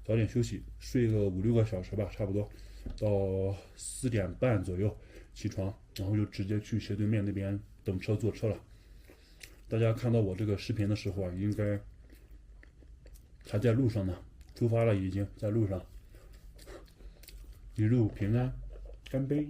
早点休息，睡个5、6个小时吧，差不多到4点半左右起床，然后就直接去斜对面那边等车坐车了。大家看到我这个视频的时候啊，应该还在路上呢，出发了，已经在路上。一路平安，干杯！